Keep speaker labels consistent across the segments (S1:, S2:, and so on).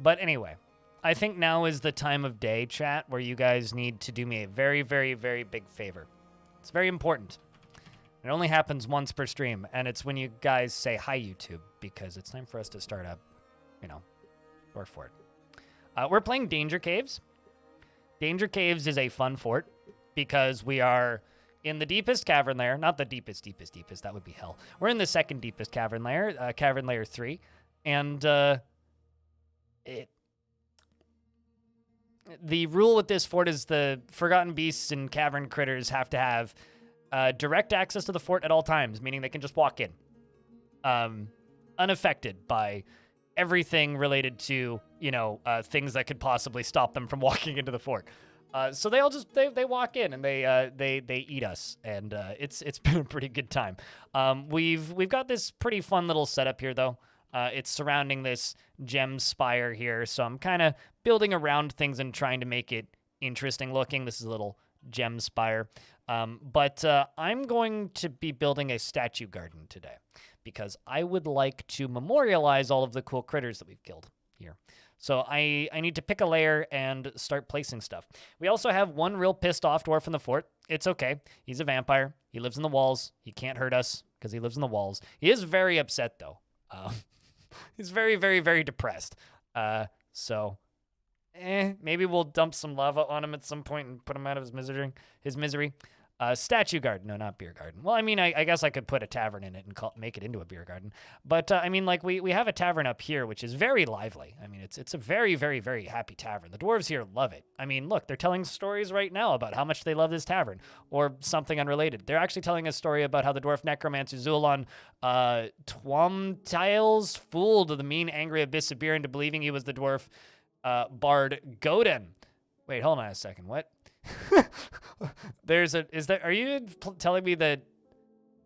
S1: But anyway, I think now is the time of day, chat, where you guys need to do me a very, very, very big favor. It's very important. It only happens once per stream, and it's when you guys say, hi, YouTube, because it's time for us to start up, Dwarf Fort. We're playing Danger Caves. Danger Caves is a fun fort because we are in the deepest cavern layer. Not the deepest. That would be hell. We're in the second deepest cavern layer, cavern layer 3. And the rule with this fort is the forgotten beasts and cavern critters have to have direct access to the fort at all times, meaning they can just walk in, unaffected by everything related to, things that could possibly stop them from walking into the fort. So they all just they walk in and they eat us, and it's been a pretty good time. We've got this pretty fun little setup here though. It's surrounding this gem spire here, so I'm kind of building around things and trying to make it interesting looking. This is a little gem spire. But I'm going to be building a statue garden today because I would like to memorialize all of the cool critters that we've killed here. So I need to pick a layer and start placing stuff. We also have one real pissed off dwarf in the fort. It's okay. He's a vampire. He lives in the walls. He can't hurt us because he lives in the walls. He is very upset, though. He's very, very, very depressed. So maybe we'll dump some lava on him at some point and put him out of his misery. Statue garden. No, not beer garden. Well, I mean, I guess I could put a tavern in it and make it into a beer garden. But, I mean, like, we have a tavern up here, which is very lively. I mean, it's a very, very, very happy tavern. The dwarves here love it. I mean, look, they're telling stories right now about how much they love this tavern, or something unrelated. They're actually telling a story about how the dwarf necromancer Zulon Twomtiles fooled the mean, angry abyss of beer into believing he was the dwarf bard Godin. Wait, hold on a second. What? Are you telling me that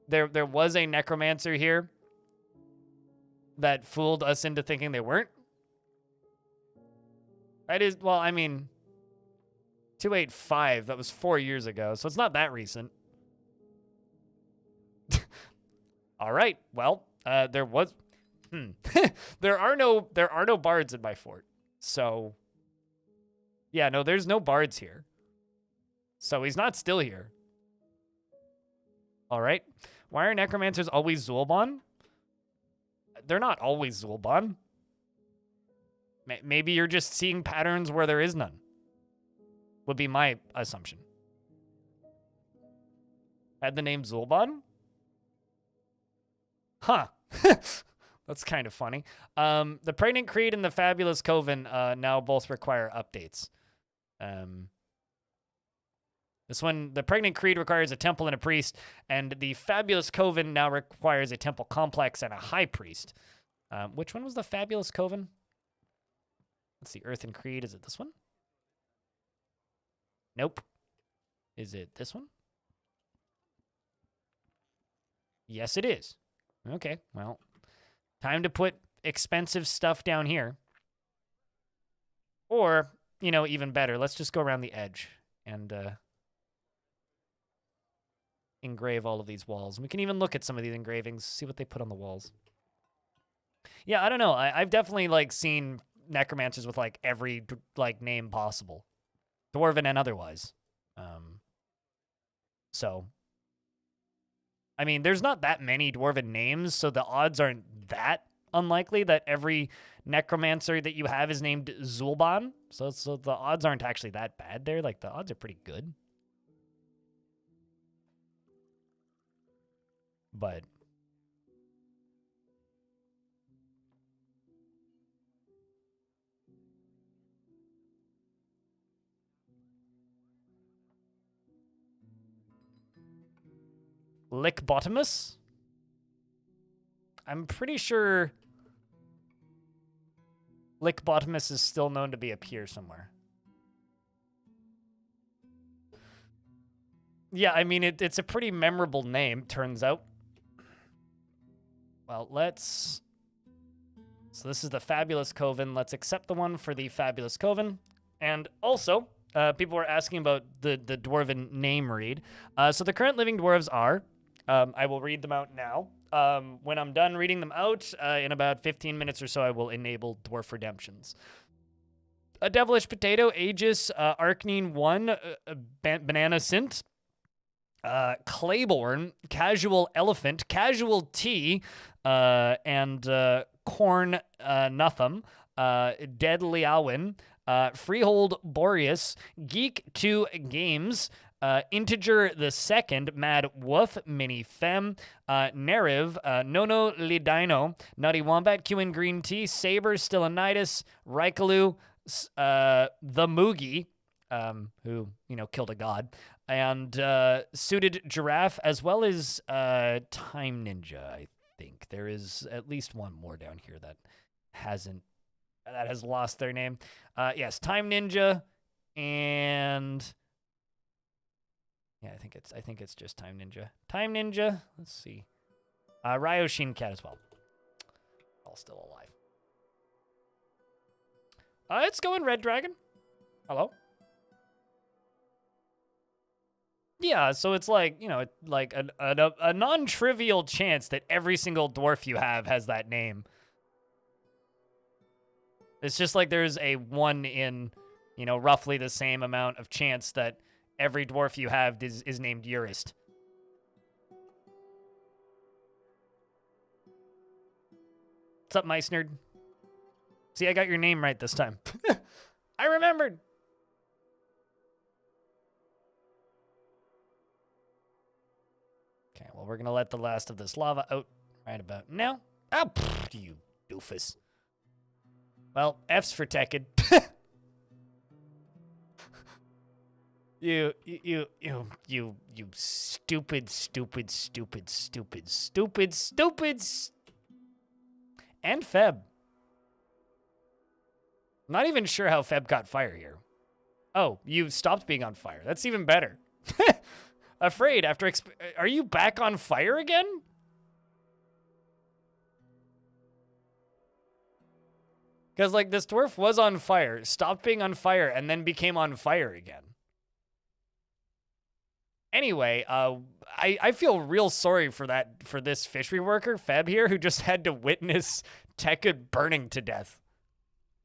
S1: there was a necromancer here that fooled us into thinking they weren't? That is, well, I mean, 285, that was 4 years ago, so it's not that recent. All right, well, there was, there are no bards in my fort, so, yeah, no, there's no bards here. So he's not still here. All right. Why are necromancers always Zul'Bon? They're not always Zul'Bon. Maybe you're just seeing patterns where there is none. Would be my assumption. Had the name Zul'Bon? Huh. That's kind of funny. The Pregnant Creed and the Fabulous Coven now both require updates. This one, the Pregnant Creed requires a temple and a priest, and the Fabulous Coven now requires a temple complex and a high priest. Which one was the Fabulous Coven? Let's see, Earthen Creed. Is it this one? Nope. Is it this one? Yes, it is. Okay, well, time to put expensive stuff down here. Or, even better, let's just go around the edge and engrave all of these walls. And we can even look at some of these engravings, see what they put on the walls. Yeah, I don't know. I've definitely seen necromancers with every name possible, dwarven and otherwise. So, I mean, there's not that many dwarven names, so the odds aren't that unlikely that every necromancer that you have is named Zul'Bon. So the odds aren't actually that bad there. The odds are pretty good. But Lickbottomus? I'm pretty sure Lickbottomus is still known to be up here somewhere. Yeah, I mean, it's a pretty memorable name, turns out. Well, so this is the Fabulous Coven. Let's accept the one for the Fabulous Coven. And also, people were asking about the dwarven name read. So the current living dwarves are, I will read them out now. When I'm done reading them out, in about 15 minutes or so, I will enable Dwarf Redemptions. A Devilish Potato, Aegis, Arcnine 1, Banana Sint, Claiborne, Casual Elephant, Casual Tea, and Corn Notham, Dead Liaowin, Freehold Boreas, Geek 2 Games, Integer the Second, Mad Woof, Mini Fem, Neriv, Nono Lidino, Nutty Wombat, Q and Green Tea, Saber, Stillanitis, Raikalu, the Moogie, who, killed a god, and Suited Giraffe, as well as Time Ninja, I think. There is at least one more down here that has lost their name. Yes, Time Ninja, and yeah, I think it's just Time Ninja. Time Ninja. Let's see. Ryoshin Cat as well. All still alive. It's going Red Dragon. Hello. Yeah, so it's like, like a non-trivial chance that every single dwarf you have has that name. It's just like there's a 1 in, roughly the same amount of chance that every dwarf you have is named Urist. What's up, Mice Nerd? See, I got your name right this time. I remembered. Okay, well, we're going to let the last of this lava out right about now. Oh, you doofus. Well, F's for Tekkid. You stupid. And Feb. Not even sure how Feb caught fire here. Oh, you stopped being on fire. That's even better. Afraid after are you back on fire again? Because, like, this dwarf was on fire, stopped being on fire, and then became on fire again. Anyway, I feel real sorry for this fishery worker, Feb here, who just had to witness Tekkid burning to death.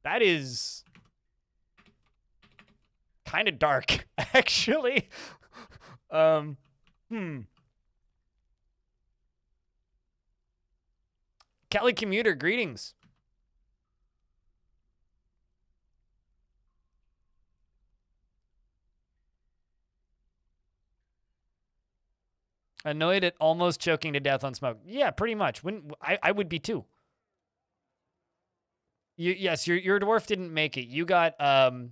S1: That is kind of dark, actually. Cali Commuter, greetings. Annoyed at almost choking to death on smoke. Yeah, pretty much. I would be too. Yes, your dwarf didn't make it. You got I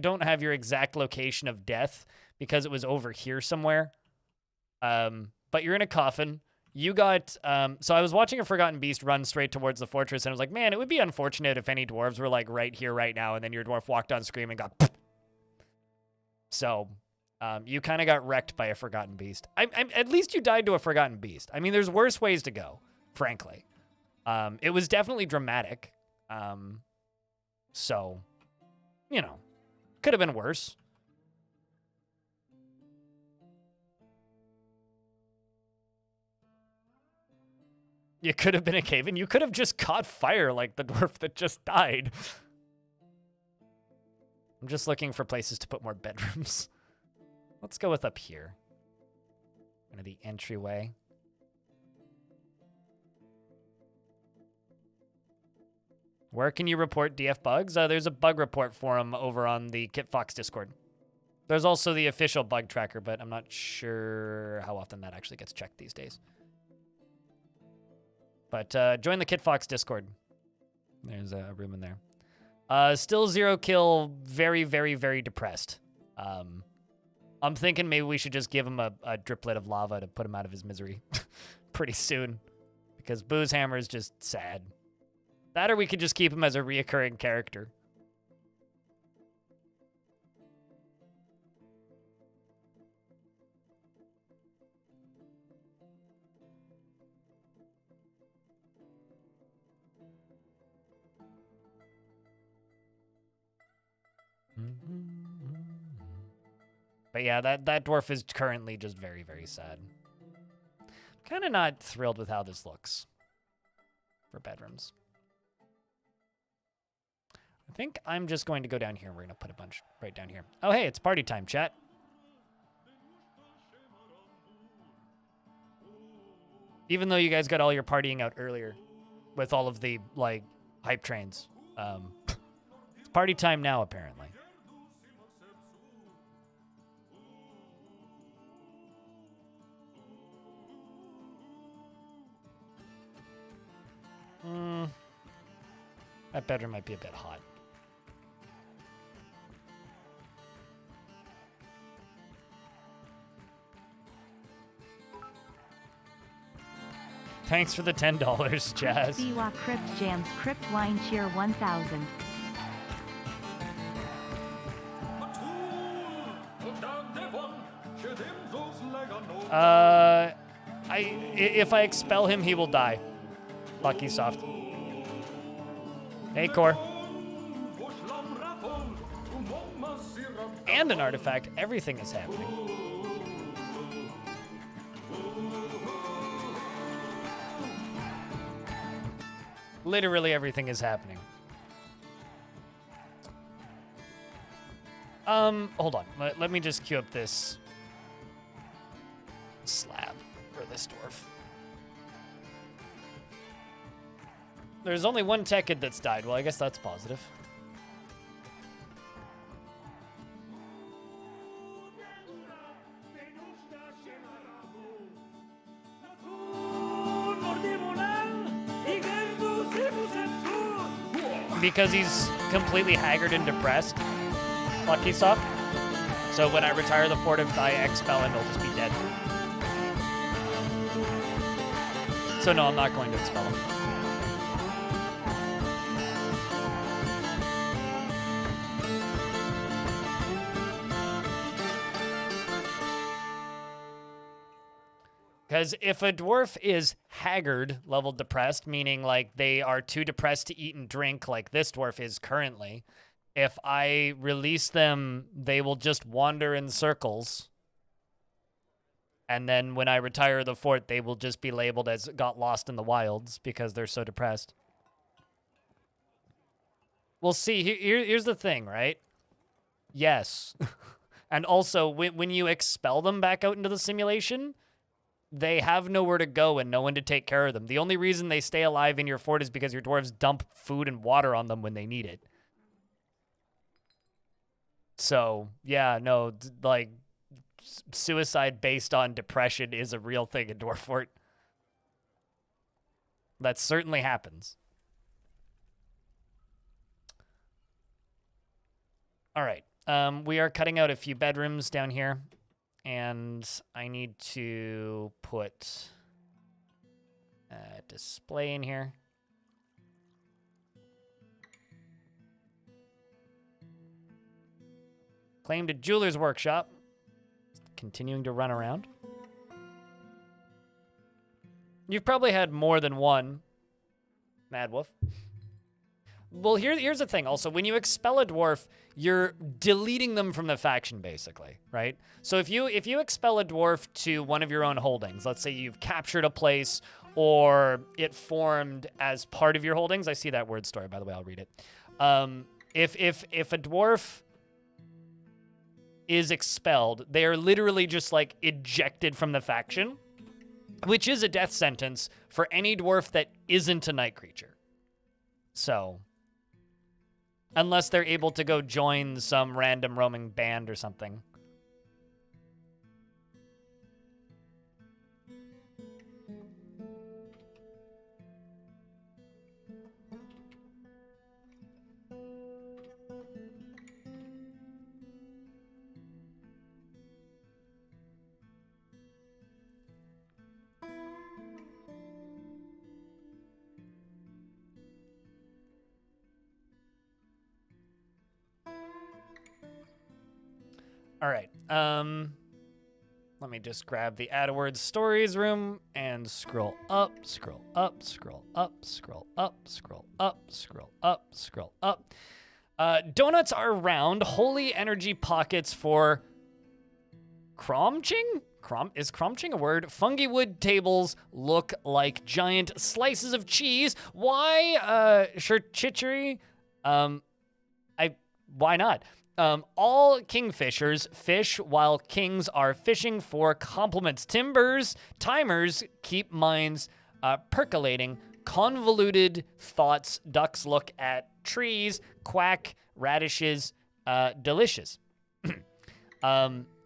S1: don't have your exact location of death because it was over here somewhere. But you're in a coffin. You got so I was watching a Forgotten Beast run straight towards the fortress, and I was like, man, it would be unfortunate if any dwarves were like right here, right now, and then your dwarf walked on screen and got. So. You kind of got wrecked by a Forgotten Beast. At least you died to a Forgotten Beast. I mean, there's worse ways to go, frankly. It was definitely dramatic. So, could have been worse. You could have been a cave, and you could have just caught fire like the dwarf that just died. I'm just looking for places to put more bedrooms. Let's go with up here. Kind of the entryway. Where can you report DF bugs? There's a bug report forum over on the KitFox Discord. There's also the official bug tracker, but I'm not sure how often that actually gets checked these days. But join the KitFox Discord. There's a room in there. Still 0 kill, very, very, very depressed. I'm thinking maybe we should just give him a driplet of lava to put him out of his misery pretty soon. Because Boozehammer is just sad. That or we could just keep him as a reoccurring character. But yeah, that dwarf is currently just very, very sad. Kind of not thrilled with how this looks for bedrooms. I think I'm just going to go down here. We're going to put a bunch right down here. Oh, hey, it's party time, chat. Even though you guys got all your partying out earlier with all of the, like, hype trains. It's party time now, apparently. That bedroom might be a bit hot. Thanks for the $10, Jazz.
S2: Biwa Crypt Jams Crypt Wine Cheer 1000.
S1: If I expel him, he will die. Lucky soft. Hey, Core. And an artifact. Everything is happening. Literally everything is happening. Hold on. Let me just queue up this slab for this dwarf. There's only one Tekid that's died. Well, I guess that's positive. Because he's completely haggard and depressed. Lucky soft. So when I retire the fort, if I expel him, he'll just be dead. So no, I'm not going to expel him. Because if a dwarf is haggard, level depressed, meaning like they are too depressed to eat and drink like this dwarf is currently, if I release them, they will just wander in circles. And then when I retire the fort, they will just be labeled as got lost in the wilds because they're so depressed. Well, see, here's the thing, right? Yes. And also, when you expel them back out into the simulation, they have nowhere to go and no one to take care of them. The only reason they stay alive in your fort is because your dwarves dump food and water on them when they need it. So, yeah, no, like, suicide based on depression is a real thing in Dwarf Fort. That certainly happens. All right. We are cutting out a few bedrooms down here. And I need to put a display in here. Claimed a jeweler's workshop. Continuing to run around. You've probably had more than one, Mad Wolf. Well, here's the thing. Also, when you expel a dwarf, you're deleting them from the faction, basically, right? So if you expel a dwarf to one of your own holdings, let's say you've captured a place or it formed as part of your holdings. I see that word story, by the way. I'll read it. If a dwarf is expelled, they are literally just like ejected from the faction, which is a death sentence for any dwarf that isn't a night creature. So, unless they're able to go join some random roaming band or something. All right. Let me just grab the AdWords stories room and scroll up, scroll up, scroll up, scroll up, scroll up, scroll up, scroll up. Donuts are round, holy energy pockets for cromching? Is cromching a word? Fungi wood tables look like giant slices of cheese. Why, charcuterie? Why not? All kingfishers fish while kings are fishing for compliments. Timers keep minds percolating. Convoluted thoughts. Ducks look at trees. Quack radishes. Delicious.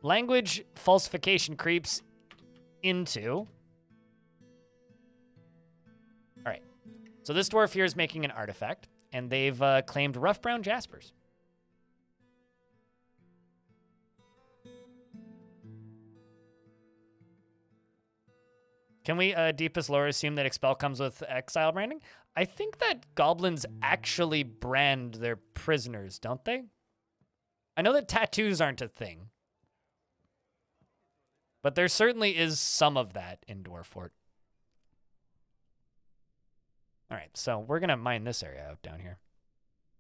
S1: Language falsification creeps into. All right. So this dwarf here is making an artifact, and they've claimed rough brown jaspers. Can we, deepest lore, assume that Expel comes with exile branding? I think that goblins actually brand their prisoners, don't they? I know that tattoos aren't a thing. But there certainly is some of that in Dwarf Fort. All right, so we're going to mine this area out down here.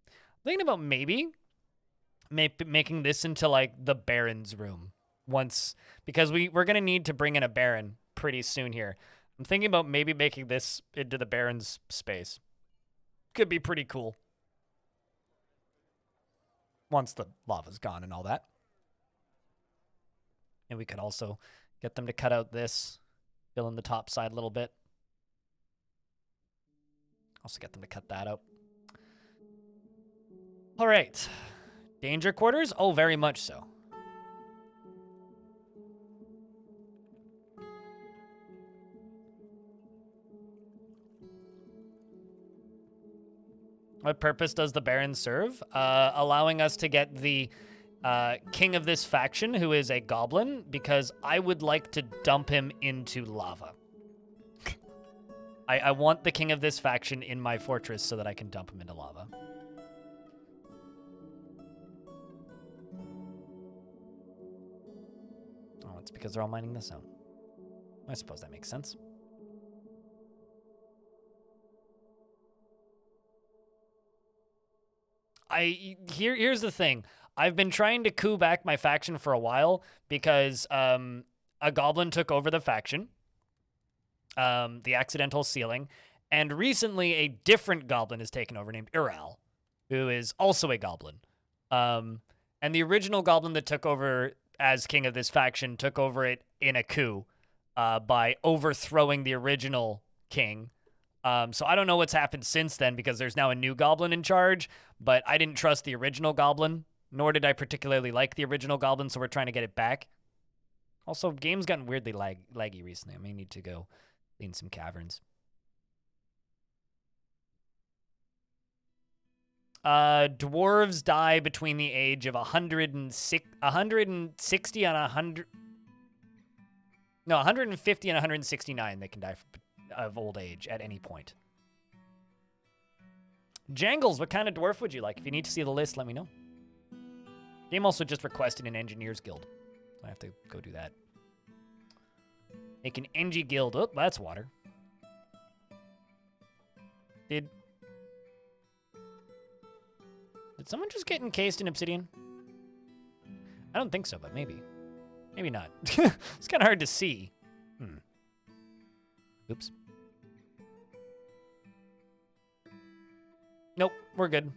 S1: I'm thinking about maybe making this into, like, the Baron's room once, because we're going to need to bring in a Baron pretty soon here. I'm thinking about maybe making this into the Baron's space. Could be pretty cool. Once the lava's gone and all that. And we could also get them to cut out this, fill in the top side a little bit. Also get them to cut that out. All right. Danger quarters? Oh, very much so. What purpose does the Baron serve? Allowing us to get the king of this faction, who is a goblin, because I would like to dump him into lava. I want the king of this faction in my fortress so that I can dump him into lava. Oh, it's because they're all mining this out. I suppose that makes sense. Here's the thing. I've been trying to coup back my faction for a while because a goblin took over the faction, the accidental sealing, and recently a different goblin has taken over named Ural, who is also a goblin. And the original goblin that took over as king of this faction took over it in a coup by overthrowing the original king. So I don't know what's happened since then because there's now a new goblin in charge, but I didn't trust the original goblin, nor did I particularly like the original goblin, so we're trying to get it back. Also, game's gotten weirdly laggy recently. I may need to go clean some caverns. Dwarves die between the age of 160 and 100... No, 150 and 169 they can die of old age at any point. Jangles, what kind of dwarf would you like? If you need to see the list, let me know. Game also just requested an engineers guild. So I have to go do that. Make an engie guild. Oh, that's water. Did someone just get encased in obsidian? I don't think so, but maybe. Maybe not. It's kind of hard to see. Oops. Nope, we're good.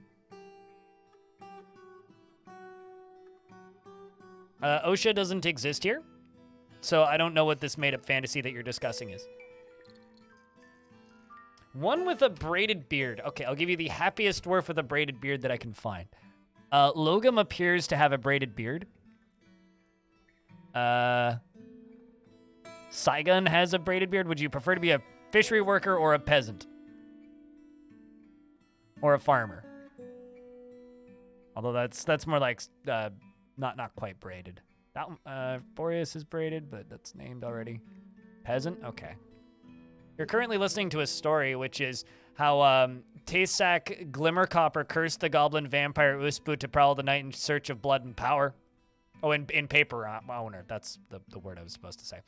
S1: OSHA doesn't exist here, so I don't know what this made-up fantasy that you're discussing is. One with a braided beard. Okay, I'll give you the happiest dwarf with a braided beard that I can find. Logum appears to have a braided beard. Saigon has a braided beard. Would you prefer to be a fishery worker or a peasant? Or a farmer? Although that's more like not quite braided. That one, Boreas is braided, but that's named already. Peasant? Okay. You're currently listening to a story, which is how Taysak Glimmercopper cursed the goblin vampire Uspu to prowl the night in search of blood and power. Oh, in paper owner. That's the word I was supposed to say.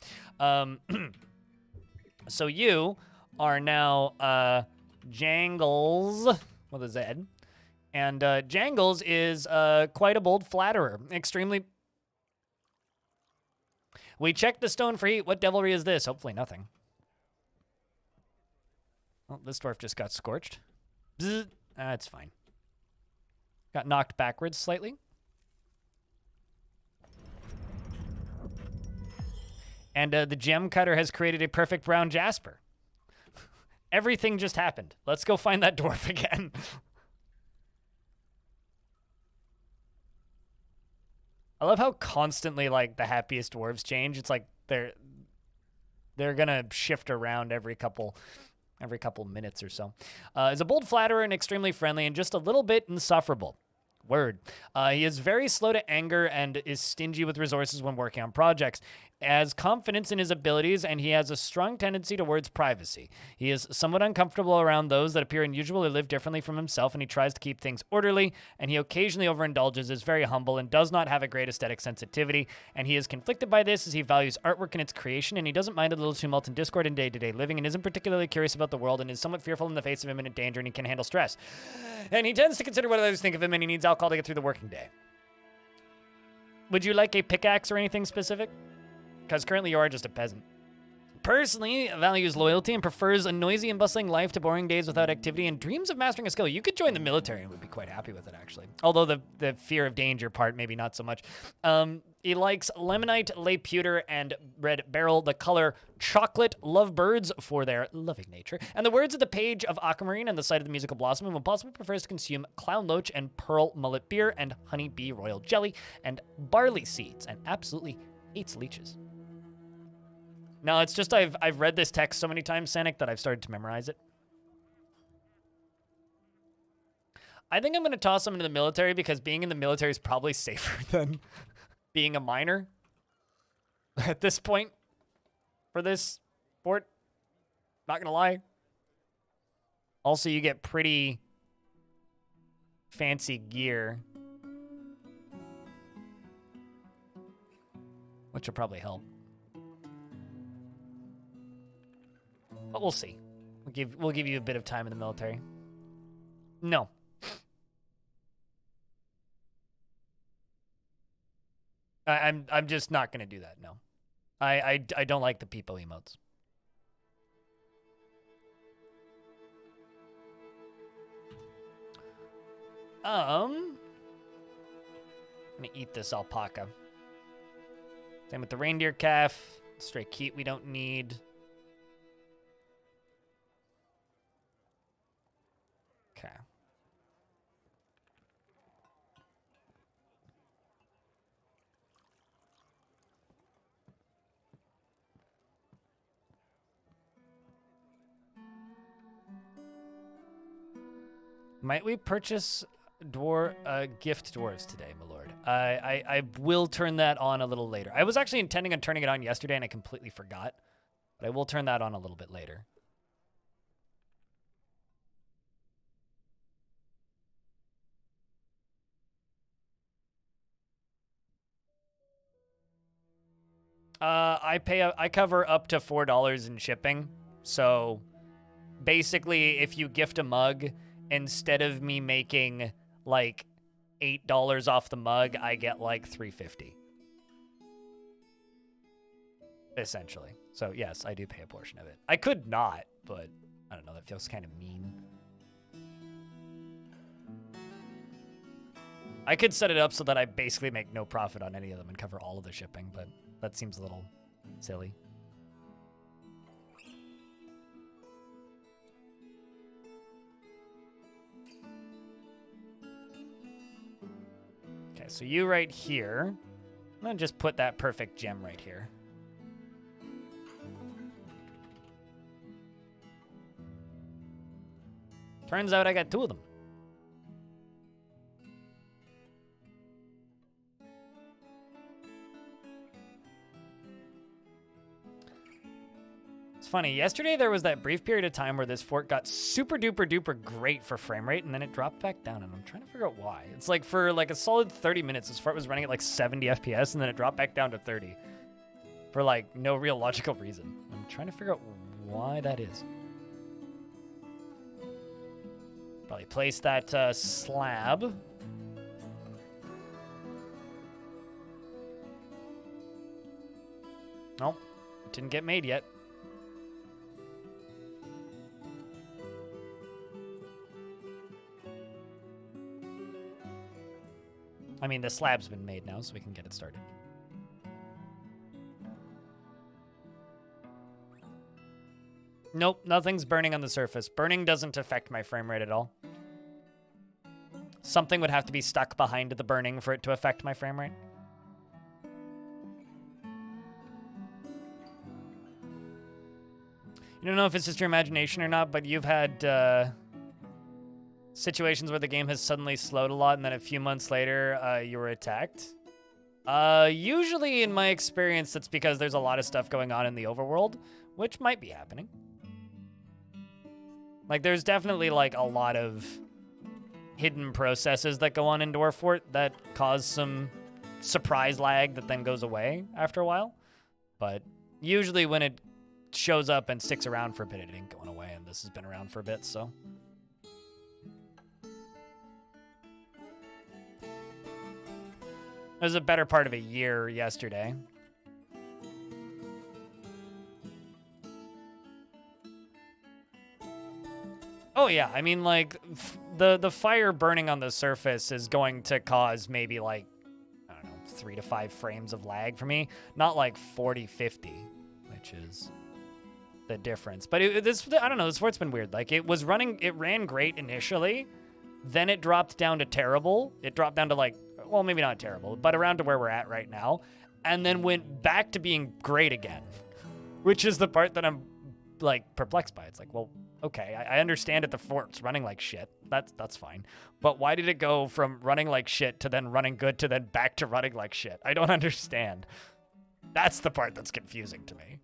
S1: So you are now Jangles with a Z. And Jangles is quite a bold flatterer. Extremely... We checked the stone for heat. What devilry is this? Hopefully nothing. Well, this dwarf just got scorched. Bzz. That's fine. Got knocked backwards slightly. And the gem cutter has created a perfect brown jasper. Everything just happened. Let's go find that dwarf again. I love how constantly, like, the happiest dwarves change. It's like they're gonna shift around every couple minutes or so. Is a bold flatterer and extremely friendly and just a little bit insufferable. Word. He is very slow to anger and is stingy with resources when working on projects. Has confidence in his abilities, and he has a strong tendency towards privacy. He is somewhat uncomfortable around those that appear unusual or live differently from himself, and he tries to keep things orderly, and he occasionally overindulges, is very humble, and does not have a great aesthetic sensitivity, and he is conflicted by this as he values artwork and its creation, and he doesn't mind a little tumult and discord in day-to-day living, and isn't particularly curious about the world, and is somewhat fearful in the face of imminent danger, and he can handle stress. And he tends to consider what others think of him, and he needs alcohol to get through the working day. Would you like a pickaxe or anything specific? Because currently you are just a peasant. Personally, values loyalty and prefers a noisy and bustling life to boring days without activity and dreams of mastering a skill. You could join the military and would be quite happy with it, actually. Although the fear of danger part, maybe not so much. He likes Lemonite, Lay Pewter, and Red Beryl, the color chocolate lovebirds for their loving nature. And the words of the page of Aquamarine and the sight of the musical blossom, and when possible prefers to consume clown loach and pearl mullet beer and honey bee royal jelly and barley seeds, and absolutely hates leeches. No, it's just I've read this text so many times, Sanic, that I've started to memorize it. I think I'm going to toss him into the military because being in the military is probably safer than being a miner at this point for this sport. Not going to lie. Also, you get pretty fancy gear, which will probably help. But we'll see. We'll give you a bit of time in the military. No. I'm just not gonna do that. No. I don't like the people emotes. I'm gonna eat this alpaca. Same with the reindeer calf. Stray keat we don't need. Okay. Might we purchase gift dwarves today, my lord? I will turn that on a little later. I was actually intending on turning it on yesterday, and I completely forgot. But I will turn that on a little bit later. I cover up to $4 in shipping. So basically, if you gift a mug, instead of me making like $8 off the mug, I get like $3.50. Essentially. So yes, I do pay a portion of it. I could not, but I don't know, that feels kind of mean. I could set it up so that I basically make no profit on any of them and cover all of the shipping, but that seems a little silly. Okay, so you right here. I'm gonna just put that perfect gem right here. Turns out I got two of them. It's funny, yesterday there was that brief period of time where this fort got super duper duper great for frame rate, and then it dropped back down, and I'm trying to figure out why. It's like for like a solid 30 minutes, this fort was running at like 70 FPS, and then it dropped back down to 30 for like no real logical reason. I'm trying to figure out why that is. Probably place that slab. Nope, it didn't get made yet. I mean, the slab's been made now, so we can get it started. Nope, nothing's burning on the surface. Burning doesn't affect my frame rate at all. Something would have to be stuck behind the burning for it to affect my frame rate. You don't know if it's just your imagination or not, but you've had situations where the game has suddenly slowed a lot and then a few months later you were attacked. Usually in my experience, it's because there's a lot of stuff going on in the overworld, which might be happening. Like, there's definitely, like, a lot of hidden processes that go on in Dwarf Fort that cause some surprise lag that then goes away after a while. But usually when it shows up and sticks around for a bit, it ain't going away, and this has been around for a bit, so. It was a better part of a year yesterday. Oh yeah, I mean, like, the fire burning on the surface is going to cause maybe, like, I don't know, 3 to 5 frames of lag for me. Not like 40, 50, which is the difference. But I don't know, this fort's been weird. Like, it ran great initially, then it dropped down to terrible. It dropped down to, like, well, maybe not terrible, but around to where we're at right now, and then went back to being great again, which is the part that I'm, like, perplexed by. It's like, well, okay, I understand that the fort's running like shit. That's fine. But why did it go from running like shit to then running good to then back to running like shit? I don't understand. That's the part that's confusing to me.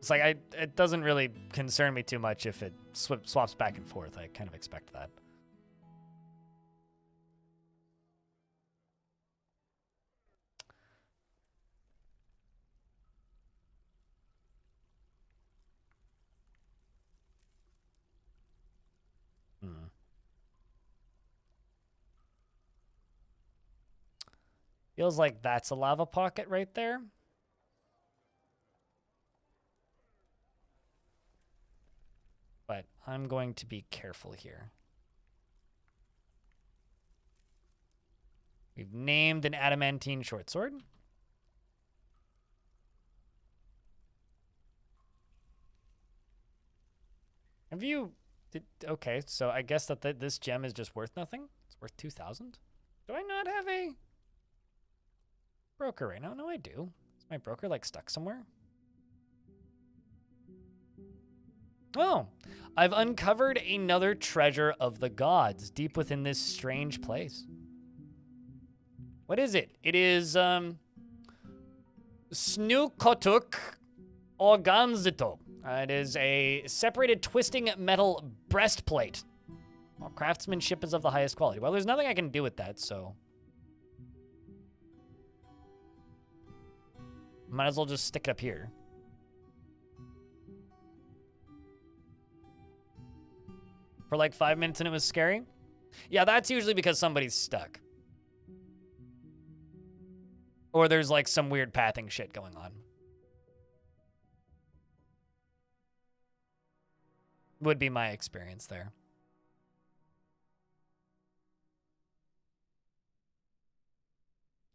S1: It's like, it doesn't really concern me too much if it swaps back and forth. I kind of expect that. Feels like that's a lava pocket right there. But I'm going to be careful here. We've named an adamantine short sword. Have you... okay, so I guess that this gem is just worth nothing? It's worth 2,000? Do I not have a broker right now? No, I do. Is my broker, like, stuck somewhere? Oh, I've uncovered another treasure of the gods deep within this strange place. What is it? It is, Snukotuk Organzito. It is a separated twisting metal breastplate. Well, craftsmanship is of the highest quality. Well, there's nothing I can do with that, so... might as well just stick it up here. For like 5 minutes and it was scary? Yeah, that's usually because somebody's stuck. Or there's like some weird pathing shit going on. Would be my experience there.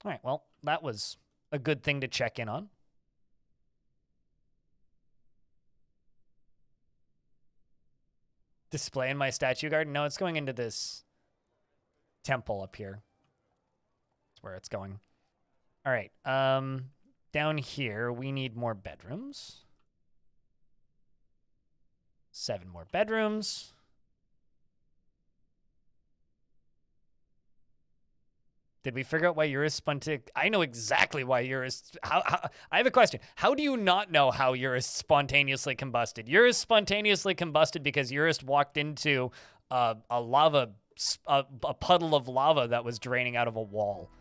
S1: All right, well, that was a good thing to check in on. Display in my statue garden? No, it's going into this temple up here. That's where it's going. All right, down here, we need more bedrooms. 7 more bedrooms. Did we figure out why Eurus I know exactly why Eurus... I have a question. How do you not know how Eurus spontaneously combusted? Eurus spontaneously combusted because Eurus walked into a puddle of lava that was draining out of a wall.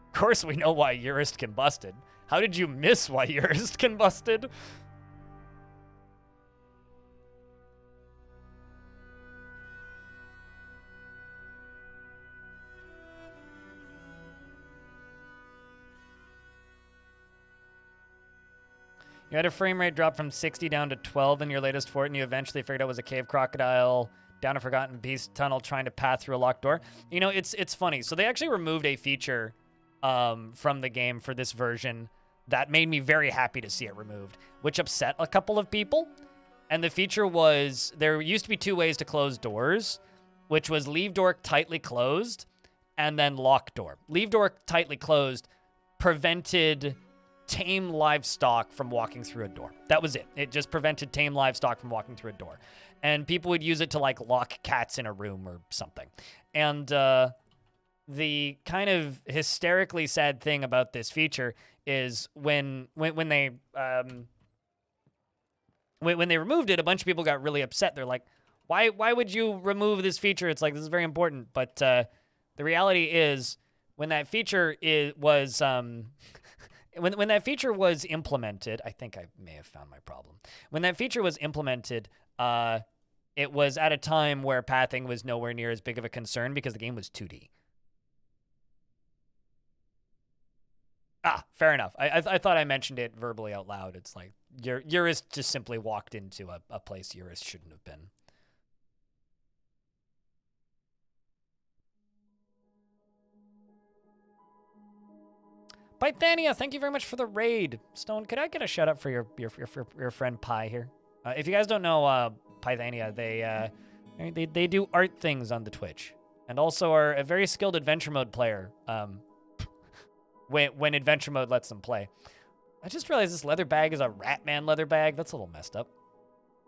S1: Of course we know why Eurus combusted. How did you miss why Eurus combusted? You had a frame rate drop from 60 down to 12 in your latest fort, and you eventually figured out it was a cave crocodile down a forgotten beast tunnel trying to pass through a locked door. You know, it's funny. So they actually removed a feature from the game for this version that made me very happy to see it removed, which upset a couple of people. And the feature was, there used to be 2 ways to close doors, which was leave door tightly closed and then lock door. Leave door tightly closed prevented tame livestock from walking through a door. That was it. It just prevented tame livestock from walking through a door. And people would use it to like lock cats in a room or something. And the kind of hysterically sad thing about this feature is when they removed it, a bunch of people got really upset. They're like, why would you remove this feature? It's like, this is very important. But the reality is, when that feature was when that feature was implemented, I think I may have found my problem. When that feature was implemented, it was at a time where pathing was nowhere near as big of a concern because the game was 2D. Fair enough. I thought I mentioned it verbally out loud. It's like, Eurus just simply walked into a place Eurus shouldn't have been. Pythania, thank you very much for the raid. Stone, could I get a shout out for your friend Pi here? If you guys don't know Pythania, they do art things on the Twitch, and also are a very skilled adventure mode player. When adventure mode lets them play. I just realized this leather bag is a Ratman leather bag. That's a little messed up.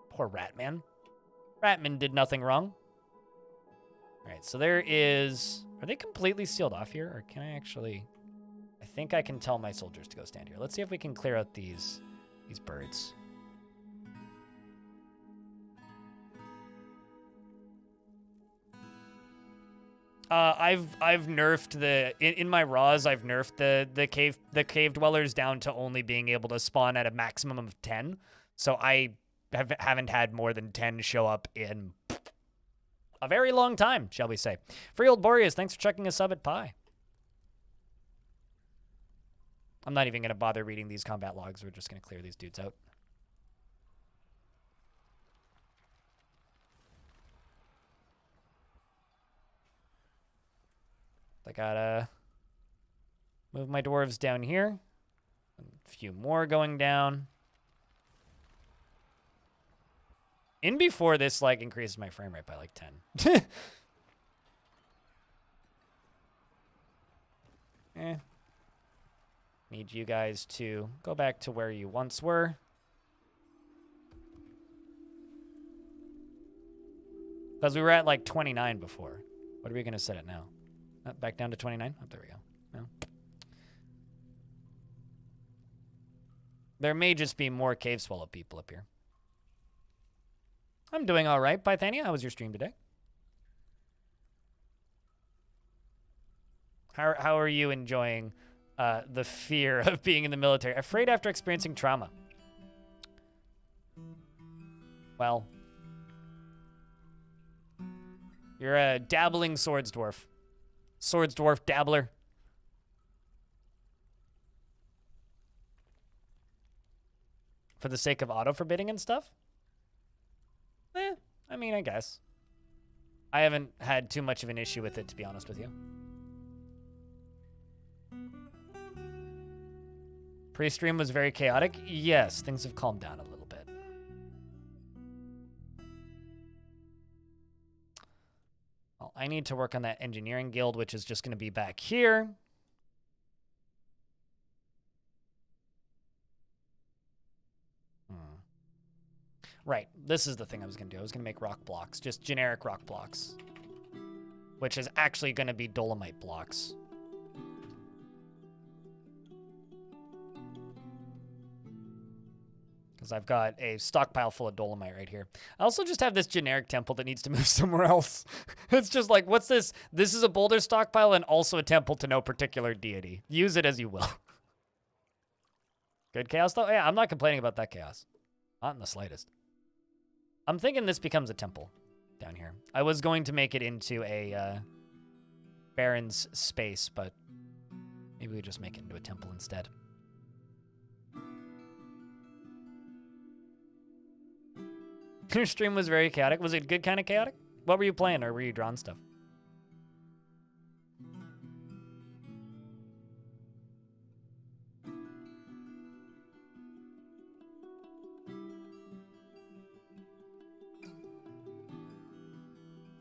S1: Poor Ratman. Ratman did nothing wrong. All right, so there is... Are they completely sealed off here? Or can I actually... I think I can tell my soldiers to go stand here. Let's see if we can clear out these birds. I've nerfed in my raws. I've nerfed the cave dwellers down to only being able to spawn at a maximum of 10. So I haven't had more than 10 show up in a very long time, shall we say. Free Old Boreas, thanks for checking us up at Pi. I'm not even going to bother reading these combat logs. We're just going to clear these dudes out. I gotta move my dwarves down here. A few more going down. In before this, like, increases my frame rate by, like, 10. Need you guys to go back to where you once were. Because we were at, like, 29 before. What are we going to set it now? Back down to 29? Oh, there we go. No. There may just be more cave swallow people up here. I'm doing all right. Pythania, how was your stream today? How are you enjoying the fear of being in the military? Afraid after experiencing trauma. Well, you're a dabbling swords dwarf. Swords dwarf dabbler. For the sake of auto forbidding and stuff? I mean, I guess. I haven't had too much of an issue with it, to be honest with you. Pre-stream was very chaotic. Yes, things have calmed down a little bit. Well, I need to work on that engineering guild, which is just going to be back here. Right, this is the thing I was going to do. I was going to make rock blocks, just generic rock blocks, which is actually going to be dolomite blocks. Because I've got a stockpile full of dolomite right here. I also just have this generic temple that needs to move somewhere else. It's just like, what's this? This is a boulder stockpile and also a temple to no particular deity. Use it as you will. Good chaos, though? Yeah, I'm not complaining about that chaos. Not in the slightest. I'm thinking this becomes a temple down here. I was going to make it into a Baron's space, but maybe we just make it into a temple instead. Your stream was very chaotic. Was it good kind of chaotic? What were you playing, or were you drawing stuff?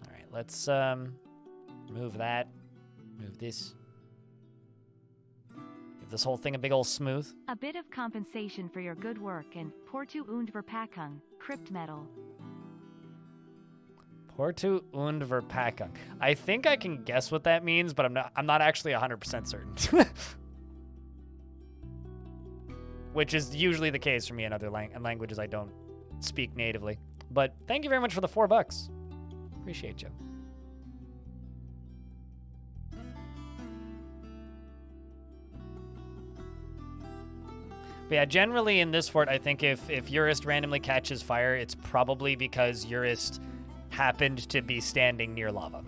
S1: All right, let's move that. Move this. Give this whole thing a big old smooth.
S2: A bit of compensation for your good work and Portu und Verpackung, crypt metal.
S1: Portu und Verpackung. I think I can guess what that means, but I'm not actually 100% certain. Which is usually the case for me in other languages I don't speak natively. But thank you very much for the $4. Appreciate you. But yeah, generally in this fort, I think if Urist randomly catches fire, it's probably because Urist happened to be standing near lava.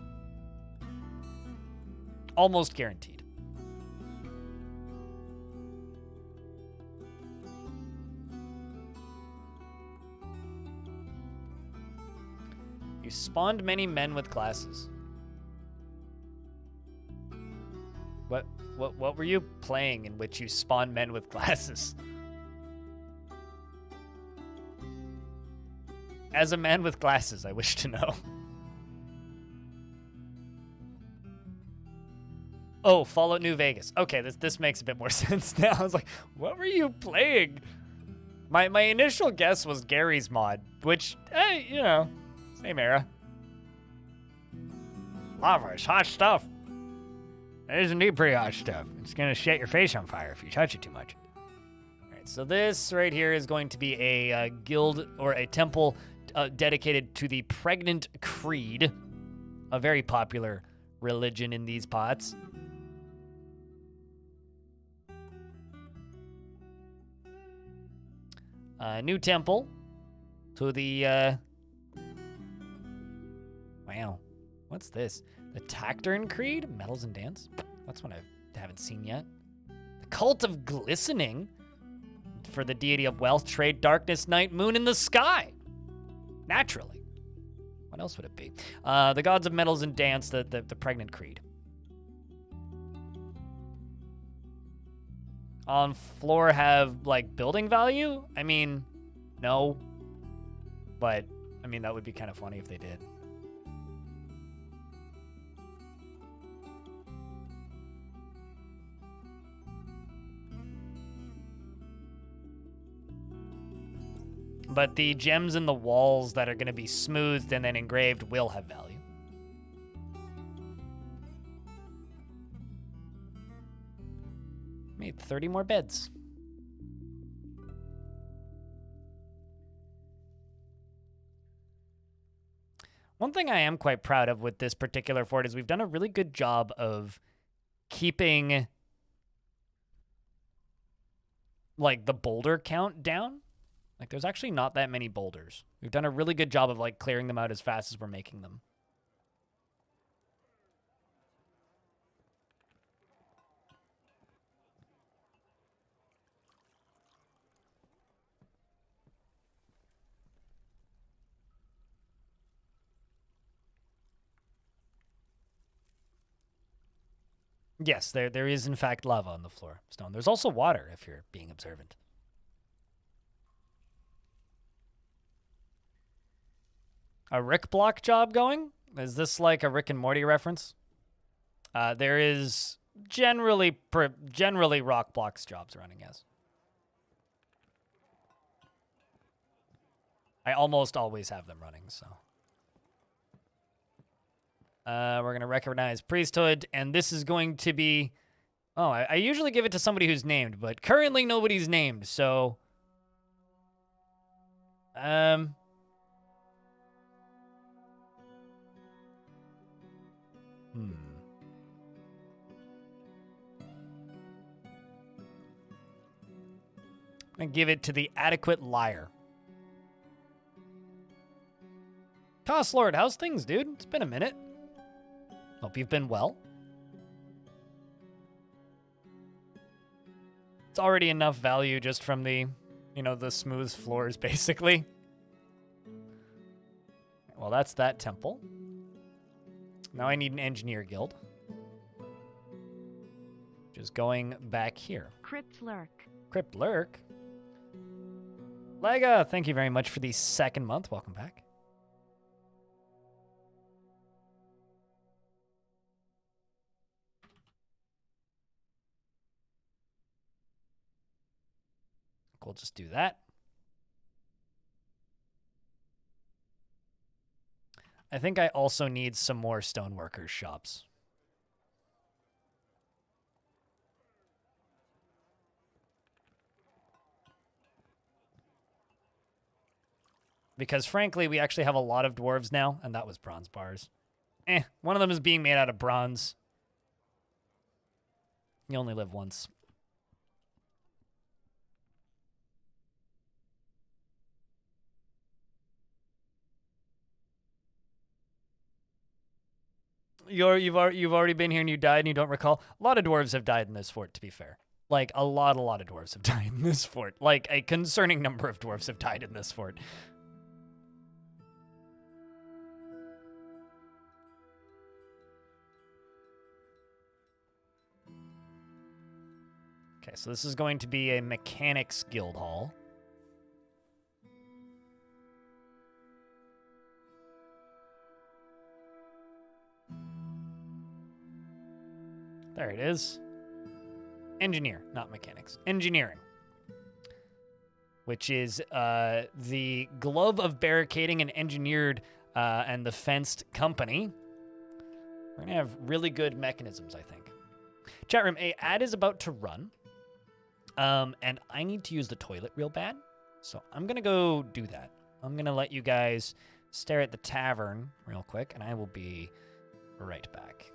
S1: Almost guaranteed. You spawned many men with glasses. What were you playing in which you spawned men with glasses? As a man with glasses, I wish to know. Oh, Fallout New Vegas. Okay, this makes a bit more sense now. I was like, what were you playing? My initial guess was Gary's mod, which, hey, you know, same era. Lava is hot stuff. It is indeed pretty hot stuff. It's gonna set your face on fire if you touch it too much. All right, so this right here is going to be a guild or a temple dedicated to the Pregnant Creed, a very popular religion in these pots. New temple to the, wow, what's this? The Tactern Creed? Metals and Dance? That's one I haven't seen yet. The Cult of Glistening for the deity of wealth, trade, darkness, night, moon, in the sky. Naturally. What else would it be? The Gods of Metals and Dance, the Pregnant Creed. On floor have, like, building value? I mean, no. But, I mean, that would be kind of funny if they did. But the gems in the walls that are going to be smoothed and then engraved will have value. Made 30 more beds. One thing I am quite proud of with this particular fort is we've done a really good job of keeping, like, the boulder count down. Like, there's actually not that many boulders. We've done a really good job of, like, clearing them out as fast as we're making them. Yes, there is, in fact, lava on the floor. Stone. There's also water, if you're being observant. A Rick block job going? Is this like a Rick and Morty reference? There is generally rock blocks jobs running, yes. I almost always have them running, so. We're going to recognize priesthood, and this is going to be... Oh, I usually give it to somebody who's named, but currently nobody's named, so... And give it to the adequate liar. Cost Lord, how's things, dude? It's been a minute. Hope you've been well. It's already enough value just from the, you know, the smooth floors, basically. well, that's that temple. Now I need an engineer guild. Just going back here.
S2: Crypt Lurk.
S1: Crypt Lurk. Lega, thank you very much for the 2nd month. Welcome back. We'll just do that. I think I also need some more stoneworkers shops. Because frankly, we actually have a lot of dwarves now, and that was bronze bars. One of them is being made out of bronze. You only live once. You've already been here and you died and you don't recall. A lot of dwarves have died in this fort, to be fair. Like, a lot of dwarves have died in this fort. Like, a concerning number of dwarves have died in this fort. Okay, so this is going to be a mechanics guild hall. There it is. Engineer, not mechanics. Engineering. Which is the glove of barricading and engineered and the fenced company. We're going to have really good mechanisms, I think. Chat room, a ad is about to run. And I need to use the toilet real bad. So I'm going to go do that. I'm going to let you guys stare at the tavern real quick, and I will be right back.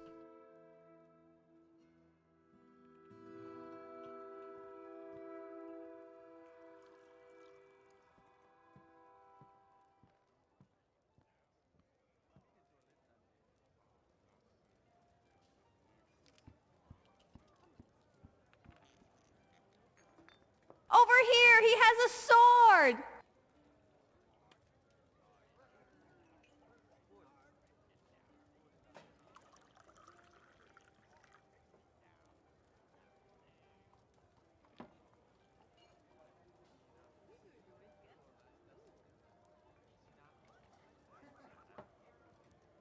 S3: Over here, he has a sword!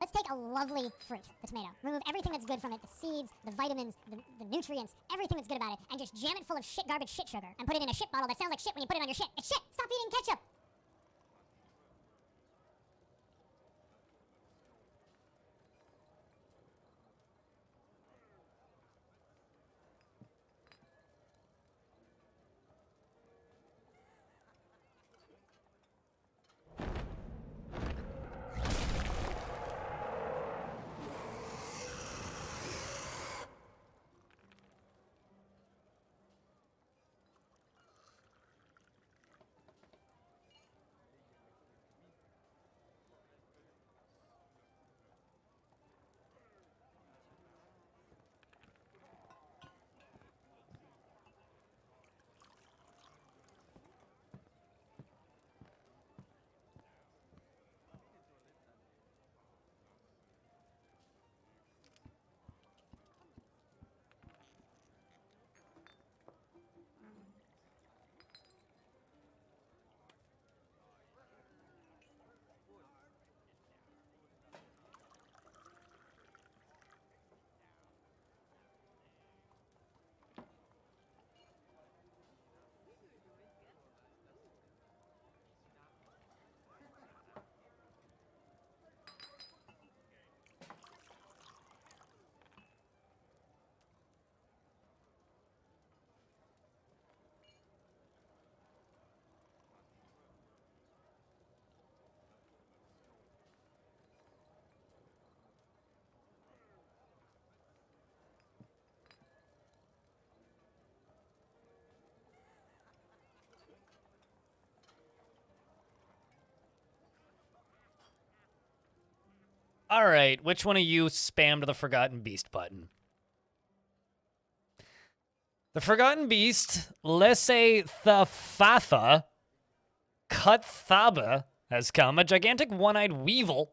S4: Let's take a lovely fruit, the tomato. Remove everything that's good from it, the seeds, the vitamins, the nutrients, everything that's good about it, and just jam it full of shit, garbage, shit sugar, and put it in a shit bottle that sounds like shit when you put it on your shit. It's shit! Stop eating ketchup!
S1: All right, which one of you spammed the Forgotten Beast button? The Forgotten Beast, Lesse Thafatha, Cut Thaba, has come. A gigantic one-eyed weevil.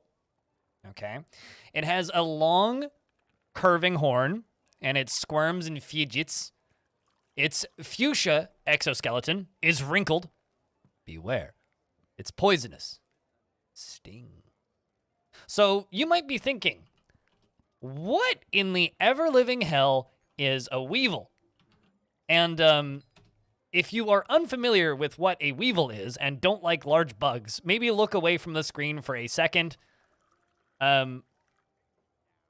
S1: Okay. It has a long, curving horn, and it squirms and fidgets. Its fuchsia exoskeleton is wrinkled. Beware. It's poisonous. Sting. So you might be thinking, what in the ever-living hell is a weevil? And if you are unfamiliar with what a weevil is and don't like large bugs, maybe look away from the screen for a second.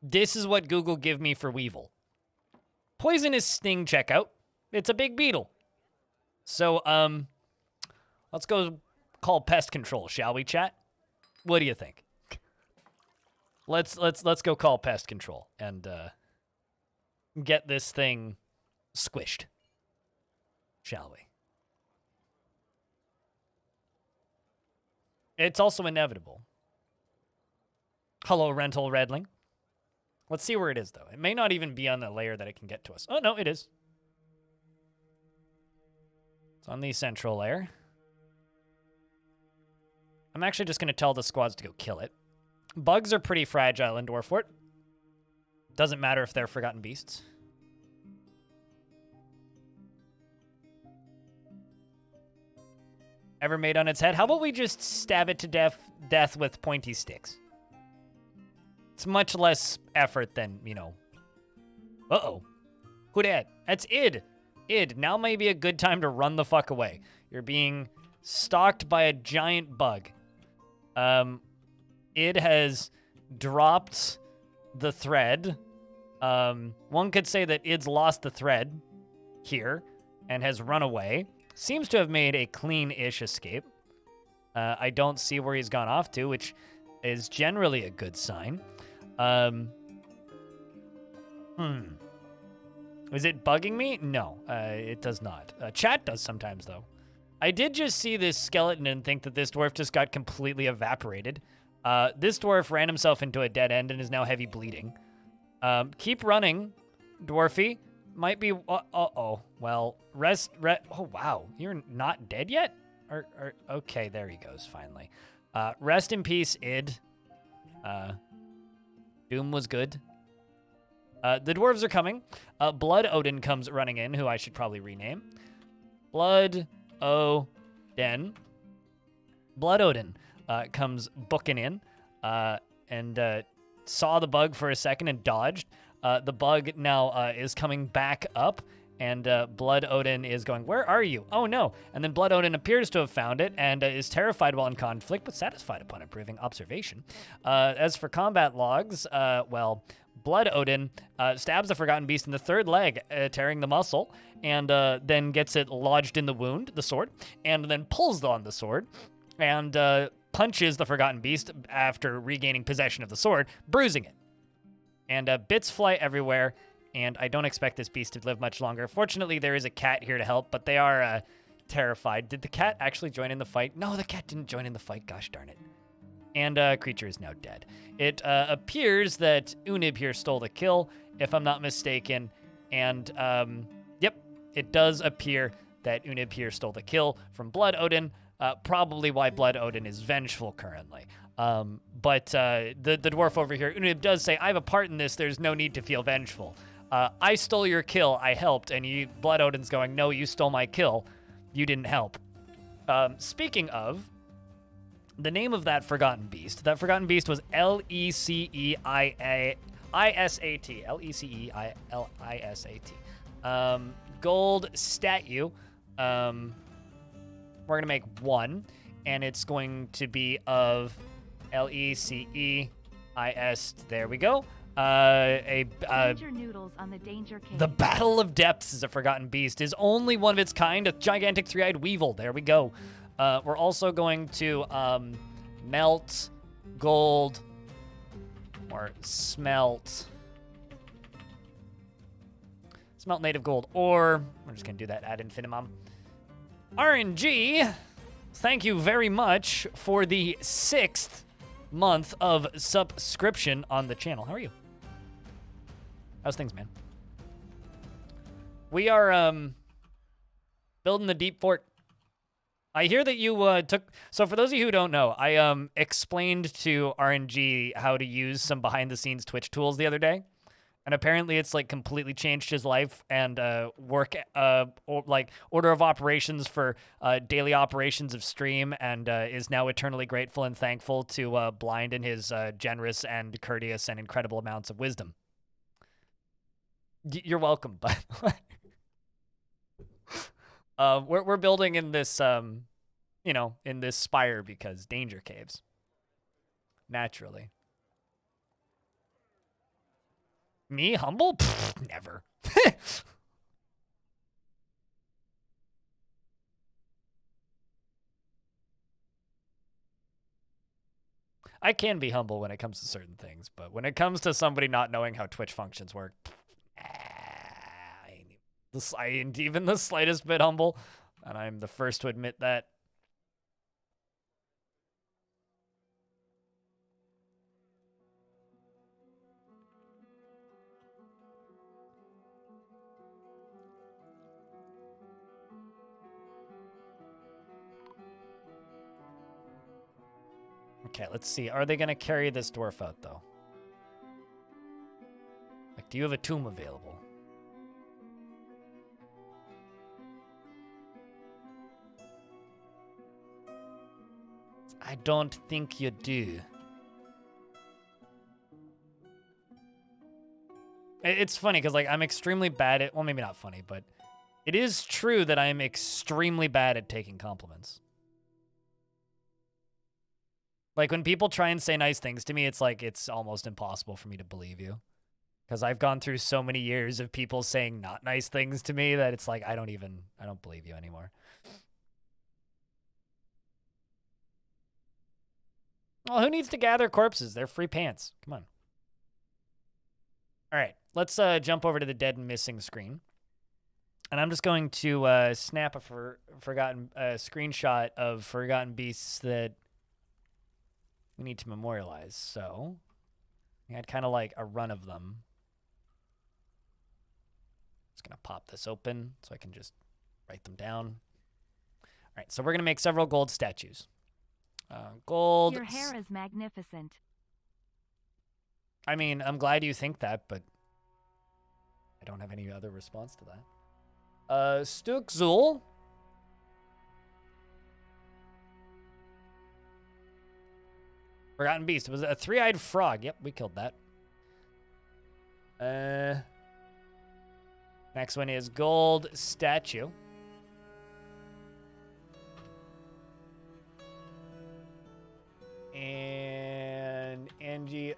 S1: This is what Google give me for weevil. Poisonous sting checkout. It's a big beetle. So, let's go call pest control, shall we, chat? What do you think? Let's go call pest control and get this thing squished, shall we? It's also inevitable. Hello, rental redling. Let's see where it is, though. It may not even be on the layer that it can get to us. Oh, no, it is. It's on the central layer. I'm actually just going to tell the squads to go kill it. Bugs are pretty fragile in Dwarf Fort. Doesn't matter if they're forgotten beasts. Ever made on its head? How about we just stab it to death with pointy sticks? It's much less effort than, you know. Uh-oh. Who dat? That's Id. Id, now may be a good time to run the fuck away. You're being stalked by a giant bug. Id has dropped the thread. One could say that Id's lost the thread here and has run away. Seems to have made a clean-ish escape. I don't see where he's gone off to, which is generally a good sign. Is it bugging me? No, it does not. Chat does sometimes, though. I did just see this skeleton and think that this dwarf just got completely evaporated. This dwarf ran himself into a dead end and is now heavy bleeding. Keep running, dwarfy. Might be... Uh-oh. Well, rest... Oh, wow. You're not dead yet? Okay, there he goes, finally. Rest in peace, Id. Doom was good. The dwarves are coming. Blood Odin comes running in, who I should probably rename. Blood Odin. Blood Odin comes booking in and saw the bug for a second and dodged. The bug now is coming back up, and Blood Odin is going, where are you? Oh, no. And then Blood Odin appears to have found it and is terrified while in conflict, but satisfied upon improving observation. As for combat logs, well, Blood Odin stabs the Forgotten Beast in the third leg, tearing the muscle, and then gets it lodged in the wound, the sword, and then pulls on the sword, and punches the Forgotten Beast after regaining possession of the sword, bruising it. And bits fly everywhere, and I don't expect this beast to live much longer. Fortunately, there is a cat here to help, but they are terrified. Did the cat actually join in the fight? No, the cat didn't join in the fight. Gosh darn it. And creature is now dead. It appears that Unib here stole the kill, if I'm not mistaken. And, yep, it does appear that Unib here stole the kill from Blood Odin, probably why Blood Odin is vengeful currently. But the dwarf over here, Unib, does say, I have a part in this, there's no need to feel vengeful. I stole your kill, I helped, and Blood Odin's going, no, you stole my kill, you didn't help. Speaking of, the name of that Forgotten Beast was Leceisat. Leceisat. Gold statue. We're going to make one, and it's going to be of Leceis. There we go.
S2: Danger noodles on the Danger Cave.
S1: The Battle of Depths is a Forgotten Beast. Is only one of its kind, a gigantic three-eyed weevil. There we go. We're also going to melt gold or smelt native gold ore. We're just going to do that ad infinitum. RNG, thank you very much for the 6th month of subscription on the channel. How are you? How's things, man? We are building the deep fort. I hear that you took. So for those of you who don't know, I explained to RNG how to use some behind-the-scenes Twitch tools the other day, and apparently it's like completely changed his life and like order of operations for daily operations of stream, and is now eternally grateful and thankful to Blind and his generous and courteous and incredible amounts of wisdom. You're welcome, by the way. We're building in this, you know, in this spire because danger caves. Naturally. Me humble? Pfft, never. I can be humble when it comes to certain things, but when it comes to somebody not knowing how Twitch functions work, I ain't even the slightest bit humble, and I'm the first to admit that. Okay, let's see. Are they going to carry this dwarf out, though? Like, do you have a tomb available? I don't think you do. It's funny, because, like, I'm extremely bad at... Well, maybe not funny, but... It is true that I'm extremely bad at taking compliments. Like, when people try and say nice things to me, it's like, it's almost impossible for me to believe you. Because I've gone through so many years of people saying not nice things to me that it's like, I don't believe you anymore. Well, who needs to gather corpses? They're free pants. Come on. All right, let's jump over to the dead and missing screen. And I'm just going to snap a forgotten screenshot of forgotten beasts that we need to memorialize. So we had kind of like a run of them. Just going to pop this open so I can just write them down. All right, so we're going to make several gold statues. Gold.
S2: Your hair is magnificent.
S1: I mean, I'm glad you think that, but I don't have any other response to that. Stukzul. Forgotten Beast. It was a three-eyed frog. Yep, we killed that. Next one is gold statue. And NGOSOT.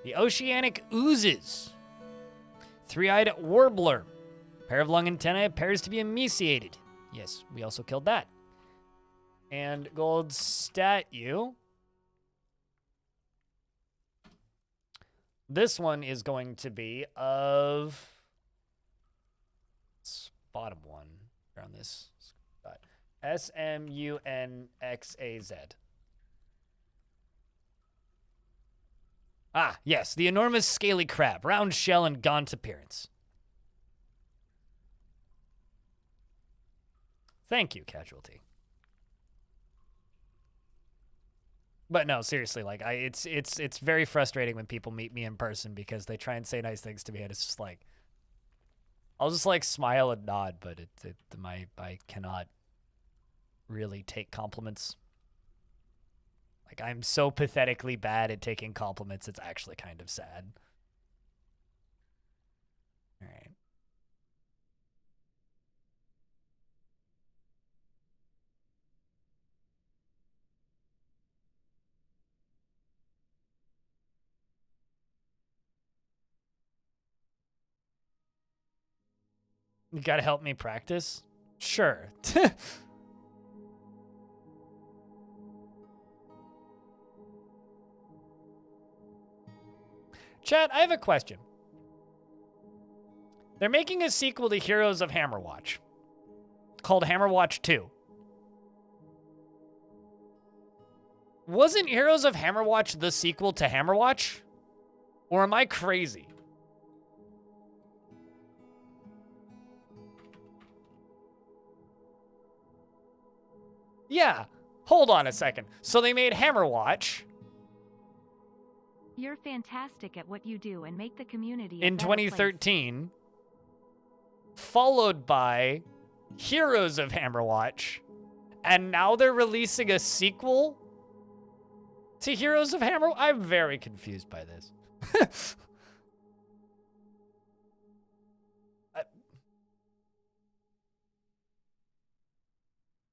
S1: The Oceanic Oozes. Three-eyed warbler. Pair of long antennae appears to be emaciated. Yes, we also killed that. And gold statue. This one is going to be of bottom one around this. SMUNXAZ. Ah, yes, the enormous scaly crab, round shell and gaunt appearance. Thank you, Casualty. But no, seriously, like it's very frustrating when people meet me in person because they try and say nice things to me and it's just like I'll just like smile and nod, but I cannot really take compliments. Like, I'm so pathetically bad at taking compliments, it's actually kind of sad. All right. You gotta help me practice? Sure. Chat, I have a question. They're making a sequel to Heroes of Hammerwatch called Hammerwatch 2. Wasn't Heroes of Hammerwatch the sequel to Hammerwatch? Or am I crazy? Yeah. Hold on a second. So they made Hammerwatch
S2: You're fantastic at what you do and make the community
S1: in
S2: a better place.
S1: 2013, followed by Heroes of Hammerwatch, and now they're releasing a sequel to Heroes of Hammer. I'm very confused by this.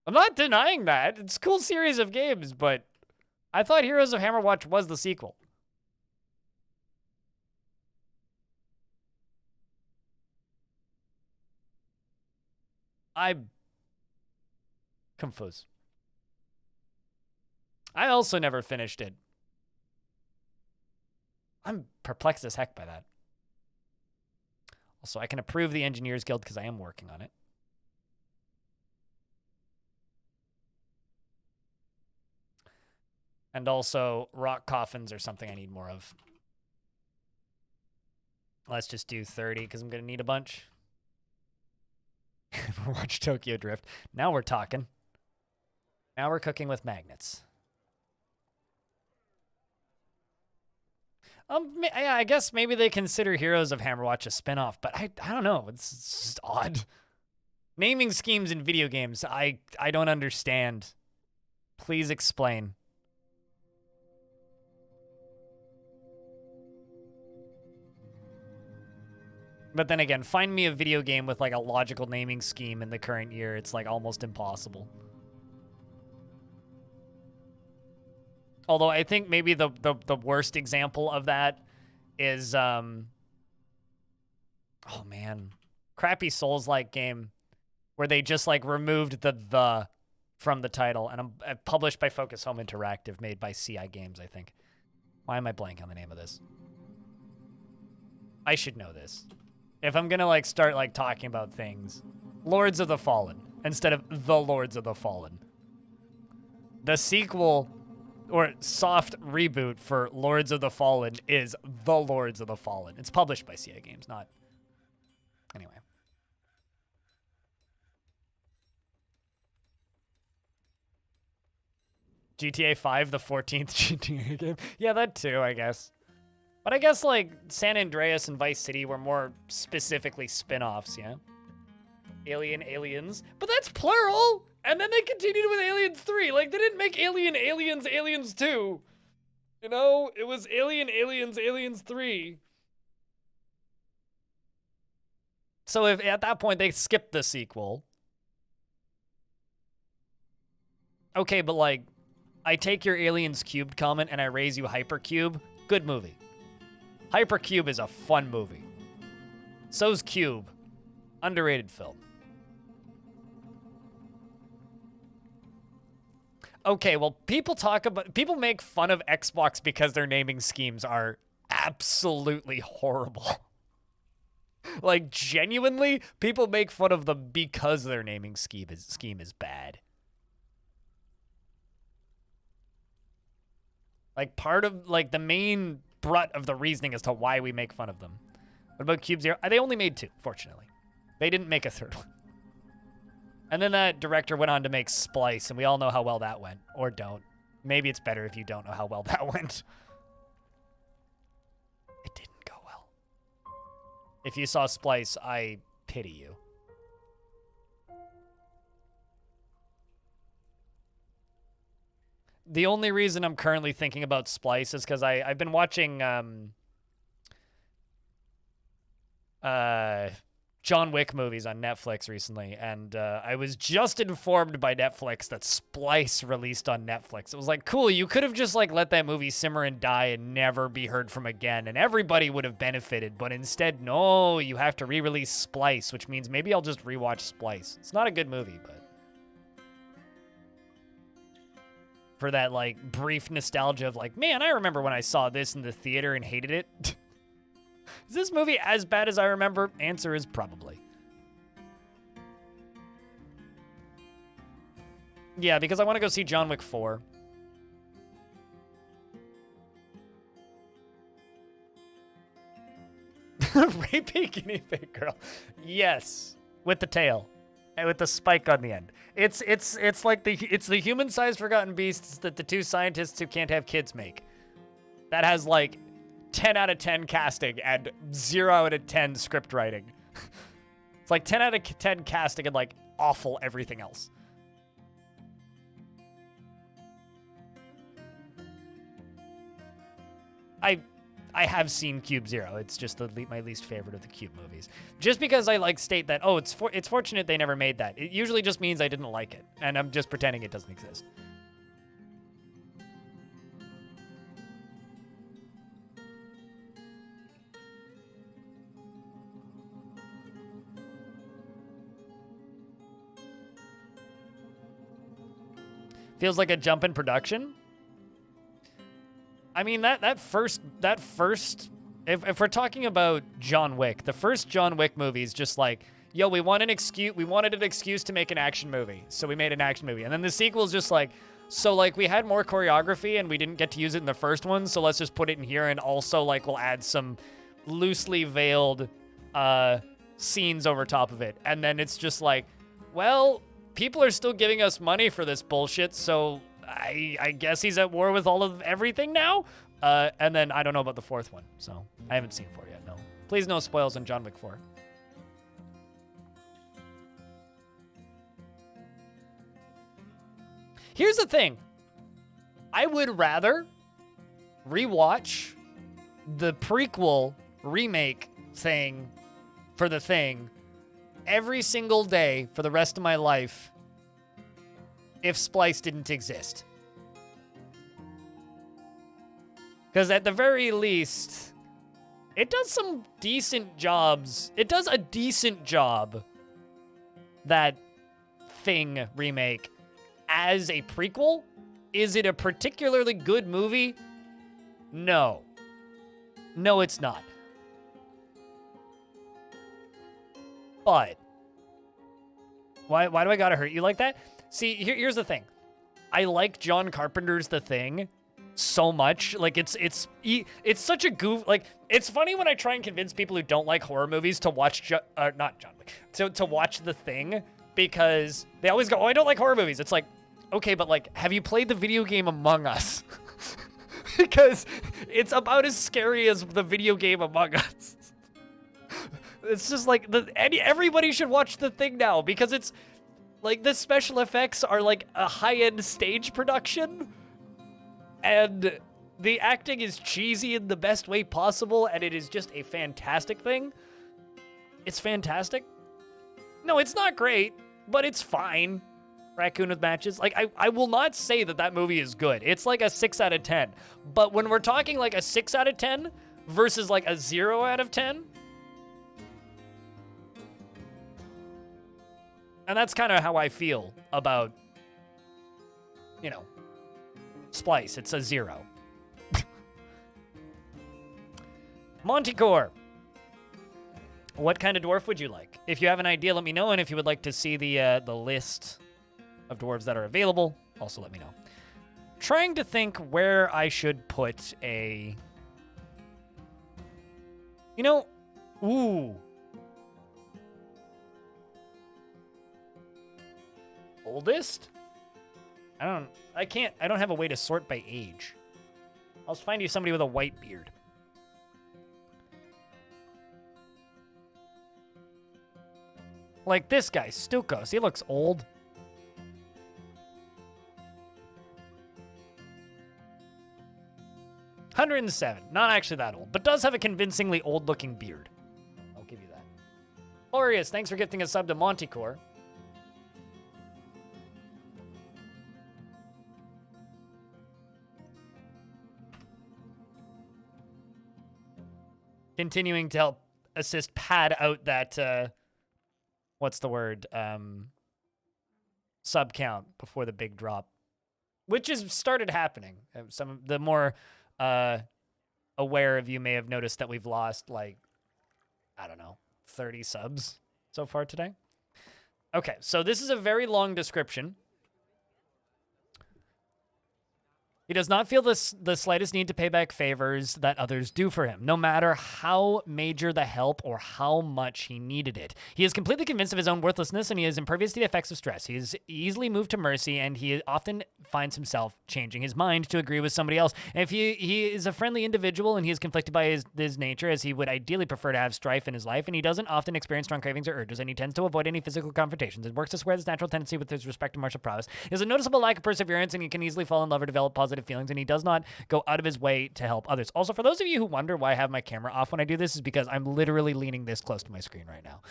S1: I'm not denying that. It's a cool series of games, but I thought Heroes of Hammerwatch was the sequel. I'm confused. I also never finished it. I'm perplexed as heck by that. Also, I can approve the Engineers Guild because I am working on it. And also, rock coffins are something I need more of. Let's just do 30 because I'm going to need a bunch. Watch Tokyo Drift. Now we're talking. Now we're cooking with magnets. Yeah, I guess maybe they consider Heroes of Hammerwatch a spinoff, but I don't know. It's just odd. Naming schemes in video games, I don't understand. Please explain. But then again, find me a video game with like a logical naming scheme in the current year. It's like almost impossible. Although I think maybe the worst example of that is, oh man, crappy Souls-like game where they just like removed the from the title, and I'm published by Focus Home Interactive, made by CI Games, I think. Why am I blanking on the name of this? I should know this. If I'm gonna like start like talking about things, Lords of the Fallen instead of The Lords of the Fallen. The sequel or soft reboot for Lords of the Fallen is The Lords of the Fallen. It's published by CI Games, not... Anyway. GTA 5, the 14th GTA game. Yeah, that too, I guess. But I guess, like, San Andreas and Vice City were more specifically spin-offs, yeah? Aliens. But that's plural! And then they continued with Aliens 3. Like, they didn't make Aliens 2. You know? It was Aliens 3. So if at that point they skipped the sequel. Okay, but like, I take your Aliens Cubed comment and I raise you Hypercube. Good movie. Hypercube is a fun movie. So's Cube. Underrated film. Okay, well, people make fun of Xbox because their naming schemes are absolutely horrible. Like, genuinely, people make fun of them because their naming scheme is bad. Like, part of, like, the main brunt of the reasoning as to why we make fun of them. What about Cube Zero? They only made 2, fortunately. They didn't make a 3rd one. And then that director went on to make Splice, and we all know how well that went. Or don't. Maybe it's better if you don't know how well that went. It didn't go well. If you saw Splice, I pity you. The only reason I'm currently thinking about Splice is because I've been watching John Wick movies on Netflix recently, and I was just informed by Netflix that Splice released on Netflix. It was like, cool, you could have just like let that movie simmer and die and never be heard from again, and everybody would have benefited, but instead, no, you have to re-release Splice, which means maybe I'll just rewatch Splice. It's not a good movie, but for that like brief nostalgia of like, man, I remember when I saw this in the theater and hated it. Is this movie as bad as I remember? Answer is probably. Yeah, because I want to go see John Wick 4. Rapey guinea pig girl. Yes, with the tail. and with the spike on the end. It's like the human-sized forgotten beasts that the two scientists who can't have kids make. That has like 10 out of 10 casting and 0 out of 10 script writing. It's like 10 out of 10 casting and like awful everything else. I have seen Cube Zero. It's just my least favorite of the Cube movies. Just because I like state that, oh, it's fortunate they never made that. It usually just means I didn't like it, and I'm just pretending it doesn't exist. Feels like a jump in production. I mean, that first, if we're talking about John Wick, the first John Wick movie is just like, yo, we wanted an excuse to make an action movie, so we made an action movie. And then the sequel is just like, so like we had more choreography and we didn't get to use it in the first one, so let's just put it in here, and also like we'll add some loosely veiled scenes over top of it. And then it's just like, well, people are still giving us money for this bullshit, so I guess he's at war with all of everything now. And then I don't know about the fourth one, so I haven't seen 4 yet, no. Please no spoils on John Wick 4. Here's the thing. I would rather rewatch the prequel remake thing for the thing every single day for the rest of my life if Splice didn't exist. Because at the very least, it does some decent jobs. It does a decent job, that Thing remake, as a prequel. Is it a particularly good movie? No. No, it's not. But why do I gotta hurt you like that? See, here's the thing. I like John Carpenter's The Thing so much. Like, it's such a goof. Like, it's funny when I try and convince people who don't like horror movies to watch, not John Wick, to watch The Thing, because they always go, oh, I don't like horror movies. It's like, okay, but like, have you played the video game Among Us? Because it's about as scary as the video game Among Us. It's just like, everybody should watch The Thing now, because it's, like, the special effects are like a high-end stage production, and the acting is cheesy in the best way possible, and it is just a fantastic thing. It's fantastic. No, it's not great, but it's fine. Raccoon with matches. Like, I will not say that movie is good. It's like a 6 out of 10. But when we're talking like a 6 out of 10 versus like a 0 out of 10, and that's kind of how I feel about, you know, Splice. It's a 0. Montecore. What kind of dwarf would you like? If you have an idea, let me know. And if you would like to see the list of dwarves that are available, also let me know. Trying to think where I should put a... You know, ooh. Oldest? I don't have a way to sort by age. I'll find you somebody with a white beard. Like this guy, Stukos. He looks old. $107. Not actually that old, but does have a convincingly old-looking beard. I'll give you that. Aureus, thanks for gifting a sub to Montecore. Continuing to help assist pad out that, what's the word? Sub count before the big drop, which has started happening. Some of the more aware of you may have noticed that we've lost, like, I don't know, 30 subs so far today. Okay, so this is a very long description. He does not feel the slightest need to pay back favors that others do for him, no matter how major the help or how much he needed it. He is completely convinced of his own worthlessness, and he is impervious to the effects of stress. He is easily moved to mercy, and he often finds himself changing his mind to agree with somebody else. And if he is a friendly individual, and he is conflicted by his nature, as he would ideally prefer to have strife in his life, and he doesn't often experience strong cravings or urges, and he tends to avoid any physical confrontations, and works to square this natural tendency with his respect to martial prowess. He has a noticeable lack of perseverance, and he can easily fall in love or develop positive feelings, and he does not go out of his way to help others. Also, for those of you who wonder why I have my camera off when I do this, is because I'm literally leaning this close to my screen right now.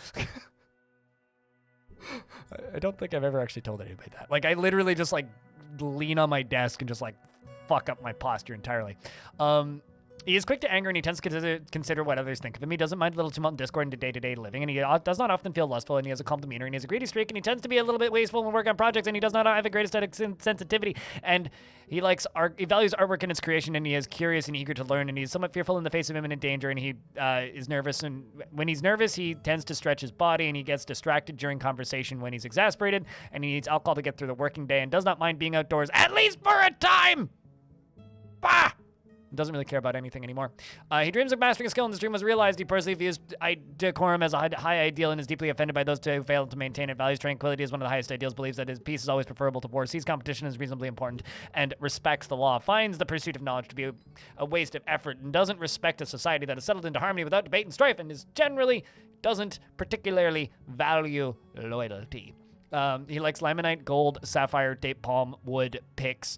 S1: I don't think I've ever actually told anybody that. Like, I literally just, like, lean on my desk and just, like, fuck up my posture entirely. He is quick to anger, and he tends to consider what others think of him. He doesn't mind a little tumult and discord in day-to-day living, and he does not often feel lustful, and he has a calm demeanor, and he has a greedy streak, and he tends to be a little bit wasteful when working on projects, and he does not have a great aesthetic sensitivity, and he likes art. He values artwork and its creation, and he is curious and eager to learn, and he's somewhat fearful in the face of imminent danger, and he is nervous, and when he's nervous, he tends to stretch his body, and he gets distracted during conversation when he's exasperated, and he needs alcohol to get through the working day, and does not mind being outdoors, at least for a time! Bah! Doesn't really care about anything anymore. He dreams of mastering a skill, and this dream was realized. He personally views decorum as a high ideal and is deeply offended by those who fail to maintain it. Values tranquility as one of the highest ideals, believes that his peace is always preferable to war, sees competition as reasonably important, and respects the law. Finds the pursuit of knowledge to be a waste of effort, and doesn't respect a society that is settled into harmony without debate and strife, and doesn't particularly value loyalty. He likes limonite, gold, sapphire, date palm wood picks,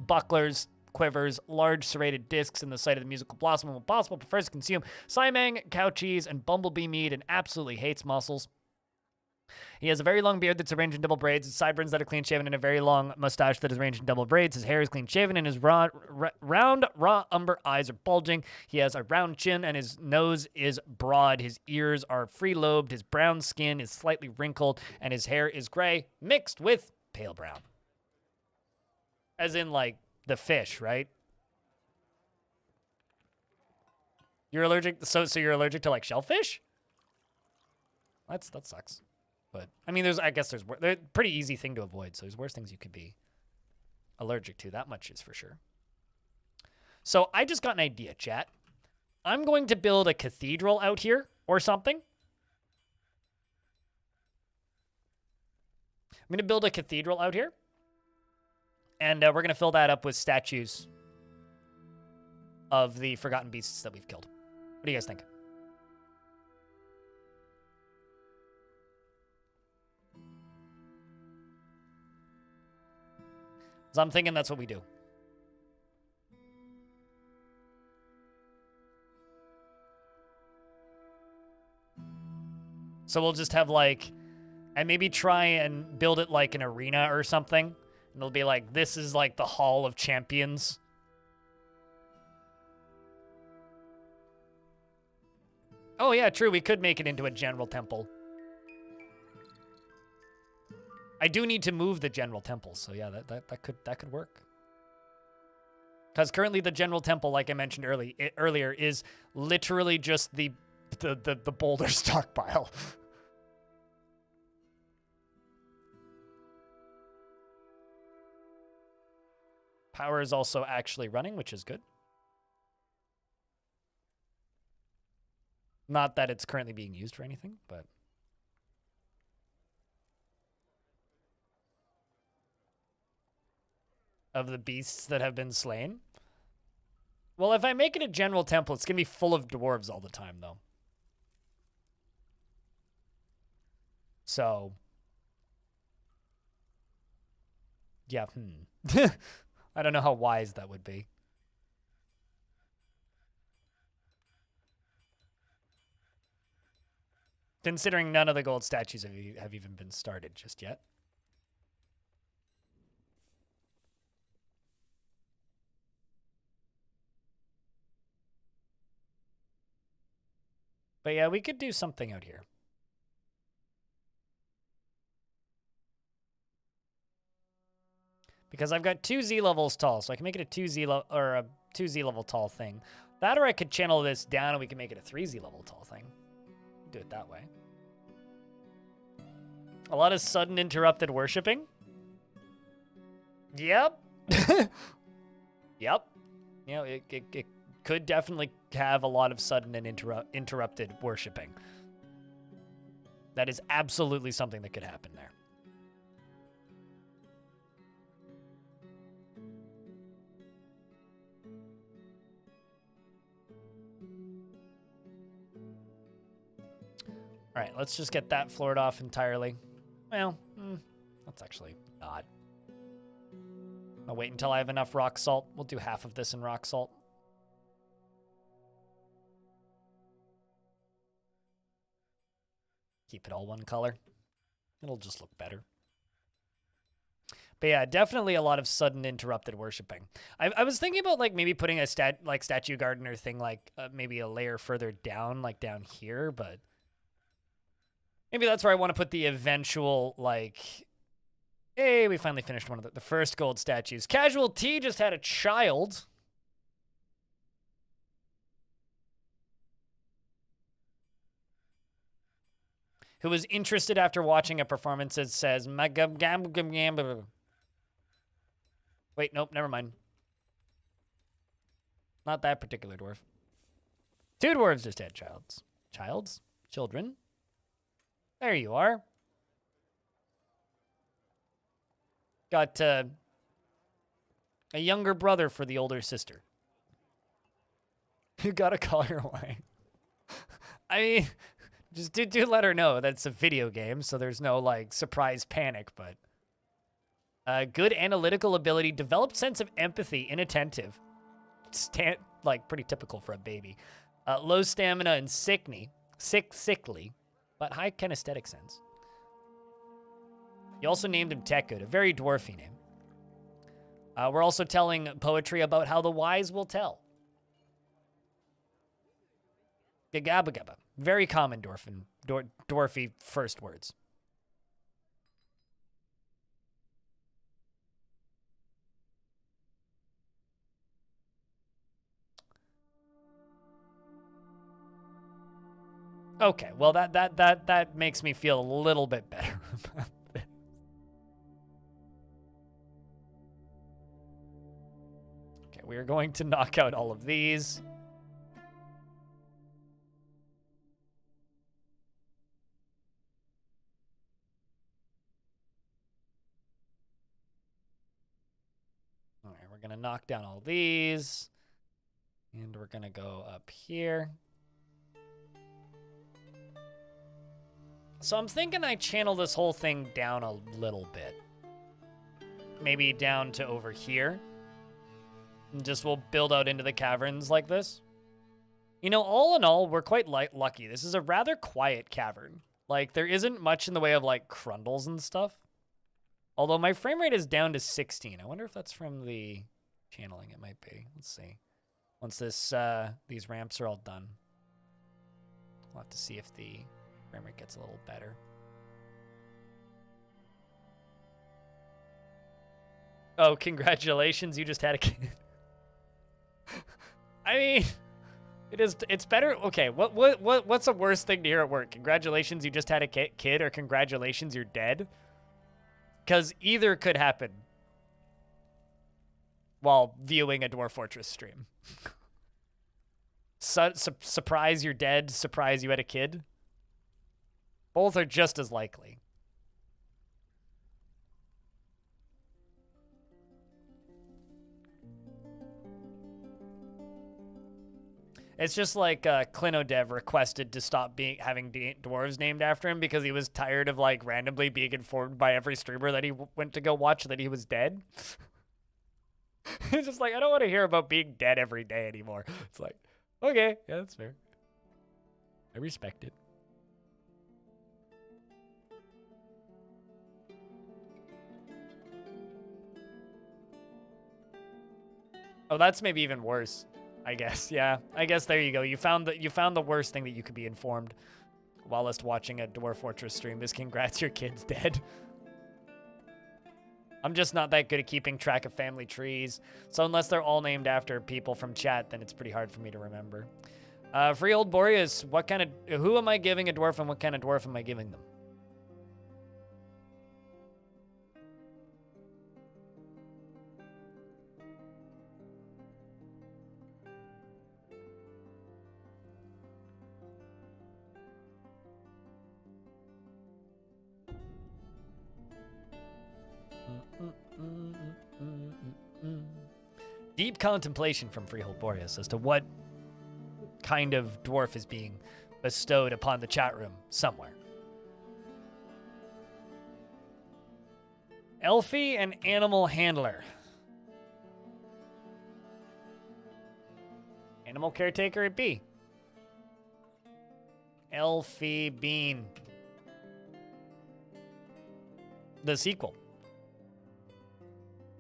S1: bucklers, quivers, large serrated discs in the sight of the musical blossom, and when possible prefers to consume Simang, cow cheese, and bumblebee meat, and absolutely hates mussels. He has a very long beard that's arranged in double braids, his sideburns that are clean-shaven, and a very long mustache that is arranged in double braids. His hair is clean-shaven, and his round, raw umber eyes are bulging. He has a round chin, and his nose is broad. His ears are free-lobed. His brown skin is slightly wrinkled, and his hair is gray, mixed with pale brown. As in, like, the fish, right? You're allergic, so you're allergic to, like, shellfish? That sucks. But, I mean, there's a pretty easy thing to avoid, so there's worse things you could be allergic to. That much is for sure. So, I just got an idea, chat. I'm going to build a cathedral out here or something. I'm going to build a cathedral out here. And we're going to fill that up with statues of the forgotten beasts that we've killed. What do you guys think? So I'm thinking that's what we do. So we'll just have like, and maybe try and build it like an arena or something. And it'll be like, this is like the Hall of Champions. Oh yeah, true. We could make it into a general temple. I do need to move the general temple, so yeah, that could work. Because currently the general temple, like I mentioned earlier, is literally just the boulder stockpile. Power is also actually running, which is good. Not that it's currently being used for anything, but... Of the beasts that have been slain? Well, if I make it a general temple, it's going to be full of dwarves all the time, though. So... Yeah, I don't know how wise that would be. Considering none of the gold statues have even been started just yet. But yeah, we could do something out here. Because I've got 2 Z levels tall, so I can make it a 2Z level tall thing. That, or I could channel this down and we can make it a 3Z level tall thing. Do it that way. A lot of sudden interrupted worshipping. Yep. Yep. You know, it could definitely have a lot of sudden and interrupted worshipping. That is absolutely something that could happen there. All right, let's just get that floored off entirely. Well, that's actually not. I'll wait until I have enough rock salt. We'll do half of this in rock salt. Keep it all one color. It'll just look better. But yeah, definitely a lot of sudden interrupted worshipping. I was thinking about like maybe putting a statue gardener thing like maybe a layer further down, like down here, but maybe that's where I want to put the eventual like. Hey, we finally finished one of the first gold statues. Casual T just had a child. Who was interested after watching a performance that says, wait, nope, never mind. Not that particular dwarf. Two dwarves just had children. There you are. Got a younger brother for the older sister. You gotta call her wife. I mean, just do let her know that's a video game, so there's no like surprise panic, but good analytical ability, developed sense of empathy, inattentive. Like pretty typical for a baby. Low stamina and sickly, but high kinesthetic sense. You also named him Tech Good, a very dwarfy name. We're also telling poetry about how the wise will tell. Gagabagaba. Very common dwarfy first words. Okay, well that makes me feel a little bit better about this. Okay, we are going to knock out all of these. All right, we're gonna knock down all these, and we're gonna go up here. So I'm thinking I channel this whole thing down a little bit. Maybe down to over here. And just we'll build out into the caverns like this. You know, all in all, we're quite lucky. This is a rather quiet cavern. Like, there isn't much in the way of, like, crundles and stuff. Although my frame rate is down to 16. I wonder if that's from the channeling. It might be. Let's see. Once these ramps are all done. We'll have to see if the frame rate gets a little better. Oh, congratulations, you just had a kid. I mean, it's better. Okay, what's the worst thing to hear at work? Congratulations, you just had a kid, or congratulations, you're dead? Because either could happen while viewing a Dwarf Fortress stream. Surprise you're dead, surprise you had a kid. Both are just as likely. It's just like Clinodev requested to stop having dwarves named after him because he was tired of like randomly being informed by every streamer that he went to go watch that he was dead. It's just like, I don't want to hear about being dead every day anymore. It's like, okay, yeah, that's fair. I respect it. Oh, that's maybe even worse. I guess, yeah. I guess there you go. You found the worst thing that you could be informed whilst watching a Dwarf Fortress stream is congrats, your kid's dead. I'm just not that good at keeping track of family trees. So unless they're all named after people from chat, then it's pretty hard for me to remember. Free Old Boreas, who am I giving a dwarf and what kind of dwarf am I giving them? Deep contemplation from Freehold Boreas as to what kind of dwarf is being bestowed upon the chat room somewhere. Elfie and animal handler. Animal caretaker it be. Elfie Bean. The sequel.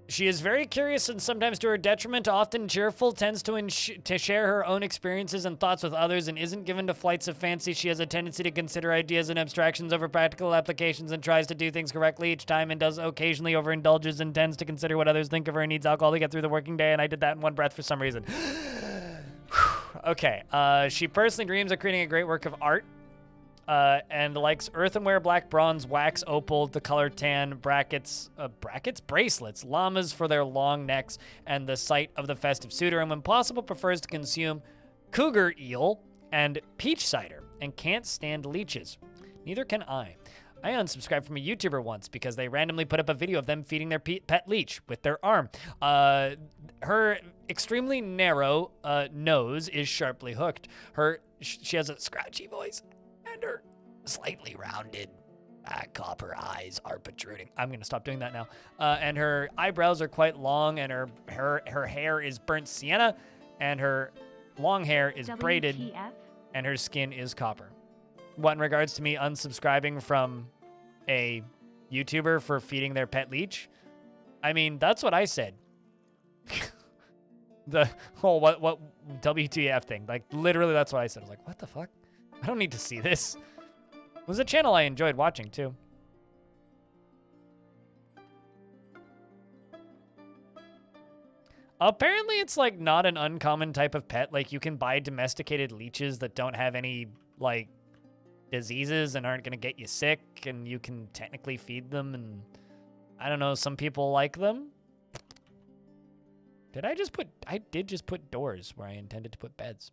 S1: She is very curious and sometimes to her detriment, often cheerful, tends to share her own experiences and thoughts with others, and isn't given to flights of fancy. She has a tendency to consider ideas and abstractions over practical applications and tries to do things correctly each time and does occasionally overindulges and tends to consider what others think of her and needs alcohol to get through the working day, and I did that in one breath for some reason. Okay, she personally dreams of creating a great work of art. And likes earthenware, black, bronze, wax, opal, the color tan, brackets, bracelets, llamas for their long necks, and the sight of the festive suitor, and when possible prefers to consume cougar eel and peach cider, and can't stand leeches. Neither can I. I unsubscribed from a YouTuber once because they randomly put up a video of them feeding their pet leech with their arm. Her extremely narrow nose is sharply hooked. She has a scratchy voice. And her slightly rounded copper eyes are protruding. I'm going to stop doing that now. And her eyebrows are quite long, and her hair is burnt sienna, and her long hair is braided,
S2: WTF?
S1: and her skin is copper. What in regards to me unsubscribing from a YouTuber for feeding their pet leech? I mean, that's what I said. The whole what WTF thing. Like, literally, that's what I said. I was like, what the fuck? I don't need to see this. It was a channel I enjoyed watching, too. Apparently, it's, like, not an uncommon type of pet. Like, you can buy domesticated leeches that don't have any, like, diseases and aren't going to get you sick, and you can technically feed them, and I don't know, some people like them. I did just put doors where I intended to put beds.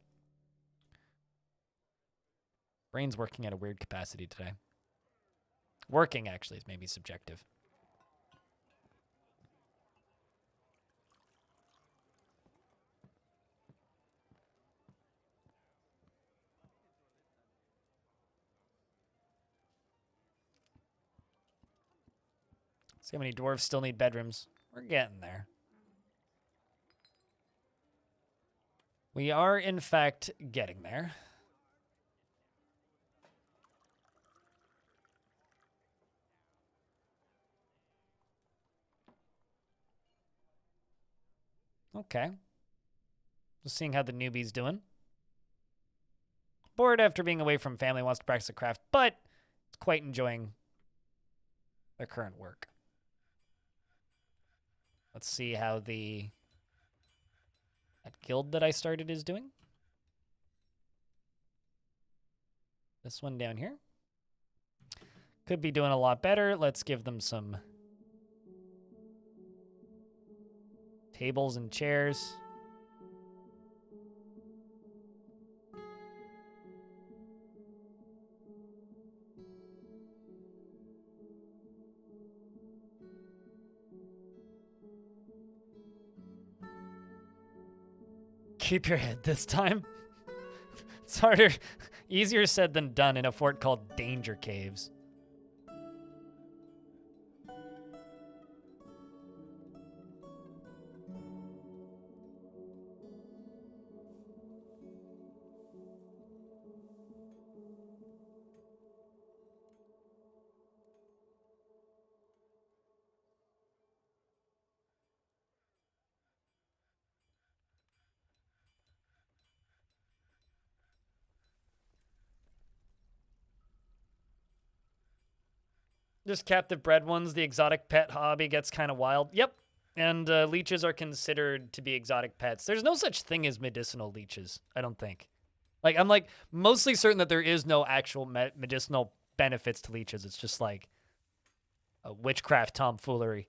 S1: Brain's working at a weird capacity today. Working, actually, is maybe subjective. See how many dwarves still need bedrooms. We're getting there. We are, in fact, getting there. Okay. Just seeing how the newbie's doing. Bored after being away from family, wants to practice a craft, but is quite enjoying their current work. Let's see how that guild that I started is doing. This one down here. Could be doing a lot better. Let's give them some tables and chairs. Keep your head this time. It's harder, easier said than done in a fort called Danger Caves. Just captive bred ones, the exotic pet hobby gets kind of wild. Yep. And leeches are considered to be exotic pets. There's no such thing as medicinal leeches, I don't think. Like, I'm like mostly certain that there is no actual medicinal benefits to leeches. It's just like a witchcraft tomfoolery.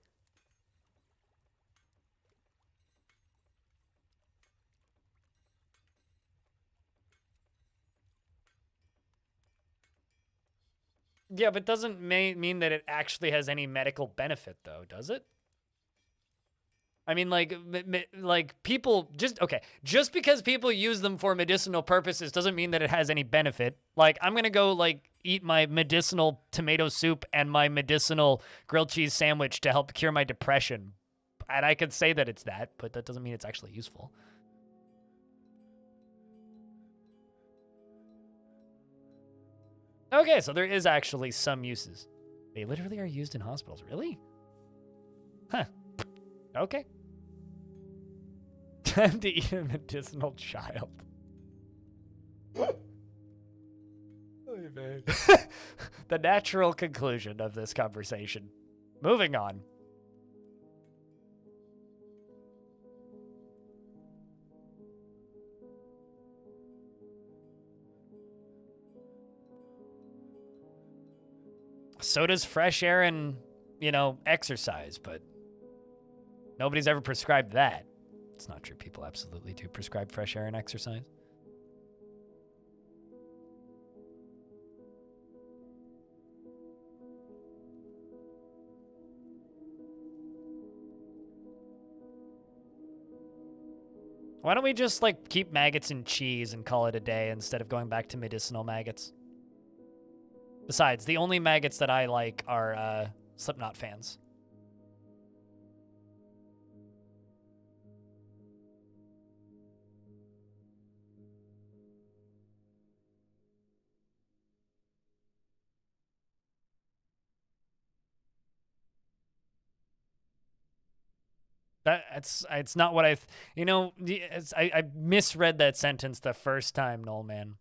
S1: Yeah, but it doesn't mean that it actually has any medical benefit, though, does it? I mean, like people just because people use them for medicinal purposes doesn't mean that it has any benefit. Like, I'm gonna go like eat my medicinal tomato soup and my medicinal grilled cheese sandwich to help cure my depression, and I could say that it's that, but that doesn't mean it's actually useful. Okay, so there is actually some uses. They literally are used in hospitals. Really? Huh. Okay. Time to eat a medicinal child. The natural conclusion of this conversation. Moving on. So does fresh air and, exercise, but nobody's ever prescribed that. It's not true. People absolutely do prescribe fresh air and exercise. Why don't we just, keep maggots in cheese and call it a day instead of going back to medicinal maggots? Besides, the only maggots that I like are Slipknot fans. It's not what I misread that sentence the first time, Noel, man.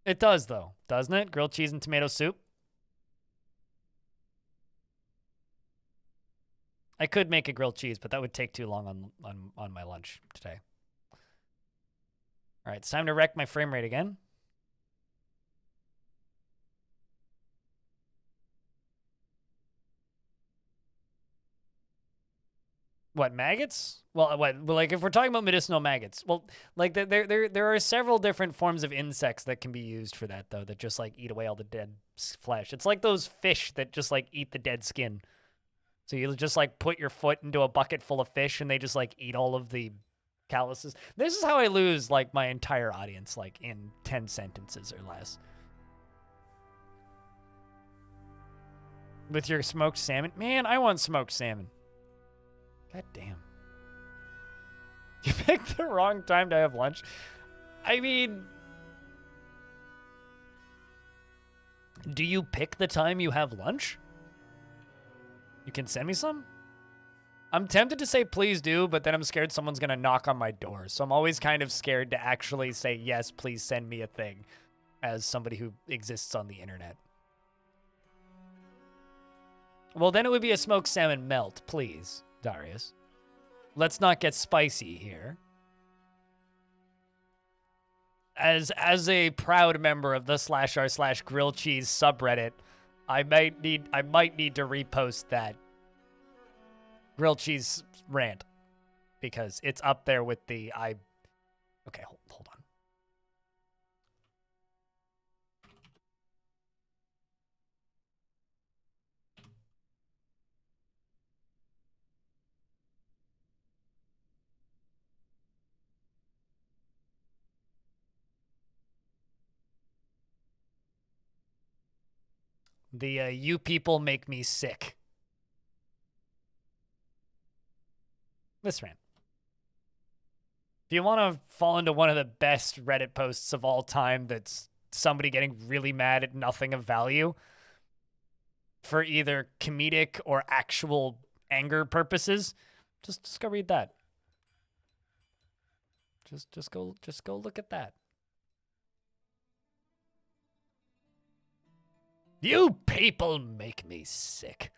S1: It does, though, doesn't it? Grilled cheese and tomato soup. I could make a grilled cheese, but that would take too long on my lunch today. All right, it's time to wreck my frame rate again. What, maggots? Well, if we're talking about medicinal maggots, there are several different forms of insects that can be used for that, though, that just eat away all the dead flesh. It's like those fish that just eat the dead skin. So you just put your foot into a bucket full of fish and they just eat all of the calluses. This is how I lose my entire audience in 10 sentences or less. With your smoked salmon? Man, I want smoked salmon. God damn. You picked the wrong time to have lunch. I mean, do you pick the time you have lunch? You can send me some? I'm tempted to say please do, but then I'm scared someone's going to knock on my door. So I'm always kind of scared to actually say, yes, please send me a thing, as somebody who exists on the internet. Well, then it would be a smoked salmon melt, please, Darius. Let's not get spicy here. As a proud member of the /r/grill cheese subreddit, I might need to repost that grilled cheese rant because it's up there with the Okay, hold on. The you people make me sick. This rant. If you want to fall into one of the best Reddit posts of all time that's somebody getting really mad at nothing of value for either comedic or actual anger purposes, just go read that. Just go look at that. You people make me sick.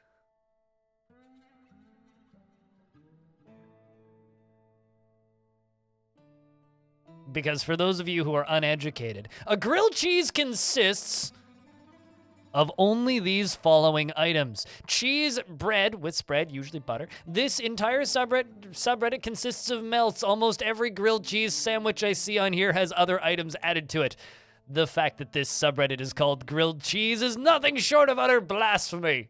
S1: Because for those of you who are uneducated, a grilled cheese consists of only these following items. Cheese, bread, with spread, usually butter. This entire subreddit consists of melts. Almost every grilled cheese sandwich I see on here has other items added to it. The fact that this subreddit is called grilled cheese is nothing short of utter blasphemy.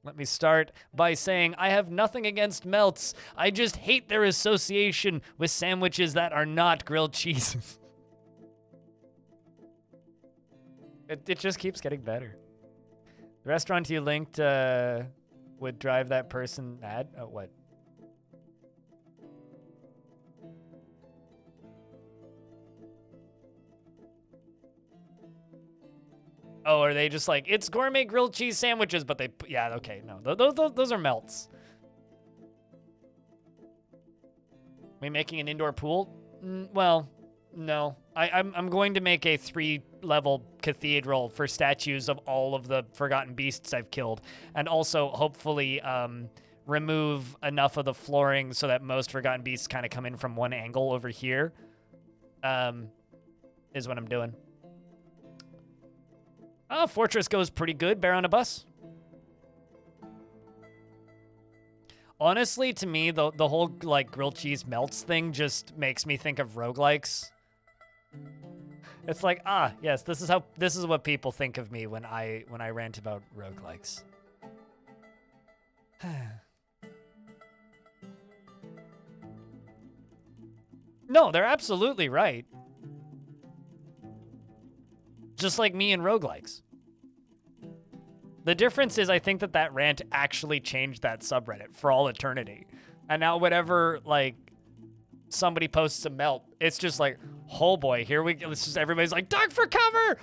S1: Let me start by saying I have nothing against melts. I just hate their association with sandwiches that are not grilled cheeses. It just keeps getting better. The restaurant you linked would drive that person mad? Oh, what? Oh, are they just like, it's gourmet grilled cheese sandwiches, but they, yeah, okay, no. Those are melts. We making an indoor pool? Well, no. I'm going to make a 3-level cathedral for statues of all of the forgotten beasts I've killed. And also, hopefully, remove enough of the flooring so that most forgotten beasts kind of come in from one angle over here. Is what I'm doing. Oh, Fortress goes pretty good. Bear on a bus. Honestly, to me, the whole like grilled cheese melts thing just makes me think of roguelikes. It's like, yes, this is what people think of me when I rant about roguelikes. No, they're absolutely right. Just like me and roguelikes. The difference is I think that rant actually changed that subreddit for all eternity. And now whenever, like, somebody posts a melt, it's just like, oh boy, here we go. It's just everybody's like, duck for cover!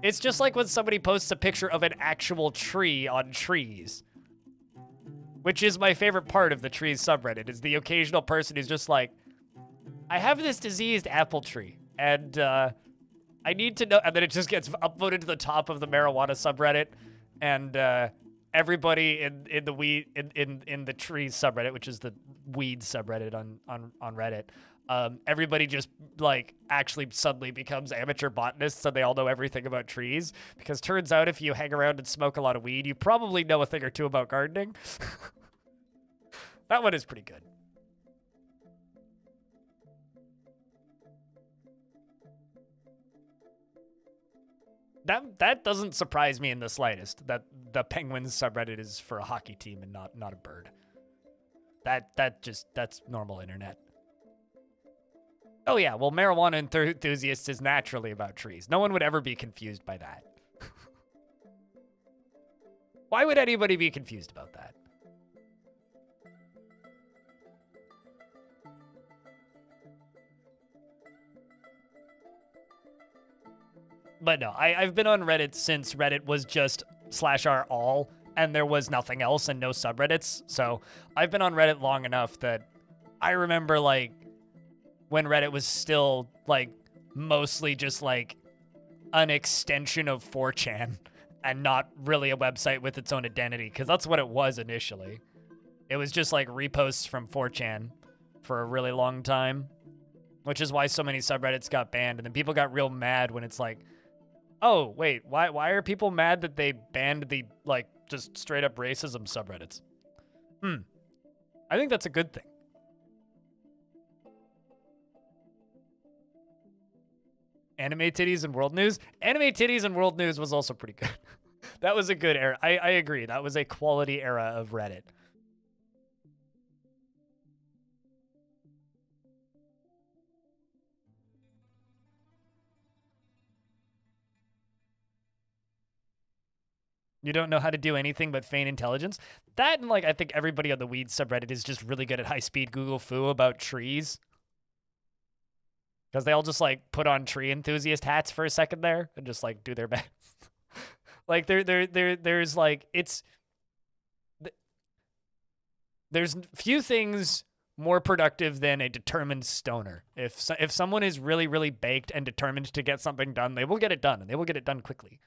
S1: It's just like when somebody posts a picture of an actual tree on trees. Which is my favorite part of the trees subreddit, is the occasional person who's just like, I have this diseased apple tree, and, I need to know, and then it just gets upvoted to the top of the marijuana subreddit, and everybody in the weed in the trees subreddit, which is the weed subreddit on Reddit, everybody just like actually suddenly becomes amateur botanists, so they all know everything about trees. Because turns out if you hang around and smoke a lot of weed, you probably know a thing or two about gardening. That one is pretty good. That doesn't surprise me in the slightest, that the Penguins subreddit is for a hockey team and not a bird. That's normal internet. Oh yeah, well, marijuana enthusiasts is naturally about trees. No one would ever be confused by that. Why would anybody be confused about that? But no, I've been on Reddit since Reddit was just /r all, and there was nothing else and no subreddits. So I've been on Reddit long enough that I remember, like, when Reddit was still, like, mostly just, like, an extension of 4chan and not really a website with its own identity, because that's what it was initially. It was just, like, reposts from 4chan for a really long time, which is why so many subreddits got banned, and then people got real mad when it's like, oh, wait, why are people mad that they banned the, like, just straight up racism subreddits? I think that's a good thing. Anime titties and world news? Anime titties and world news was also pretty good. That was a good era. I agree. That was a quality era of Reddit. You don't know how to do anything but feign intelligence? That, and, like, I think everybody on the weed subreddit is just really good at high-speed Google Foo about trees. Because they all just, like, put on tree enthusiast hats for a second there and just, like, do their best. Like, there's, like, there's few things more productive than a determined stoner. If someone is really, really baked and determined to get something done, they will get it done, and they will get it done quickly.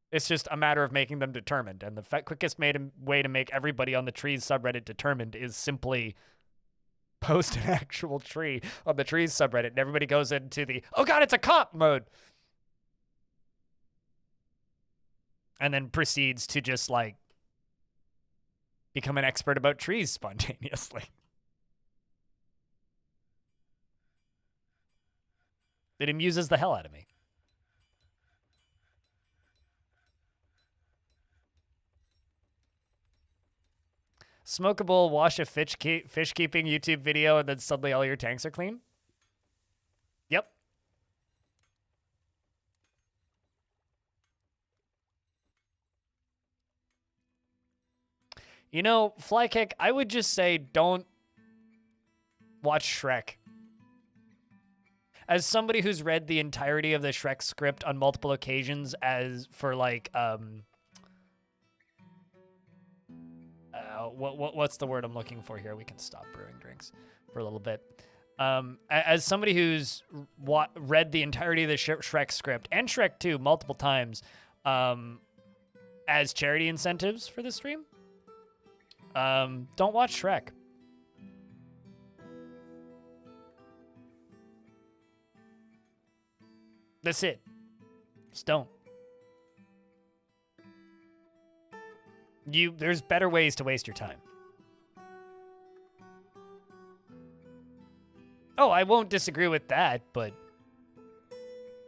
S1: It's just a matter of making them determined, and the quickest way to make everybody on the trees subreddit determined is simply post an actual tree on the trees subreddit, and everybody goes into the, oh god, it's a cop mode. And then proceeds to just, like, become an expert about trees spontaneously. It amuses the hell out of me. Smokable, wash a fish keeping YouTube video, and then suddenly all your tanks are clean? Yep. You know, Flykick, I would just say don't watch Shrek. As somebody who's read the entirety of the Shrek script on multiple occasions as for like what's the word I'm looking for here? We can stop brewing drinks for a little bit. As somebody who's read the entirety of the Shrek script and Shrek 2 multiple times as charity incentives for this stream, don't watch Shrek. That's it. Just don't. There's better ways to waste your time. Oh, I won't disagree with that, but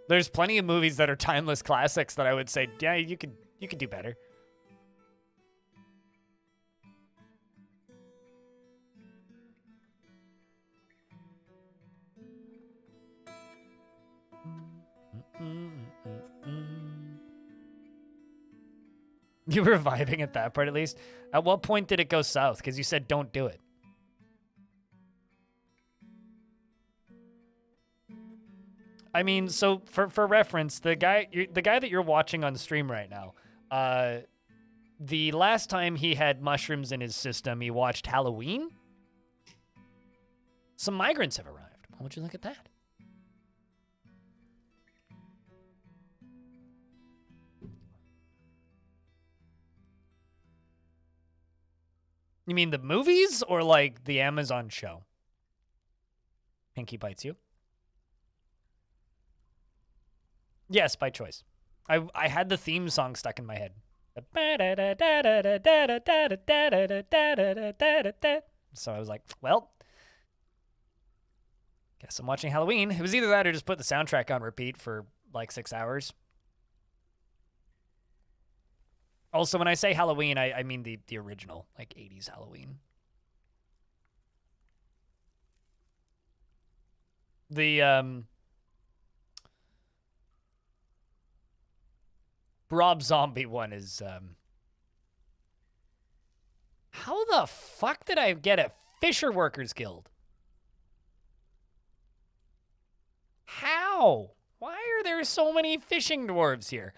S1: there's plenty of movies that are timeless classics that I would say, yeah, you could do better. You were vibing at that part, at least. At what point did it go south? Because you said don't do it. I mean, so for reference, the guy that you're watching on stream right now, the last time he had mushrooms in his system, he watched Halloween. Some migrants have arrived. Why don't you look at that? You mean the movies or like the Amazon show? Pinky Bites You. Yes, by choice. I had the theme song stuck in my head. So I was like, well, guess I'm watching Halloween. It was either that or just put the soundtrack on repeat for like 6 hours. Also, when I say Halloween, I mean the original, like 80s Halloween. The Rob Zombie one is how the fuck did I get a Fisher Workers Guild? How? Why are there so many fishing dwarves here?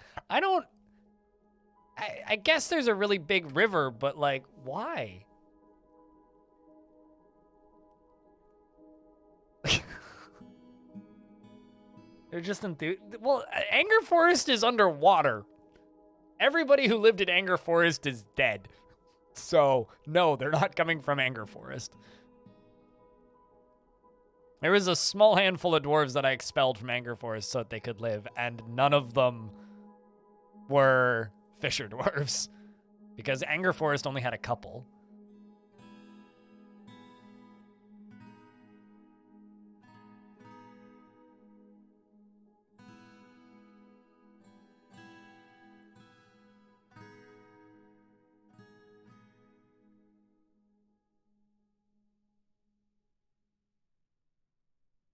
S1: I guess there's a really big river, but like, why? They're just well, Anger Forest is underwater. Everybody who lived in Anger Forest is dead. So, no, they're not coming from Anger Forest. There was a small handful of dwarves that I expelled from Anger Forest so that they could live, and none of them were Fisher dwarves, because Anger Forest only had a couple.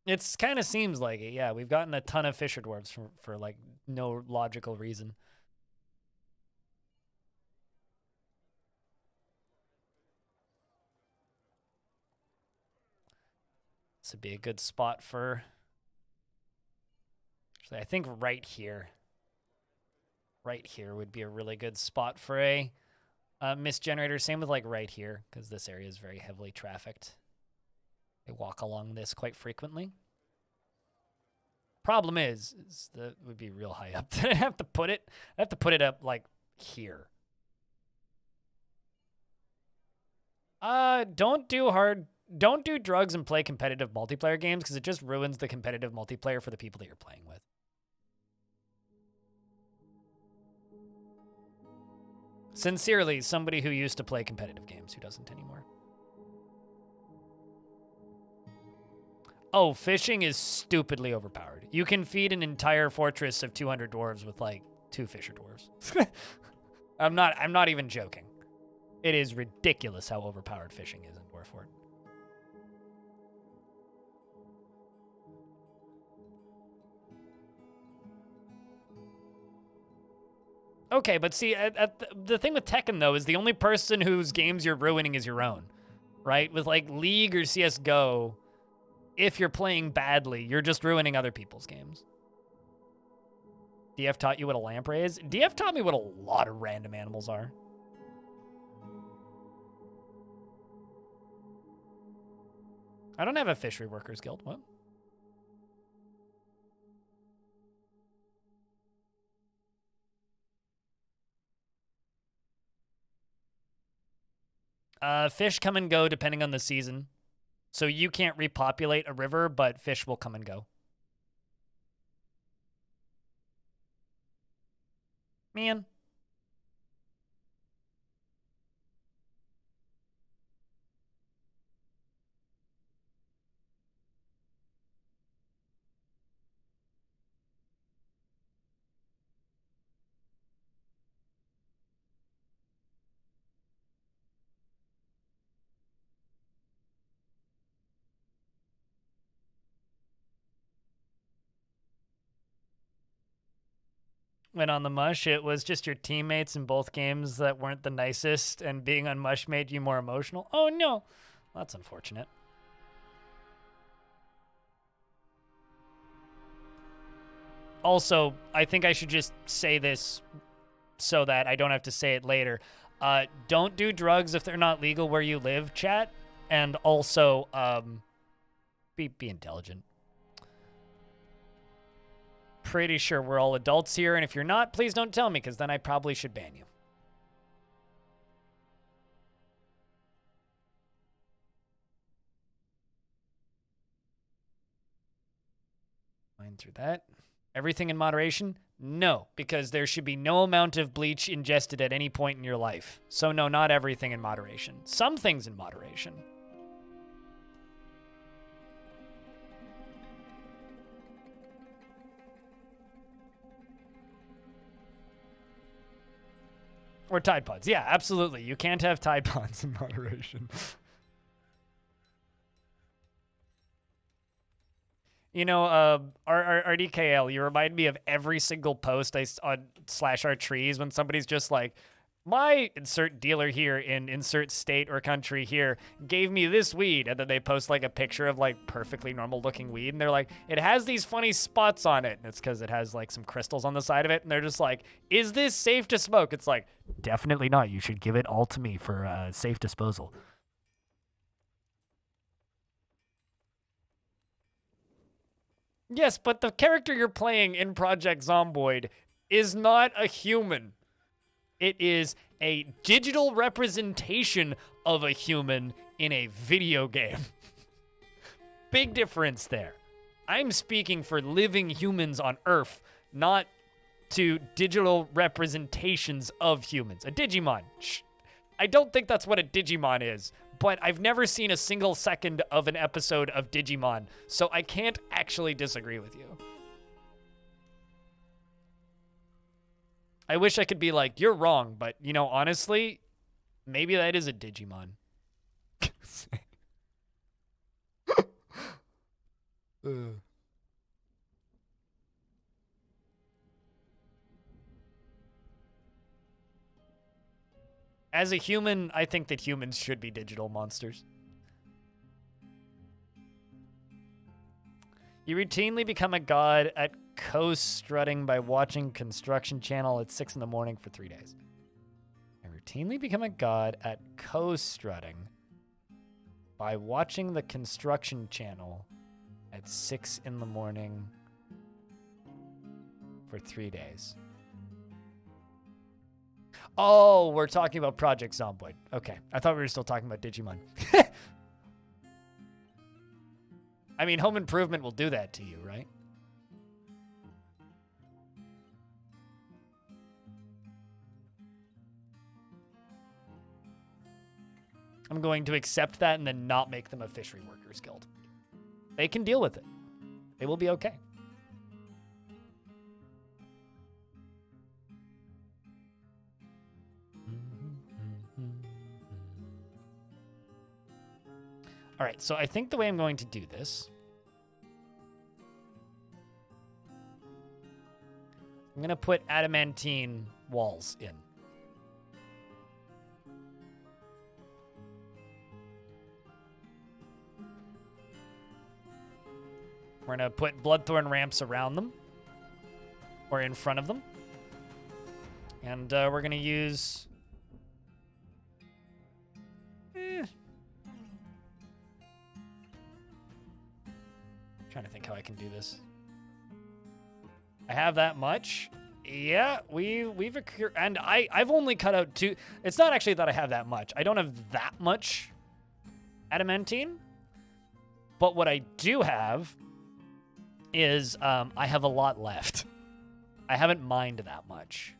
S1: It's kind of seems like it, yeah. We've gotten a ton of Fisher dwarves for like no logical reason. This would be a good spot for... Actually, I think right here. Right here would be a really good spot for a mist generator. Same with like right here, because this area is very heavily trafficked. I walk along this quite frequently. Problem is that would be real high up. I have to put it. I have to put it up like here. Don't do drugs and play competitive multiplayer games, because it just ruins the competitive multiplayer for the people that you're playing with. Sincerely, somebody who used to play competitive games who doesn't anymore. Oh, fishing is stupidly overpowered. You can feed an entire fortress of 200 dwarves with like 2 Fisher dwarves. I'm not even joking. It is ridiculous how overpowered fishing is in Dwarf Fort. Okay, but see, the thing with Tekken, though, is the only person whose games you're ruining is your own, right? With, like, League or CSGO, if you're playing badly, you're just ruining other people's games. DF taught you what a lamprey is? DF taught me what a lot of random animals are. I don't have a fishery workers guild. What? Fish come and go depending on the season. So you can't repopulate a river, but fish will come and go. Man. When on the mush, it was just your teammates in both games that weren't the nicest, and being on mush made you more emotional. Oh no, that's unfortunate. Also, I think I should just say this so that I don't have to say it later. Don't do drugs if they're not legal where you live, chat. And also, be intelligent. Pretty sure we're all adults here, and if you're not, please don't tell me, because then I probably should ban you. Mine through that. Everything in moderation? No, because there should be no amount of bleach ingested at any point in your life. So no, not everything in moderation. Some things in moderation. Or Tide Pods. Yeah, absolutely. You can't have Tide Pods in moderation. You know, RDKL, you remind me of every single post on /our trees when somebody's just like, my insert dealer here in insert state or country here gave me this weed. And then they post like a picture of like perfectly normal looking weed. And they're like, it has these funny spots on it. And it's because it has like some crystals on the side of it. And they're just like, is this safe to smoke? It's like, definitely not. You should give it all to me for safe disposal. Yes, but the character you're playing in Project Zomboid is not a human. It is a digital representation of a human in a video game. Big difference there. I'm speaking for living humans on Earth, not to digital representations of humans. A Digimon. I don't think that's what a Digimon is, but I've never seen a single second of an episode of Digimon, so I can't actually disagree with you. I wish I could be like, you're wrong, but, you know, honestly, maybe that is a Digimon. As a human, I think that humans should be digital monsters. You routinely become a god at co-strutting by watching Construction Channel at 6 in the morning for 3 days. I routinely become a god at co-strutting by watching the Construction Channel at 6 in the morning for 3 days. Oh, we're talking about Project Zomboid. Okay, I thought we were still talking about Digimon. I mean, Home Improvement will do that to you, right? I'm going to accept that and then not make them a fishery workers guild. They can deal with it. They will be okay. All right, so I think the way I'm going to do this, I'm going to put adamantine walls in. We're going to put bloodthorn ramps around them, or in front of them. And we're going to use... Trying to think how I can do this. I have that much. Yeah, we've accrued, and I've only cut out 2. It's not actually that I have that much. I don't have that much adamantine. But what I do have is I have a lot left. I haven't mined that much.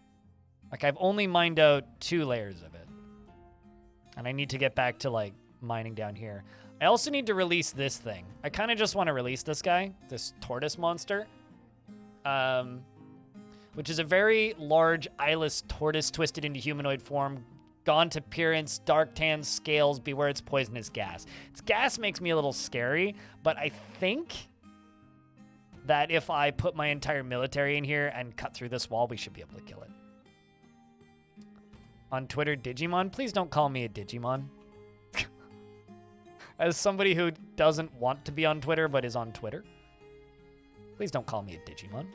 S1: Like, I've only mined out 2 layers of it. And I need to get back to, like, mining down here. I also need to release this thing. I kind of just want to release this guy, this tortoise monster. Which is a very large, eyeless tortoise twisted into humanoid form, gaunt appearance, dark tan scales, beware its poisonous gas. Its gas makes me a little scary, but I think that if I put my entire military in here and cut through this wall, we should be able to kill it. On Twitter, Digimon? Please don't call me a Digimon. As somebody who doesn't want to be on Twitter but is on Twitter, please don't call me a Digimon.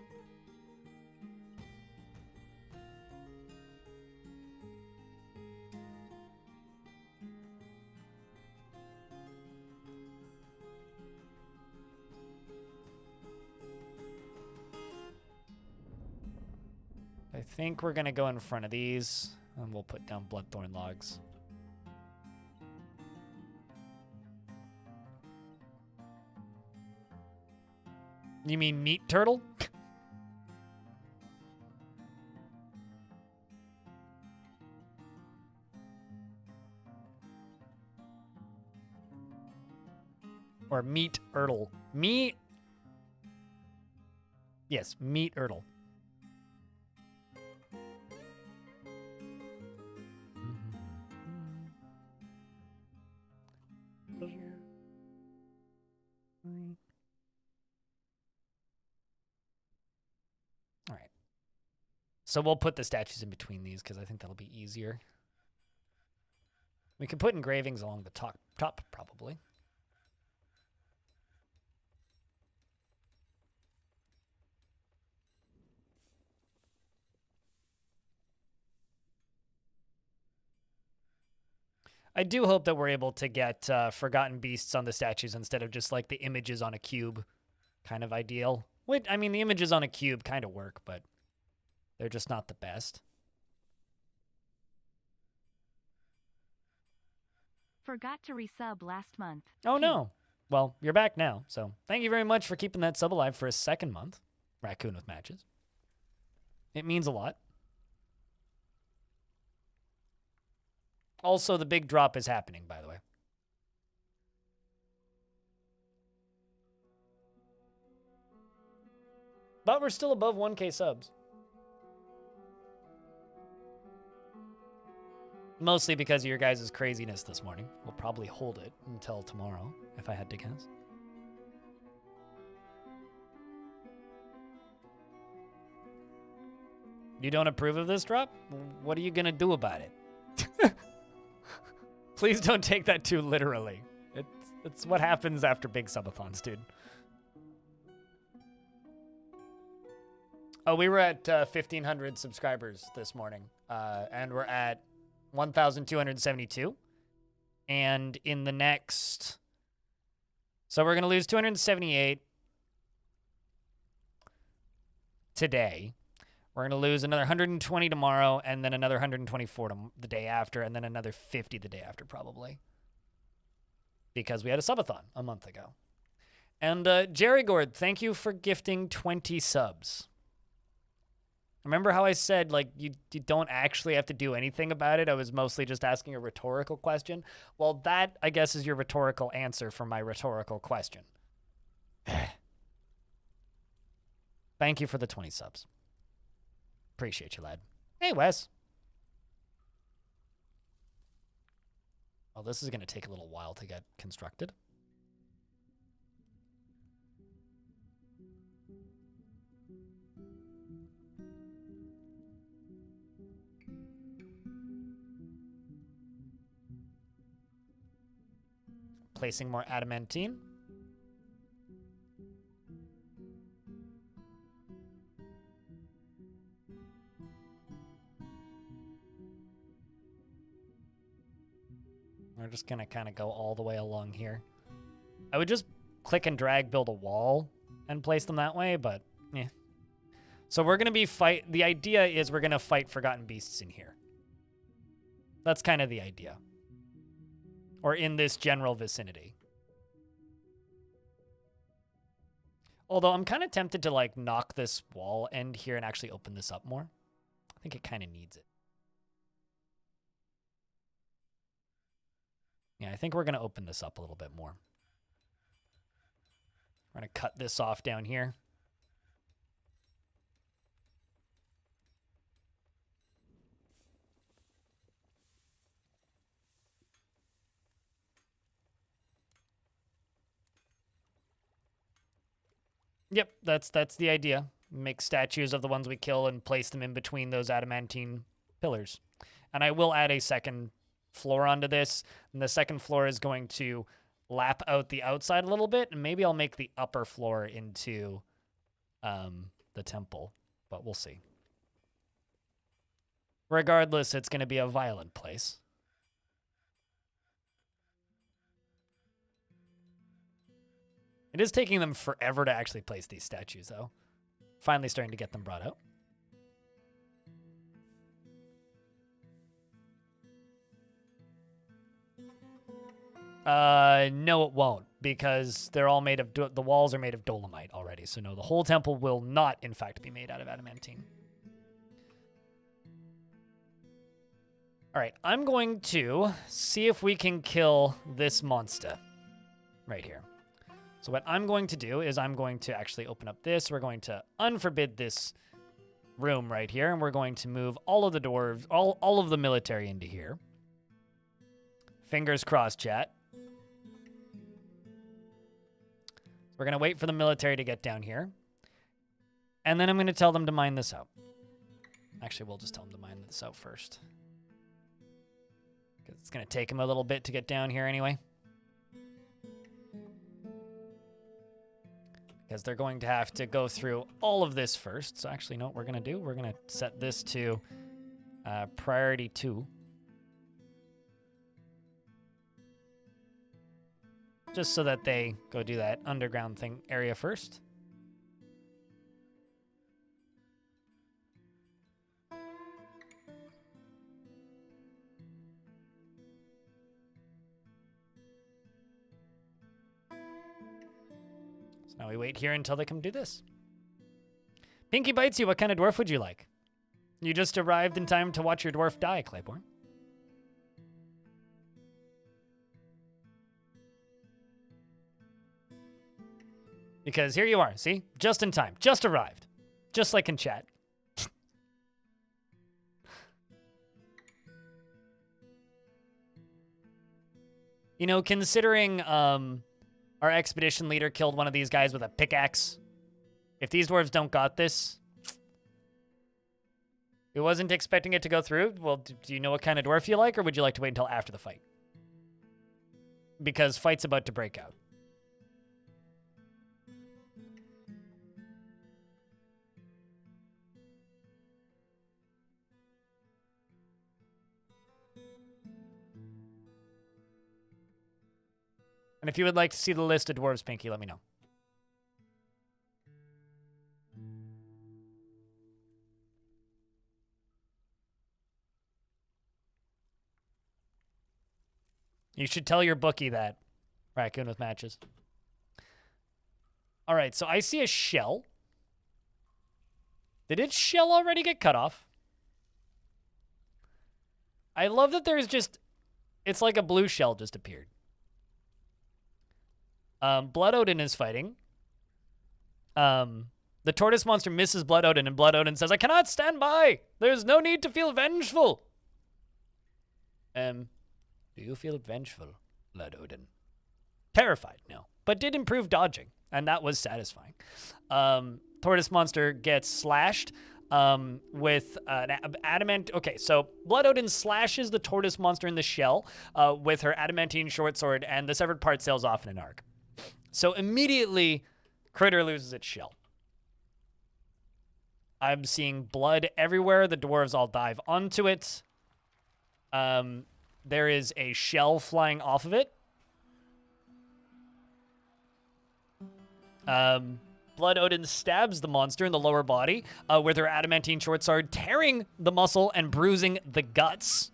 S1: I think we're going to go in front of these, and we'll put down bloodthorn logs. You mean meat turtle? Or meat turtle. Meat. Yes, meat turtle. So we'll put the statues in between these because I think that'll be easier. We can put engravings along the top probably. I do hope that we're able to get forgotten beasts on the statues instead of just like the images on a cube kind of ideal. I mean, the images on a cube kind of work, but they're just not the best.
S2: Forgot to resub last month.
S1: Oh, no. Well, you're back now, so thank you very much for keeping that sub alive for a second month. Raccoon with matches. It means a lot. Also, the big drop is happening, by the way. But we're still above 1K subs. Mostly because of your guys' craziness this morning. We'll probably hold it until tomorrow, if I had to guess. You don't approve of this drop? What are you going to do about it? Please don't take that too literally. It's what happens after big subathons, dude. Oh, we were at 1,500 subscribers this morning, and we're at 1,272. And in the next... So we're going to lose 278 today. We're going to lose another 120 tomorrow, and then another 124 the day after, and then another 50 the day after, probably. Because we had a subathon a month ago. And Jerry Gord, thank you for gifting 20 subs. Remember how I said, like, you don't actually have to do anything about it? I was mostly just asking a rhetorical question. Well, that, I guess, is your rhetorical answer for my rhetorical question. Thank you for the 20 subs. Appreciate you, lad. Hey, Wes. Well, this is going to take a little while to get constructed. placing more adamantine. We're just gonna kind of go all the way along here. I would just click and drag, build a wall, and place them that way, but yeah. So we're gonna be the idea is we're gonna fight forgotten beasts in here. That's kind of the idea. Or in this general vicinity. Although I'm kind of tempted to like knock this wall end here and actually open this up more. I think it kind of needs it. Yeah, I think we're going to open this up a little bit more. We're going to cut this off down here. Yep, that's the idea. Make statues of the ones we kill and place them in between those adamantine pillars. And I will add a second floor onto this, and the second floor is going to lap out the outside a little bit, and maybe I'll make the upper floor into the temple, but we'll see. Regardless, it's going to be a violent place. It is taking them forever to actually place these statues, though. Finally starting to get them brought out. No, it won't, because they're all made of, the walls are made of dolomite already. So no, the whole temple will not, in fact, be made out of adamantine. All right, I'm going to see if we can kill this monster right here. So what I'm going to do is I'm going to actually open up this. We're going to unforbid this room right here, and we're going to move all of the dwarves, all of the military into here. Fingers crossed, chat. We're going to wait for the military to get down here. And then I'm going to tell them to mine this out. Actually, we'll just tell them to mine this out first. Because it's going to take them a little bit to get down here anyway. Because they're going to have to go through all of this first. So actually, no, what we're going to do, we're going to set this to priority 2. Just so that they go do that underground thing area first. So now we wait here until they come do this. Pinky bites you. What kind of dwarf would you like? You just arrived in time to watch your dwarf die, Claiborne. Because here you are, see? Just in time. Just arrived. Just like in chat. You know, considering our expedition leader killed one of these guys with a pickaxe, if these dwarves don't got this, it wasn't expecting it to go through. Well, do you know what kind of dwarf you like, or would you like to wait until after the fight? Because fight's about to break out. And if you would like to see the list of dwarves, Pinky, let me know. You should tell your bookie that. Raccoon with matches. All right, so I see a shell. Did its shell already get cut off? I love that there's just... It's like a blue shell just appeared. Blood Odin is fighting. The tortoise monster misses Blood Odin, and Blood Odin says, "I cannot stand by. There's no need to feel vengeful." Do you feel vengeful, Blood Odin? Terrified, no. But did improve dodging, and that was satisfying. Tortoise monster gets slashed. with an adamant. Okay, so Blood Odin slashes the tortoise monster in the shell with her adamantine short sword, and the severed part sails off in an arc. So immediately, Critter loses its shell. I'm seeing blood everywhere. The dwarves all dive onto it. There is a shell flying off of it. Blood Odin stabs the monster in the lower body with her adamantine short sword, tearing the muscle and bruising the guts.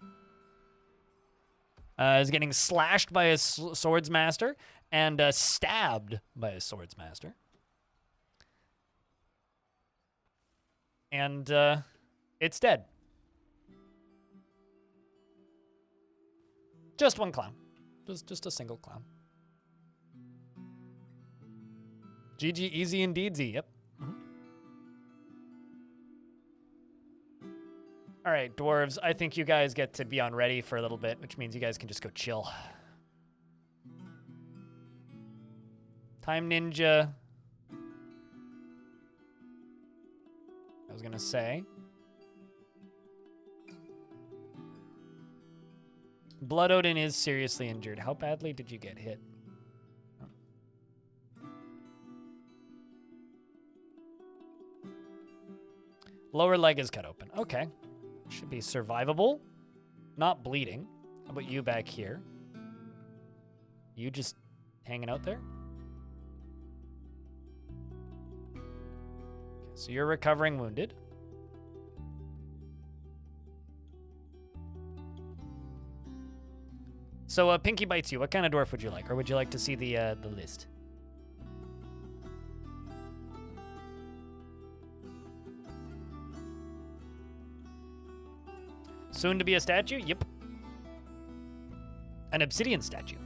S1: Is getting slashed by his swords master and stabbed by his swords master. And it's dead. Just one clown. Just a single clown. GG, easy indeedsy. Yep. All right, dwarves. I think you guys get to be on ready for a little bit, which means you guys can just go chill. Time Ninja. I was gonna say. Blood Odin is seriously injured. How badly did you get hit? Lower leg is cut open. Okay. Should be survivable. Not bleeding. How about you back here? You just hanging out there? Okay, so you're recovering wounded. So Pinky bites you. What kind of dwarf would you like? Or would you like to see the list? Soon to be a statue? Yep. An obsidian statue.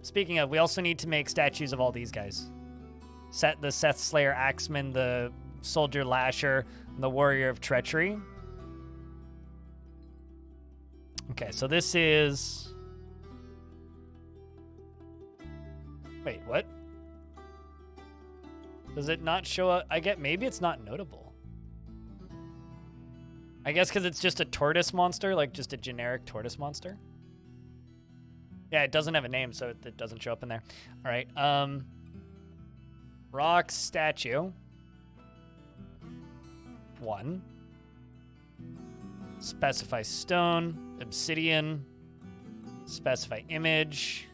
S1: Speaking of, we also need to make statues of all these guys. The Seth Slayer Axeman, the Soldier Lasher, and the Warrior of Treachery. Okay, so this is... Wait, what? Does it not show up? Maybe it's not notable. I guess because it's just a tortoise monster, like just a generic tortoise monster. Yeah, it doesn't have a name, so it doesn't show up in there. All right. Rock statue. 1. Specify stone. Obsidian. Specify image.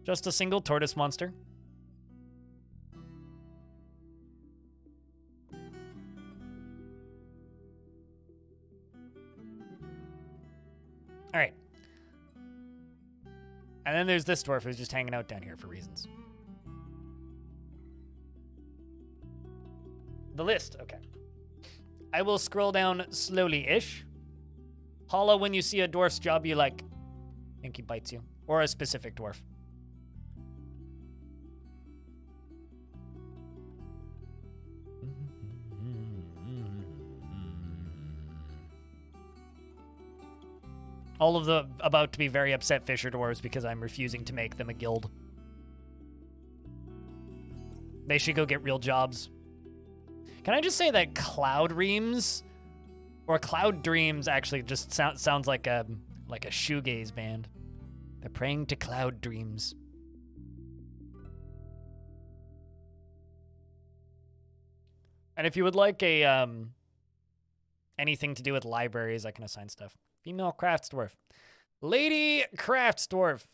S1: Just a single tortoise monster. All right. And then there's this dwarf who's just hanging out down here for reasons. The list, okay. I will scroll down slowly-ish. Holla when you see a dwarf's job you like. I think he bites you. Or a specific dwarf. All of the about to be very upset Fisher dwarves because I'm refusing to make them a guild. They should go get real jobs. Can I just say that Cloud Reams or Cloud Dreams actually just sounds like a shoegaze band. They're praying to Cloud Dreams. And if you would like a anything to do with libraries, I can assign stuff. Female crafts dwarf. Lady crafts dwarf.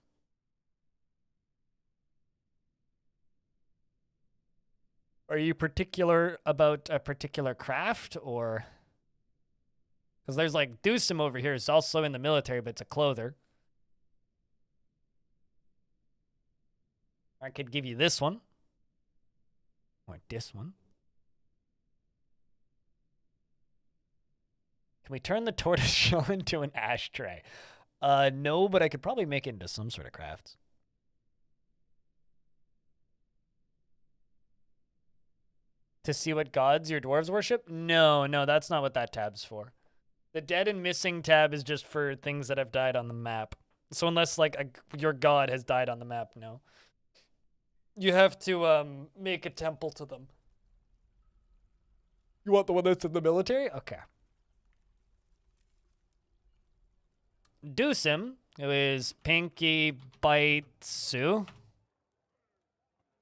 S1: Are you particular about a particular craft, or? Because there's like Dewsum over here is also in the military, but it's a clother. I could give you this one. Or this one. Can we turn the tortoise shell into an ashtray? No, but I could probably make it into some sort of crafts. To see what gods your dwarves worship? No, that's not what that tab's for. The dead and missing tab is just for things that have died on the map. So unless like your god has died on the map, no. You have to make a temple to them. You want the one that's in the military? Okay. Deucim, who is Pinky Bites You.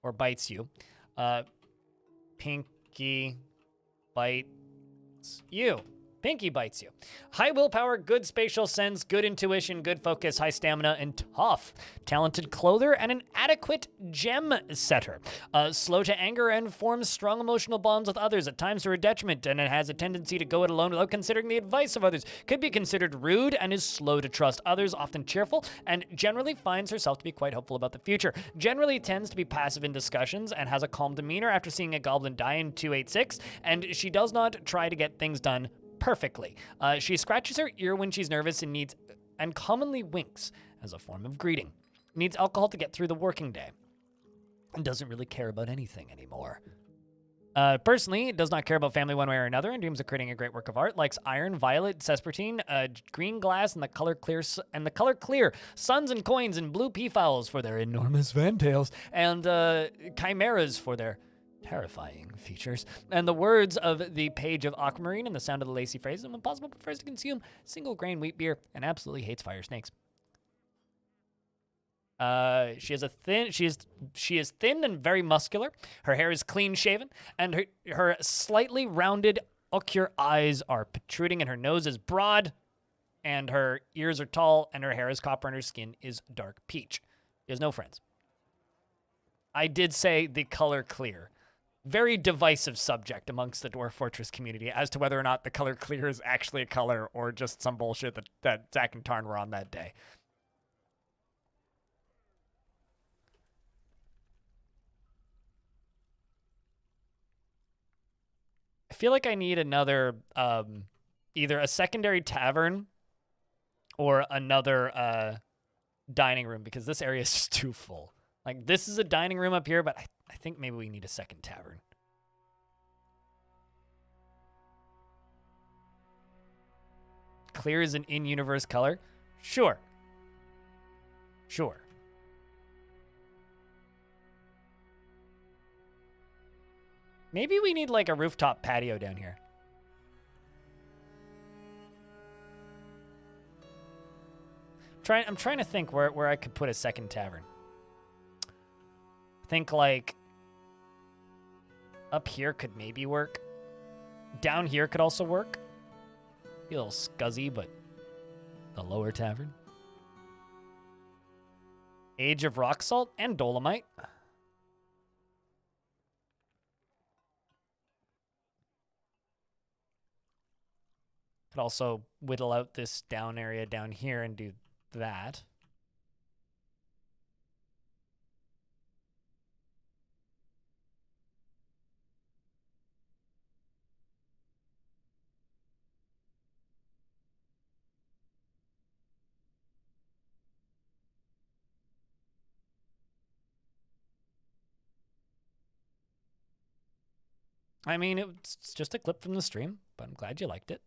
S1: Or Bites You. Pinky Bites You. Pinky Bites You. High willpower, good spatial sense, good intuition, good focus, high stamina, and tough. Talented clother and an adequate gem setter. Slow to anger and forms strong emotional bonds with others, at times to her detriment, and it has a tendency to go it alone without considering the advice of others. Could be considered rude and is slow to trust others, often cheerful, and generally finds herself to be quite hopeful about the future. Generally tends to be passive in discussions and has a calm demeanor after seeing a goblin die in 286, and she does not try to get things done perfectly. She scratches her ear when she's nervous and commonly winks as a form of greeting. Needs alcohol to get through the working day. And doesn't really care about anything anymore. Personally, does not care about family one way or another and dreams of creating a great work of art. Likes iron, violet, sespertine, green glass, and the color clear suns and coins and blue peafowls for their enormous fantails, and chimeras for their terrifying features, and the words of the page of Aquamarine and the sound of the lacy phrases, and when possible prefers to consume single grain wheat beer and absolutely hates fire snakes. She is thin and very muscular. Her hair is clean shaven, and her slightly rounded ocular eyes are protruding, and her nose is broad, and her ears are tall, and her hair is copper, and her skin is dark peach. She has no friends. I did say the color clear. Very divisive subject amongst the Dwarf Fortress community as to whether or not the color clear is actually a color or just some bullshit that Zach and Tarn were on that day. I feel like I need another, either a secondary tavern or another dining room, because this area is just too full. Like, this is a dining room up here, but I think maybe we need a second tavern. Clear is an in-universe color? Sure. Sure. Maybe we need, like, a rooftop patio down here. I'm trying to think where I could put a second tavern. Think like up here could maybe work. Down here could also work. Be a little scuzzy, but the lower tavern. Age of Rock Salt and Dolomite. Could also whittle out this down area down here and do that. I mean, it's just a clip from the stream, but I'm glad you liked it.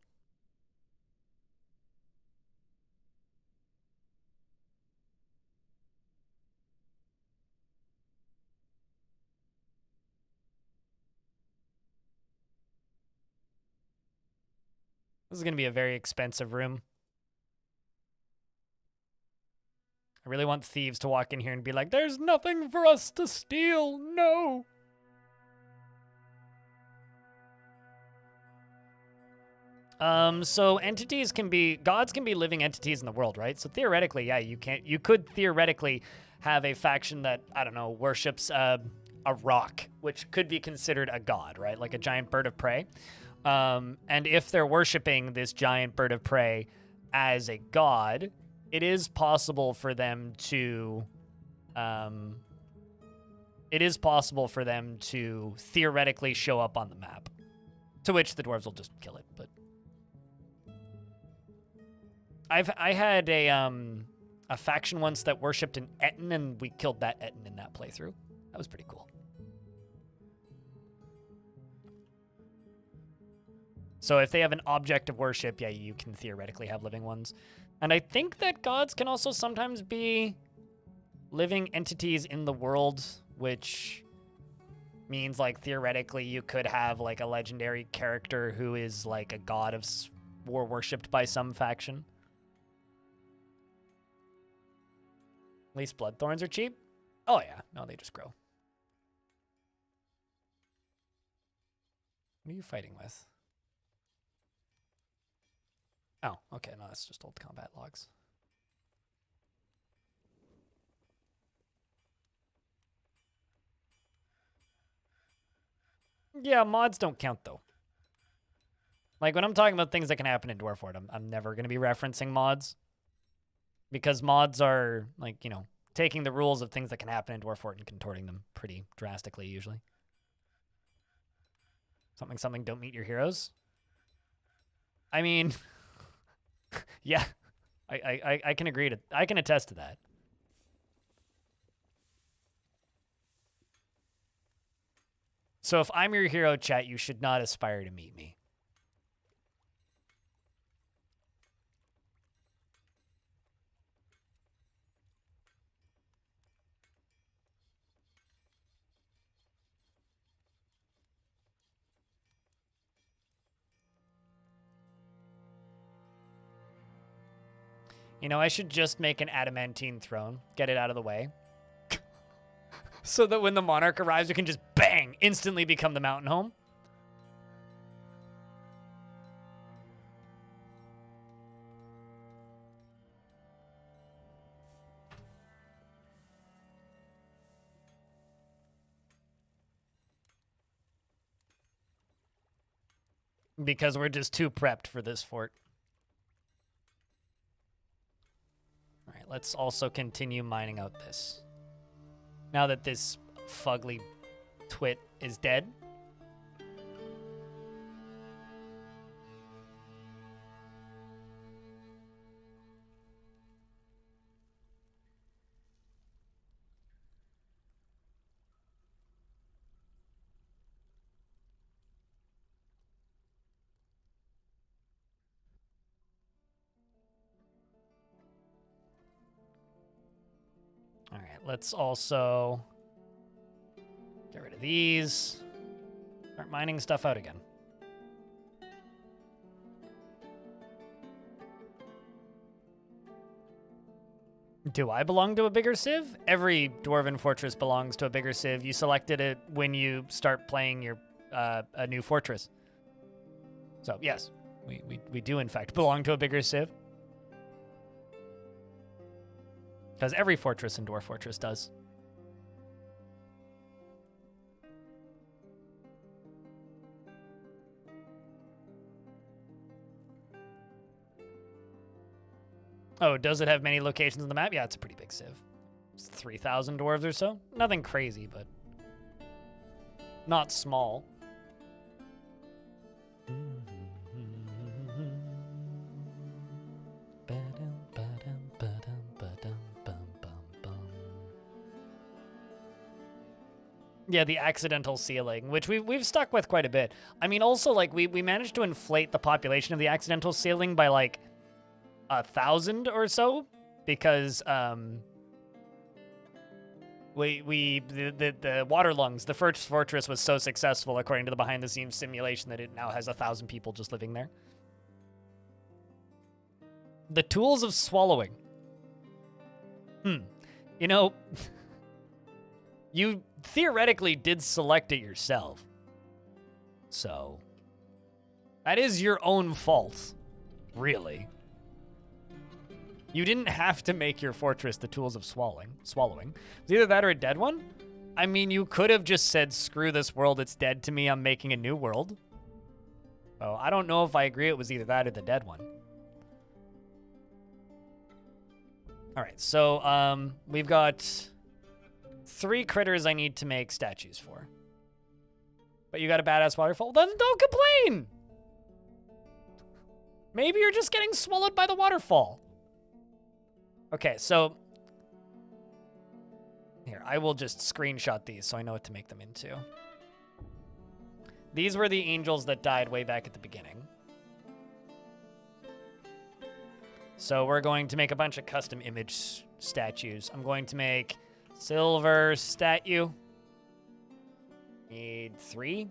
S1: This is going to be a very expensive room. I really want thieves to walk in here and be like, there's nothing for us to steal, no! So gods can be living entities in the world, right? So theoretically, yeah, you could theoretically have a faction that, I don't know, worships a rock, which could be considered a god, right? Like a giant bird of prey. And if they're worshiping this giant bird of prey as a god, it is possible for them to, theoretically show up on the map. To which the dwarves will just kill it, but I had a faction once that worshipped an Etten, and we killed that Etten in that playthrough. That was pretty cool. So if they have an object of worship, yeah, you can theoretically have living ones. And I think that gods can also sometimes be living entities in the world, which means, like, theoretically you could have, like, a legendary character who is, like, a god of war worshipped by some faction. At least blood thorns are cheap. Oh, yeah. No, they just grow. What are you fighting with? Oh, okay. No, that's just old combat logs. Yeah, mods don't count, though. Like, when I'm talking about things that can happen in Dwarf Horde, I'm never going to be referencing mods. Because mods are, like, you know, taking the rules of things that can happen in Dwarf Horde and contorting them pretty drastically, usually. Something, don't meet your heroes. I mean, yeah, I can agree to, I can attest to that. So if I'm your hero, chat, you should not aspire to meet me. You know, I should just make an adamantine throne, get it out of the way. So that when the monarch arrives, we can just bang, instantly become the mountain home. Because we're just too prepped for this fort. All right, let's also continue mining out this. Now that this fugly twit is dead. All right, let's also get rid of these. Start mining stuff out again. Do I belong to a bigger civ? Every Dwarven fortress belongs to a bigger civ. You selected it when you start playing your a new fortress. So yes, we do in fact belong to a bigger civ. Because every fortress in Dwarf Fortress does. Oh, does it have many locations on the map? Yeah, it's a pretty big civ. It's 3,000 dwarves or so. Nothing crazy, but not small. Yeah, the accidental sealing, which we've stuck with quite a bit. I mean, also, like, we managed to inflate the population of the accidental sealing by, like, 1,000 or so, because, the water lungs, the first fortress was so successful, according to the behind-the-scenes simulation, that it now has 1,000 people just living there. The tools of swallowing. You know... You theoretically did select it yourself. So, that is your own fault, really. You didn't have to make your fortress the tools of swallowing. It's either that or a dead one. I mean, you could have just said, screw this world, it's dead to me, I'm making a new world. So, I don't know if I agree it was either that or the dead one. Alright, so, we've got 3 critters I need to make statues for. But you got a badass waterfall? Then don't complain! Maybe you're just getting swallowed by the waterfall. Okay, so... Here, I will just screenshot these so I know what to make them into. These were the angels that died way back at the beginning. So we're going to make a bunch of custom image statues. I'm going to make silver statue. Need 3.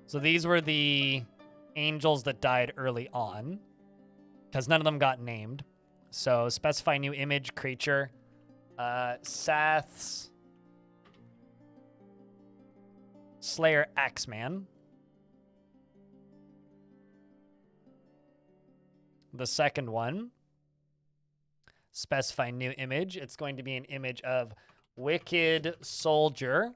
S1: So these were the angels that died early on, because none of them got named. So specify new image, creature, Sath's Slayer Axeman. The second one, specify new image. It's going to be an image of Wicked Soldier.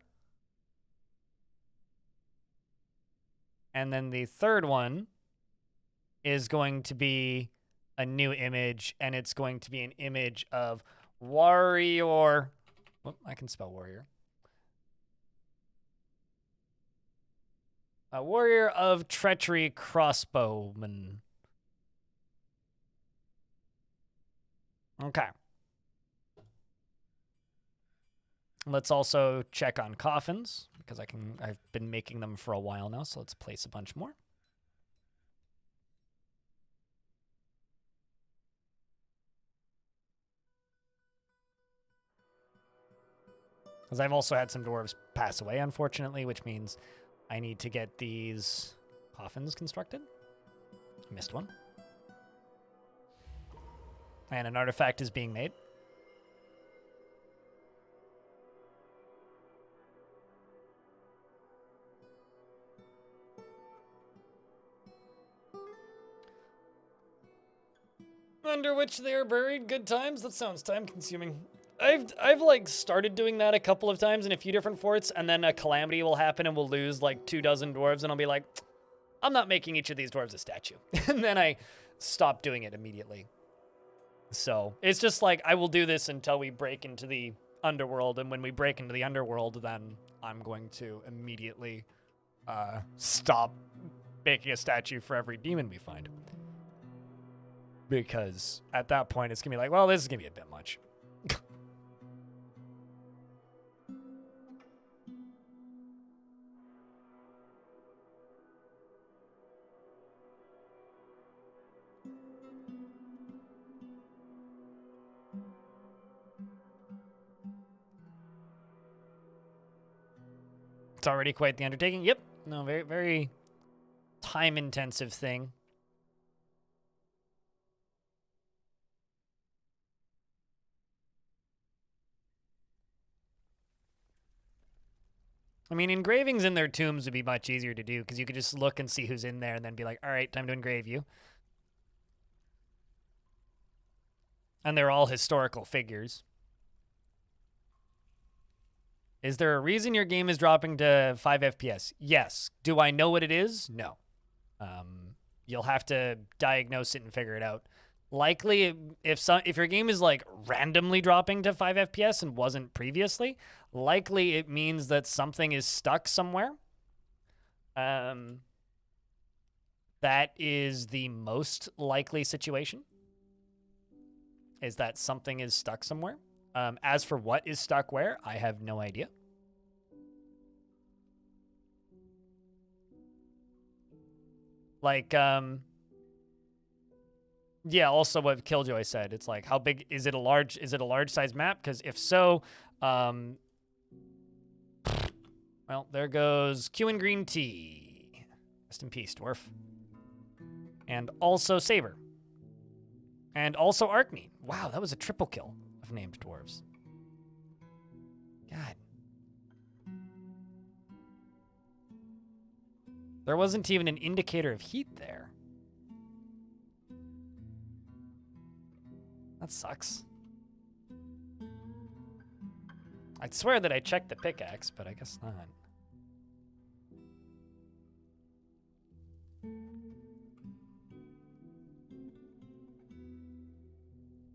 S1: And then the third one is going to be a new image, and it's going to be an image of Warrior. Oh, I can spell warrior. A Warrior of Treachery Crossbowman. Okay. Let's also check on coffins, because I've been making them for a while now, so let's place a bunch more. Because I've also had some dwarves pass away, unfortunately, which means I need to get these coffins constructed. Missed one. And an artifact is being made. Under which they are buried. Good times. That sounds time consuming. I've like started doing that a couple of times in a few different forts, and then a calamity will happen and we'll lose like 24 dwarves, and I'll be like, I'm not making each of these dwarves a statue. And then I stop doing it immediately. So it's just like, I will do this until we break into the underworld, and when we break into the underworld, then I'm going to immediately stop making a statue for every demon we find. Because at that point, it's going to be like, well, this is going to be a bit much. It's already quite the undertaking. Yep. No, very, very time-intensive thing. I mean, engravings in their tombs would be much easier to do, because you could just look and see who's in there and then be like, all right, time to engrave you. And they're all historical figures. Is there a reason your game is dropping to 5 FPS? Yes. Do I know what it is? No. You'll have to diagnose it and figure it out. Likely, if your game is like randomly dropping to 5 FPS and wasn't previously, likely it means that something is stuck somewhere. That is the most likely situation, is that something is stuck somewhere. As for what is stuck where, I have no idea. Like, yeah, also what Killjoy said, it's like, how big is it? A large size map? Because if so, well, there goes Q and Green Tea. Rest in peace, Dwarf. And also Saber. And also Arkney. Wow, that was a triple kill of named dwarves. God. There wasn't even an indicator of heat there. That sucks. I'd swear that I checked the pickaxe, but I guess not.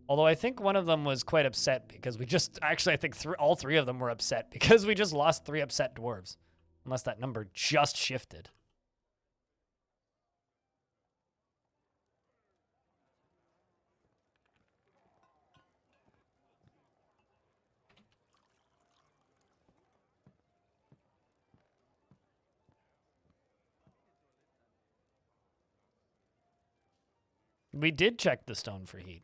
S1: Although I think one of them was quite upset because we just... Actually, I think all 3 of them were upset because we just lost 3 upset dwarves. Unless that number just shifted. We did check the stone for heat.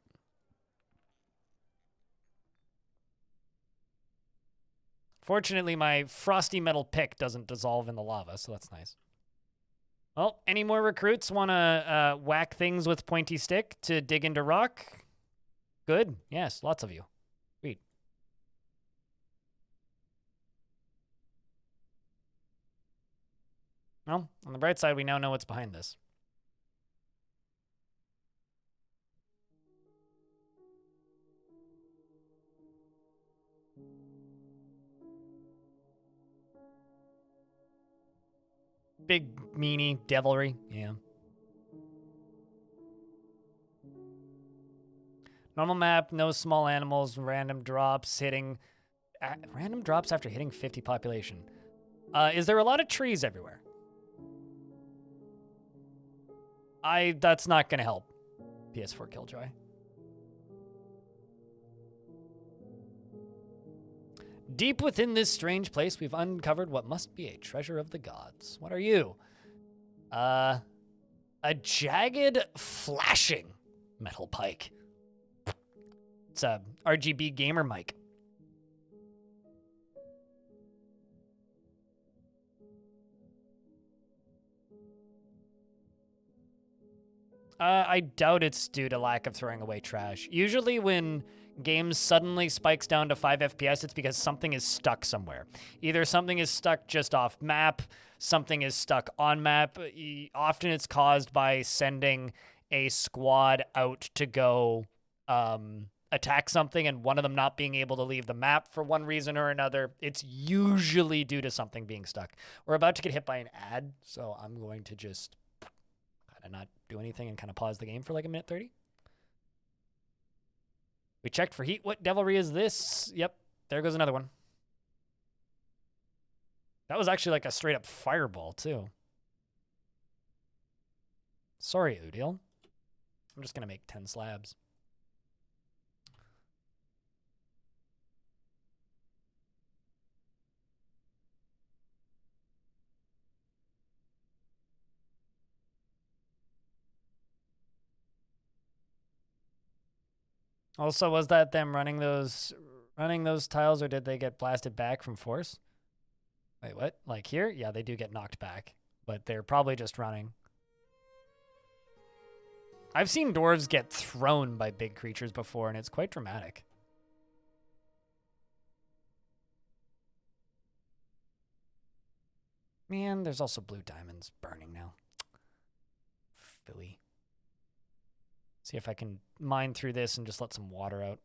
S1: Fortunately, my frosty metal pick doesn't dissolve in the lava, so that's nice. Well, any more recruits want to whack things with pointy stick to dig into rock? Good. Yes, lots of you. Sweet. Well, on the bright side, we now know what's behind this. Big, meanie devilry. Yeah. Normal map, no small animals, random drops hitting... random drops after hitting 50 population. Is there a lot of trees everywhere? That's not going to help. PS4 Killjoy. Deep within this strange place, we've uncovered what must be a treasure of the gods. What are you? A jagged, flashing metal pike. It's a RGB gamer mic. I doubt it's due to lack of throwing away trash. Usually when games suddenly spikes down to 5 FPS, it's because something is stuck somewhere. Either something is stuck just off map, something is stuck on map. Often it's caused by sending a squad out to go attack something and one of them not being able to leave the map for one reason or another. It's usually due to something being stuck. We're about to get hit by an ad, so I'm going to just kind of not do anything and kind of pause the game for like a minute 30. We checked for heat. What devilry is this? Yep, there goes another one. That was actually like a straight up fireball too. Sorry, Udil. I'm just going to make 10 slabs. Also, was that them running those tiles, or did they get blasted back from force? Wait, what? Like here? Yeah, they do get knocked back, but they're probably just running. I've seen dwarves get thrown by big creatures before, and it's quite dramatic. Man, there's also blue diamonds burning now. Philly. See if I can mine through this and just let some water out.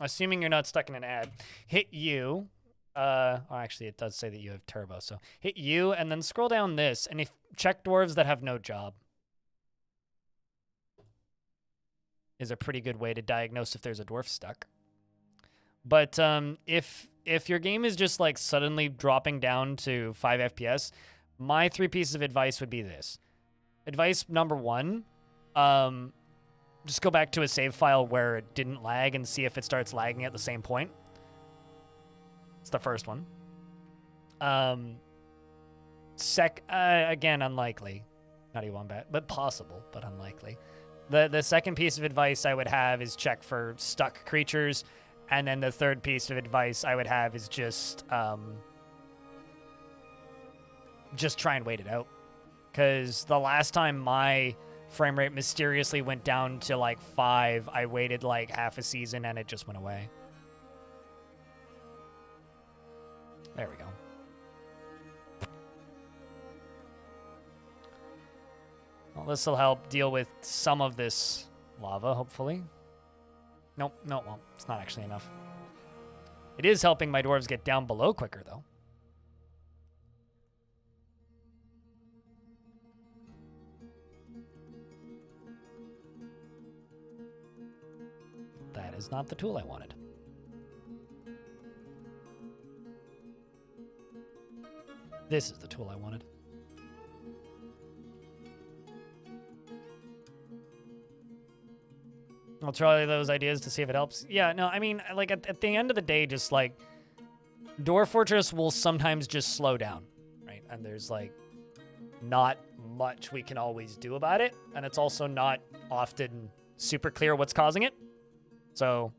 S1: Assuming you're not stuck in an ad, hit U. Oh, actually, it does say that you have turbo, so hit U and then scroll down this, and if check dwarves that have no job. Is a pretty good way to diagnose if there's a dwarf stuck. But if your game is just like suddenly dropping down to 5 FPS, my 3 pieces of advice would be this. Advice number 1, just go back to a save file where it didn't lag and see if it starts lagging at the same point. It's the first one. Again, unlikely. Not even one bet, but possible, but unlikely. The second piece of advice I would have is check for stuck creatures. And then the third piece of advice I would have is just try and wait it out. Because the last time my frame rate mysteriously went down to like 5, I waited like half a season and it just went away. There we go. Well, this will help deal with some of this lava, hopefully. Nope, no, it won't. It's not actually enough. It is helping my dwarves get down below quicker, though. That is not the tool I wanted. This is the tool I wanted. I'll try those ideas to see if it helps. Yeah, no, I mean, like, at the end of the day, just, like, Dwarf Fortress will sometimes just slow down, right? And there's, like, not much we can always do about it. And it's also not often super clear what's causing it. So,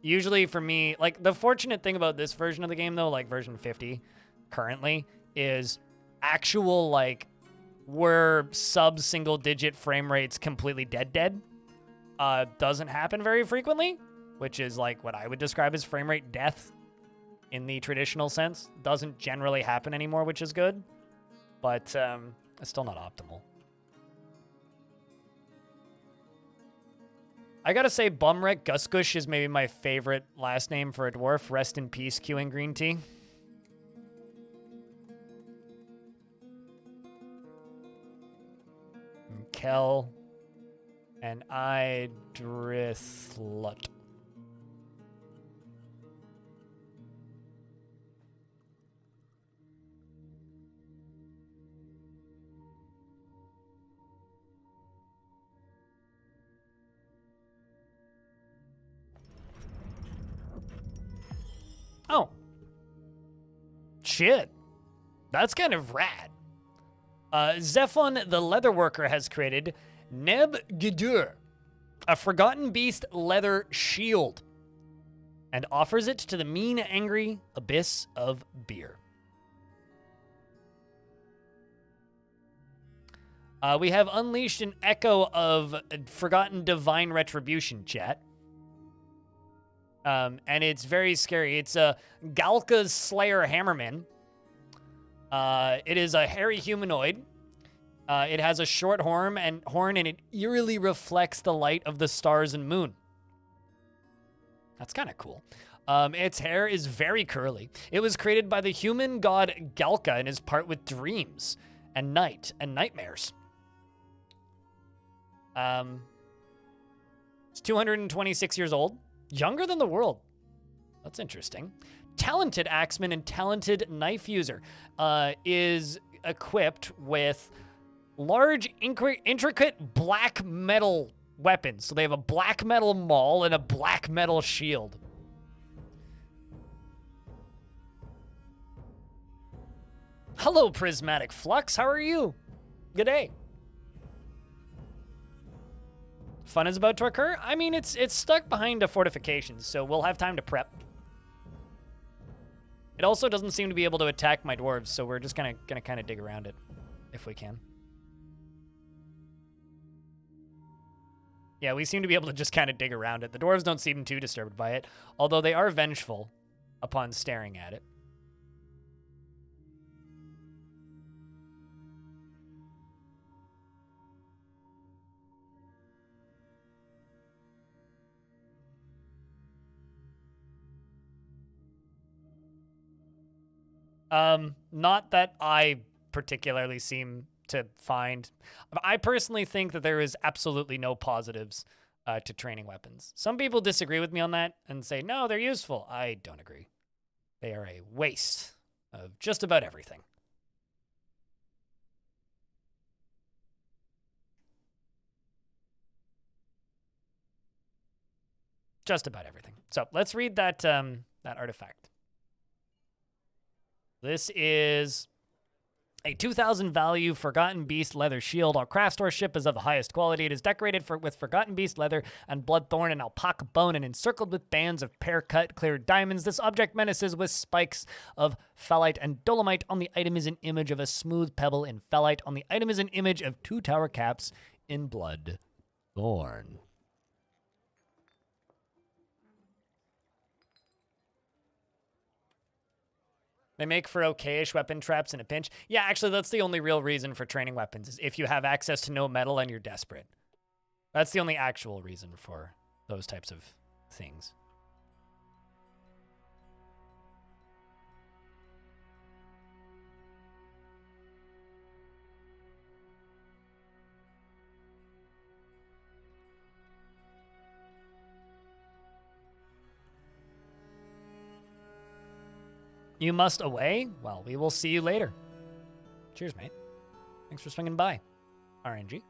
S1: usually for me, like, the fortunate thing about this version of the game, though, like, version 50 currently, is actual, like, where sub-single-digit frame rates completely dead doesn't happen very frequently, which is like what I would describe as frame rate death in the traditional sense. Doesn't generally happen anymore, which is good, but it's still not optimal. I gotta say, Bumwreck Gusgush is maybe my favorite last name for a dwarf. Rest in peace, queuing green tea. Kel and Idrithlut. Oh. Shit. That's kind of rad. Zephon the Leatherworker has created Neb Gidur, a forgotten beast leather shield, and offers it to the mean, angry abyss of beer. We have unleashed an echo of forgotten divine retribution, chat. And it's very scary. It's Galka's Slayer Hammerman. It is a hairy humanoid. It has a short horn, and it eerily reflects the light of the stars and moon. That's kind of cool. Its hair is very curly. It was created by the human god Galka and is part with dreams and night and nightmares. It's 226 years old. Younger than the world. That's interesting. Talented axeman and talented knife user. Is equipped with large, intricate black metal weapons. So they have a black metal maul and a black metal shield. Hello, Prismatic Flux. How are you? Good day. Fun is about to occur? I mean, it's stuck behind a fortification, so we'll have time to prep. It also doesn't seem to be able to attack my dwarves, so we're just gonna kind of dig around it, if we can. Yeah, we seem to be able to just kind of dig around it. The dwarves don't seem too disturbed by it, although they are vengeful upon staring at it. Not that I particularly seem to find. I personally think that there is absolutely no positives to training weapons. Some people disagree with me on that and say, no, they're useful. I don't agree. They are a waste of just about everything. Just about everything. So let's read that that artifact. This is a 2,000 value Forgotten Beast leather shield. Our craft store ship is of the highest quality. It is decorated with Forgotten Beast leather and bloodthorn and alpaca bone and encircled with bands of pear-cut clear diamonds. This object menaces with spikes of phalite and dolomite. On the item is an image of a smooth pebble in phalite. On the item is an image of 2 tower caps in bloodthorn. They make for okayish weapon traps in a pinch. Yeah, actually, that's the only real reason for training weapons, is if you have access to no metal and you're desperate. That's the only actual reason for those types of things. You must away? Well, we will see you later. Cheers, mate. Thanks for swinging by. RNG.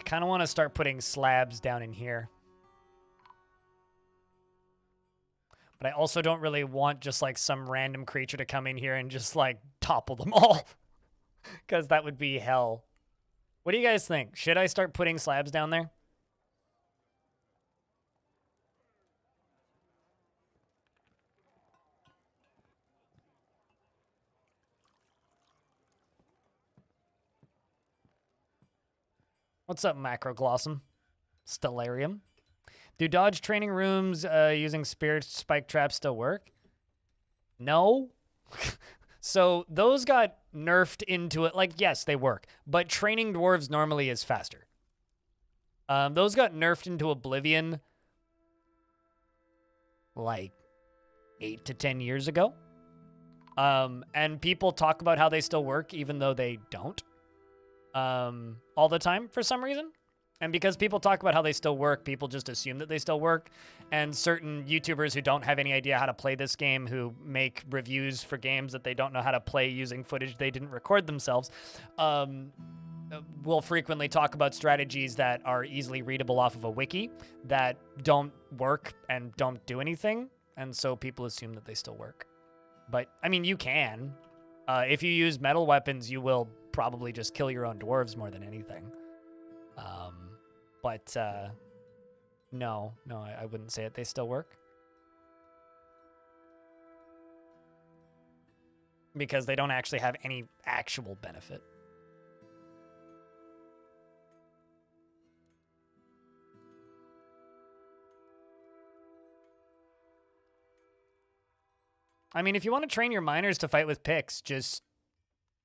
S1: kind of want to start putting slabs down in here. But I also don't really want just like some random creature to come in here and just like topple them all. Because that would be hell. What do you guys think? Should I start putting slabs down there? What's up, Macroglossum? Stellarium. Do dodge training rooms using spirit spike traps still work? No. So those got nerfed into it. Like, yes, they work. But training dwarves normally is faster. Those got nerfed into oblivion like 8 to 10 years ago. And people talk about how they still work even though they don't. All the time for some reason. And because people talk about how they still work, people just assume that they still work. And certain YouTubers who don't have any idea how to play this game, who make reviews for games that they don't know how to play using footage they didn't record themselves, will frequently talk about strategies that are easily readable off of a wiki that don't work and don't do anything. And so people assume that they still work. But, I mean, you can. If you use metal weapons, you will probably just kill your own dwarves more than anything. But no, I wouldn't say it. They still work. Because they don't actually have any actual benefit. I mean, if you want to train your miners to fight with picks, just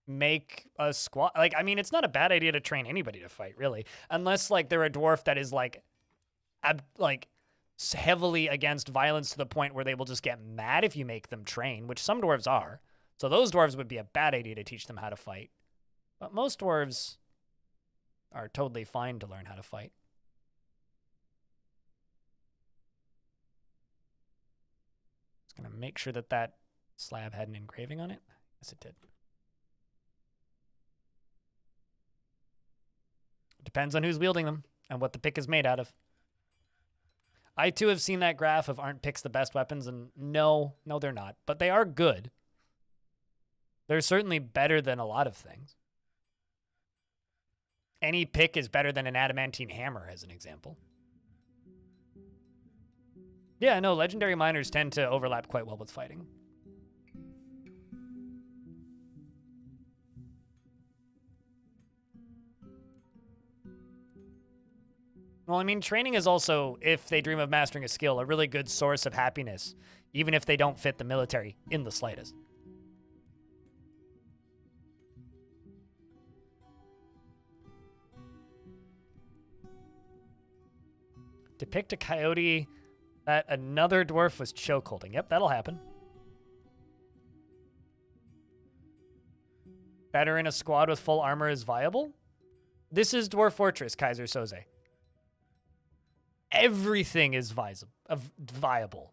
S1: make a squad. Like, I mean, it's not a bad idea to train anybody to fight, really. Unless, like, they're a dwarf that is, like heavily against violence to the point where they will just get mad if you make them train, which some dwarves are. So those dwarves would be a bad idea to teach them how to fight. But most dwarves are totally fine to learn how to fight. Just gonna make sure that that slab had an engraving on it. Yes, it did. Depends on who's wielding them and what the pick is made out of. I, too, have seen that graph of aren't picks the best weapons, and no, they're not. But they are good. They're certainly better than a lot of things. Any pick is better than an adamantine hammer, as an example. Yeah, no, legendary miners tend to overlap quite well with fighting. Well, I mean, training is also, if they dream of mastering a skill, a really good source of happiness, even if they don't fit the military in the slightest. Depict a coyote that another dwarf was chokeholding. Yep, that'll happen. Better in a squad with full armor is viable? This is Dwarf Fortress, Kaiser Soze. Everything is viable.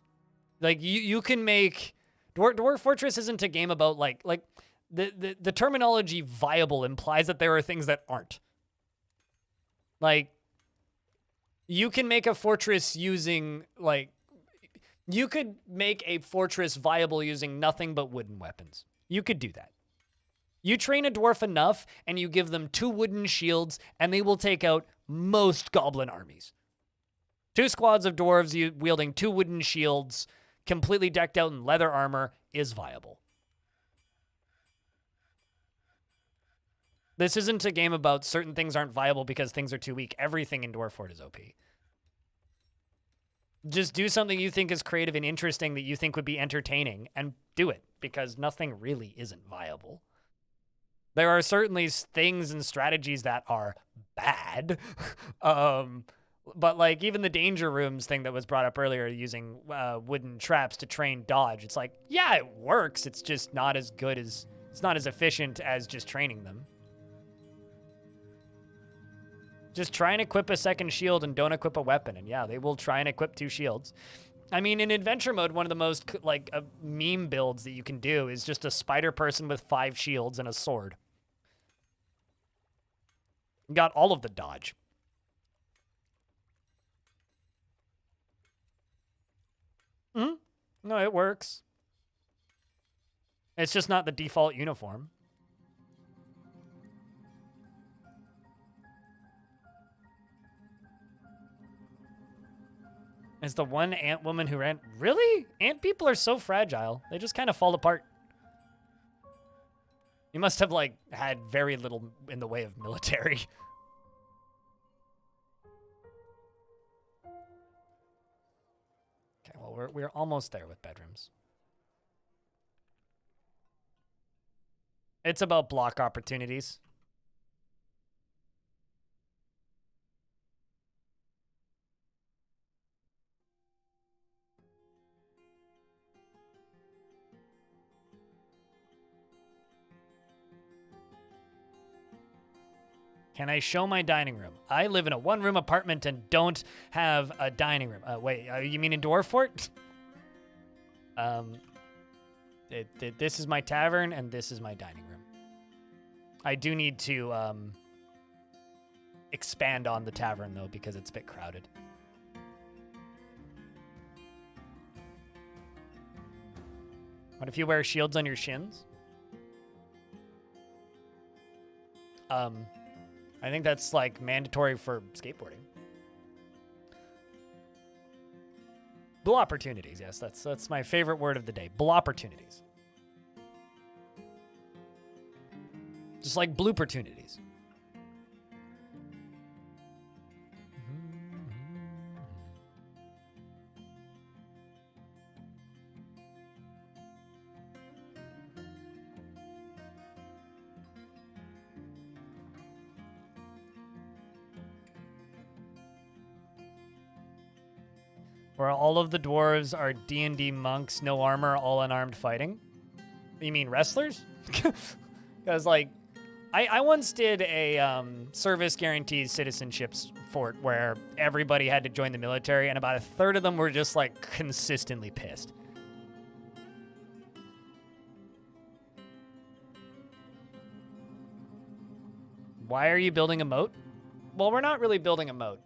S1: Like, you can make... Dwarf Fortress isn't a game about, like the terminology viable implies that there are things that aren't. Like, you can make a fortress using, like... You could make a fortress viable using nothing but wooden weapons. You could do that. You train a dwarf enough, and you give them 2 wooden shields, and they will take out most goblin armies. 2 squads of dwarves wielding 2 wooden shields, completely decked out in leather armor, is viable. This isn't a game about certain things aren't viable because things are too weak. Everything in Dwarf Fort is OP. Just do something you think is creative and interesting that you think would be entertaining, and do it, because nothing really isn't viable. There are certainly things and strategies that are bad. But, like, even the danger rooms thing that was brought up earlier, using wooden traps to train dodge, it's like, yeah, it works. It's just not as good as, it's not as efficient as just training them. Just try and equip a second shield and don't equip a weapon. And yeah, they will try and equip 2 shields. I mean, in adventure mode, one of the most, like, meme builds that you can do is just a spider person with 5 shields and a sword. Got all of the dodge. No, it works. It's just not the default uniform. Is the one ant woman who ran... Really? Ant people are so fragile. They just kind of fall apart. You must have, like, had very little in the way of military. Okay, well, we're almost there with bedrooms. It's about block opportunities. Can I show my dining room? I live in a one-room apartment and don't have a dining room. Wait, you mean in Dwarf Fort? This is my tavern and this is my dining room. I do need to expand on the tavern though because it's a bit crowded. What if you wear shields on your shins? I think that's like mandatory for skateboarding. Blue opportunities, yes, that's my favorite word of the day. Blue opportunities. Just like blue opportunities. Where all of the dwarves are D&D monks, no armor, all unarmed fighting. You mean wrestlers? Because, like, I once did a service guaranteed citizenships fort where everybody had to join the military, and about a third of them were just, like, consistently pissed. Why are you building a moat? Well, we're not really building a moat.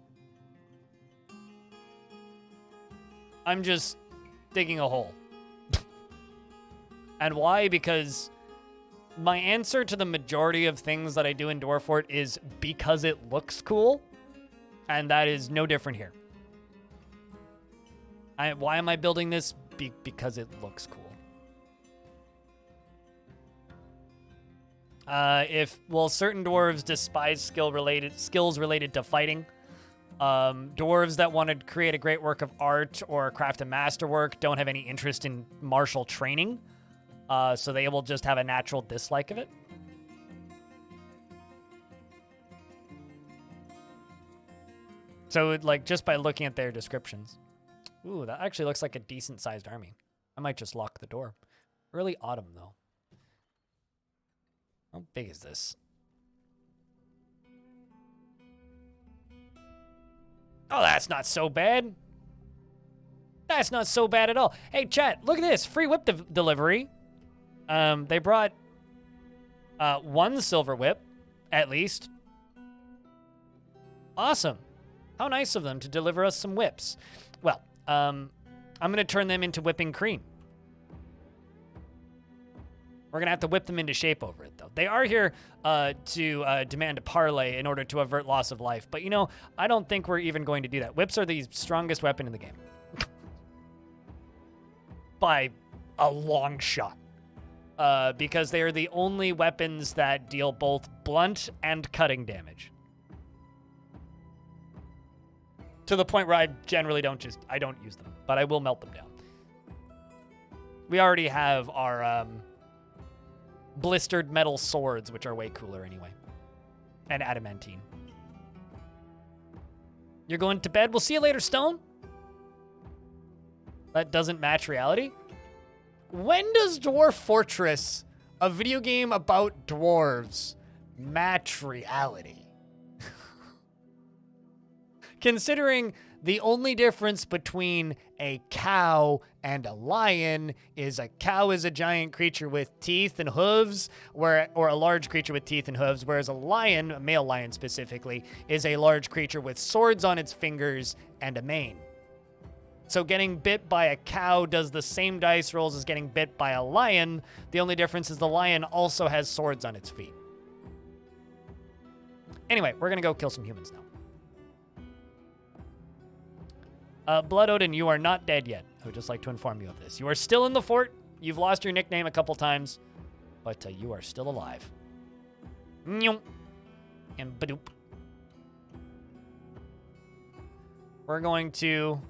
S1: I'm just digging a hole. And why? Because my answer to the majority of things that I do in Dwarf Fort is because it looks cool. And that is no different here. Why am I building this? Because it looks cool. Certain dwarves despise skills related to fighting. Dwarves that want to create a great work of art or craft a masterwork don't have any interest in martial training, so they will just have a natural dislike of it. So, like, just by looking at their descriptions. Ooh, that actually looks like a decent-sized army. I might just lock the door. Early autumn, though. How big is this? Oh, that's not so bad. That's not so bad at all. Hey, chat, look at this. Free whip delivery. They brought one silver whip, at least. Awesome. How nice of them to deliver us some whips. Well, I'm going to turn them into whipping cream. We're going to have to whip them into shape over it, though. They are here to demand a parlay in order to avert loss of life. But, you know, I don't think we're even going to do that. Whips are the strongest weapon in the game. By a long shot. Because they are the only weapons that deal both blunt and cutting damage. To the point where I generally don't use them. But I will melt them down. We already have our... blistered metal swords, which are way cooler anyway. And adamantine. You're going to bed? We'll see you later, Stone. That doesn't match reality. When does Dwarf Fortress, a video game about dwarves, match reality? Considering the only difference between a cow and a lion is a cow is a giant creature with teeth and hooves, or a large creature with teeth and hooves, whereas a lion, a male lion specifically, is a large creature with swords on its fingers and a mane. So getting bit by a cow does the same dice rolls as getting bit by a lion. The only difference is the lion also has swords on its feet. Anyway, we're going to go kill some humans now. Blood Odin, you are not dead yet. I would just like to inform you of this. You are still in the fort. You've lost your nickname a couple times, but you are still alive. And badoop. We're going to...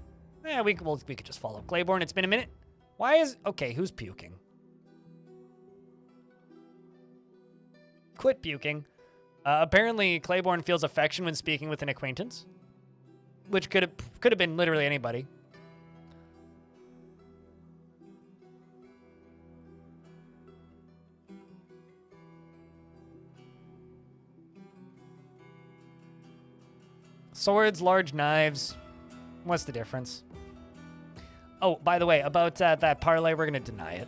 S1: we could just follow Claiborne. It's been a minute. Why is... Okay, who's puking? Quit puking. Apparently, Claiborne feels affection when speaking with an acquaintance, which could have been literally anybody. Swords, large knives. What's the difference? Oh, by the way, about that parlay, we're going to deny it.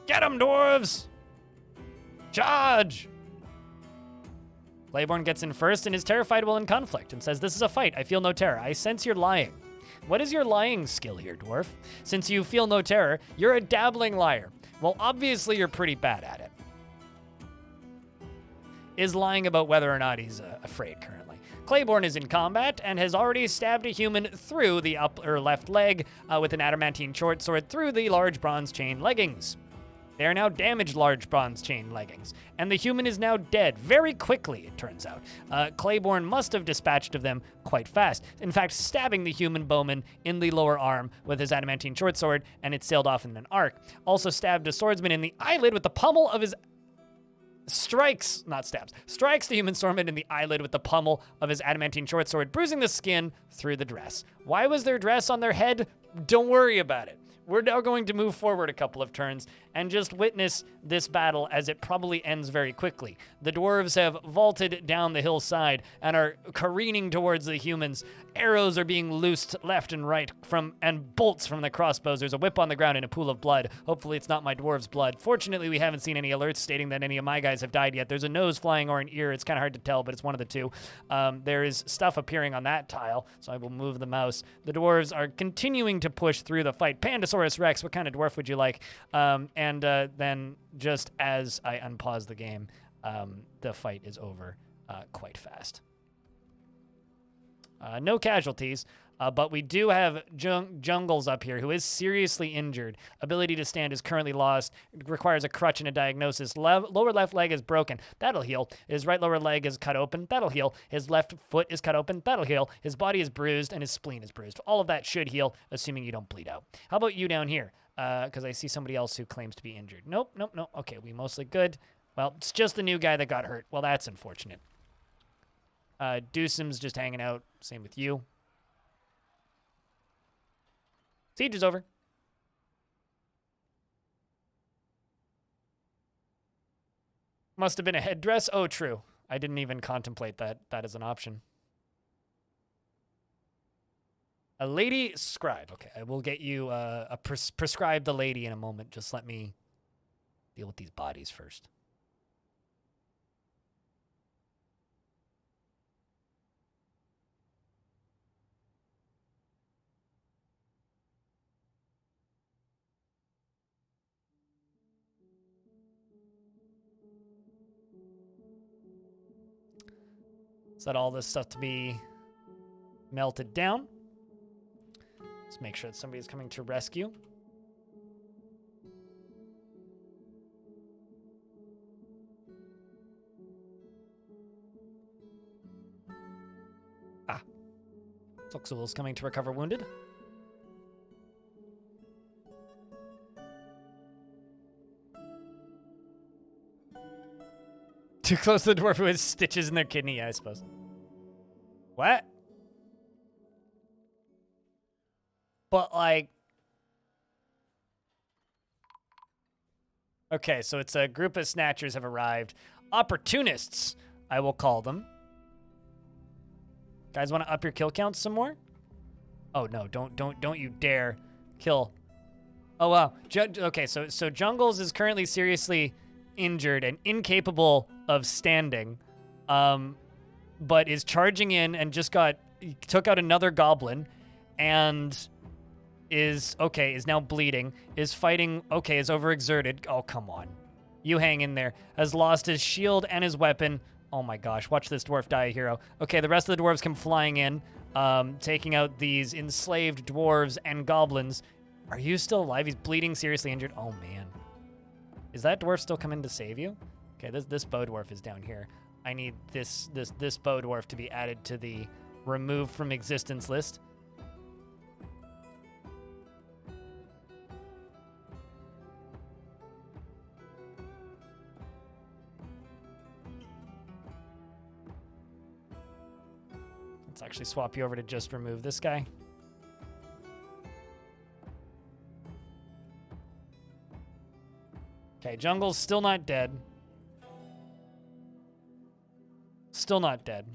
S1: Get 'em, dwarves! Charge! Claiborne gets in first and is terrified while in conflict and says, "This is a fight. I feel no terror. I sense you're lying." What is your lying skill here, dwarf? Since you feel no terror, you're a dabbling liar. Well, obviously you're pretty bad at it. Is lying about whether or not he's afraid currently. Claiborne is in combat and has already stabbed a human through the upper left leg with an adamantine short sword through the large bronze chain leggings. They are now damaged large bronze chain leggings, and the human is now dead very quickly, it turns out. Claiborne must have dispatched of them quite fast, in fact, stabbing the human bowman in the lower arm with his adamantine short sword, and it sailed off in an arc. Also stabbed a swordsman in the eyelid with the pommel of his... Strikes the human swordsman in the eyelid with the pommel of his adamantine short sword, bruising the skin through the dress. Why was their dress on their head? Don't worry about it. We're now going to move forward a couple of turns and just witness this battle as it probably ends very quickly. The dwarves have vaulted down the hillside and are careening towards the humans. Arrows are being loosed left and right and bolts from the crossbows. There's a whip on the ground and a pool of blood. Hopefully it's not my dwarves' blood. Fortunately, we haven't seen any alerts stating that any of my guys have died yet. There's a nose flying or an ear. It's kind of hard to tell, but it's one of the two. There is stuff appearing on that tile, so I will move the mouse. The dwarves are continuing to push through the fight. Pandasaurus Rex, what kind of dwarf would you like? And then just as I unpause the game, the fight is over quite fast. No casualties, but we do have Jungles up here, who is seriously injured. Ability to stand is currently lost. It requires a crutch and a diagnosis. Lower left leg is broken. That'll heal. His right lower leg is cut open. That'll heal. His left foot is cut open. That'll heal. His body is bruised, and his spleen is bruised. All of that should heal, assuming you don't bleed out. How about you down here? Because I see somebody else who claims to be injured. Nope. Okay, we mostly good. Well, it's just the new guy that got hurt. Well, that's unfortunate. Deucim's just hanging out. Same with you. Siege is over. Must have been a headdress. Oh, true. I didn't even contemplate that as an option. A lady scribe. Okay, I will get you prescribe the lady in a moment. Just let me deal with these bodies first. Set all this stuff to be melted down. Let's make sure that somebody's coming to rescue. Toxul's coming to recover wounded. Too close to the dwarf who has stitches in their kidney, yeah, I suppose. What? But, like... Okay, so it's a group of snatchers have arrived. Opportunists, I will call them. Guys want to up your kill count some more? Oh, no, don't you dare kill. Oh, wow. Okay, so Jungles is currently seriously injured and incapable of standing. but is charging in and just took out another goblin and is now bleeding, is fighting, is overexerted. Oh, come on. You hang in there. Has lost his shield and his weapon. Oh my gosh, watch this dwarf die a hero. Okay, the rest of the dwarves come flying in, taking out these enslaved dwarves and goblins. Are you still alive? He's bleeding, seriously injured. Oh man. Is that dwarf still coming to save you? Okay, this bow dwarf is down here. I need this bow dwarf to be added to the removed from existence list. Let's actually swap you over to just remove this guy. Okay, jungle's still not dead. Still not dead.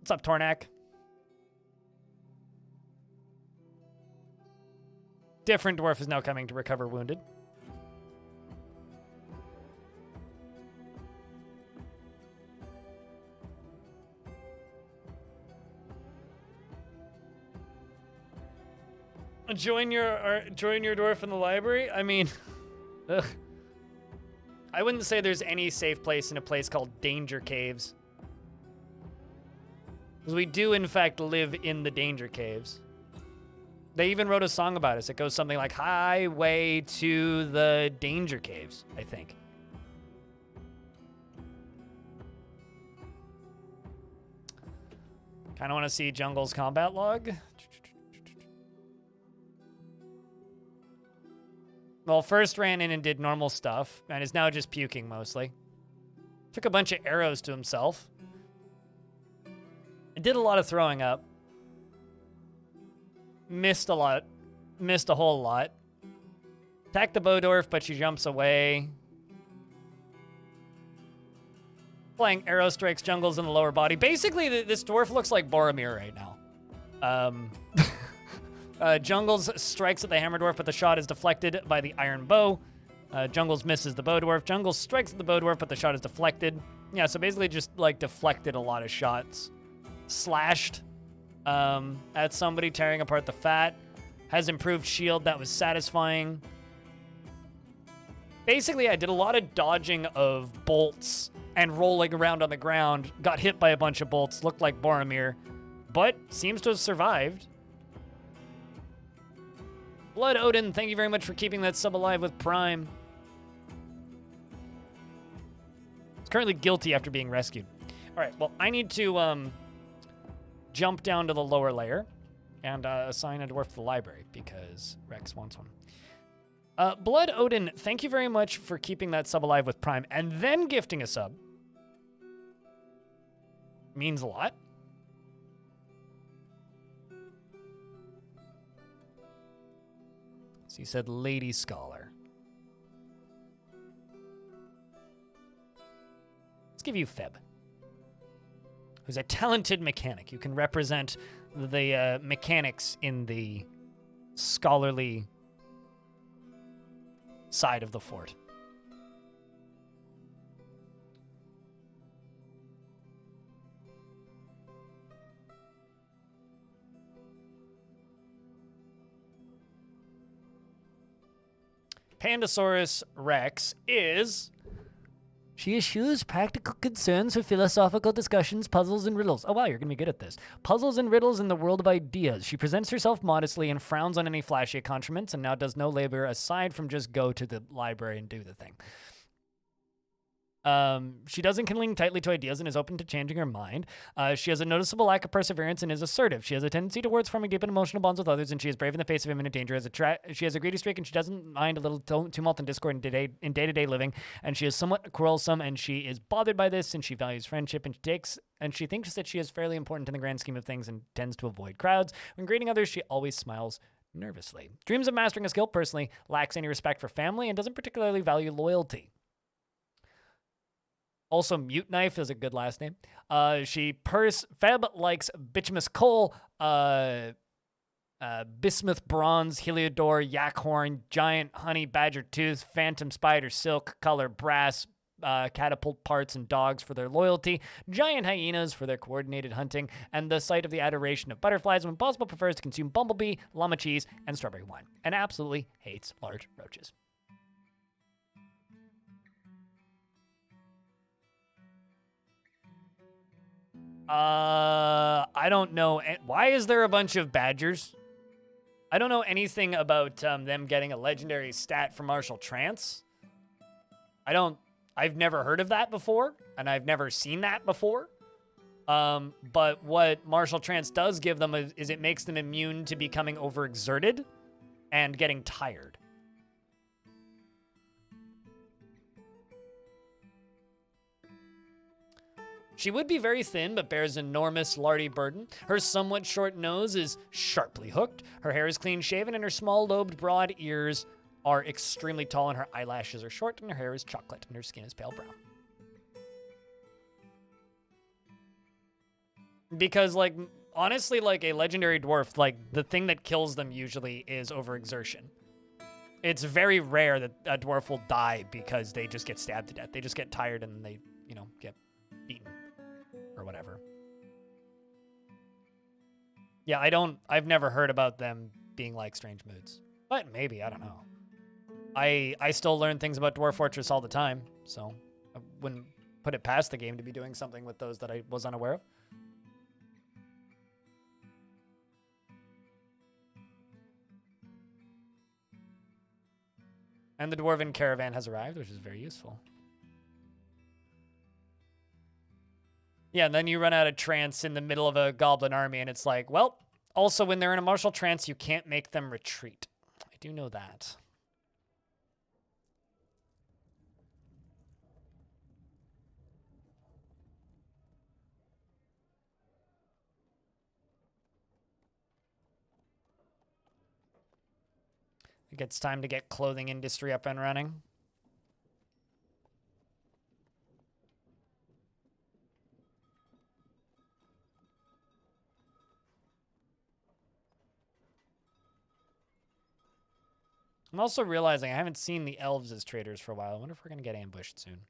S1: What's up, Tornak? Different dwarf is now coming to recover wounded. Join your dwarf in the library? I mean, ugh. I wouldn't say there's any safe place in a place called Danger Caves. Because we do, in fact, live in the Danger Caves. They even wrote a song about us. It goes something like, Highway to the Danger Caves, I think. Kind of want to see Jungle's combat log. Well, first ran in and did normal stuff, and is now just puking mostly. Took a bunch of arrows to himself. It did a lot of throwing up. Missed a lot. Missed a whole lot. Attacked the bow dwarf, but she jumps away. Playing arrow strikes jungles in the lower body. Basically, this dwarf looks like Boromir right now. Jungles strikes at the hammer dwarf, but the shot is deflected by the iron bow. Jungles misses the bow dwarf. Jungles strikes at the bow dwarf, but the shot is deflected. Yeah, so basically just like deflected a lot of shots. Slashed at somebody, tearing apart the fat. Has improved shield. That was satisfying. Basically, I did a lot of dodging of bolts and rolling around on the ground. Got hit by a bunch of bolts. Looked like Boromir, but seems to have survived. Blood Odin, thank you very much for keeping that sub alive with Prime. He's currently guilty after being rescued. All right, well, I need to jump down to the lower layer and assign a dwarf to the library because Rex wants one. Blood Odin, thank you very much for keeping that sub alive with Prime and then gifting a sub. Means a lot. So you said Lady Scholar. Let's give you Feb, who's a talented mechanic. You can represent the mechanics in the scholarly side of the fort. Pandasaurus Rex is... She eschews practical concerns for philosophical discussions, puzzles, and riddles. Oh, wow, you're going to be good at this. Puzzles and riddles in the world of ideas. She presents herself modestly and frowns on any flashy accoutrements and now does no labor aside from just go to the library and do the thing. She doesn't cling tightly to ideas and is open to changing her mind. She has a noticeable lack of perseverance and is assertive. She has a tendency towards forming deep and emotional bonds with others, and she is brave in the face of imminent danger. She has a greedy streak, and she doesn't mind a little tumult and discord in day-to-day living. And she is somewhat quarrelsome, and she is bothered by this, and she values friendship, and she thinks that she is fairly important in the grand scheme of things and tends to avoid crowds. When greeting others, she always smiles nervously. Dreams of mastering a skill, personally lacks any respect for family, and doesn't particularly value loyalty. Also, Mute Knife is a good last name. Feb likes bituminous coal, bismuth bronze, heliodor, yakhorn, giant honey badger tooth, phantom spider, silk, color brass, catapult parts and dogs for their loyalty, giant hyenas for their coordinated hunting, and the sight of the adoration of butterflies when possible prefers to consume bumblebee, llama cheese, and strawberry wine, and absolutely hates large roaches. I don't know. Why is there a bunch of badgers? I don't know anything about them getting a legendary stat from Martial Trance. I've never heard of that before, and I've never seen that before. But what Martial Trance does give them is it makes them immune to becoming overexerted and getting tired. She would be very thin, but bears enormous lardy burden. Her somewhat short nose is sharply hooked. Her hair is clean shaven, and her small lobed broad ears are extremely tall, and her eyelashes are short, and her hair is chocolate, and her skin is pale brown. Because, like, honestly, like a legendary dwarf, like the thing that kills them usually is overexertion. It's very rare that a dwarf will die because they just get stabbed to death. They just get tired and they, you know, get beaten. Or whatever. Yeah, I've never heard about them being like strange moods. But maybe, I don't know. I still learn things about Dwarf Fortress all the time, so I wouldn't put it past the game to be doing something with those that I was unaware of. And the Dwarven caravan has arrived, which is very useful. Yeah, and then you run out of trance in the middle of a goblin army, and it's like, well, also when they're in a martial trance, you can't make them retreat. I do know that. I think it's time to get clothing industry up and running. I'm also realizing I haven't seen the elves as traders for a while. I wonder if we're going to get ambushed soon.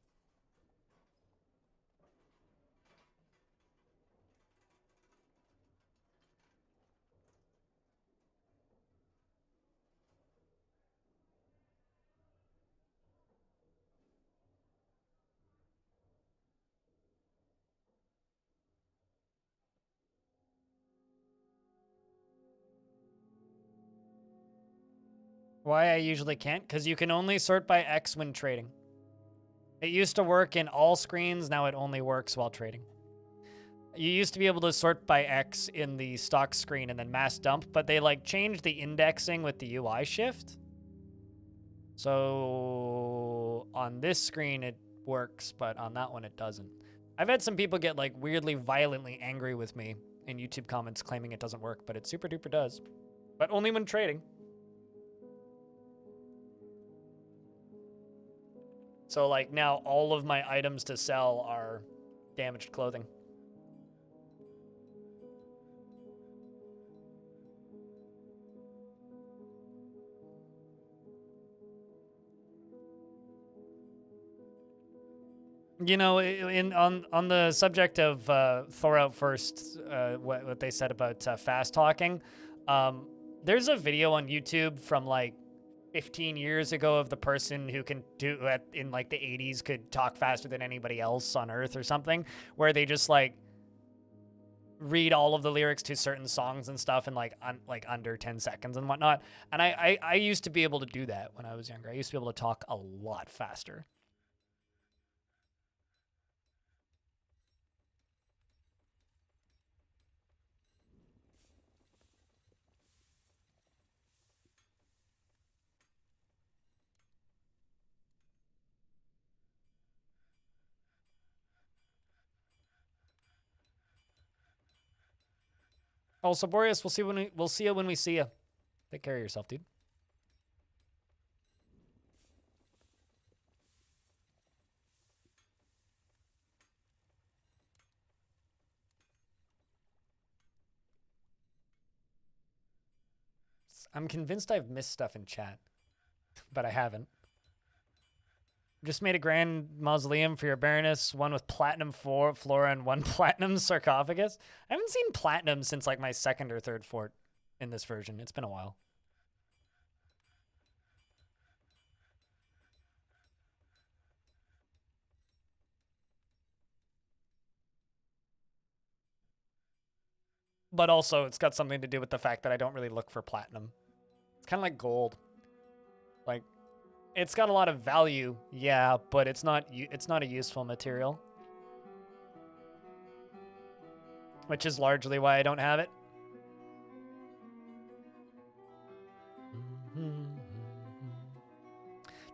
S1: Why I usually can't? Because you can only sort by X when trading. It used to work in all screens, now it only works while trading. You used to be able to sort by X in the stock screen and then mass dump, but they like changed the indexing with the UI shift. So on this screen it works, but on that one it doesn't. I've had some people get like weirdly violently angry with me in YouTube comments claiming it doesn't work, but it super duper does. But only when trading. So like now all of my items to sell are damaged clothing. You know, on the subject of Thor Out First, what they said about fast talking, there's a video on YouTube from like 15 years ago of the person who can do in like the 80s could talk faster than anybody else on Earth or something, where they just like read all of the lyrics to certain songs and stuff in like under 10 seconds and whatnot. And I used to be able to do that when I was younger. I used to be able to talk a lot faster. Also, Boreas, we'll see you when we see you. Take care of yourself, dude. I'm convinced I've missed stuff in chat, but I haven't. Just made a grand mausoleum for your Baroness, one with platinum flora and one platinum sarcophagus. I haven't seen platinum since like my second or third fort in this version. It's been a while. But also, it's got something to do with the fact that I don't really look for platinum. It's kind of like gold. Like, it's got a lot of value, yeah, but it's not a useful material. Which is largely why I don't have it.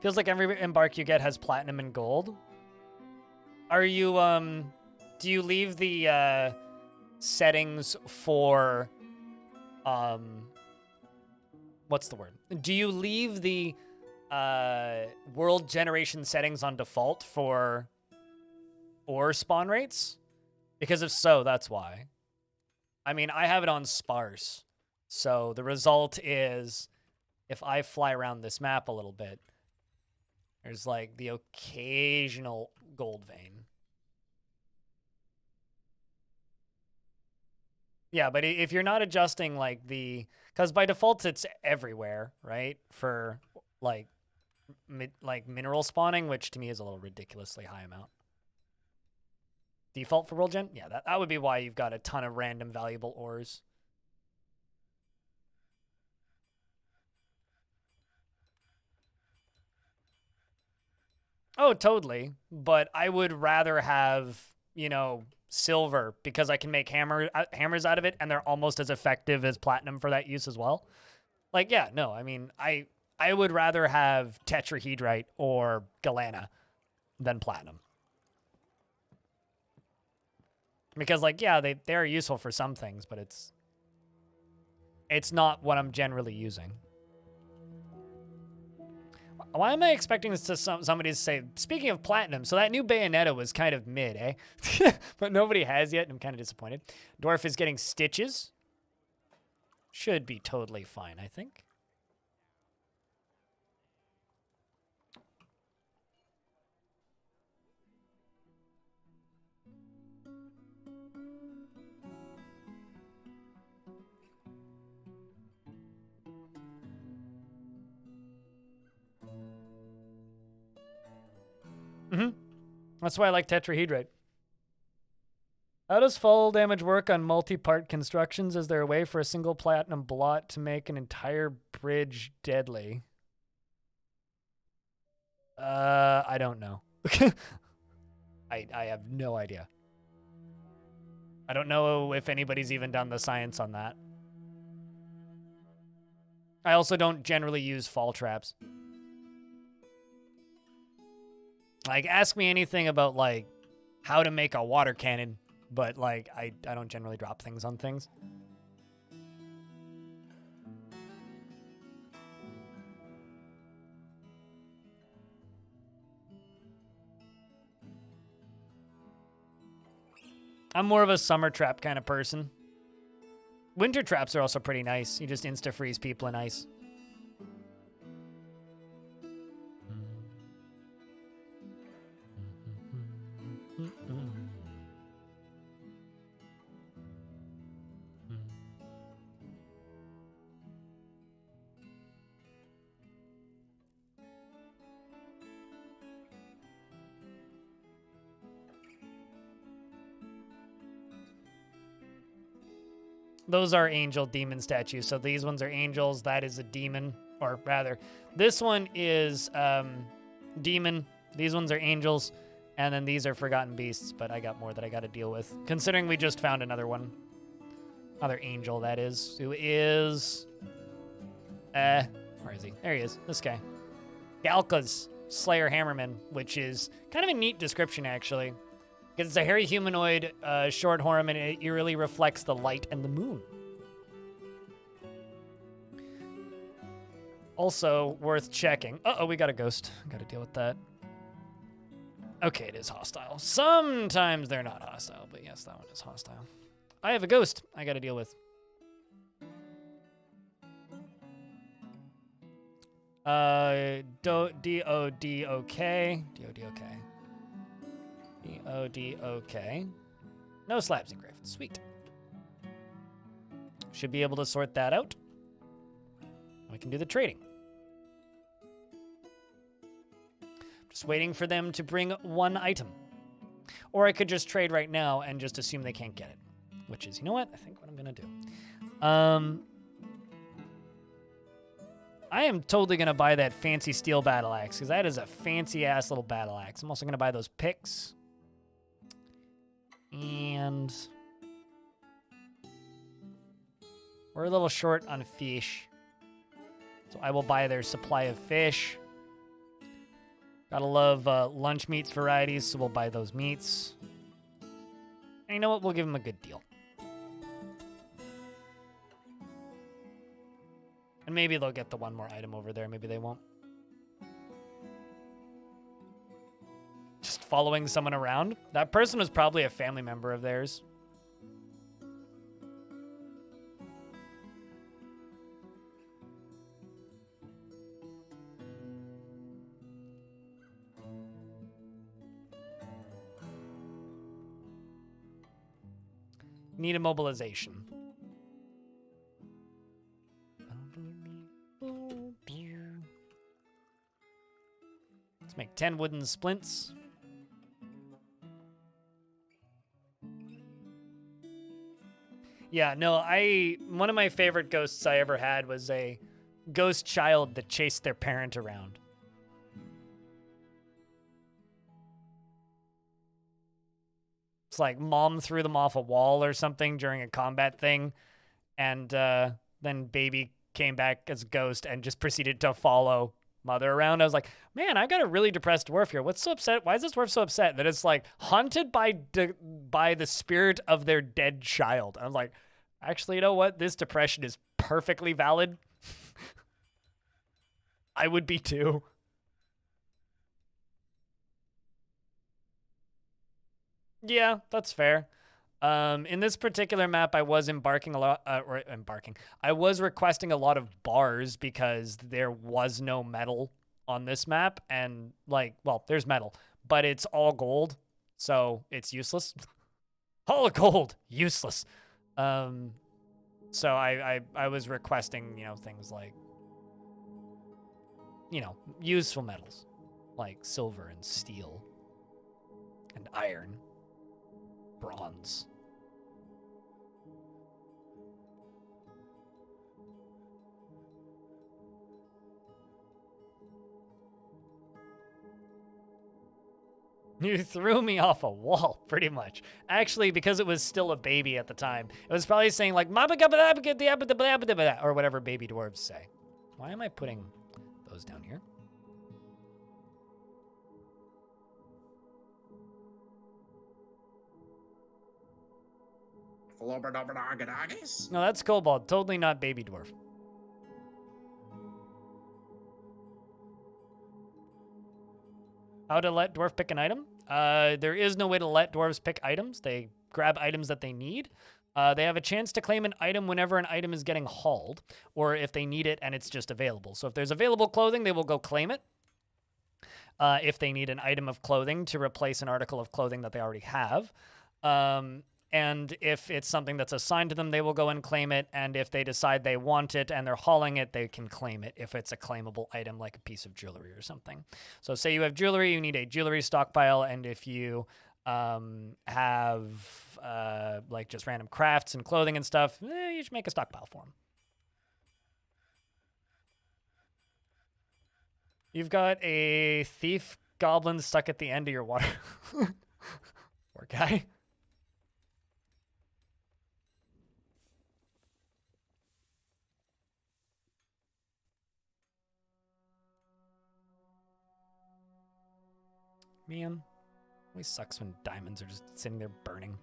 S1: Feels like every embark you get has platinum and gold. Are you, do you leave the, settings for, what's the word? Do you leave the, world generation settings on default for ore spawn rates? Because if so, that's why. I mean, I have it on sparse. So the result is, if I fly around this map a little bit, there's like the occasional gold vein. Yeah, but if you're not adjusting like because by default it's everywhere, right? For like mineral spawning, which to me is a little ridiculously high amount. Default for world gen? Yeah, that would be why you've got a ton of random valuable ores. Oh, totally. But I would rather have, you know, silver because I can make hammers out of it, and they're almost as effective as platinum for that use as well. Like, yeah, no, I mean, I would rather have tetrahedrite or galena than platinum. Because, like, yeah, they are useful for some things, but it's not what I'm generally using. Why am I expecting this to somebody to say, speaking of platinum, so that new Bayonetta was kind of mid, eh? But nobody has yet, and I'm kind of disappointed. Dwarf is getting stitches. Should be totally fine, I think. That's why I like tetrahedrite. How does fall damage work on multi-part constructions? Is there a way for a single platinum blot to make an entire bridge deadly? I don't know. I have no idea. I don't know if anybody's even done the science on that. I also don't generally use fall traps. Like, ask me anything about, like, how to make a water cannon, but, like, I don't generally drop things on things. I'm more of a summer trap kind of person. Winter traps are also pretty nice. You just insta-freeze people in ice. Those are angel demon statues. So these ones are angels. That is a demon. Or rather, this one is demon. These ones are angels. And then these are forgotten beasts. But I got more that I got to deal with. Considering we just found another one. Another angel, that is. Who is... where is he? There he is. This guy. Galka's Slayer Hammerman. Which is kind of a neat description, actually. Because it's a hairy humanoid, short horn, and it eerily reflects the light and the moon. Also, worth checking. Uh-oh, we got a ghost. Got to deal with that. Okay, it is hostile. Sometimes they're not hostile, but yes, that one is hostile. I have a ghost I got to deal with. D-O-D-O-K. D-O-D-O-K. D-O-D-O-K. No slabs engraved. Sweet. Should be able to sort that out. We can do the trading. Just waiting for them to bring one item. Or I could just trade right now and just assume they can't get it. Which is, you know what? I think what I'm going to do. I am totally going to buy that fancy steel battle axe, because that is a fancy-ass little battle axe. I'm also going to buy those picks. And we're a little short on fish. So I will buy their supply of fish. Gotta love lunch meats varieties, so we'll buy those meats. And you know what? We'll give them a good deal. And maybe they'll get the one more item over there. Maybe they won't. Just following someone around. That person was probably a family member of theirs. Need a mobilization. Let's make 10 wooden splints. Yeah, no, one of my favorite ghosts I ever had was a ghost child that chased their parent around. It's like mom threw them off a wall or something during a combat thing, and then baby came back as a ghost and just proceeded to follow mother around. I was like, man, I got a really depressed dwarf here. What's so upset? Why is this dwarf so upset that it's like haunted by the spirit of their dead child? I was like, actually, you know what? This depression is perfectly valid. I would be too. Yeah, that's fair. In this particular map, I was embarking a lot, I was requesting a lot of bars because there was no metal on this map, and like, well, there's metal, but it's all gold, so it's useless. All gold, useless. So I was requesting, you know, things like, you know, useful metals, like silver and steel and iron. Bronze. You threw me off a wall, pretty much. Actually, because it was still a baby at the time, it was probably saying like or whatever baby dwarves say. Why am I putting those down here? No, that's Kobold. Totally not baby dwarf. How to let dwarf pick an item? There is no way to let dwarves pick items. They grab items that they need. They have a chance to claim an item whenever an item is getting hauled, or if they need it and it's just available. So if there's available clothing, they will go claim it. If they need an item of clothing to replace an article of clothing that they already have. And if it's something that's assigned to them, they will go and claim it. And if they decide they want it and they're hauling it, they can claim it if it's a claimable item like a piece of jewelry or something. So say you have jewelry, you need a jewelry stockpile. And if you have like just random crafts and clothing and stuff, you should make a stockpile for them. You've got a thief goblin stuck at the end of your water. Poor guy. Man, always sucks when diamonds are just sitting there burning.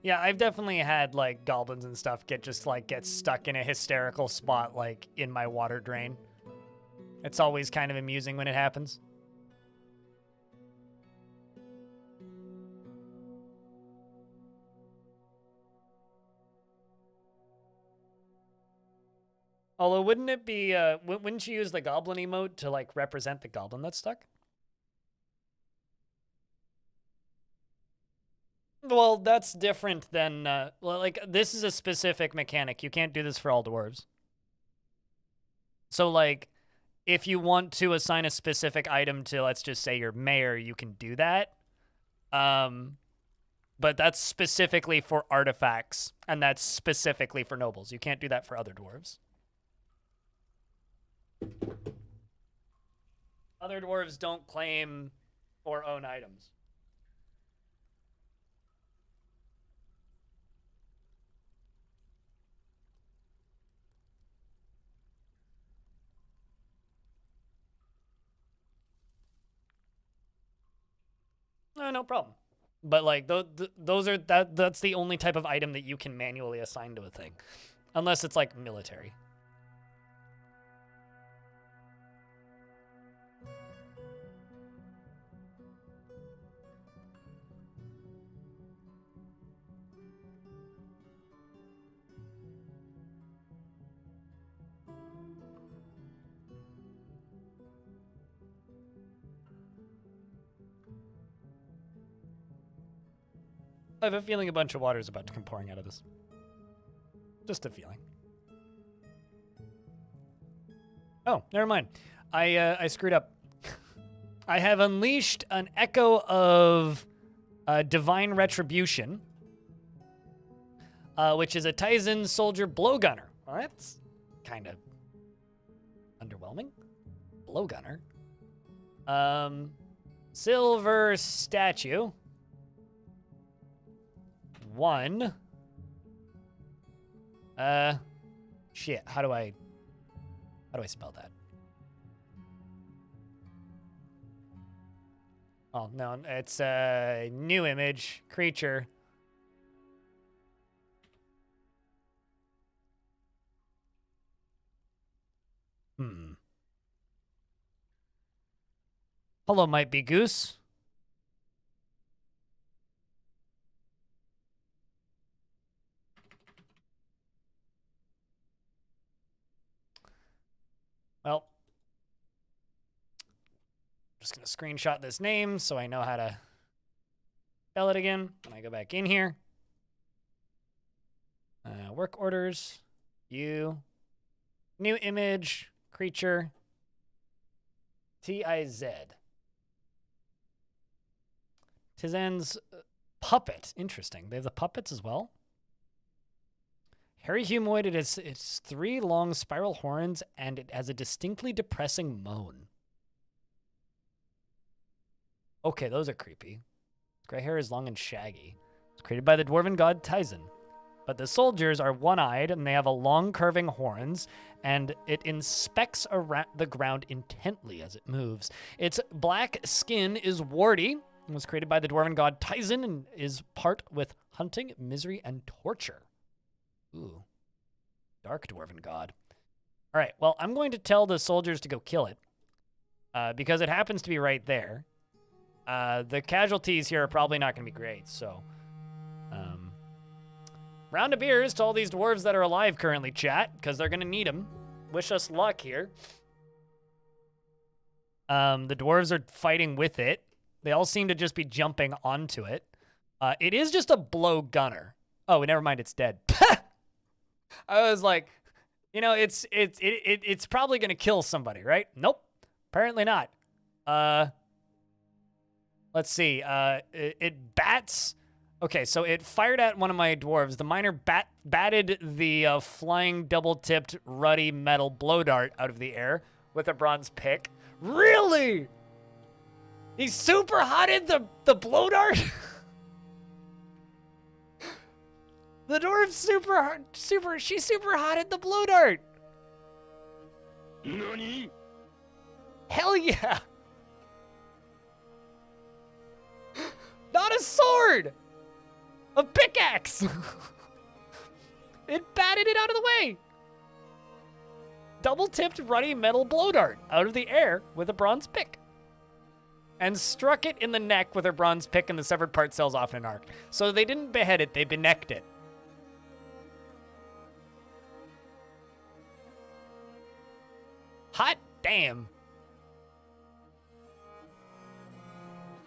S1: Yeah, I've definitely had like goblins and stuff get stuck in a hysterical spot like in my water drain. It's always kind of amusing when it happens. Although, wouldn't it be, wouldn't you use the goblin emote to, like, represent the goblin that's stuck? Well, that's different than, well, like, this is a specific mechanic. You can't do this for all dwarves. So, like, if you want to assign a specific item to, let's just say, your mayor, you can do that. But that's specifically for artifacts, and that's specifically for nobles. You can't do that for other dwarves. Other dwarves don't claim or own items. No problem. But like those are that's the only type of item that you can manually assign to a thing, unless it's like military. I have a feeling a bunch of water is about to come pouring out of this. Just a feeling. Oh, never mind. I screwed up. I have unleashed an echo of divine retribution, which is a Tizen soldier blowgunner. Well, that's kind of underwhelming. Blowgunner. Silver statue. 1. Shit. How do I spell that? Oh, no, it's a new image, creature. Hello, might be goose. Well, I'm just going to screenshot this name so I know how to spell it again when I go back in here. Work orders, new image, creature, T-I-Z. Tizen's puppet. Interesting. They have the puppets as well. Hairy humoid, it's 3 long spiral horns, and it has a distinctly depressing moan. Okay, those are creepy. Its gray hair is long and shaggy. It's created by the dwarven god Tizen. But the soldiers are one-eyed, and they have a long curving horns, and it inspects around the ground intently as it moves. Its black skin is warty, and was created by the dwarven god Tizen, and is part with hunting, misery, and torture. Ooh. Dark dwarven god. All right, well, I'm going to tell the soldiers to go kill it, because it happens to be right there. The casualties here are probably not going to be great, so... round of beers to all these dwarves that are alive currently, chat, because they're going to need them. Wish us luck here. The dwarves are fighting with it. They all seem to just be jumping onto it. It is just a blow gunner. Oh, never mind, it's dead. I was like, you know, it's probably going to kill somebody, right? Nope, apparently not. Let's see. It bats. Okay, so it fired at one of my dwarves. The miner batted the flying double-tipped ruddy metal blow dart out of the air with a bronze pick. Really? He super hotted the blow dart? The dwarf she super hotted the blow dart.
S5: NANI?
S1: Hell yeah. Not a sword. A pickaxe! It batted it out of the way! Double-tipped ruddy metal blow dart out of the air with a bronze pick. And struck it in the neck with her bronze pick, and the severed part sails off in an arc. So they didn't behead it, they benecked it. Hot damn.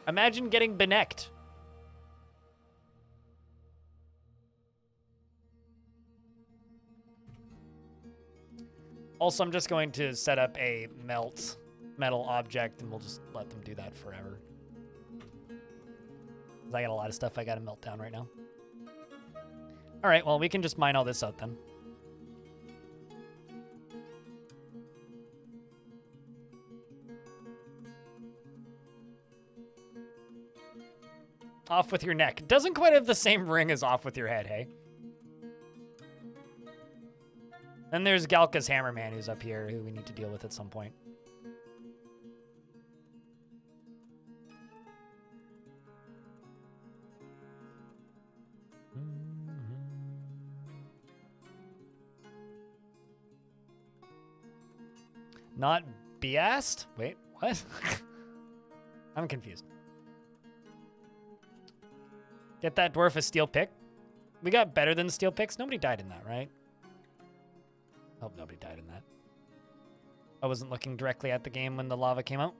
S1: Imagine getting benecked. Also, I'm just going to set up a melt metal object, and we'll just let them do that forever. 'Cause I got a lot of stuff I gotta melt down right now. All right, well, we can just mine all this out then. Off with your neck. Doesn't quite have the same ring as off with your head, hey? Then there's Galka's Hammerman, who's up here, who we need to deal with at some point. Not Beast? Wait, what? I'm confused. Get that dwarf a steel pick. We got better than steel picks. Nobody died in that, right? Hope nobody died in that. I wasn't looking directly at the game when the lava came out.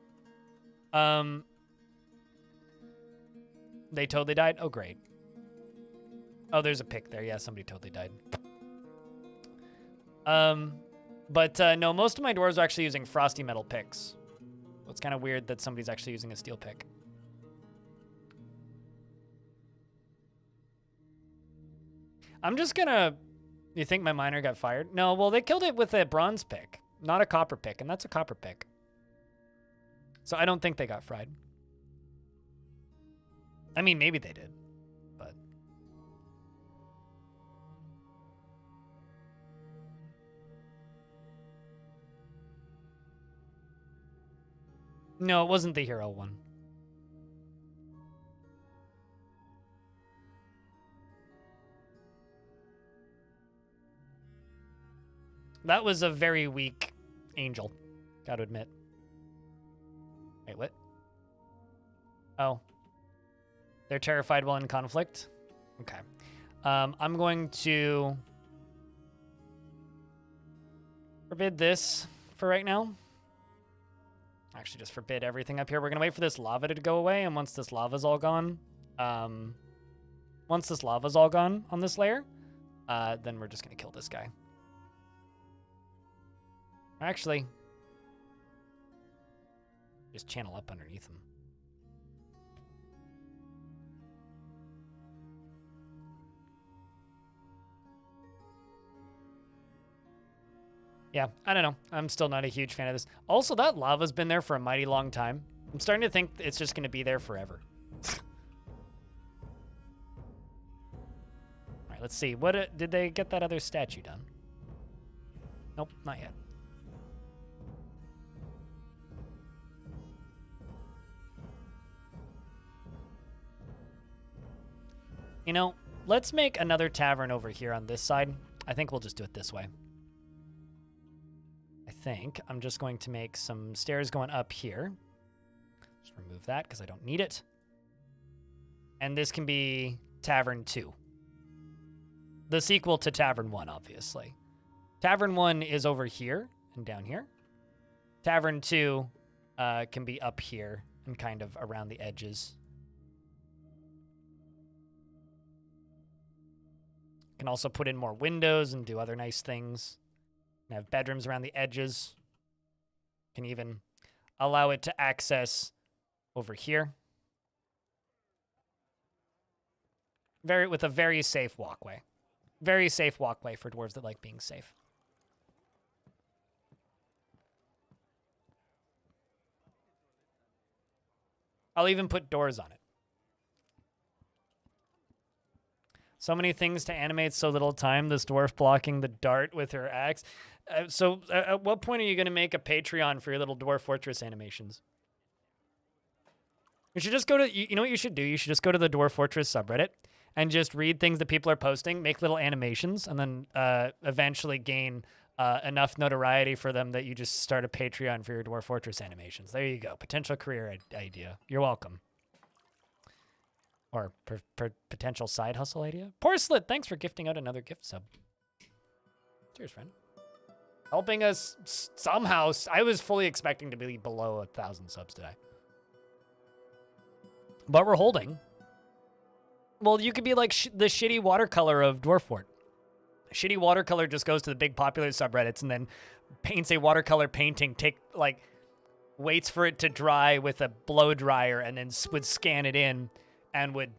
S1: They totally died? Oh, great. Oh, there's a pick there. Yeah, somebody totally died. But no, most of my dwarves are actually using frosty metal picks. So it's kind of weird that somebody's actually using a steel pick. I'm just gonna... You think my miner got fired? No, well, they killed it with a bronze pick, not a copper pick, and that's a copper pick. So I don't think they got fried. I mean, maybe they did, but... No, it wasn't the hero one. That was a very weak angel, gotta admit. Wait, what? Oh. They're terrified while in conflict? Okay. I'm going to forbid this for right now. Actually, just forbid everything up here. We're gonna wait for this lava to go away, and once this lava's all gone, on this layer, then we're just gonna kill this guy. Actually, just channel up underneath him. Yeah, I don't know. I'm still not a huge fan of this. Also, that lava's been there for a mighty long time. I'm starting to think it's just going to be there forever. All right, let's see. What did they get that other statue done? Nope, not yet. You know, let's make another tavern over here on this side. I think we'll just do it this way. I think I'm just going to make some stairs going up here. Just remove that because I don't need it. And this can be Tavern 2. The sequel to Tavern 1, obviously. Tavern 1 is over here and down here. Tavern 2 can be up here and kind of around the edges. Can also put in more windows and do other nice things. And have bedrooms around the edges. Can even allow it to access over here. With a very safe walkway. Very safe walkway for dwarves that like being safe. I'll even put doors on it. So many things to animate, so little time. This dwarf blocking the dart with her axe. So at what point are you going to make a Patreon for your little dwarf fortress animations? You should just go to, you know what you should do? You should just go to the Dwarf Fortress subreddit and just read things that people are posting, make little animations, and then eventually gain enough notoriety for them that you just start a Patreon for your Dwarf Fortress animations. There you go. Potential career idea. You're welcome. Or potential side hustle idea. Porcelain, thanks for gifting out another gift sub. Cheers, friend. Helping us somehow. I was fully expecting to be below 1,000 subs today. But we're holding. Well, you could be like the shitty watercolor of Dwarf Fort. Shitty watercolor just goes to the big popular subreddits and then paints a watercolor painting, waits for it to dry with a blow dryer and then would scan it in and would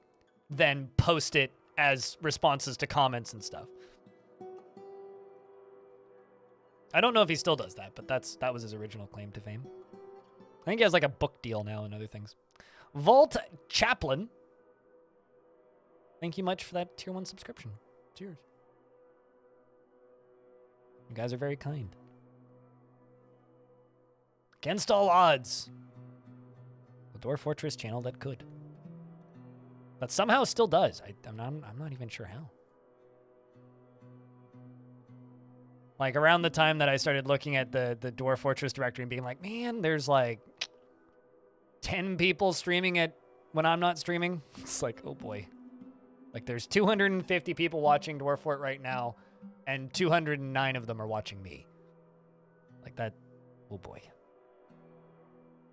S1: then post it as responses to comments and stuff. I don't know if he still does that, but that was his original claim to fame. I think he has like a book deal now and other things. Vault Chaplain. Thank you much for that tier 1 subscription. Cheers. You guys are very kind. Against all odds. The Dwarf Fortress channel that could. That somehow still does. I'm not even sure how. Like, around the time that I started looking at the Dwarf Fortress directory and being like, man, there's like 10 people streaming it when I'm not streaming. It's like, oh boy. Like, there's 250 people watching Dwarf Fort right now, and 209 of them are watching me. Like that, oh boy.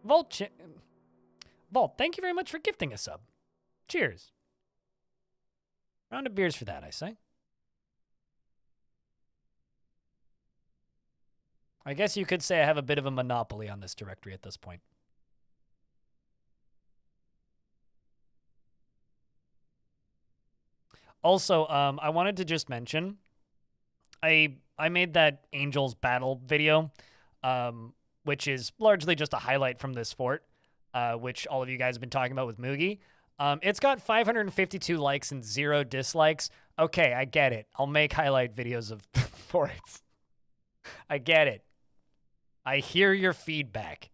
S1: Vault, thank you very much for gifting a sub. Cheers. Round of beers for that, I say. I guess you could say I have a bit of a monopoly on this directory at this point. Also, I wanted to just mention, I made that Angels Battle video, which is largely just a highlight from this fort, which all of you guys have been talking about with Moogie. It's got 552 likes and 0 dislikes. Okay, I get it. I'll make highlight videos of forts. I get it. I hear your feedback.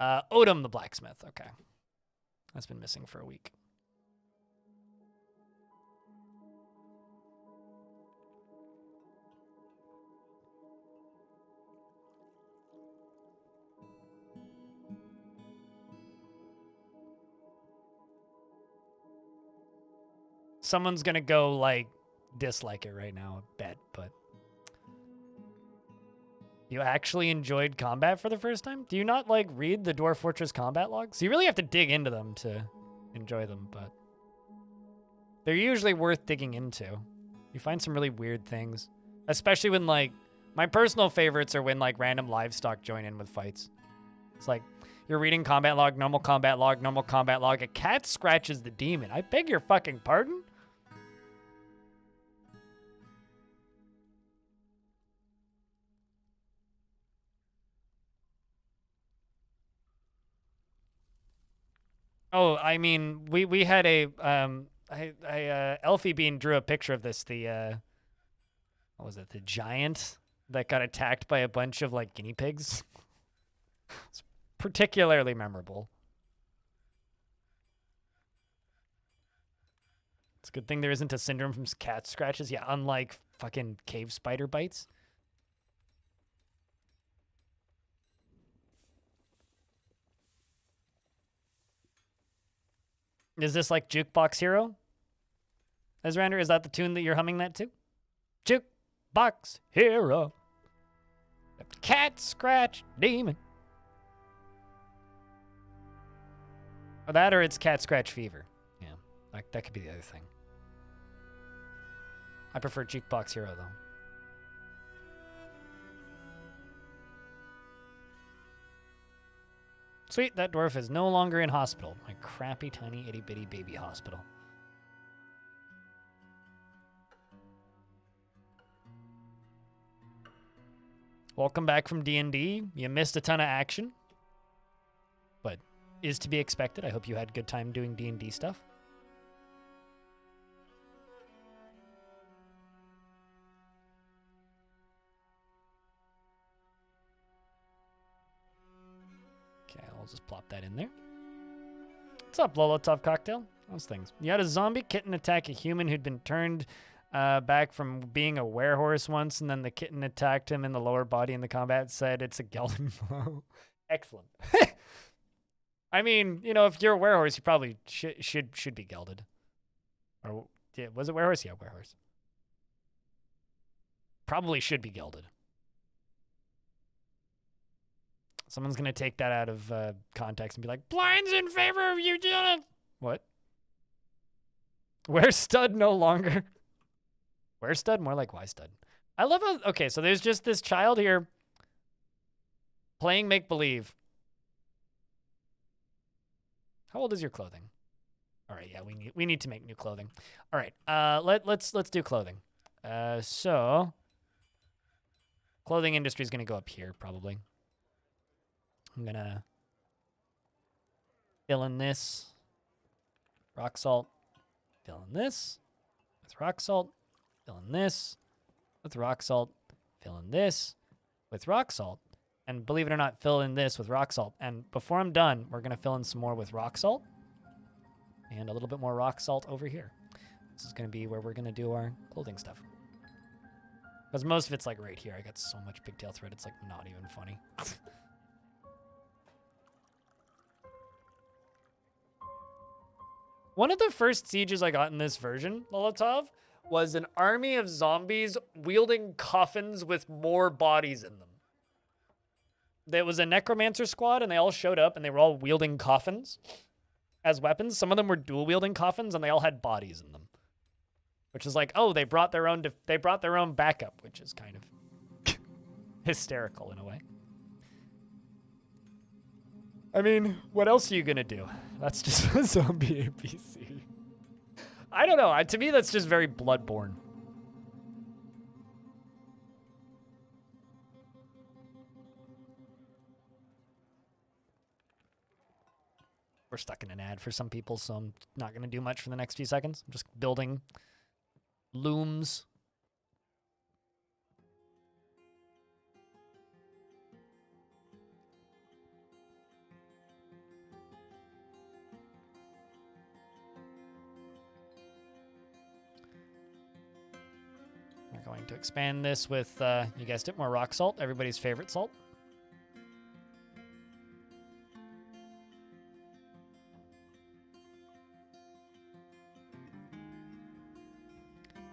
S1: Odom the blacksmith. Okay. That's been missing for a week. Someone's gonna go, like, dislike it right now, I bet, but... You actually enjoyed combat for the first time? Do you not, like, read the Dwarf Fortress combat logs? You really have to dig into them to enjoy them, but... They're usually worth digging into. You find some really weird things. Especially when, like... My personal favorites are when, like, random livestock join in with fights. It's like, you're reading combat log, normal combat log, normal combat log. A cat scratches the demon. I beg your fucking pardon? Oh, I mean, we had a Elfie Bean drew a picture of this. The what was it? The giant that got attacked by a bunch of like guinea pigs. It's particularly memorable. It's a good thing there isn't a syndrome from cat scratches. Yeah, unlike fucking cave spider bites. Is this like Jukebox Hero? Ezrander, is that the tune that you're humming that to? Jukebox Hero. Cat scratch demon. Or that, or it's cat scratch fever. Yeah, that could be the other thing. I prefer Jukebox Hero, though. Sweet, that dwarf is no longer in hospital. My crappy, tiny, itty-bitty baby hospital. Welcome back from D&D. You missed a ton of action, but is to be expected. I hope you had a good time doing D&D stuff. Okay, I'll just plop that in there. What's up, Lolotov Cocktail? Those things. You had a zombie kitten attack a human who'd been turned back from being a werehorse once, and then the kitten attacked him in the lower body in the combat, said it's a gelding blow. Excellent. I mean, you know, if you're a werehorse, you probably should be gelded. Or yeah, was it werehorse? Yeah, werehorse. Probably should be gelded. Someone's going to take that out of context and be like, blinds in favor of you, Jonah. What? Where's stud no longer? Where's stud? More like why stud? I love how, okay, so there's just this child here playing make-believe. How old is your clothing? All right, yeah, we need to make new clothing. All right, let's do clothing. So clothing industry is going to go up here probably. I'm going to fill in this rock salt, fill in this with rock salt, fill in this with rock salt, fill in this with rock salt, and believe it or not, fill in this with rock salt. And before I'm done, we're going to fill in some more with rock salt and a little bit more rock salt over here. This is going to be where we're going to do our clothing stuff. Because most of it's like right here. I got so much pigtail thread, it's like not even funny. One of the first sieges I got in this version, Molotov, was an army of zombies wielding coffins with more bodies in them. There was a necromancer squad, and they all showed up, and they were all wielding coffins as weapons. Some of them were dual-wielding coffins, and they all had bodies in them, which is like, oh, they brought their own backup, which is kind of hysterical in a way. I mean, what else are you gonna do? That's just a zombie APC. I don't know. To me, that's just very Bloodborne. We're stuck in an ad for some people, so I'm not gonna do much for the next few seconds. I'm just building looms. We're going to expand this with, you guessed it, more rock salt, everybody's favorite salt.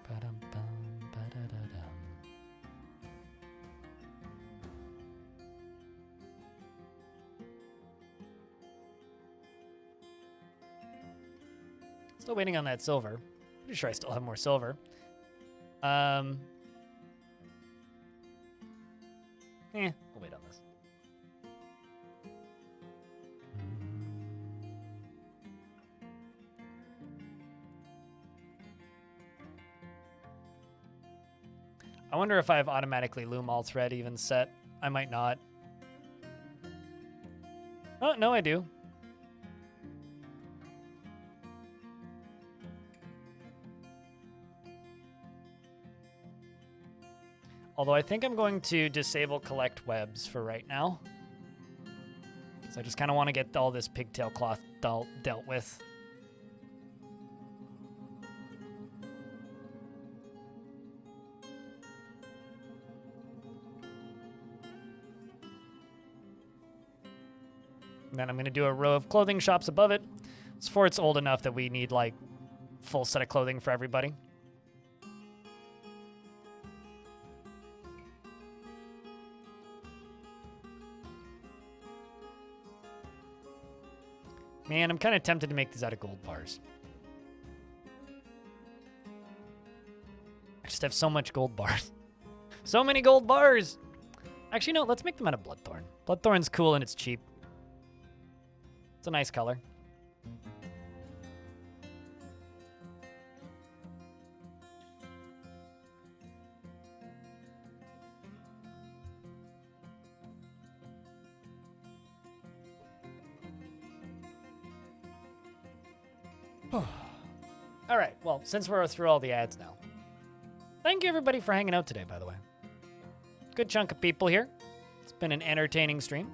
S1: Ba-dum-bum, ba-da-da-dum. Still waiting on that silver. Pretty sure I still have more silver. We'll wait on this. I wonder if I have automatically loom all thread even set. I might not. Oh, no, I do. Although I think I'm going to disable collect webs for right now. So I just kind of want to get all this pigtail cloth dealt with. And then I'm going to do a row of clothing shops above it. It's for it's old enough that we need like full set of clothing for everybody. Man, I'm kind of tempted to make these out of gold bars. I just have so much gold bars. So many gold bars! Actually, no, let's make them out of bloodthorn. Bloodthorn's cool and it's cheap. It's a nice color. All right, well, since we're through all the ads now, thank you everybody for hanging out today, by the way. Good chunk of people here. It's been an entertaining stream.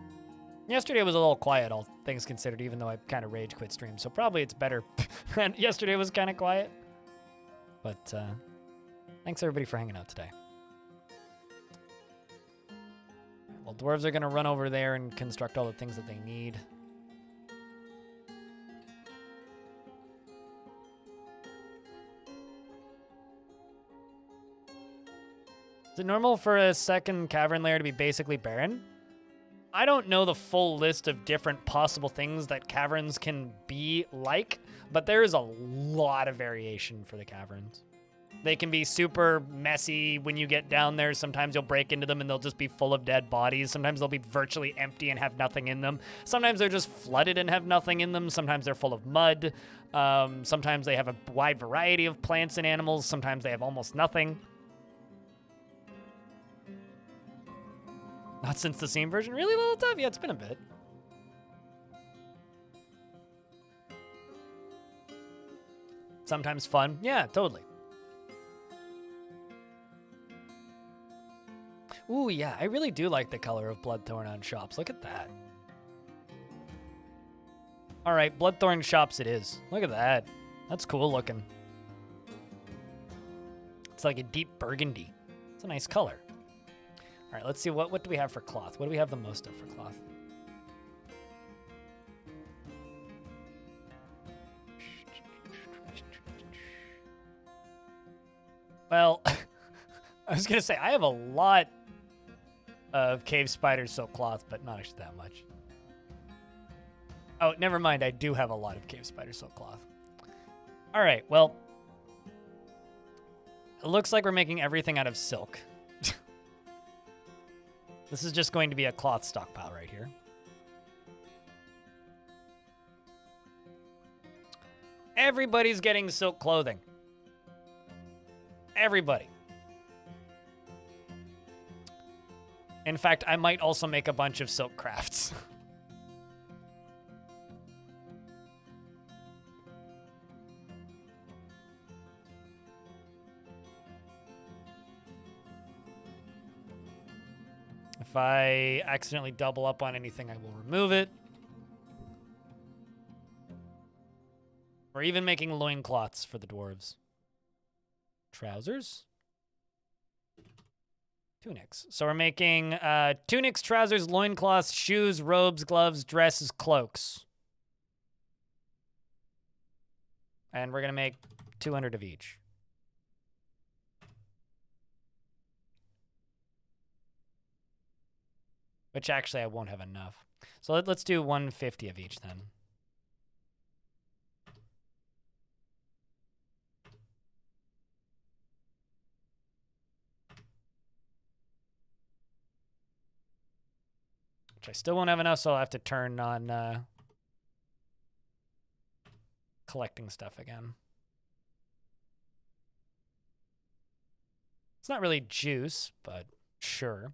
S1: Yesterday was a little quiet, all things considered, even though I kind of rage quit stream. So probably it's better. And yesterday was kind of quiet. But thanks everybody for hanging out today. Well, dwarves are going to run over there and construct all the things that they need. Is it normal for a second cavern layer to be basically barren? I don't know the full list of different possible things that caverns can be like, but there is a lot of variation for the caverns. They can be super messy when you get down there. Sometimes you'll break into them and they'll just be full of dead bodies. Sometimes they'll be virtually empty and have nothing in them. Sometimes they're just flooded and have nothing in them. Sometimes they're full of mud. Sometimes they have a wide variety of plants and animals. Sometimes they have almost nothing. Not since the Steam version? Really, little tough? Yeah, it's been a bit. Sometimes fun. Yeah, totally. Ooh, yeah, I really do like the color of Bloodthorn on shops. Look at that. All right, Bloodthorn shops it is. Look at that. That's cool looking. It's like a deep burgundy. It's a nice color. All right, let's see, what do we have for cloth? What do we have the most of for cloth? Well, I was going to say, I have a lot of cave spider silk cloth, but not actually that much. Oh, never mind, I do have a lot of cave spider silk cloth. All right, well, it looks like we're making everything out of silk. This is just going to be a cloth stockpile right here. Everybody's getting silk clothing. Everybody. In fact, I might also make a bunch of silk crafts. If I accidentally double up on anything, I will remove it. We're even making loincloths for the dwarves. Trousers. Tunics. So we're making tunics, trousers, loincloths, shoes, robes, gloves, dresses, cloaks. And we're going to make 200 of each. Which actually I won't have enough. So let's do 150 of each then. Which I still won't have enough, so I'll have to turn on collecting stuff again. It's not really juice, but sure.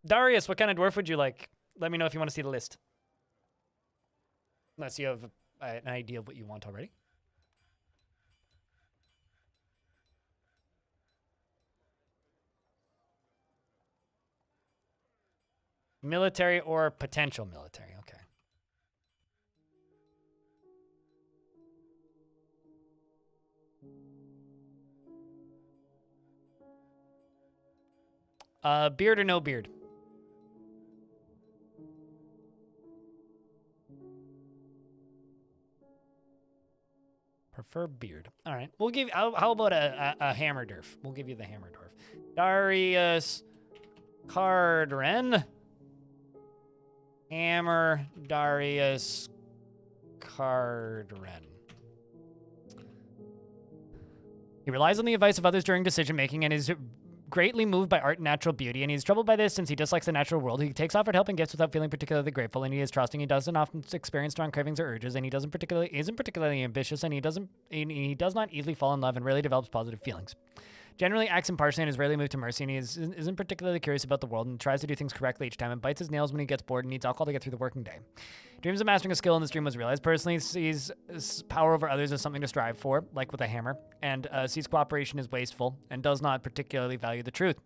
S1: Darius, what kind of dwarf would you like? Let me know if you want to see the list. Unless you have an idea of what you want already. Military or potential military, okay. Beard or no beard? Prefer beard. All right. We'll give. How about a hammer dwarf? We'll give you the hammer dwarf. Darius Cardren. Hammer Darius Cardren. He relies on the advice of others during decision making and is greatly moved by art and natural beauty, and he's troubled by this since he dislikes the natural world. He takes offered help and gifts without feeling particularly grateful, and he is trusting. He doesn't often experience strong cravings or urges, and he isn't particularly ambitious, and he does not easily fall in love and rarely develops positive feelings. Generally acts impartially and is rarely moved to mercy, and he isn't particularly curious about the world and tries to do things correctly each time and bites his nails when he gets bored and needs alcohol to get through the working day. Dreams of mastering a skill in this dream was realized. Personally, sees power over others as something to strive for, like with a hammer, and sees cooperation as wasteful and does not particularly value the truth.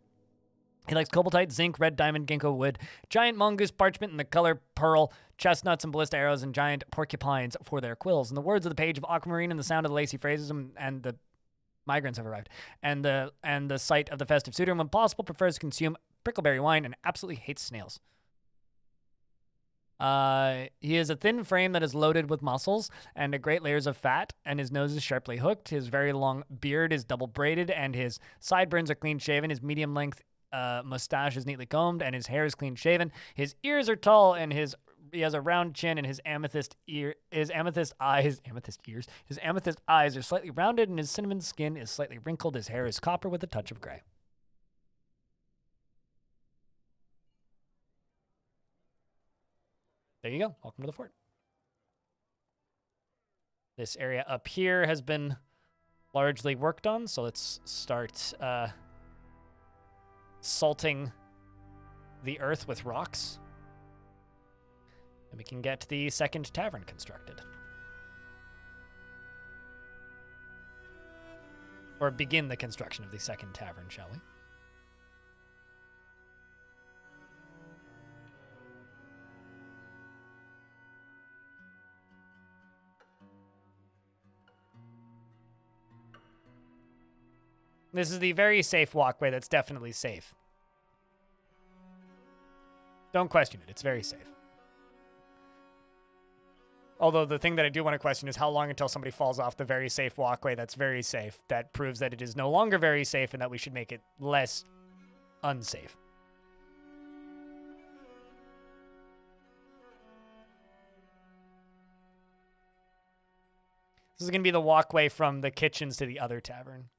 S1: He likes cobaltite, zinc, red diamond, ginkgo wood, giant mongoose parchment in the color pearl, chestnuts and ballista arrows, and giant porcupines for their quills. In the words of the page of Aquamarine and the sound of the lacy phrases and the migrants have arrived. And the sight of the festive suitor, when possible, prefers to consume prickleberry wine and absolutely hates snails. He has a thin frame that is loaded with muscles and a great layers of fat, and his nose is sharply hooked. His very long beard is double braided, and his sideburns are clean shaven. His medium length mustache is neatly combed, and his hair is clean shaven. His ears are tall, and he has a round chin, and his amethyst eyes are slightly rounded, and his cinnamon skin is slightly wrinkled. His hair is copper with a touch of gray. There you go. Welcome to the fort. This area up here has been largely worked on, so let's start salting the earth with rocks. And we can get the second tavern constructed. Or begin the construction of the second tavern, shall we? This is the very safe walkway that's definitely safe. Don't question it. It's very safe. Although the thing that I do want to question is how long until somebody falls off the very safe walkway that's very safe. That proves that it is no longer very safe and that we should make it less unsafe. This is going to be the walkway from the kitchens to the other tavern.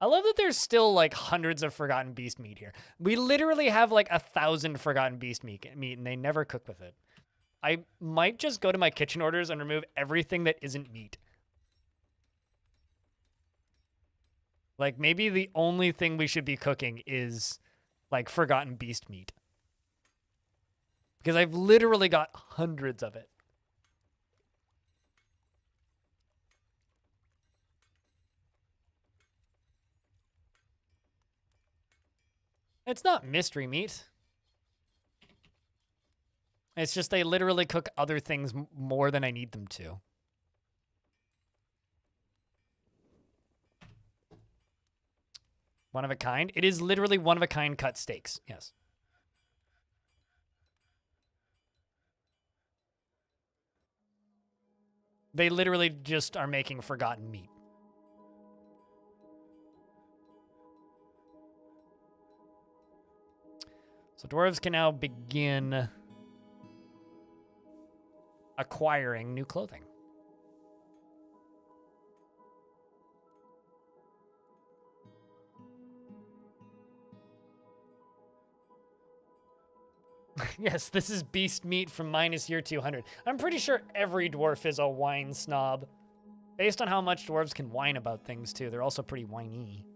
S1: I love that there's still like hundreds of Forgotten Beast meat here. We literally have like 1,000 Forgotten Beast meat and they never cook with it. I might just go to my kitchen orders and remove everything that isn't meat. Like maybe the only thing we should be cooking is like Forgotten Beast meat. Because I've literally got hundreds of it. It's not mystery meat. It's just they literally cook other things more than I need them to. One of a kind? It is literally one of a kind cut steaks, yes. They literally just are making forgotten meat. So dwarves can now begin acquiring new clothing. Yes, this is beast meat from minus year 200. I'm pretty sure every dwarf is a wine snob. Based on how much dwarves can whine about things, too. They're also pretty whiny.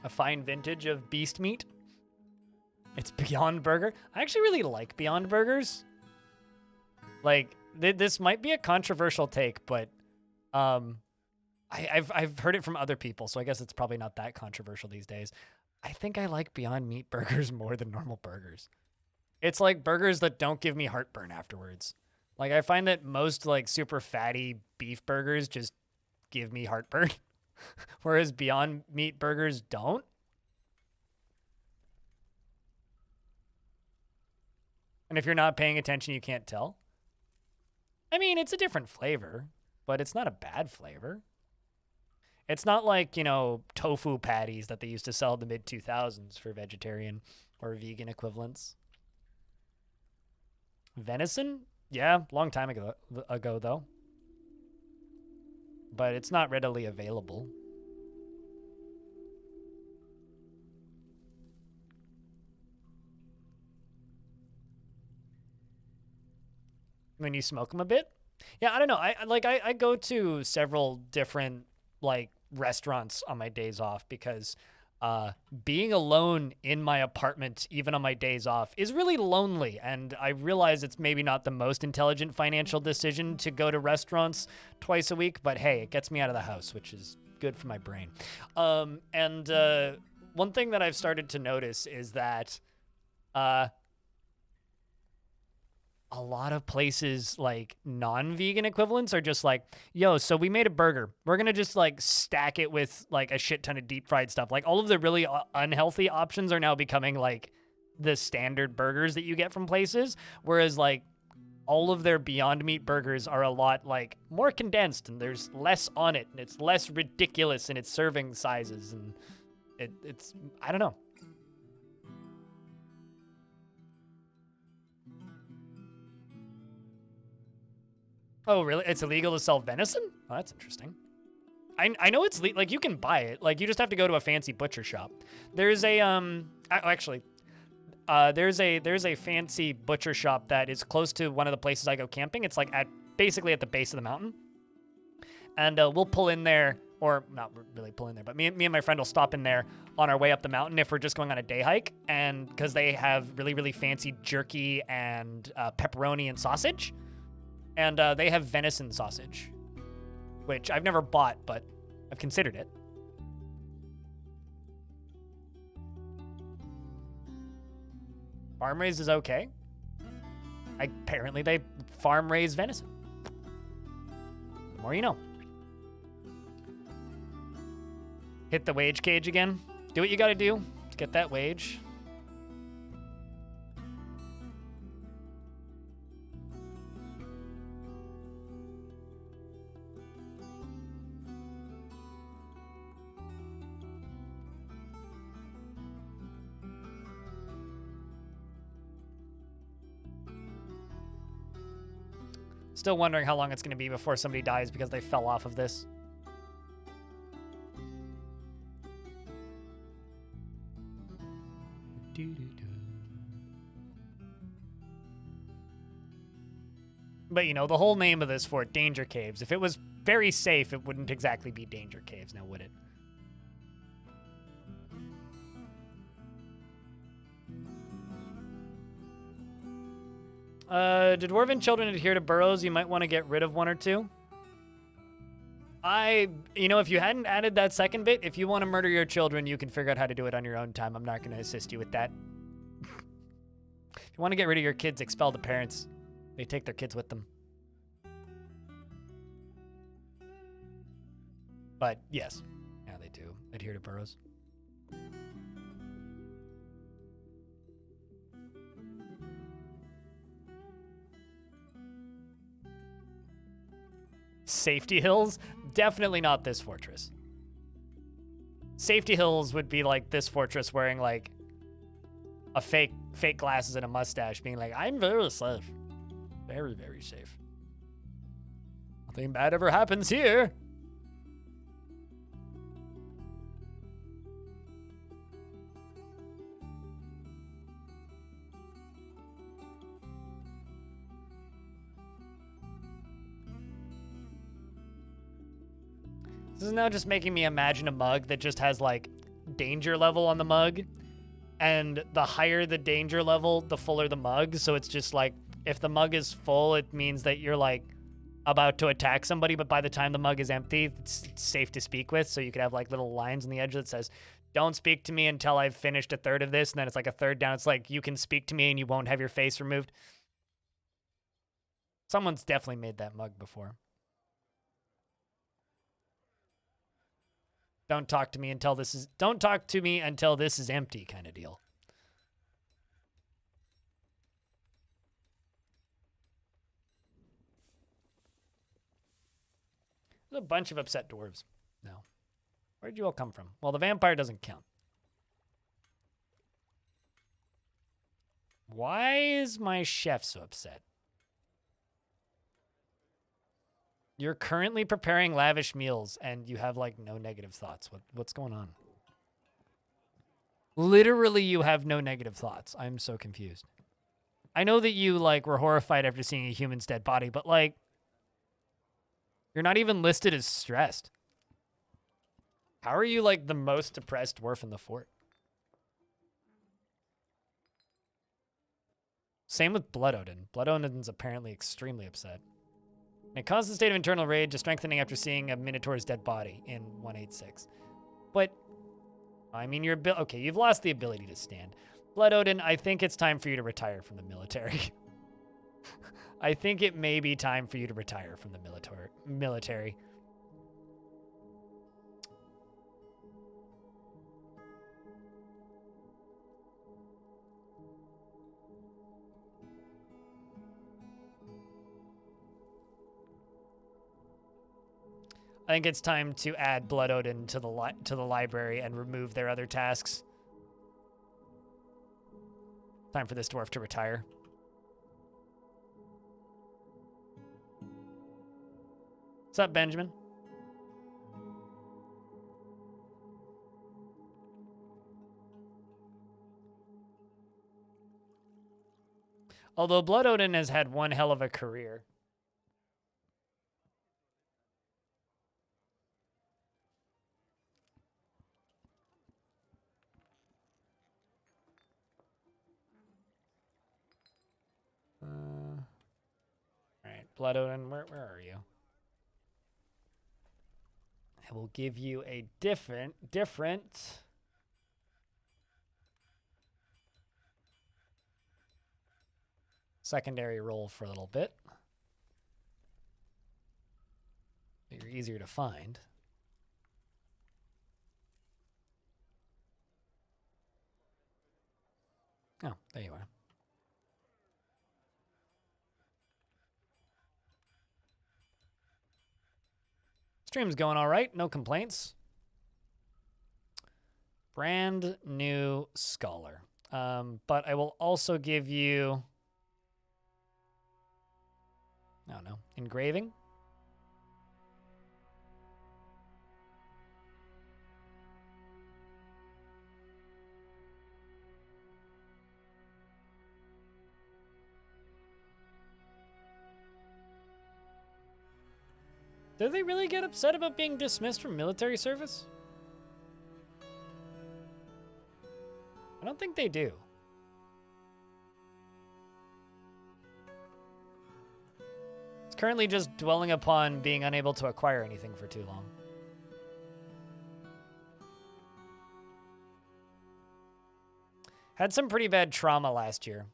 S1: A fine vintage of beast meat. It's Beyond Burger. I actually really like Beyond Burgers. Like, this might be a controversial take, but I've heard it from other people, so I guess it's probably not that controversial these days. I think I like Beyond Meat burgers more than normal burgers. It's like burgers that don't give me heartburn afterwards. Like, I find that most, like, super fatty beef burgers just give me heartburn. Whereas Beyond Meat burgers don't. And if you're not paying attention, you can't tell. I mean, it's a different flavor, but it's not a bad flavor. It's not like, you know, tofu patties that they used to sell in the mid-2000s for vegetarian or vegan equivalents. Venison? Yeah, long time ago though. But it's not readily available. When you smoke them a bit? Yeah, I don't know. I go to several different like restaurants on my days off because being alone in my apartment, even on my days off, is really lonely. And I realize it's maybe not the most intelligent financial decision to go to restaurants twice a week, but hey, it gets me out of the house, which is good for my brain. And one thing that I've started to notice is that a lot of places, like non-vegan equivalents, are just like, yo, so we made a burger. We're going to just like stack it with like a shit ton of deep fried stuff. Like all of the really unhealthy options are now becoming like the standard burgers that you get from places. Whereas like all of their Beyond Meat burgers are a lot like more condensed and there's less on it and it's less ridiculous in its serving sizes. And it's, I don't know. Oh, really? It's illegal to sell venison? Oh, that's interesting. I know it's like you can buy it. Like you just have to go to a fancy butcher shop. There's a there's a fancy butcher shop that is close to one of the places I go camping. It's like basically at the base of the mountain. And we'll pull in there, or not really pull in there, but me and my friend will stop in there on our way up the mountain if we're just going on a day hike. And because they have really, really fancy jerky and pepperoni and sausage. And they have venison sausage, which I've never bought, but I've considered it. Farm raised is okay. Apparently they farm raise venison. The more you know. Hit the wage cage again. Do what you gotta do to get that wage. Still wondering how long it's going to be before somebody dies because they fell off of this. But, you know, the whole name of this fort, Danger Caves. If it was very safe, it wouldn't exactly be Danger Caves, now would it? Do dwarven children adhere to burrows? You might want to get rid of one or two. You know, if you hadn't added that second bit, if you want to murder your children, you can figure out how to do it on your own time. I'm not going to assist you with that. If you want to get rid of your kids, expel the parents. They take their kids with them. But yes, yeah, they do adhere to burrows. Safety hills? Definitely not this fortress. Safety hills would be like this fortress wearing like a fake glasses and a mustache being like, I'm very safe. Very, very safe. Nothing bad ever happens here. This is now just making me imagine a mug that just has like danger level on the mug. And the higher the danger level, the fuller the mug. So it's just like, if the mug is full, it means that you're like about to attack somebody. But by the time the mug is empty, it's safe to speak with. So you could have like little lines on the edge that says, don't speak to me until I've finished a third of this. And then it's like a third down. It's like, you can speak to me and you won't have your face removed. Someone's definitely made that mug before. Don't talk to me until this is empty kind of deal. There's a bunch of upset dwarves now. Where'd you all come from? Well, the vampire doesn't count. Why is my chef so upset? You're currently preparing lavish meals and you have like no negative thoughts. What's going on? Literally, you have no negative thoughts. I'm so confused. I know that you like were horrified after seeing a human's dead body, but like, you're not even listed as stressed. How are you like the most depressed dwarf in the fort? Same with Blood Odin. Blood Odin's apparently extremely upset. It causes a state of internal rage, a strengthening after seeing a Minotaur's dead body in 186. But, I mean, okay, you've lost the ability to stand. Blood Odin, I think it's time for you to retire from the military. I think it may be time for you to retire from the military. I think it's time to add Blood Odin to the library and remove their other tasks. Time for this dwarf to retire. What's up, Benjamin? Although Blood Odin has had one hell of a career. Alright, Blood Odin, where are you? I will give you a different secondary role for a little bit. You're easier to find. Oh, there you are. Stream's going all right, no complaints. Brand new scholar. But I will also give you, I don't know, engraving. Do they really get upset about being dismissed from military service? I don't think they do. It's currently just dwelling upon being unable to acquire anything for too long. Had some pretty bad trauma last year.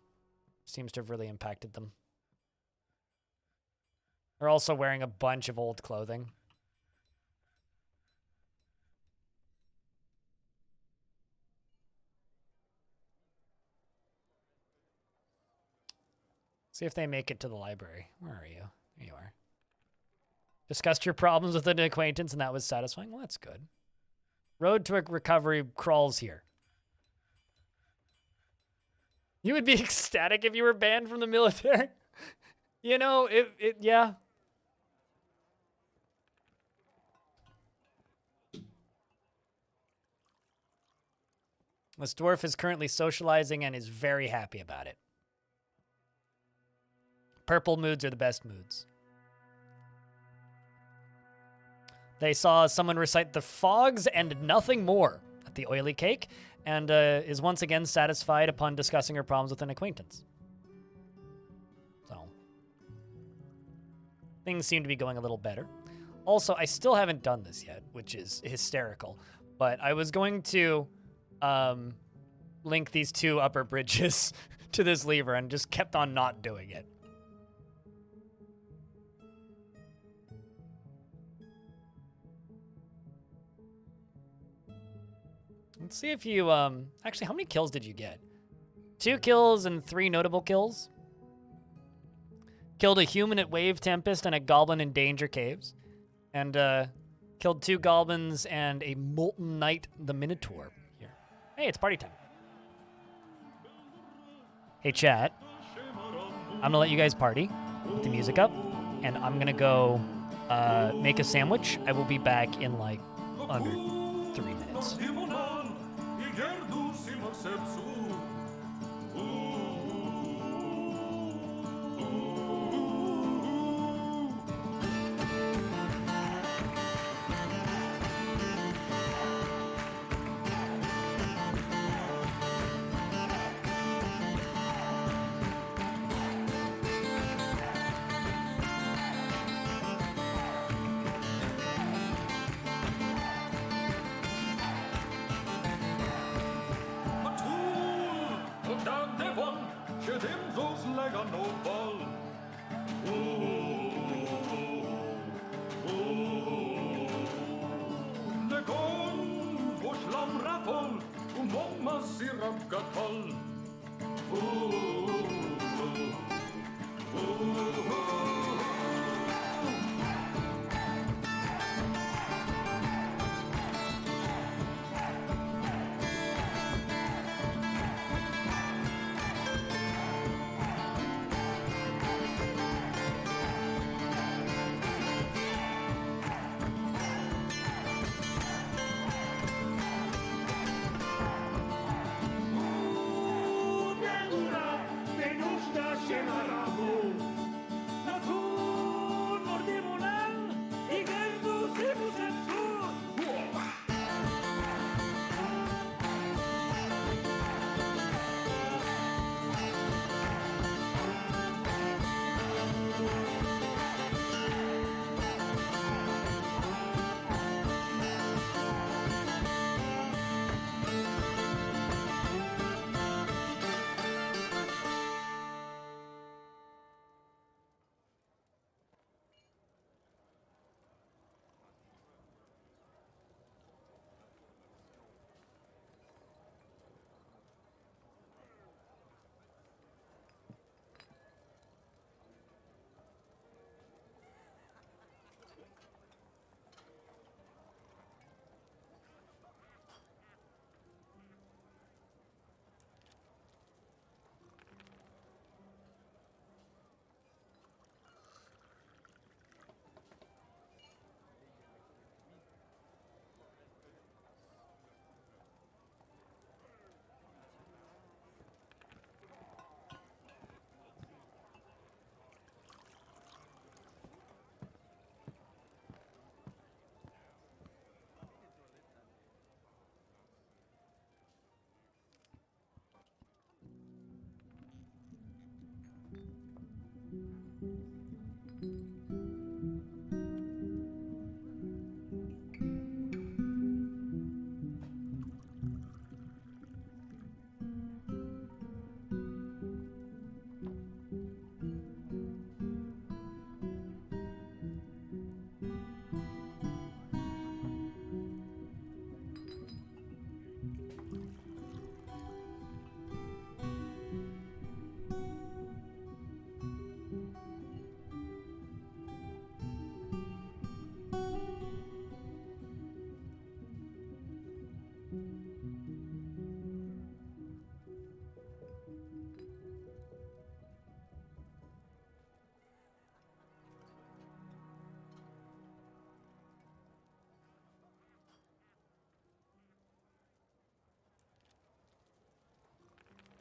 S1: Seems to have really impacted them. They're also wearing a bunch of old clothing. See if they make it to the library. Where are you? There you are. Discussed your problems with an acquaintance and that was satisfying? Well, that's good. Road to recovery crawls here. You would be ecstatic if you were banned from the military. You know, yeah. This dwarf is currently socializing and is very happy about it. Purple moods are the best moods. They saw someone recite the fogs and nothing more at the oily cake, and is once again satisfied upon discussing her problems with an acquaintance. So, things seem to be going a little better. Also, I still haven't done this yet, which is hysterical, but I was going to link these two upper bridges to this lever and just kept on not doing it. Let's see if you, actually, how many kills did you get? 2 kills and 3 notable kills. Killed a human at Wave Tempest and a goblin in Danger Caves. And, killed 2 goblins and a Molten Knight, the Minotaur. Here. Hey, it's party time. Hey, chat. I'm gonna let you guys party with the music up. And I'm gonna go, make a sandwich. I will be back in, like, under 3 minutes.
S5: rockatroll.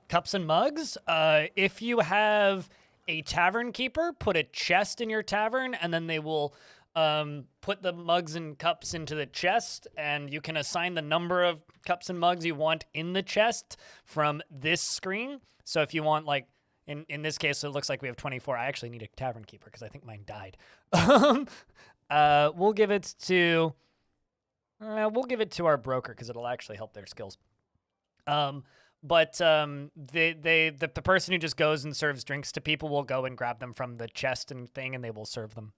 S1: Cups and mugs. If you have a tavern keeper, put a chest in your tavern, and then they will put the mugs and cups into the chest, and you can assign the number of cups and mugs you want in the chest from this screen. So if you want, like, in this case, it looks like we have 24. I actually need a tavern keeper because I think mine died. We'll give it to our broker because it'll actually help their skills. But the person who just goes and serves drinks to people will go and grab them from the chest and thing, and they will serve them.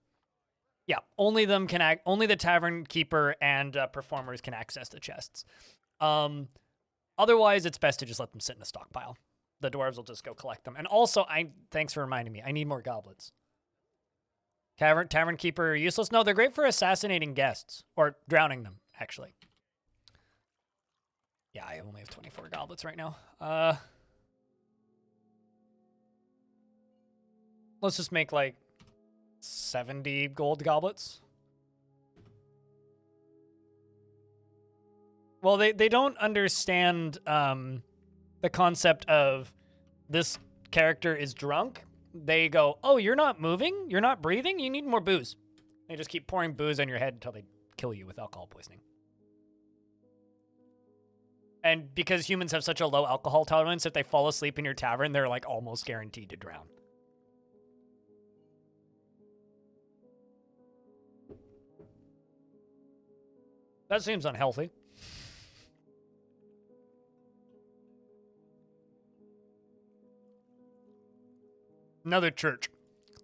S1: Yeah, only the tavern keeper and performers can access the chests. Otherwise, it's best to just let them sit in a stockpile. The dwarves will just go collect them. And also, thanks for reminding me, I need more goblets. Tavern keeper are useless? No, they're great for assassinating guests or drowning them, actually. Yeah, I only have 24 goblets right now. Let's just make like 70 gold goblets. Well, they don't understand the concept of this character is drunk. They go, oh, you're not moving? You're not breathing? You need more booze. They just keep pouring booze on your head until they kill you with alcohol poisoning. And because humans have such a low alcohol tolerance, if they fall asleep in your tavern, they're like almost guaranteed to drown. That seems unhealthy. Another church.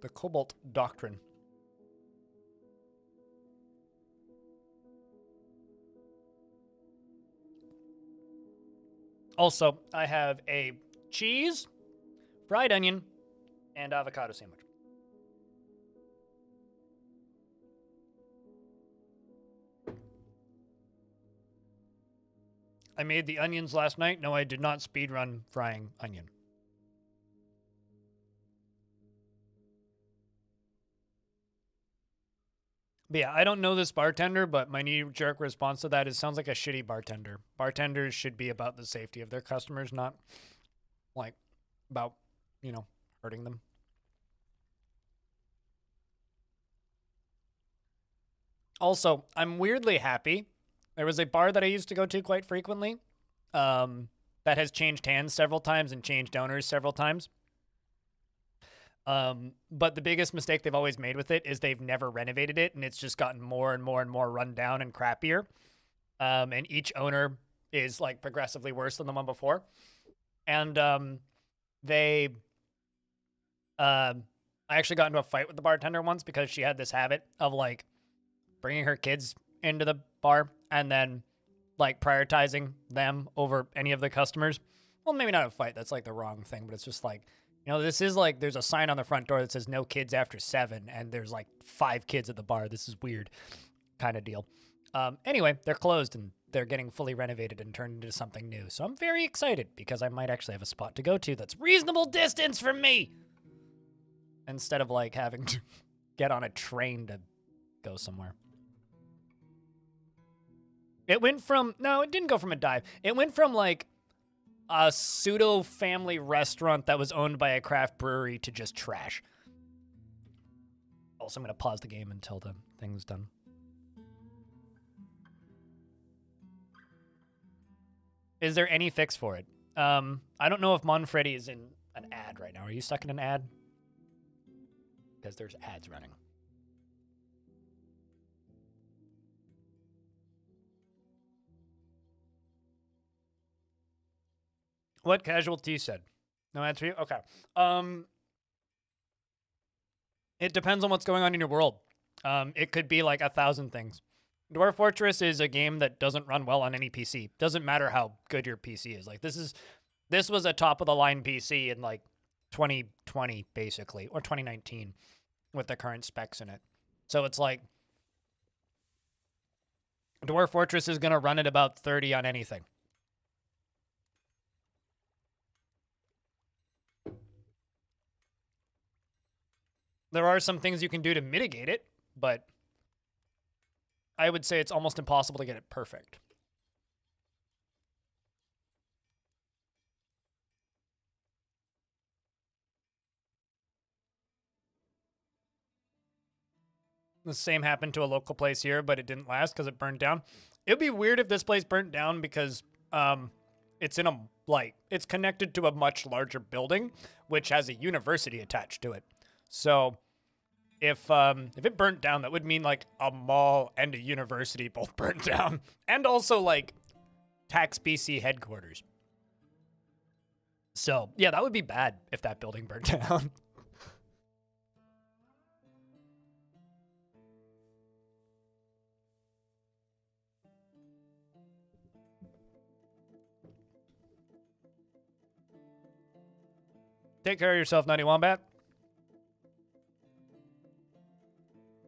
S1: The Cobalt Doctrine. Also, I have a cheese, fried onion, and avocado sandwich. I made the onions last night. No, I did not speedrun frying onion. But yeah, I don't know this bartender, but my knee-jerk response to that is sounds like a shitty bartender. Bartenders should be about the safety of their customers, not like about, you know, hurting them. Also, I'm weirdly happy. There was a bar that I used to go to quite frequently that has changed hands several times and changed owners several times. But the biggest mistake they've always made with it is they've never renovated it, and it's just gotten more and more and more run down and crappier. And each owner is like progressively worse than the one before. And I actually got into a fight with the bartender once because she had this habit of like bringing her kids into the bar and then like prioritizing them over any of the customers. Well, maybe not a fight. That's like the wrong thing, but it's just like, you know, this is like, there's a sign on the front door that says no kids after 7, and there's like 5 kids at the bar. This is weird kind of deal. Anyway, they're closed and they're getting fully renovated and turned into something new. So I'm very excited because I might actually have a spot to go to that's reasonable distance from me instead of like having to get on a train to go somewhere. It went from, no, it didn't go from a dive. It went from like a pseudo family restaurant that was owned by a craft brewery to just trash. Also, I'm going to pause the game until the thing's done. Is there any fix for it? I don't know if Monfreddy is in an ad right now. Are you stuck in an ad? Because there's ads running. What Casualty said? No answer you? Okay. It depends on what's going on in your world. It could be like 1,000 things. Dwarf Fortress is a game that doesn't run well on any PC. Doesn't matter how good your PC is. Like this was a top of the line PC in like 2020 basically, or 2019 with the current specs in it. So it's like Dwarf Fortress is going to run at about 30 on anything. There are some things you can do to mitigate it, but I would say it's almost impossible to get it perfect. The same happened to a local place here, but it didn't last because it burned down. It'd be weird if this place burnt down because it's in a it's connected to a much larger building, which has a university attached to it. So if it burnt down, that would mean like a mall and a university both burnt down, and also like Tax BC headquarters. So yeah, that would be bad if that building burnt down. Take care of yourself, Nutty Wombat.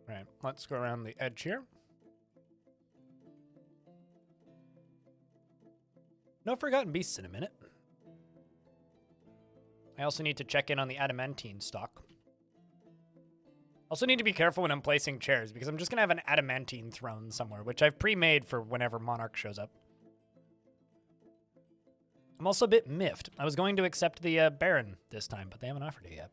S1: All right, let's go around the edge here. No Forgotten Beasts in a minute. I also need to check in on the adamantine stock. Also need to be careful when I'm placing chairs because I'm just going to have an adamantine throne somewhere, which I've pre-made for whenever Monarch shows up. I'm also a bit miffed. I was going to accept the Baron this time, but they haven't offered it yet.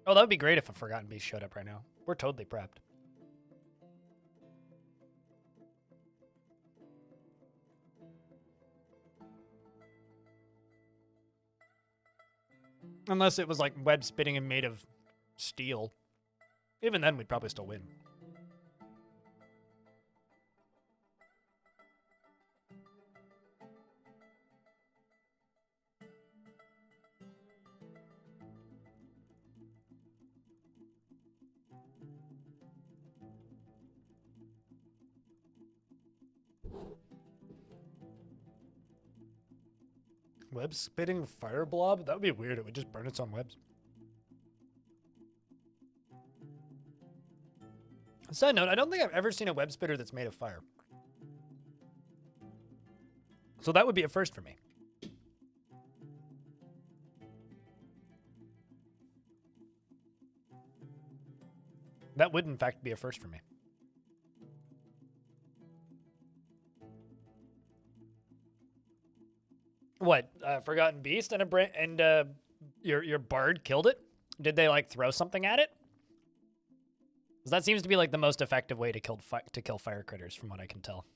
S1: Oh, that would be great if a Forgotten Beast showed up right now. We're totally prepped. Unless it was like web spitting and made of steel. Even then, we'd probably still win. Web spitting fire blob? That would be weird. It would just burn its own webs. Side note, I don't think I've ever seen a web spitter that's made of fire. So that would be a first for me. That would, in fact, be a first for me. What? Forgotten Beast and your bard killed it? Did they like throw something at it? 'Cause that seems to be like the most effective way to kill fire critters, from what I can tell.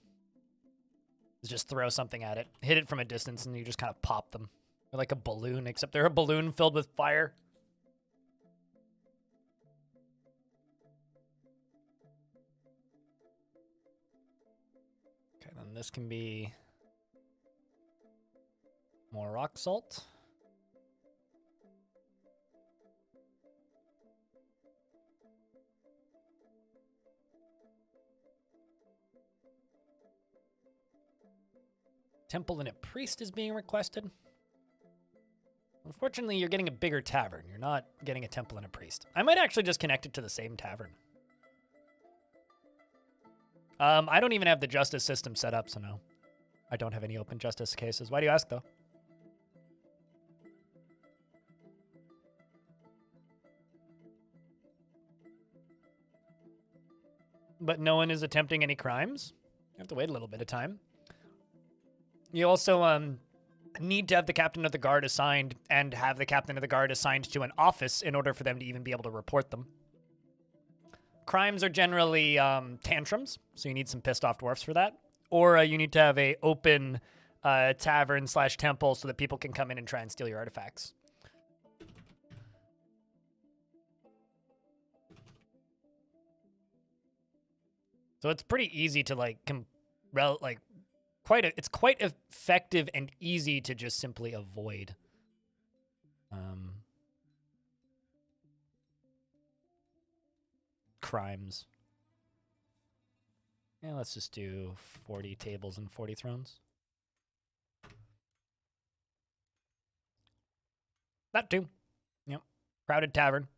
S1: Is just throw something at it, hit it from a distance, and you just kind of pop them. They're like a balloon, except they're a balloon filled with fire. Okay, then this can be more rock salt. Temple and a priest is being requested. Unfortunately, you're getting a bigger tavern. You're not getting a temple and a priest. I might actually just connect it to the same tavern. I don't even have the justice system set up, so no. I don't have any open justice cases. Why do you ask, though? But no one is attempting any crimes? You have to wait a little bit of time. You also need to have the captain of the guard assigned and have the captain of the guard assigned to an office in order for them to even be able to report them. Crimes are generally tantrums, so you need some pissed off dwarfs for that. Or you need to have a open tavern / temple so that people can come in and try and steal your artifacts. So it's pretty easy to it's quite effective and easy to just simply avoid. Crimes. Yeah, let's just do 40 tables and 40 thrones. That too. Yep. Crowded tavern.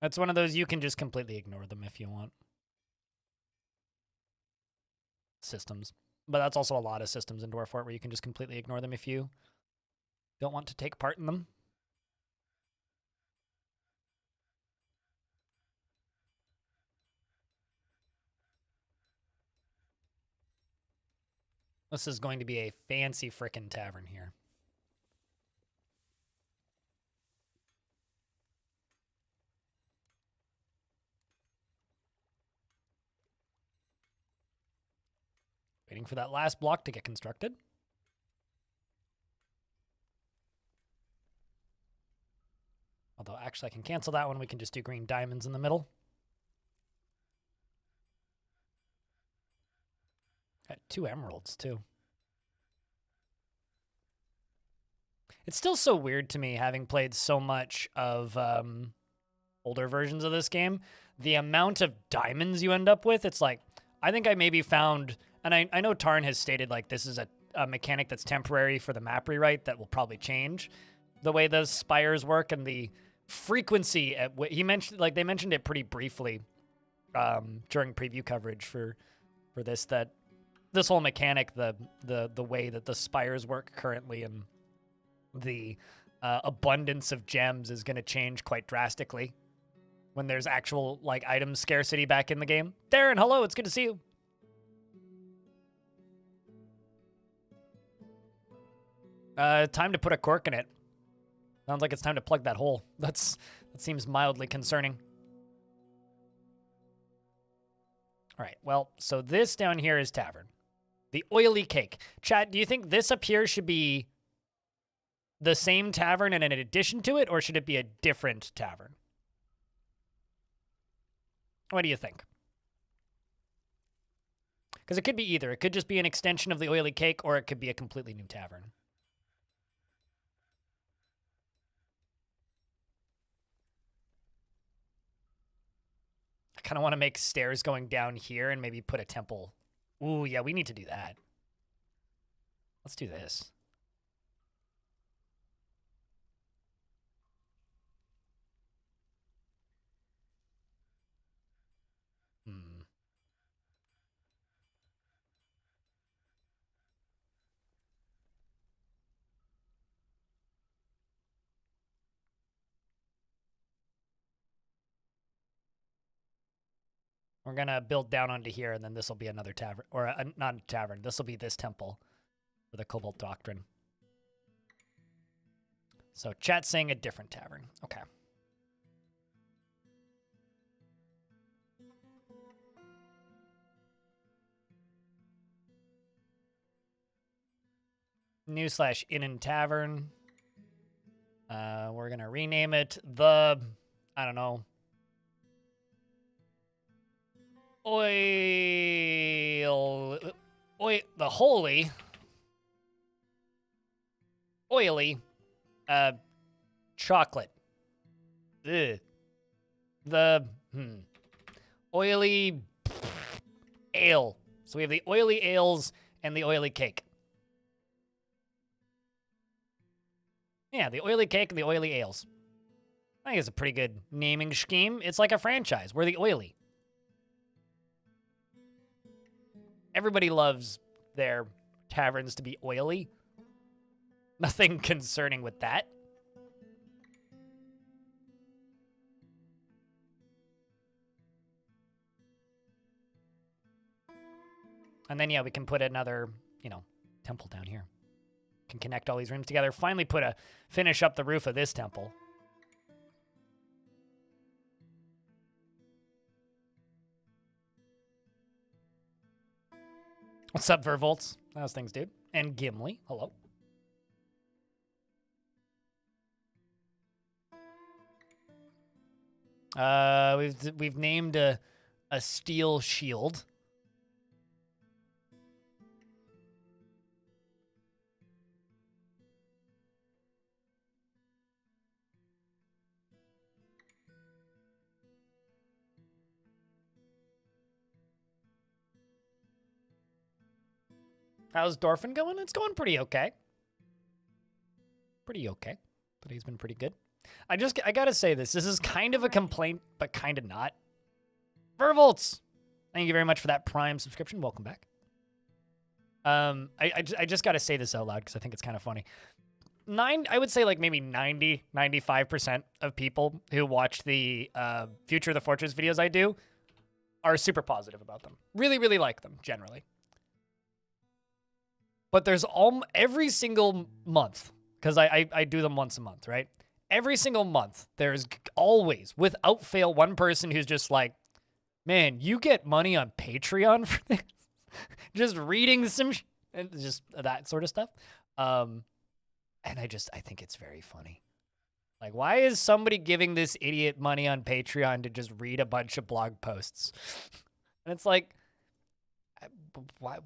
S1: That's one of those you can just completely ignore them if you want. Systems. But that's also a lot of systems in Dwarf Fort where you can just completely ignore them if you don't want to take part in them. This is going to be a fancy frickin' tavern here. Waiting for that last block to get constructed. Although, actually, I can cancel that one. We can just do green diamonds in the middle. Got 2 emeralds, too. It's still so weird to me, having played so much of older versions of this game. The amount of diamonds you end up with, it's like, I think I maybe found... And I know Tarn has stated, like, this is a mechanic that's temporary for the map rewrite that will probably change the way the spires work and the frequency at he mentioned, like, they mentioned it pretty briefly during preview coverage for this, that this whole mechanic, the way that the spires work currently and the abundance of gems is going to change quite drastically when there's actual, like, item scarcity back in the game. Darren, hello, it's good to see you. Time to put a cork in it. Sounds like it's time to plug that hole. That seems mildly concerning. All right, well, so this down here is tavern. The oily cake. Chat, do you think this up here should be the same tavern and an addition to it, or should it be a different tavern? What do you think? Because it could be either. It could just be an extension of the oily cake, or it could be a completely new tavern. kind of want to make stairs going down here and maybe put a temple. Ooh, yeah, we need to do that. Let's do this. We're going to build down onto here, and then this will be another tavern. Or not a tavern. This will be this temple for the Cobalt Doctrine. So chat's saying a different tavern. Okay. /inn and tavern. We're going to rename it the, I don't know, the holy, oily, chocolate. Ugh. The, oily ale. So we have the oily ales and the oily cake. Yeah, the oily cake and the oily ales. I think it's a pretty good naming scheme. It's like a franchise. We're the oily. Everybody loves their taverns to be oily. Nothing concerning with that. And then, yeah, we can put another, temple down here. Can connect all these rooms together. Finally finish up the roof of this temple. What's up, Vervolts? How's things, dude? And Gimli, hello. We've named a steel shield. How's Dwarf going? It's going pretty okay. Pretty okay. Today's been pretty good. I gotta say this. This is kind of a complaint, but kind of not. Vervolts! Thank you very much for that Prime subscription. Welcome back. I just gotta say this out loud because I think it's kind of funny. I would say like maybe 95% of people who watch the Future of the Fortress videos I do are super positive about them. Really, really like them, generally. But there's every single month, because I do them once a month, right? Every single month, there's always, without fail, one person who's just like, man, you get money on Patreon for this? Just reading and just that sort of stuff. And I think it's very funny. Like, why is somebody giving this idiot money on Patreon to just read a bunch of blog posts? And it's like, why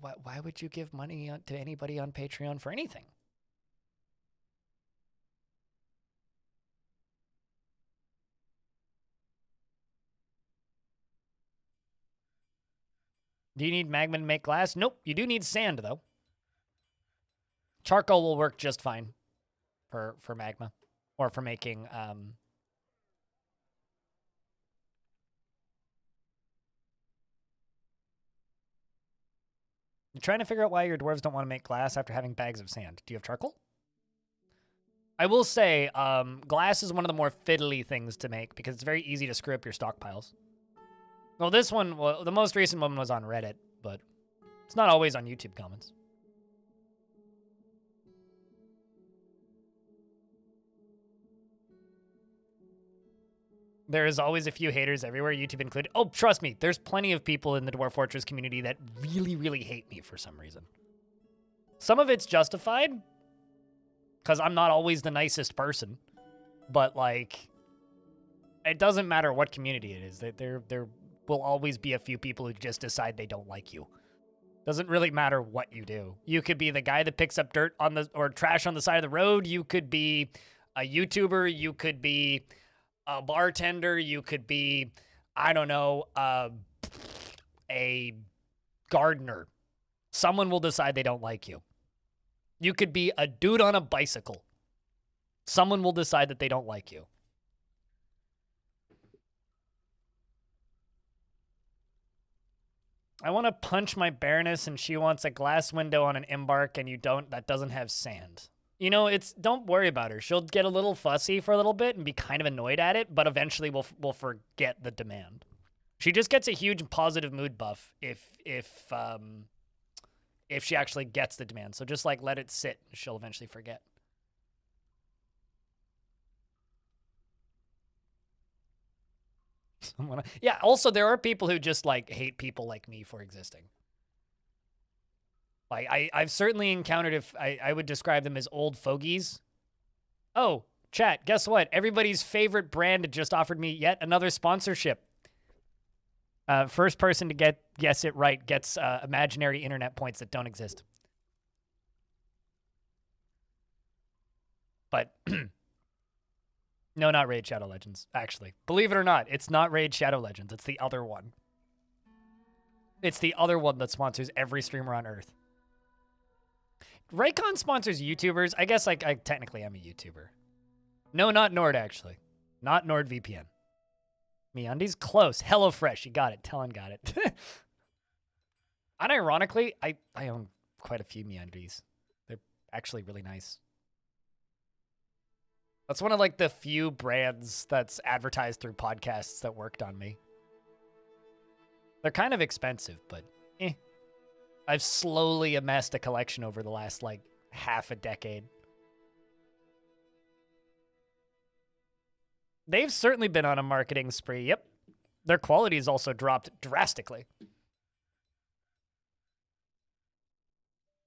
S1: would you give money to anybody on Patreon for anything? Do you need magma to make glass? Nope. You do need sand, though. Charcoal will work just fine for magma or for making I'm trying to figure out why your dwarves don't want to make glass after having bags of sand. Do you have charcoal? I will say, glass is one of the more fiddly things to make because it's very easy to screw up your stockpiles. Well, the most recent one was on Reddit, but it's not always on YouTube comments. There is always a few haters everywhere, YouTube included. Oh, trust me, there's plenty of people in the Dwarf Fortress community that really, really hate me for some reason. Some of it's justified, because I'm not always the nicest person. But, like, it doesn't matter what community it is. There will always be a few people who just decide they don't like you. Doesn't really matter what you do. You could be the guy that picks up dirt or trash on the side of the road. You could be a YouTuber. You could be a bartender. You could be I don't know, a gardener. Someone will decide they don't like you. You could be a dude on a bicycle. Someone will decide that they don't like you. I want to punch my Baroness and she wants a glass window on an embark and you don't, that doesn't have sand. You know, don't worry about her. She'll get a little fussy for a little bit and be kind of annoyed at it, but eventually we'll forget the demand. She just gets a huge positive mood buff if she actually gets the demand. So just like let it sit, she'll eventually forget. Yeah, also there are people who just like hate people like me for existing. Like I've certainly encountered, if I would describe them as old fogies. Oh, chat, guess what? Everybody's favorite brand just offered me yet another sponsorship. First person to guess it right gets imaginary internet points that don't exist. But no, not Raid Shadow Legends, actually. Believe it or not, it's not Raid Shadow Legends. It's the other one. It's the other one that sponsors every streamer on Earth. Raycon sponsors YouTubers. I guess like I technically am a YouTuber. No, not Nord, actually. Not NordVPN. MeUndies? Close. HelloFresh. You got it. Talon got it. Unironically, I own quite a few MeUndies. They're actually really nice. That's one of like the few brands that's advertised through podcasts that worked on me. They're kind of expensive, but I've slowly amassed a collection over the last like half a decade. They've certainly been on a marketing spree. Yep. Their quality has also dropped drastically.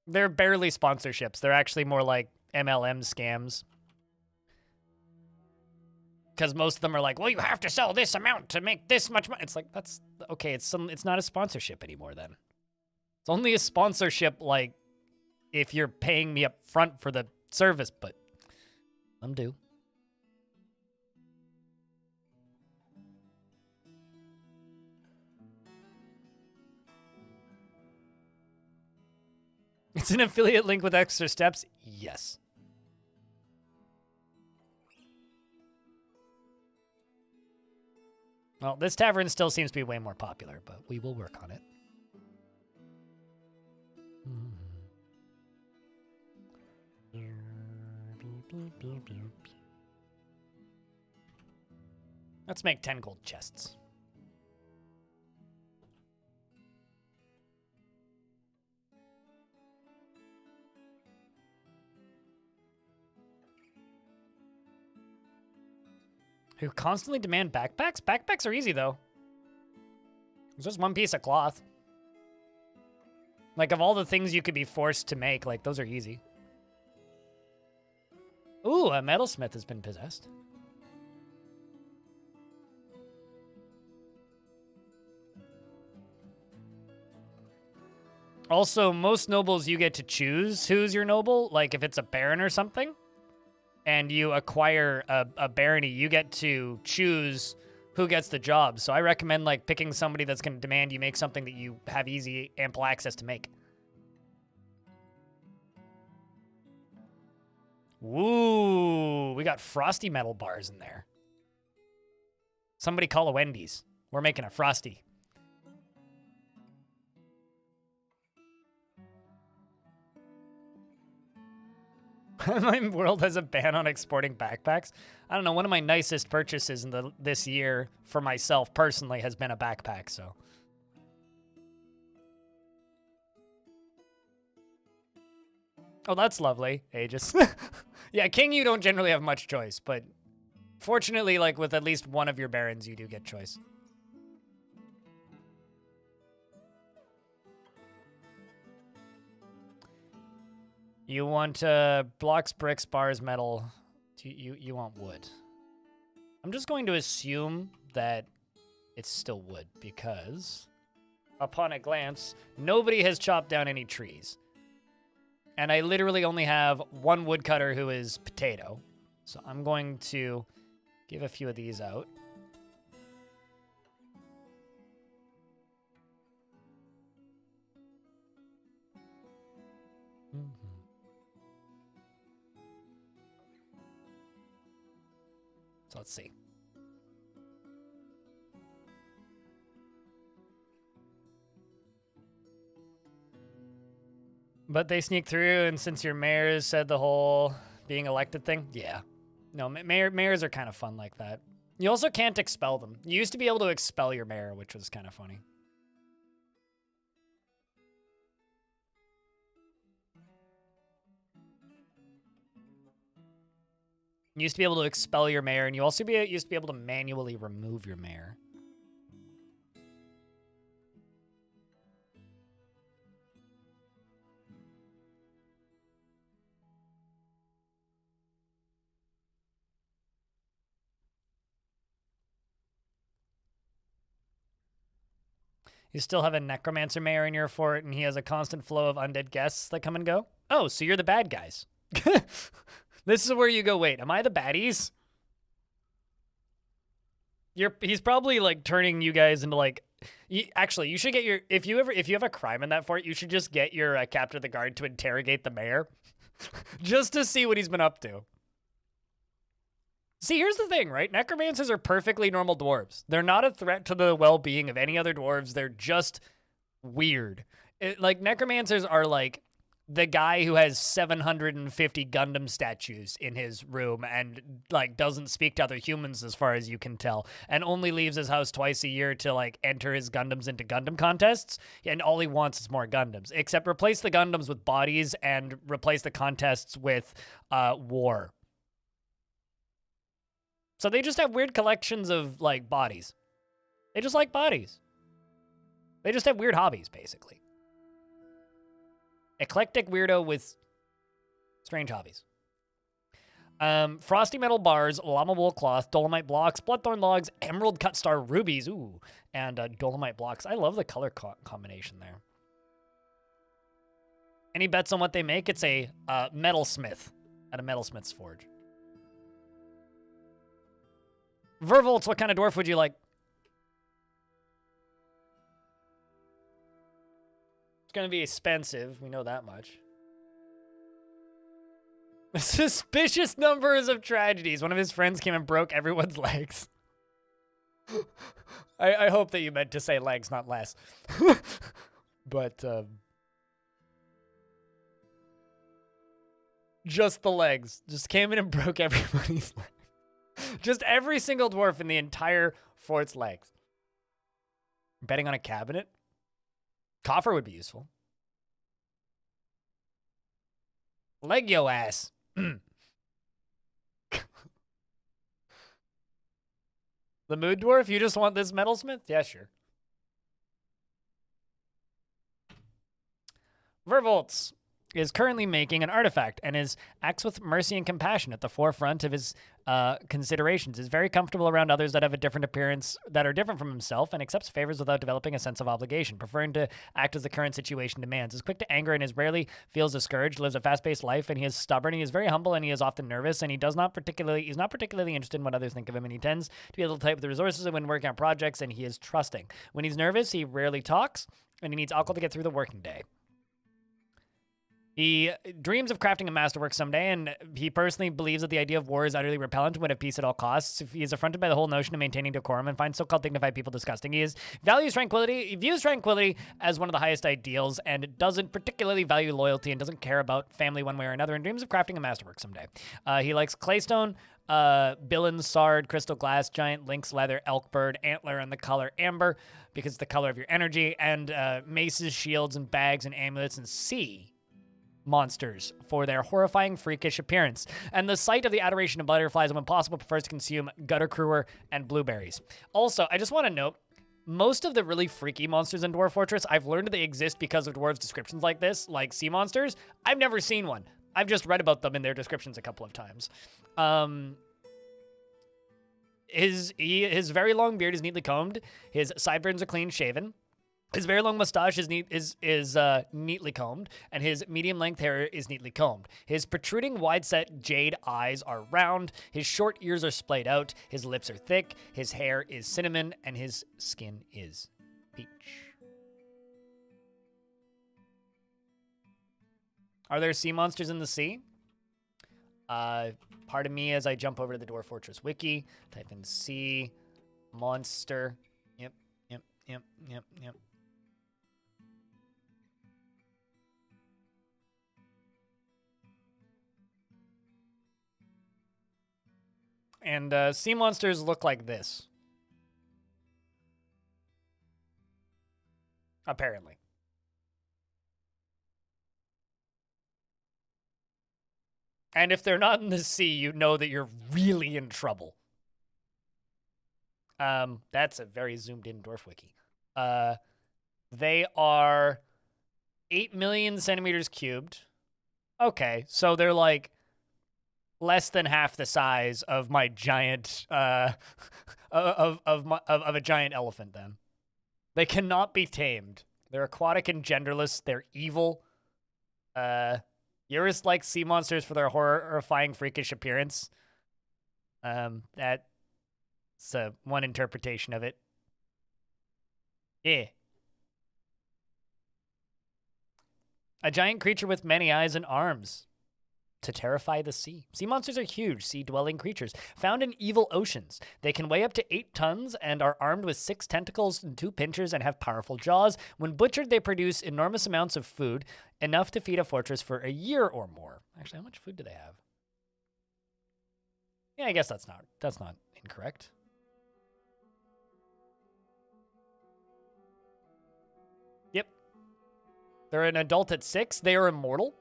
S1: They're barely sponsorships. They're actually more like MLM scams. Because most of them are like, well, you have to sell this amount to make this much money. It's like, that's okay. It's not a sponsorship anymore then. It's only a sponsorship like if you're paying me up front for the service, but I'm due. It's an affiliate link with extra steps? Yes. Well, this tavern still seems to be way more popular, but we will work on it. Let's make 10 gold chests. Who constantly demand backpacks? Backpacks are easy, though. It's just one piece of cloth. Like, of all the things you could be forced to make, like, those are easy. Ooh, a metalsmith has been possessed. Also, most nobles, you get to choose who's your noble. Like, if it's a baron or something, and you acquire a barony, you get to choose who gets the job. So I recommend, like, picking somebody that's going to demand you make something that you have easy, ample access to make. Woo, we got frosty metal bars in there. Somebody call a Wendy's. We're making a frosty. My world has a ban on exporting backpacks. I don't know, one of my nicest purchases in this year for myself personally has been a backpack, so. Oh, that's lovely, Aegis. Yeah, King, you don't generally have much choice, but fortunately, like, with at least one of your barons, you do get choice. You want blocks, bricks, bars, metal. You want wood. I'm just going to assume that it's still wood because upon a glance, nobody has chopped down any trees. And I literally only have one woodcutter who is potato. So I'm going to give a few of these out. So let's see. But they sneak through, and since your mayors said the whole being elected thing, yeah. No, mayors are kind of fun like that. You also can't expel them. You used to be able to expel your mayor, which was kind of funny. You used to be able to expel your mayor, and you also used to be able to manually remove your mayor. You still have a necromancer mayor in your fort, and he has a constant flow of undead guests that come and go? Oh, so you're the bad guys. This is where you go, wait, am I the baddies? He's probably like turning you guys into like, actually, you should get your, if you have a crime in that fort, you should just get your captain of the guard to interrogate the mayor. Just to see what he's been up to. See, here's the thing, right? Necromancers are perfectly normal dwarves. They're not a threat to the well-being of any other dwarves. They're just weird. Like, necromancers are like the guy who has 750 Gundam statues in his room and, like, doesn't speak to other humans as far as you can tell, and only leaves his house twice a year to, like, enter his Gundams into Gundam contests, and all he wants is more Gundams. Except replace the Gundams with bodies and replace the contests with war. So they just have weird collections of, like, bodies. They just like bodies. They just have weird hobbies, basically. Eclectic weirdo with strange hobbies. Frosty metal bars, llama wool cloth, dolomite blocks, bloodthorn logs, emerald cut star rubies, ooh, and dolomite blocks. I love the color combination there. Any bets on what they make? It's a metalsmith at a metalsmith's forge. Vervolts, what kind of dwarf would you like? It's going to be expensive. We know that much. Suspicious numbers of tragedies. One of his friends came and broke everyone's legs. I hope that you meant to say legs, not less. But, just the legs. Just came in and broke everybody's legs. Just every single dwarf in the entire fort's legs. Betting on a cabinet? Coffer would be useful. Leg yo ass. The mood dwarf? You just want this metalsmith? Yeah, sure. Vervolts is currently making an artifact and acts with mercy and compassion at the forefront of his considerations, is very comfortable around others that have a different appearance, that are different from himself, and accepts favors without developing a sense of obligation, preferring to act as the current situation demands. Is quick to anger and rarely feels discouraged, lives a fast-paced life, and he is stubborn. He is very humble, and he is often nervous, and he's not particularly interested in what others think of him, and he tends to be able to type with the resources and when working on projects, and he is trusting. When he's nervous, he rarely talks, and he needs alcohol to get through the working day. He dreams of crafting a masterwork someday, and he personally believes that the idea of war is utterly repellent and would have peace at all costs. He is affronted by the whole notion of maintaining decorum and finds so-called dignified people disgusting. He views tranquility as one of the highest ideals and doesn't particularly value loyalty and doesn't care about family one way or another and dreams of crafting a masterwork someday. He likes claystone, Billin, Sard, crystal glass, giant lynx leather, elk bird, antler, and the color amber because it's the color of your energy, and maces, shields, and bags, and amulets, and sea monsters for their horrifying, freakish appearance. And the sight of the adoration of butterflies, when possible, prefers to consume gutter crewer and blueberries. Also, I just want to note, most of the really freaky monsters in Dwarf Fortress, I've learned they exist because of dwarves' descriptions like this, like sea monsters. I've never seen one. I've just read about them in their descriptions a couple of times. His very long beard is neatly combed. His sideburns are clean shaven. His very long mustache is neatly combed, and his medium-length hair is neatly combed. His protruding, wide-set jade eyes are round, his short ears are splayed out, his lips are thick, his hair is cinnamon, and his skin is peach. Are there sea monsters in the sea? Pardon me as I jump over to the Dwarf Fortress wiki. Type in sea monster. Yep. And sea monsters look like this. Apparently. And if they're not in the sea, you know that you're really in trouble. That's a very zoomed in Dwarf wiki. They are 8 million centimeters cubed. Okay, so they're like less than half the size of my giant of a giant elephant. Then they cannot be tamed. They're aquatic and genderless. They're evil. Eurus likes sea monsters for their horrifying, freakish appearance. That's one interpretation of it. Yeah. A giant creature with many eyes and arms to terrify the sea. Sea monsters are huge, sea-dwelling creatures found in evil oceans. They can weigh up to 8 tons and are armed with 6 tentacles and 2 pinchers and have powerful jaws. When butchered, they produce enormous amounts of food, enough to feed a fortress for a year or more. Actually, how much food do they have? Yeah, I guess that's not incorrect. Yep. They're an adult at 6. They are immortal.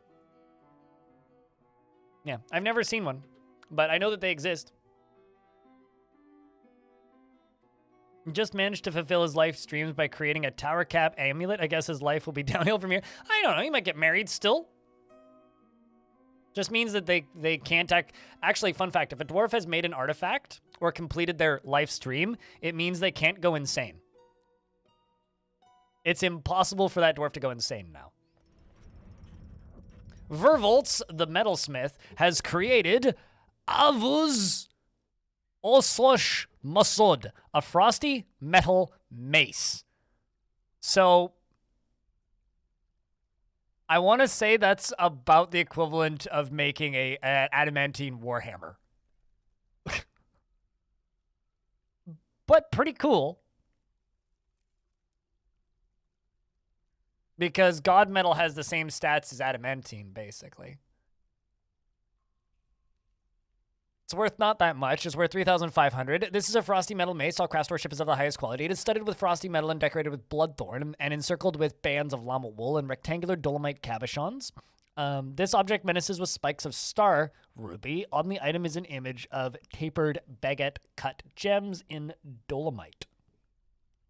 S1: Yeah, I've never seen one, but I know that they exist. Just managed to fulfill his life dreams by creating a tower cap amulet. I guess his life will be downhill from here. I don't know. He might get married still. Just means that they can't actually, fun fact, if a dwarf has made an artifact or completed their life stream, it means they can't go insane. It's impossible for that dwarf to go insane now. Vervolts, the metalsmith, has created Avuz Oslosh Masud, a frosty metal mace. So, I want to say that's about the equivalent of making an adamantine warhammer. But pretty cool. Because God Metal has the same stats as adamantine, basically. It's worth not that much. It's worth 3,500. This is a frosty metal mace. All craftsmanship is of the highest quality. It is studded with frosty metal and decorated with bloodthorn and encircled with bands of llama wool and rectangular dolomite cabochons. This object menaces with spikes of star ruby. On the item is an image of tapered baguette cut gems in dolomite.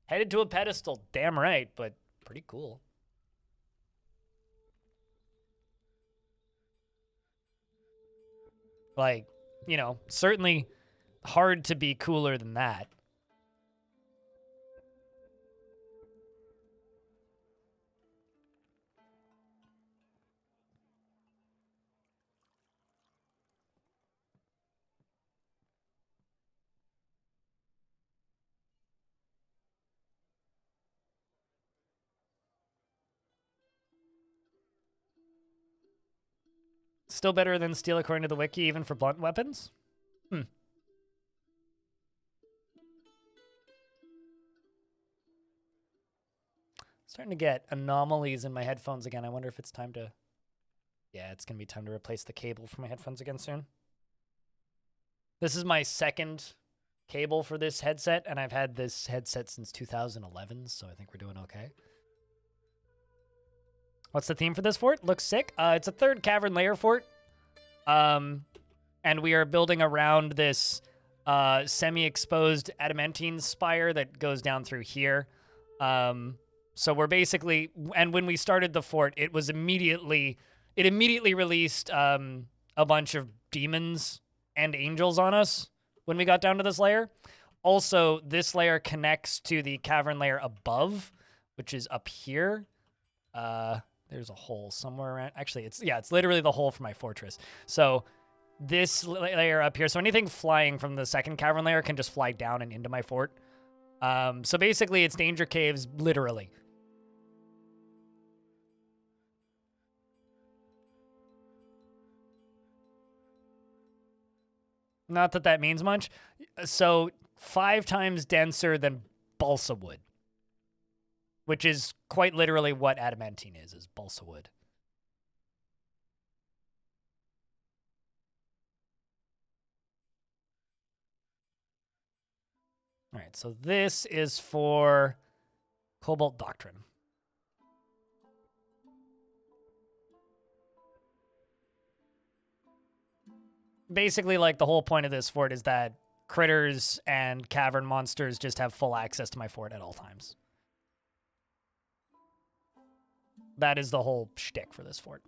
S1: Headed to a pedestal. Damn right, but pretty cool. Like, you know, certainly hard to be cooler than that. Still better than steel according to the wiki, even for blunt weapons? Starting to get anomalies in my headphones again. I wonder if it's time to... Yeah, it's going to be time to replace the cable for my headphones again soon. This is my second cable for this headset, and I've had this headset since 2011, so I think we're doing okay. What's the theme for this fort? Looks sick. It's a 3rd cavern layer fort. And we are building around this semi-exposed adamantine spire that goes down through here. So we're basically, and when we started the fort, it immediately released a bunch of demons and angels on us when we got down to this layer. Also, this layer connects to the cavern layer above, which is up here. There's a hole somewhere around. Actually, it's literally the hole for my fortress. So this layer up here, so anything flying from the 2nd cavern layer can just fly down and into my fort. So basically, it's danger caves, literally. Not that that means much. So 5 times denser than balsa wood, which is quite literally what adamantine is balsa wood. All right, so this is for Cobalt Doctrine. Basically, like, the whole point of this fort is that critters and cavern monsters just have full access to my fort at all times. That is the whole shtick for this fort.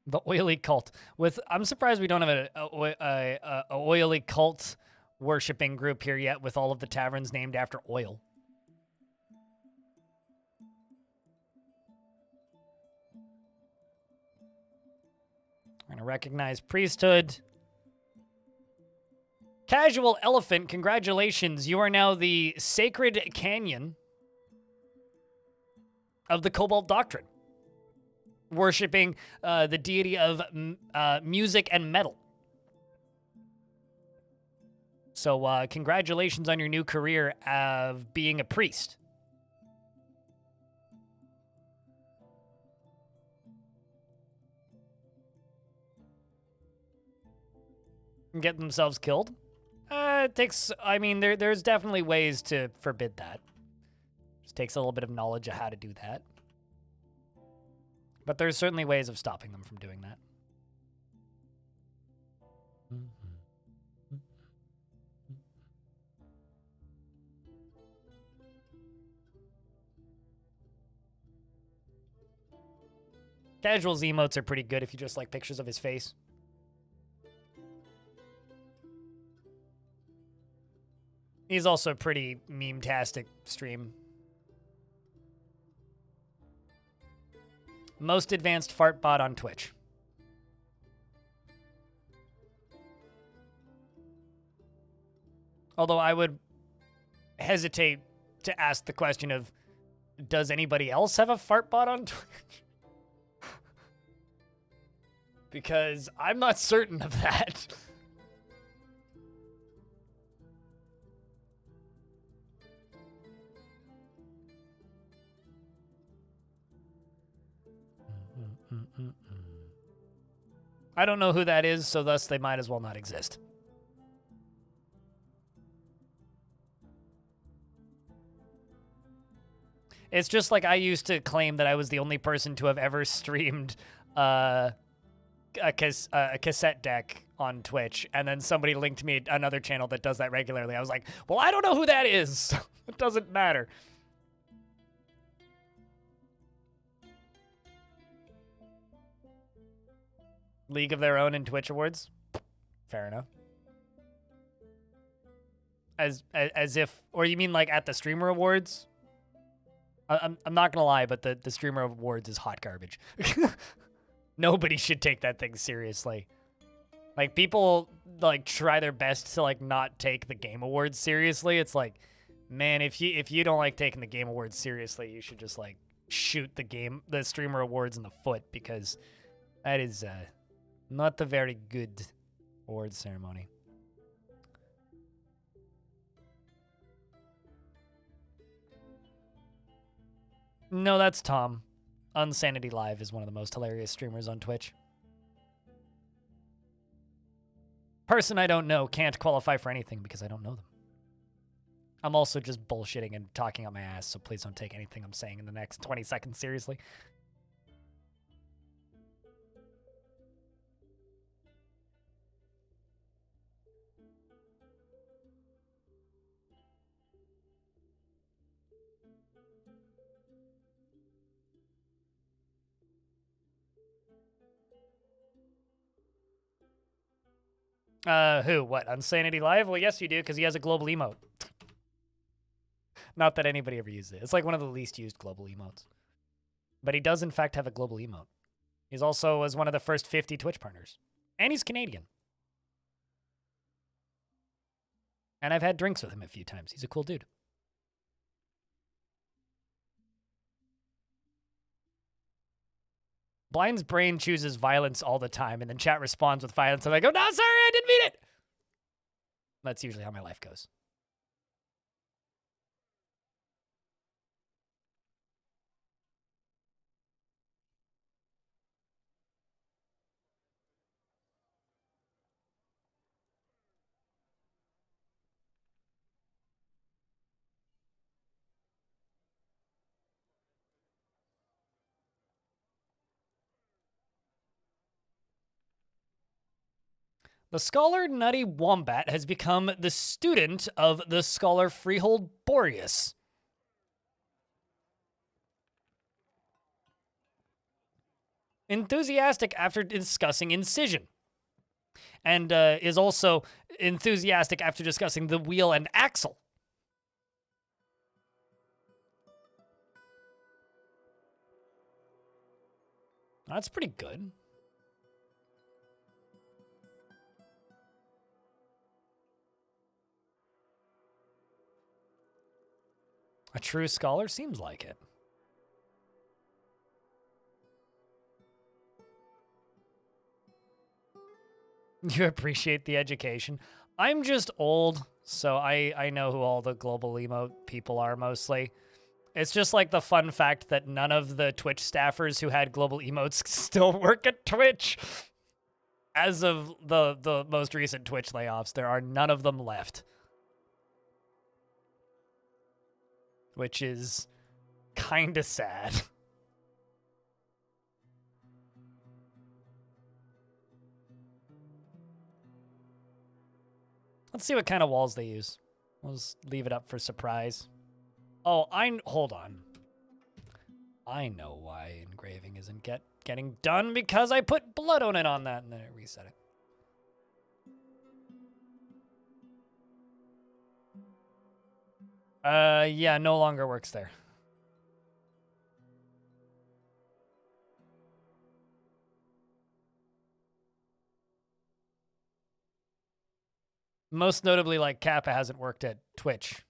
S1: The oily cult. I'm surprised we don't have a oily cult worshipping group here yet with all of the taverns named after oil. We're gonna recognize priesthood. Casual Elephant, congratulations. You are now the Sacred Canyon of the Cobalt Doctrine, worshipping the deity of music and metal. So congratulations on your new career of being a priest. And get themselves killed? It takes, I mean, there's definitely ways to forbid that. Just takes a little bit of knowledge of how to do that. But there's certainly ways of stopping them from doing that. Casual's emotes are pretty good if you just like pictures of his face. He's also a pretty meme-tastic stream. Most advanced fart bot on Twitch. Although I would hesitate to ask the question of, does anybody else have a fart bot on Twitch? Because I'm not certain of that. I don't know who that is, so thus they might as well not exist. It's just like I used to claim that I was the only person to have ever streamed a cassette deck on Twitch, and then somebody linked me another channel that does that regularly. I was like, well, I don't know who that is. It doesn't matter. League of Their Own and Twitch Awards? Fair enough. As if, or you mean like at the Streamer Awards? I'm not gonna lie, but the Streamer Awards is hot garbage. Nobody should take that thing seriously. Like, people like try their best to like not take the Game Awards seriously. It's like, man, if you don't like taking the Game Awards seriously, you should just like shoot the Streamer Awards in the foot, because that is not a very good awards ceremony. No, that's Tom. Unsanity Live is one of the most hilarious streamers on Twitch. Person I don't know can't qualify for anything because I don't know them. I'm also just bullshitting and talking out my ass, so please don't take anything I'm saying in the next 20 seconds seriously. Who? What? Unsanity Live? Well, yes, you do, because he has a global emote. Not that anybody ever uses it. It's like one of the least used global emotes. But he does, in fact, have a global emote. He's also was one of the first 50 Twitch partners. And he's Canadian. And I've had drinks with him a few times. He's a cool dude. Blind's brain chooses violence all the time, and then chat responds with violence, and I go, no, sorry, I didn't mean it. That's usually how my life goes. The scholar Nutty Wombat has become the student of the scholar Freehold Boreas. Enthusiastic after discussing incision. And is also enthusiastic after discussing the wheel and axle. That's pretty good. A true scholar seems like it. You appreciate the education. I'm just old, so I know who all the global emote people are mostly. It's just like the fun fact that none of the Twitch staffers who had global emotes still work at Twitch. As of the most recent Twitch layoffs, there are none of them left. Which is kind of sad. Let's see what kind of walls they use. We'll just leave it up for surprise. Oh, hold on. I know why engraving isn't getting done, because I put blood on it and then it reset it. Yeah, no longer works there. Most notably, like, Kappa hasn't worked at Twitch.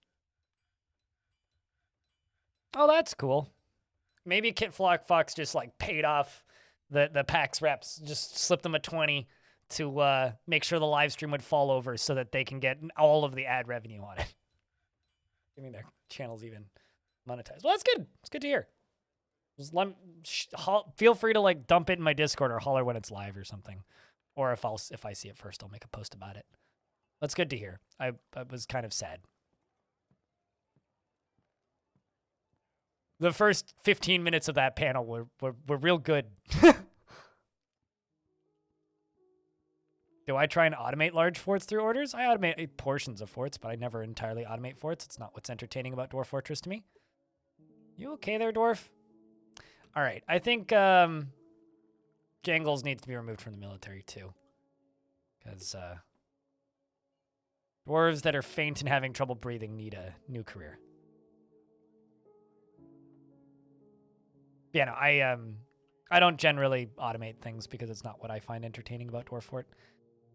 S1: Oh, that's cool. Maybe Kit Flock Fox just, like, paid off the PAX reps, just slipped them a 20 to make sure the live stream would fall over so that they can get all of the ad revenue on it. I mean, their channel's even monetized. Well, that's good. It's good to hear. Just feel free to, like, dump it in my Discord or holler when it's live or something. Or if I see it first, I'll make a post about it. That's good to hear. I was kind of sad. The first 15 minutes of that panel were real good. Do I try and automate large forts through orders? I automate portions of forts, but I never entirely automate forts. It's not what's entertaining about Dwarf Fortress to me. You okay there, Dwarf? All right. I think Jangles needs to be removed from the military, too. Because dwarves that are faint and having trouble breathing need a new career. Yeah, no, I don't generally automate things because it's not what I find entertaining about Dwarf Fort.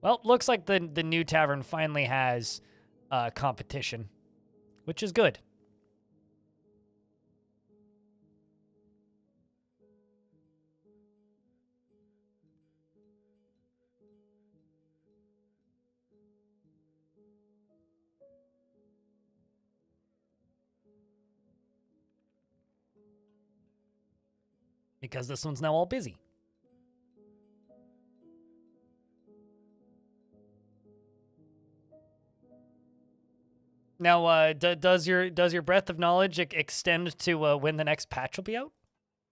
S1: Well, looks like the new tavern finally has competition, which is good. Because this one's now all busy. Now, does your breadth of knowledge extend to when the next patch will be out?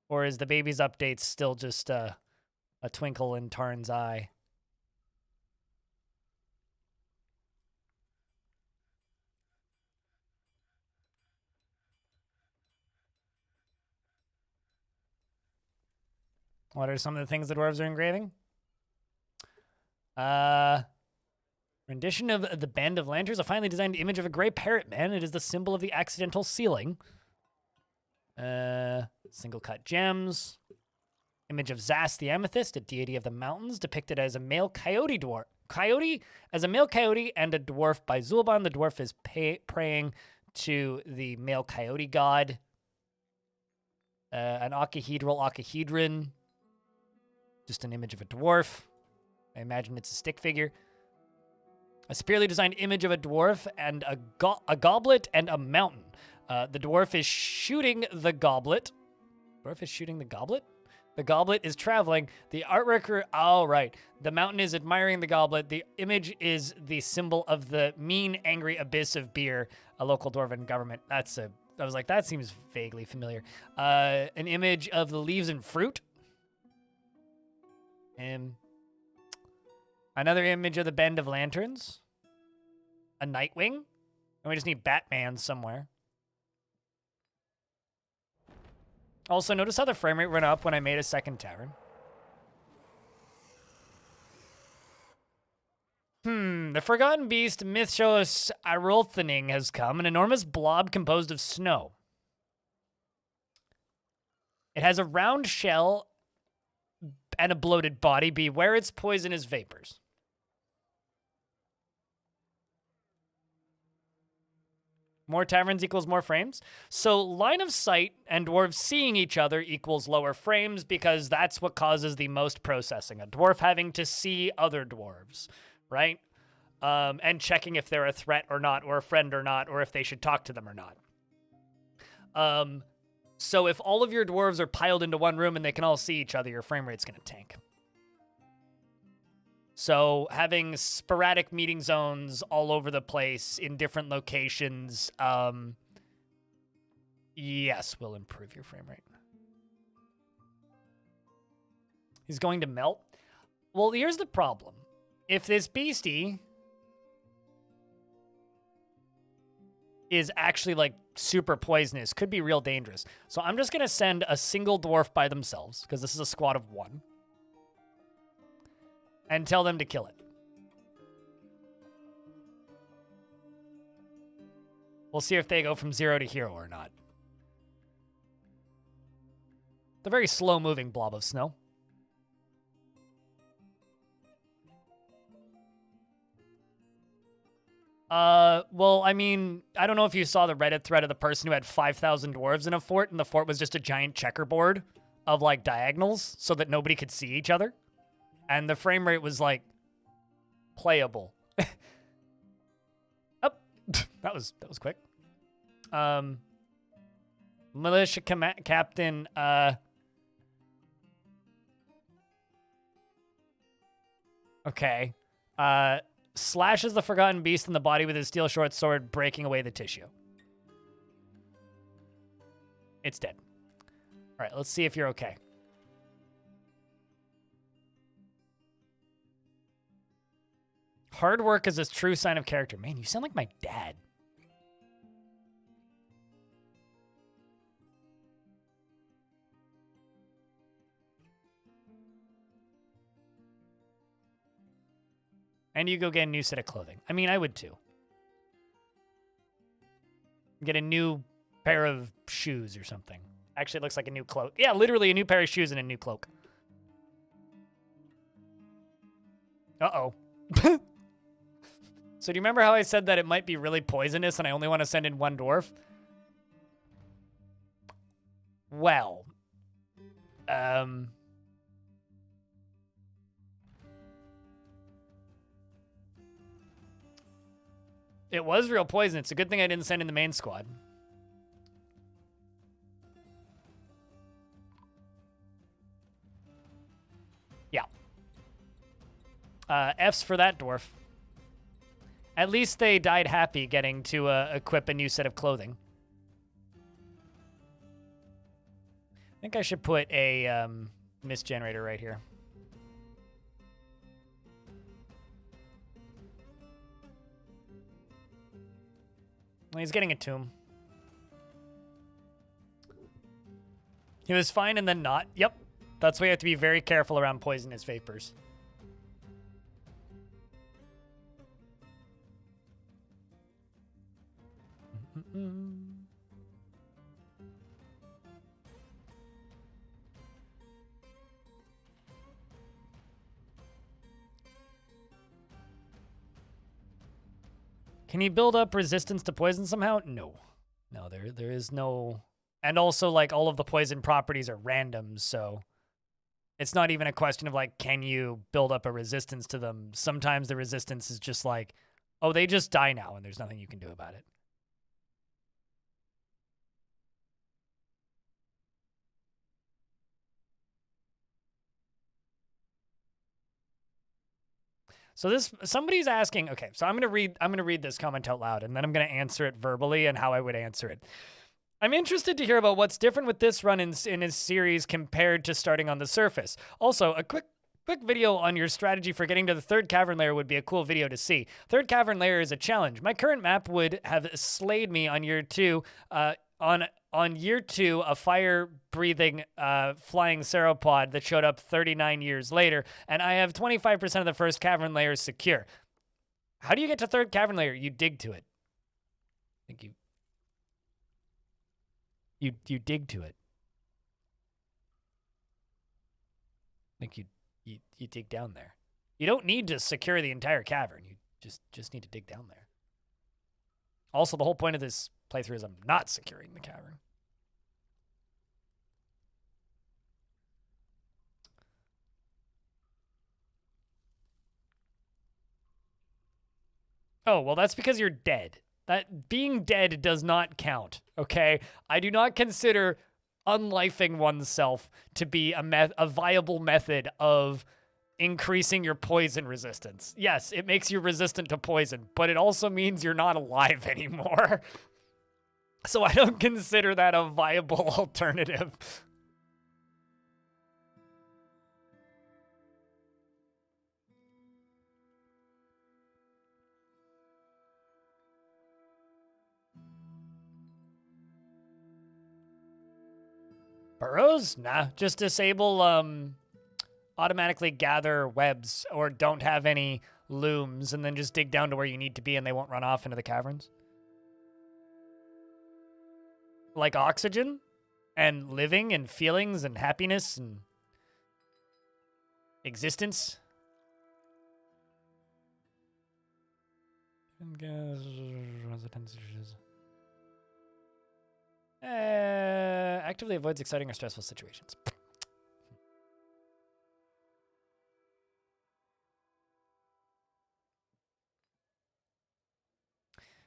S1: Or is the baby's update still just a twinkle in Tarn's eye? What are some of the things the dwarves are engraving? Rendition of the Band of Lanterns, a finely designed image of a gray parrot man. It is the symbol of the accidental sealing. Single cut gems. Image of Zast the Amethyst, a deity of the mountains, depicted as a male coyote dwarf. As a male coyote and a dwarf by Zulban. The dwarf is praying to the male coyote god. An octahedral octahedron. Just an image of a dwarf. I imagine it's a stick figure. A severely designed image of a dwarf and a goblet and a mountain. The dwarf is shooting the goblet. Dwarf is shooting the goblet? The goblet is traveling. The artwork, oh, right. The mountain is admiring the goblet. The image is the symbol of the mean, angry abyss of beer, a local dwarven government. I was like, that seems vaguely familiar. An image of the leaves and fruit. And another image of the Bend of Lanterns. A Nightwing. And we just need Batman somewhere. Also, notice how the frame rate went up when I made a second tavern. The Forgotten Beast Mythos Arolthening has come, an enormous blob composed of snow. It has a round shell and a bloated body. Beware its poisonous vapors. More taverns equals more frames. So line of sight and dwarves seeing each other equals lower frames because that's what causes the most processing. A dwarf having to see other dwarves, right? And checking if they're a threat or not, or a friend or not, or if they should talk to them or not. So if all of your dwarves are piled into one room and they can all see each other, your frame rate's going to tank. So having sporadic meeting zones all over the place in different locations, yes, will improve your frame rate. He's going to melt. Well, here's the problem. If this beastie is actually like super poisonous, could be real dangerous. So I'm just going to send a single dwarf by themselves, because this is a squad of one. And tell them to kill it. We'll see if they go from 0 to hero or not. The very slow-moving blob of snow. Well, I mean, I don't know if you saw the Reddit thread of the person who had 5,000 dwarves in a fort, and the fort was just a giant checkerboard of, like, diagonals so that nobody could see each other. And the frame rate was, like, playable. Oh, that was quick. Militia captain, okay. Slashes the Forgotten Beast in the body with his steel short sword, breaking away the tissue. It's dead. All right, let's see if you're okay. Hard work is a true sign of character. Man, you sound like my dad. And you go get a new set of clothing. I mean, I would too. Get a new pair of shoes or something. Actually, it looks like a new cloak. Yeah, literally a new pair of shoes and a new cloak. Uh-oh. So do you remember how I said that it might be really poisonous and I only want to send in one dwarf? Well. It was real poison. It's a good thing I didn't send in the main squad. Yeah. F's for that dwarf. At least they died happy getting to equip a new set of clothing. I think I should put a mist generator right here. Well, he's getting a tomb. He was fine and then not. Yep. That's why you have to be very careful around poisonous vapors. Can he build up resistance to poison somehow? No. No, there is no... And also, like, all of the poison properties are random, so... It's not even a question of like, can you build up a resistance to them? Sometimes the resistance is just like, oh, they just die now and there's nothing you can do about it. So somebody's asking, okay, so I'm gonna read this comment out loud and then I'm gonna answer it verbally and how I would answer it. I'm interested to hear about what's different with this run in his series compared to starting on the surface. Also, a quick video on your strategy for getting to the third cavern layer would be a cool video to see. Third cavern layer is a challenge. My current map would have slayed me on year 2. On year 2, a fire-breathing flying sauropod that showed up 39 years later, and I have 25% of the first cavern layer secure. How do you get to third cavern layer? You dig to it. I think you dig to it. I think you dig down there. You don't need to secure the entire cavern. You just need to dig down there. Also, the whole point of this playthrough is I'm not securing the cavern. Oh, well, that's because you're dead. That being dead does not count, okay? I do not consider unlifing oneself to be a viable method of increasing your poison resistance. Yes, it makes you resistant to poison, but it also means you're not alive anymore. So I don't consider that a viable alternative. Burrows? Nah, just disable automatically gather webs or don't have any looms and then just dig down to where you need to be and they won't run off into the caverns. Like oxygen and living and feelings and happiness and existence. Actively avoids exciting or stressful situations.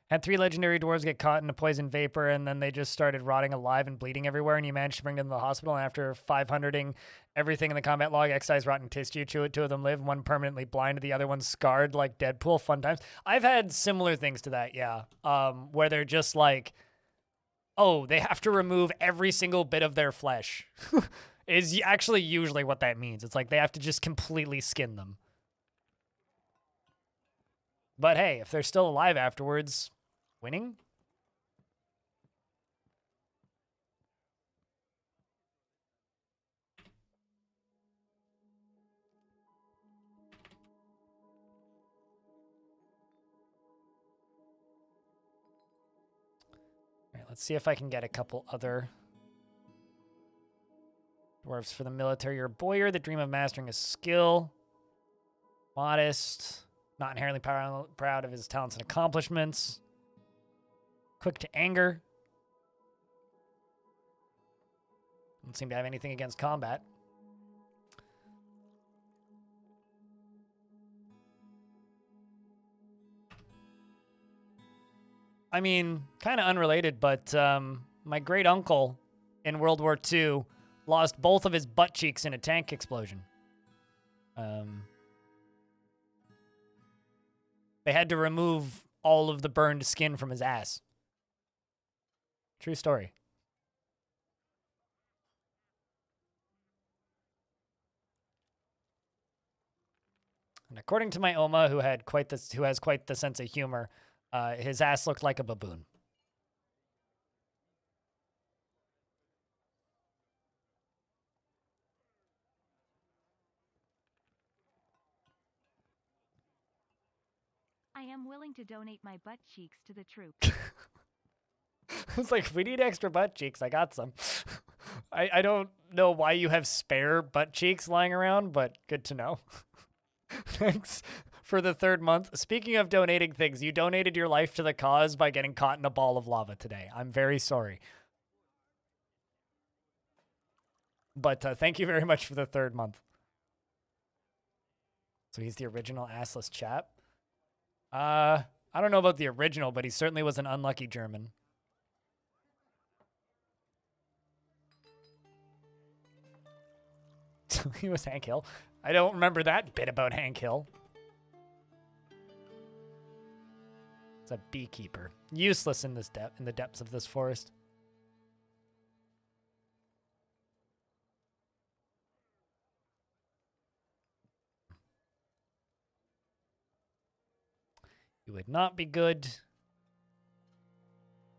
S1: Had 3 legendary dwarves get caught in a poison vapor, and then they just started rotting alive and bleeding everywhere, and you managed to bring them to the hospital, and after 500ing everything in the combat log, excise rotten tissue, 2 of them live, 1 permanently blind, the other one scarred like Deadpool. Fun times. I've had similar things to that, yeah, where they're just like, oh, they have to remove every single bit of their flesh. Is actually usually what that means. It's like they have to just completely skin them. But hey, if they're still alive afterwards, winning? All right, let's see if I can get a couple other dwarves for the military. Or Boyer, the dream of mastering a skill. Modest. Not inherently proud of his talents and accomplishments. Quick to anger. Don't seem to have anything against combat. I mean, kind of unrelated, but my great uncle in World War II lost both of his butt cheeks in a tank explosion. They had to remove all of the burned skin from his ass. True story. And according to my Oma, who has quite the sense of humor, his ass looked like a baboon.
S2: I am willing to donate my butt cheeks to the troops.
S1: It's like, we need extra butt cheeks. I got some. I don't know why you have spare butt cheeks lying around, but good to know. Thanks for the 3rd month. Speaking of donating things, you donated your life to the cause by getting caught in a ball of lava today. I'm very sorry. But thank you very much for the 3rd month. So he's the original assless chap. I don't know about the original, but he certainly was an unlucky German. He was Hank Hill. I don't remember that bit about Hank Hill. It's a beekeeper. Useless in this in the depths of this forest. It would not be good.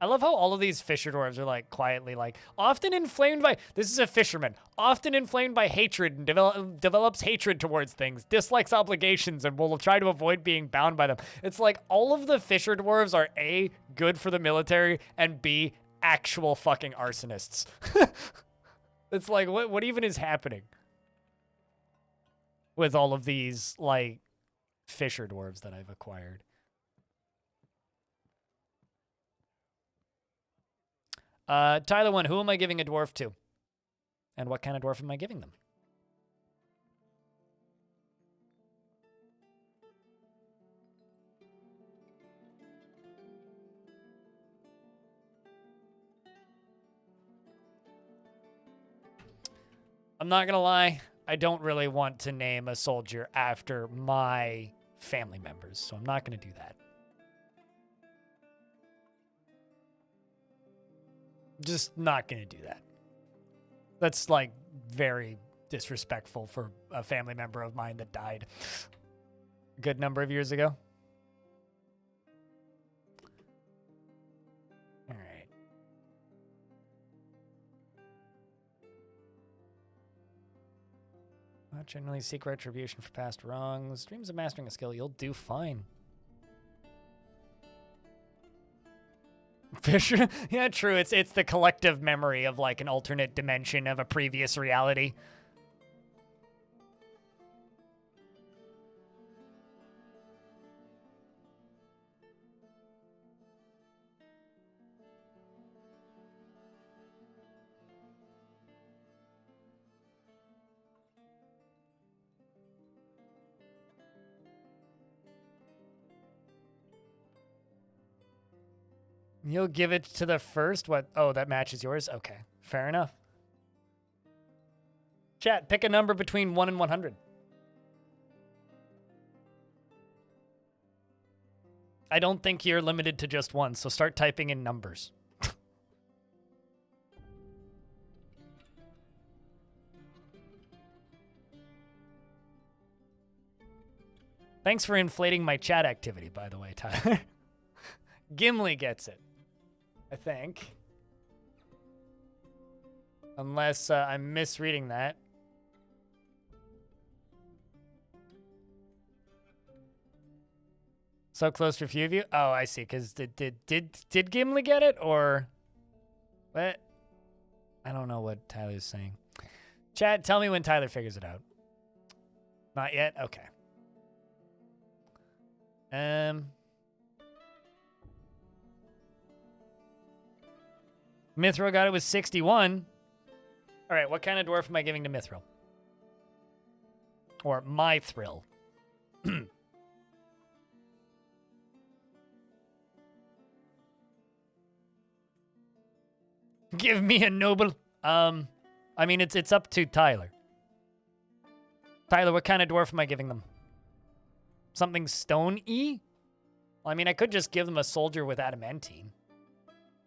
S1: I love how all of these fisher dwarves are like quietly like often inflamed by this is a fisherman often inflamed by hatred and develops hatred towards things, dislikes obligations, and will try to avoid being bound by them. It's like all of the fisher dwarves are A, good for the military, and B, actual fucking arsonists. It's like what even is happening with all of these like fisher dwarves that I've acquired? Tyler 1, who am I giving a dwarf to? And what kind of dwarf am I giving them? I'm not gonna lie, I don't really want to name a soldier after my family members, so I'm not gonna do that. Just not gonna do that. That's like very disrespectful for a family member of mine that died a good number of years ago. All right. Not generally seek retribution for past wrongs. Dreams of mastering a skill, you'll do fine. Fisher? Yeah, true. It's the collective memory of like an alternate dimension of a previous reality. You'll give it to the first? What? Oh, that matches yours? Okay, fair enough. Chat, pick a number between 1 and 100. I don't think you're limited to just one, so start typing in numbers. Thanks for inflating my chat activity, by the way, Tyler. Gimli gets it, I think. Unless I'm misreading that. So close for a few of you? Oh, I see. Because did Gimli get it, or what? I don't know what Tyler's saying. Chat, tell me when Tyler figures it out. Not yet? Okay. Mithril got it with 61. All right, what kind of dwarf am I giving to Mithril? Or my thrill? Give me a noble. I mean, it's up to Tyler. Tyler, what kind of dwarf am I giving them? Something stone-y? Well, I mean, I could just give them a soldier with adamantine.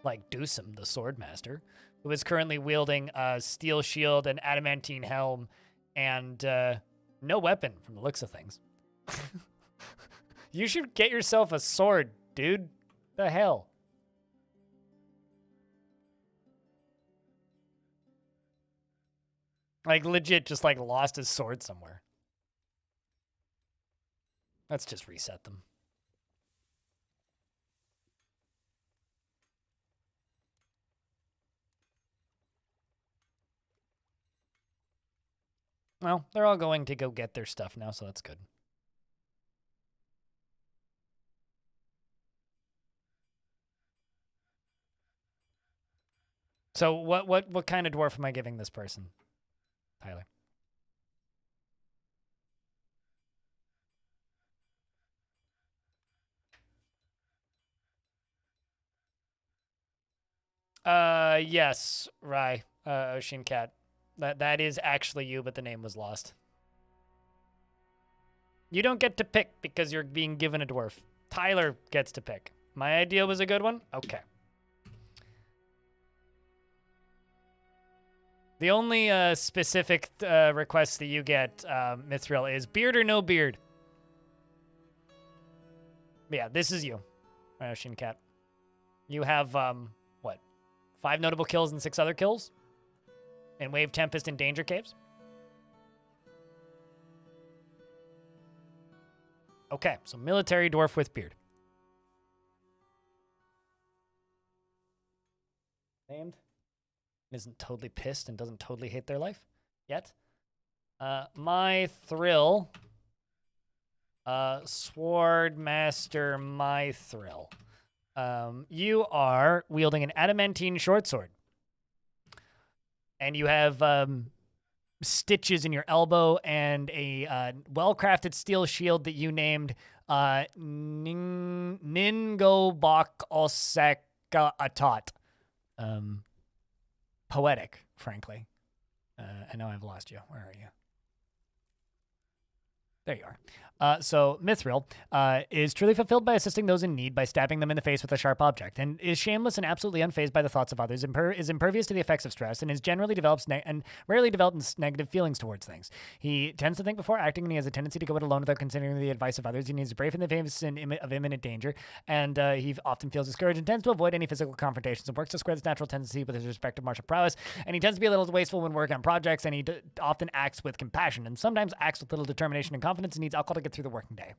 S1: Like Dusum, the swordmaster, who is currently wielding a steel shield, an adamantine helm, and no weapon from the looks of things. You should get yourself a sword, dude. The hell? Like, legit just, like, lost his sword somewhere. Let's just reset them. Well, they're all going to go get their stuff now, so that's good. So what kind of dwarf am I giving this person? Tyler. Yes, Rye, Ocean Cat. That is actually you, but the name was lost. You don't get to pick because you're being given a dwarf. Tyler gets to pick. My idea was a good one? Okay. The only specific request that you get, Mithril, is beard or no beard. Yeah, this is you, Ocean Cat. You have, what, 5 notable kills and 6 other kills? In Wave Tempest and Danger Caves? Okay, so military dwarf with beard. Named. Isn't totally pissed and doesn't totally hate their life yet. My Thrill. Sword Master My Thrill. You are wielding an adamantine short sword. And you have stitches in your elbow and a well-crafted steel shield that you named Ningobok Oseka Atot. Poetic, frankly. I know I've lost you. Where are you? There you are. So Mithril is truly fulfilled by assisting those in need by stabbing them in the face with a sharp object, and is shameless and absolutely unfazed by the thoughts of others, is impervious to the effects of stress, and is generally rarely develops negative feelings towards things. He tends to think before acting, and he has a tendency to go it alone without considering the advice of others. He needs to brave in the face of imminent danger, and he often feels discouraged and tends to avoid any physical confrontations and works to square this natural tendency with his respective martial prowess, and he tends to be a little wasteful when working on projects, and he often acts with compassion, and sometimes acts with little determination and confidence, and needs alcohol to get through the working day.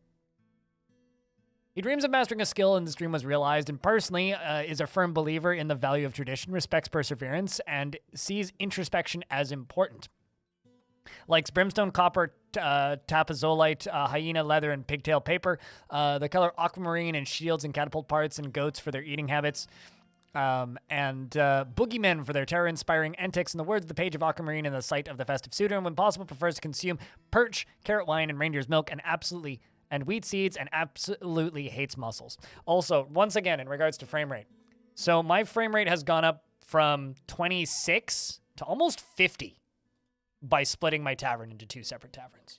S1: He dreams of mastering a skill, and this dream was realized, and personally is a firm believer in the value of tradition, respects perseverance, and sees introspection as important. Likes brimstone, copper, tapazolite, hyena leather, and pigtail paper. The color aquamarine, and shields and catapult parts, and goats for their eating habits. And boogeymen for their terror-inspiring antics. In the words of the page of aquamarine in the sight of the festive suitor, and when possible prefers to consume perch, carrot wine, and reindeer's milk, and wheat seeds, and absolutely hates mussels. Also, once again, in regards to frame rate. So my frame rate has gone up from 26 to almost 50 by splitting my tavern into 2 separate taverns.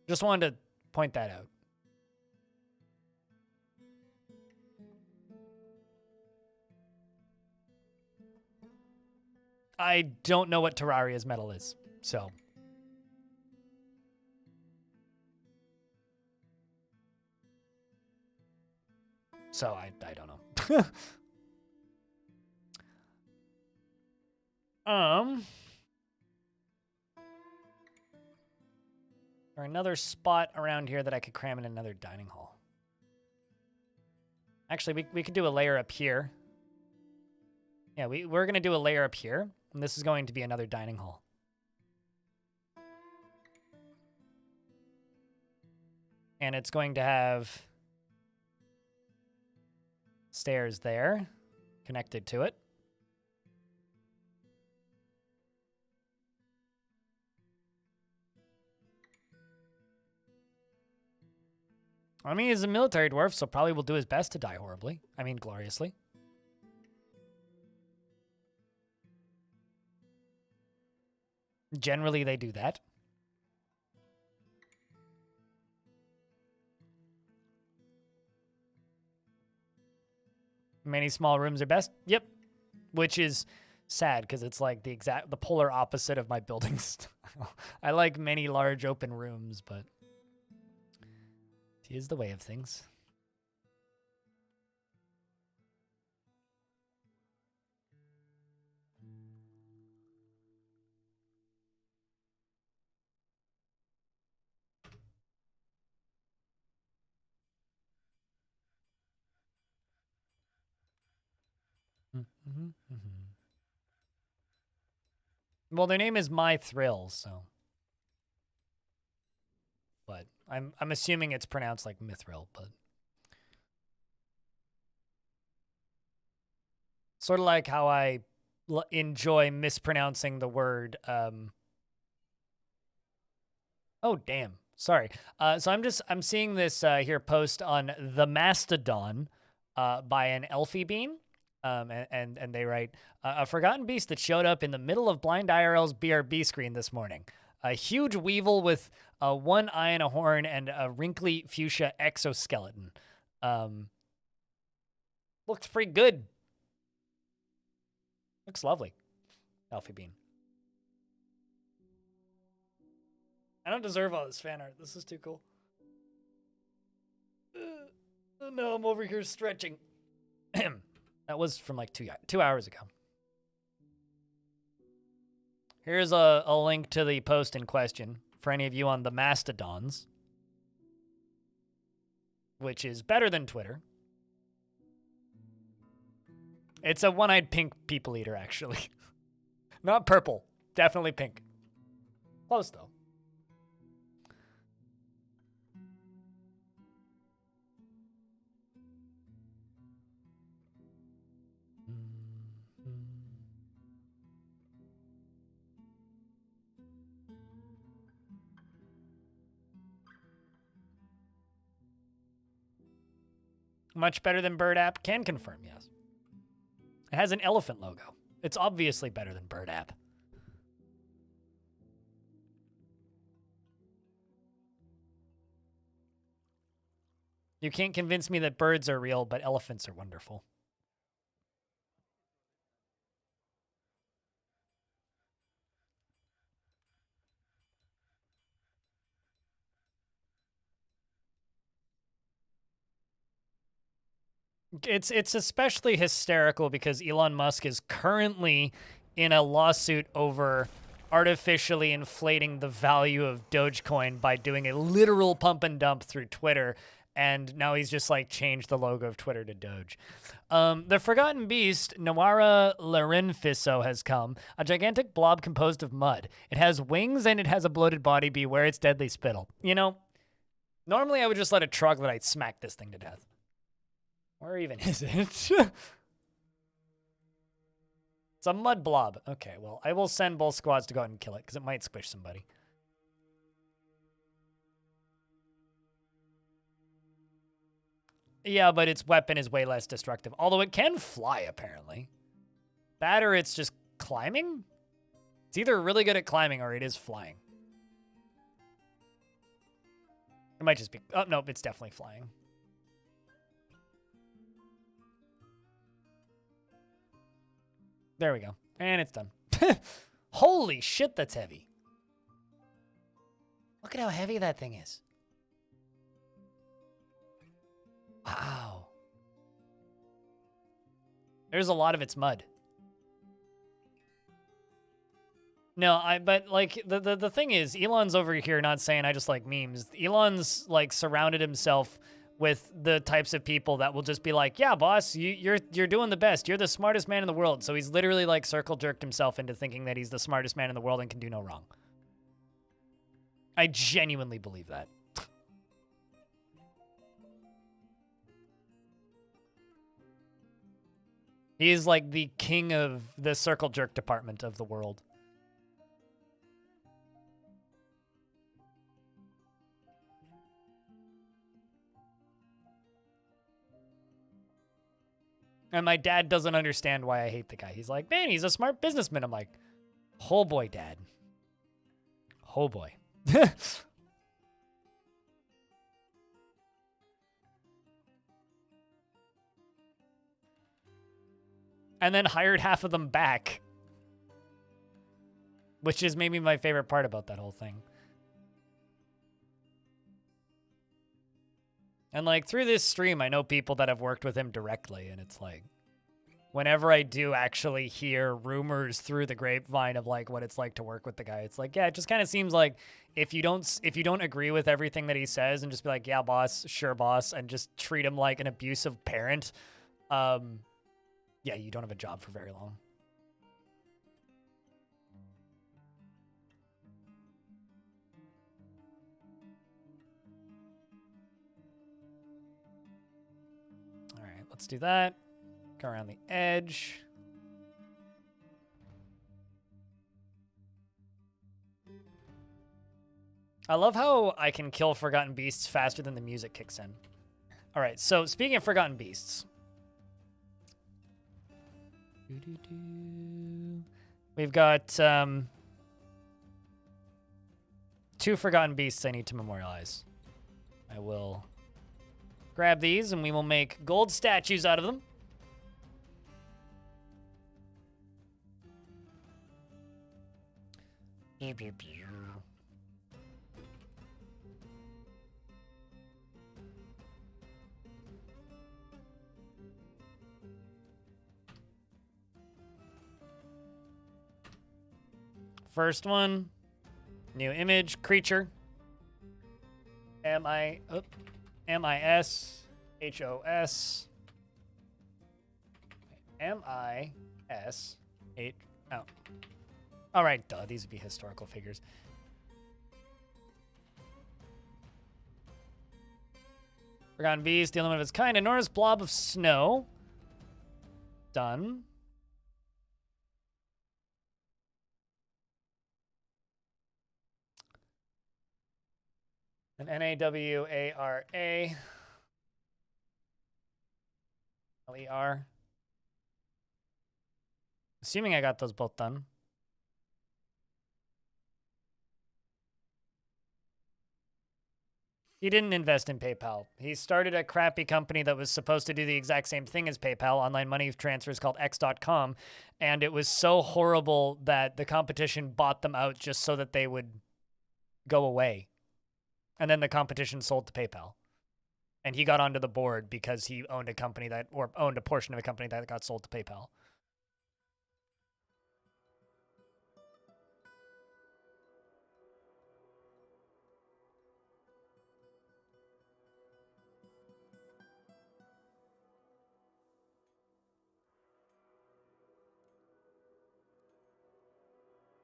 S1: Just wanted to point that out. I don't know what Terraria's metal is, so. So I don't know. Or another spot around here that I could cram in another dining hall. Actually, we could do a layer up here. Yeah, we're going to do a layer up here, and this is going to be another dining hall. And it's going to have stairs there connected to it. I mean, he's a military dwarf, so probably will do his best to die horribly. I mean, gloriously. Generally, they do that. Many small rooms are best. Yep. Which is sad because it's like the polar opposite of my building style. I like many large open rooms, but it is the way of things. Well, their name is My Thrill, so. But I'm assuming it's pronounced like Mithril, but. Sort of like how I enjoy mispronouncing the word. Oh, damn. Sorry. So I'm seeing this here post on the Mastodon by an Elfie Bean. And they write, a forgotten beast that showed up in the middle of Blind IRL's BRB screen this morning. A huge weevil with one eye and a horn and a wrinkly fuchsia exoskeleton. Looks pretty good. Looks lovely. Elfie Bean. I don't deserve all this fan art. This is too cool. No, I'm over here stretching. That was from like 2 hours ago. Here's a link to the post in question for any of you on the Mastodons, which is better than Twitter. It's a one-eyed pink people eater, actually. Not purple. Definitely pink. Close, though. Much better than Bird App. Can confirm, yes. It has an elephant logo. It's obviously better than Bird App. You can't convince me that birds are real, but elephants are wonderful. It's especially hysterical because Elon Musk is currently in a lawsuit over artificially inflating the value of Dogecoin by doing a literal pump and dump through Twitter, and now he's just like changed the logo of Twitter to Doge. The Forgotten Beast, Nawara Larenfiso, has come, a gigantic blob composed of mud. It has wings and it has a bloated body. Beware its deadly spittle. You know, normally I would just let a troglodyte smack this thing to death. Where even is it? It's a mud blob. Okay, well, I will send both squads to go out and kill it, because it might squish somebody. Yeah, but its weapon is way less destructive. Although it can fly, apparently. That or it's just climbing? It's either really good at climbing or it is flying. It might just be... Oh, nope, it's definitely flying. There we go. And it's done. Holy shit, that's heavy. Look at how heavy that thing is. Wow. There's a lot of its mud. No, but like the thing is, Elon's over here not saying I just like memes. Elon's like surrounded himself with the types of people that will just be like, yeah, boss, you're doing the best. You're the smartest man in the world. So he's literally like circle jerked himself into thinking that he's the smartest man in the world and can do no wrong. I genuinely believe that. He is like the king of the circle jerk department of the world. And my dad doesn't understand why I hate the guy. He's like, man, he's a smart businessman. I'm like, oh boy, Dad. Oh boy. And then hired half of them back. Which is maybe my favorite part about that whole thing. And like through this stream, I know people that have worked with him directly, and it's like, whenever I do actually hear rumors through the grapevine of like what it's like to work with the guy, it's like, yeah, it just kind of seems like if you don't agree with everything that he says and just be like, yeah, boss, sure, boss, and just treat him like an abusive parent, yeah, you don't have a job for very long. All right, let's do that. Go around the edge. I love how I can kill Forgotten Beasts faster than the music kicks in. All right, so speaking of Forgotten Beasts. We've got 2 Forgotten Beasts I need to memorialize. I will grab these and we will make gold statues out of them. First one, new image, creature. M-I-S-H-O-S. M-I-S-H, oh. All right, duh, these would be historical figures. Forgotten Beast, the element of its kind, enormous blob of snow. Done. An N-A-W-A-R-A. L-E-R. Assuming I got those both done. He didn't invest in PayPal. He started a crappy company that was supposed to do the exact same thing as PayPal, online money transfers called X.com, and it was so horrible that the competition bought them out just so that they would go away. And then the competition sold to PayPal. And he got onto the board because he owned a company that, or owned a portion of a company that got sold to PayPal.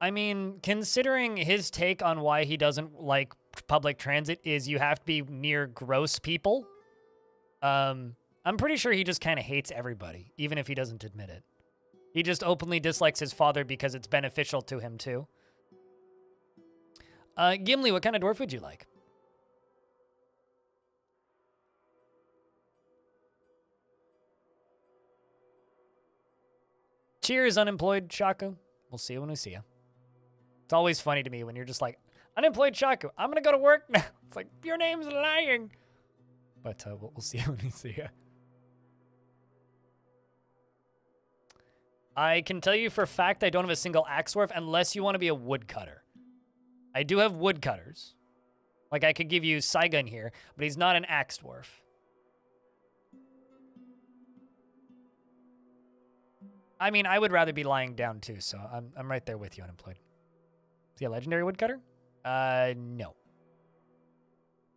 S1: I mean, considering his take on why he doesn't like public transit is you have to be near gross people, I'm pretty sure he just kind of hates everybody, even if he doesn't admit it. He just openly dislikes his father because it's beneficial to him, too. Gimli, what kind of dwarf would you like? Cheers, unemployed Shaku. We'll see you when we see you. It's always funny to me when you're just like, unemployed Shaku, I'm gonna go to work now. It's like, your name's lying. But we'll see you when we see you. I can tell you for a fact I don't have a single axe dwarf unless you want to be a woodcutter. I do have woodcutters. Like, I could give you Saigun here, but he's not an axe dwarf. I mean, I would rather be lying down too, so I'm right there with you, unemployed. Is he a legendary woodcutter? No.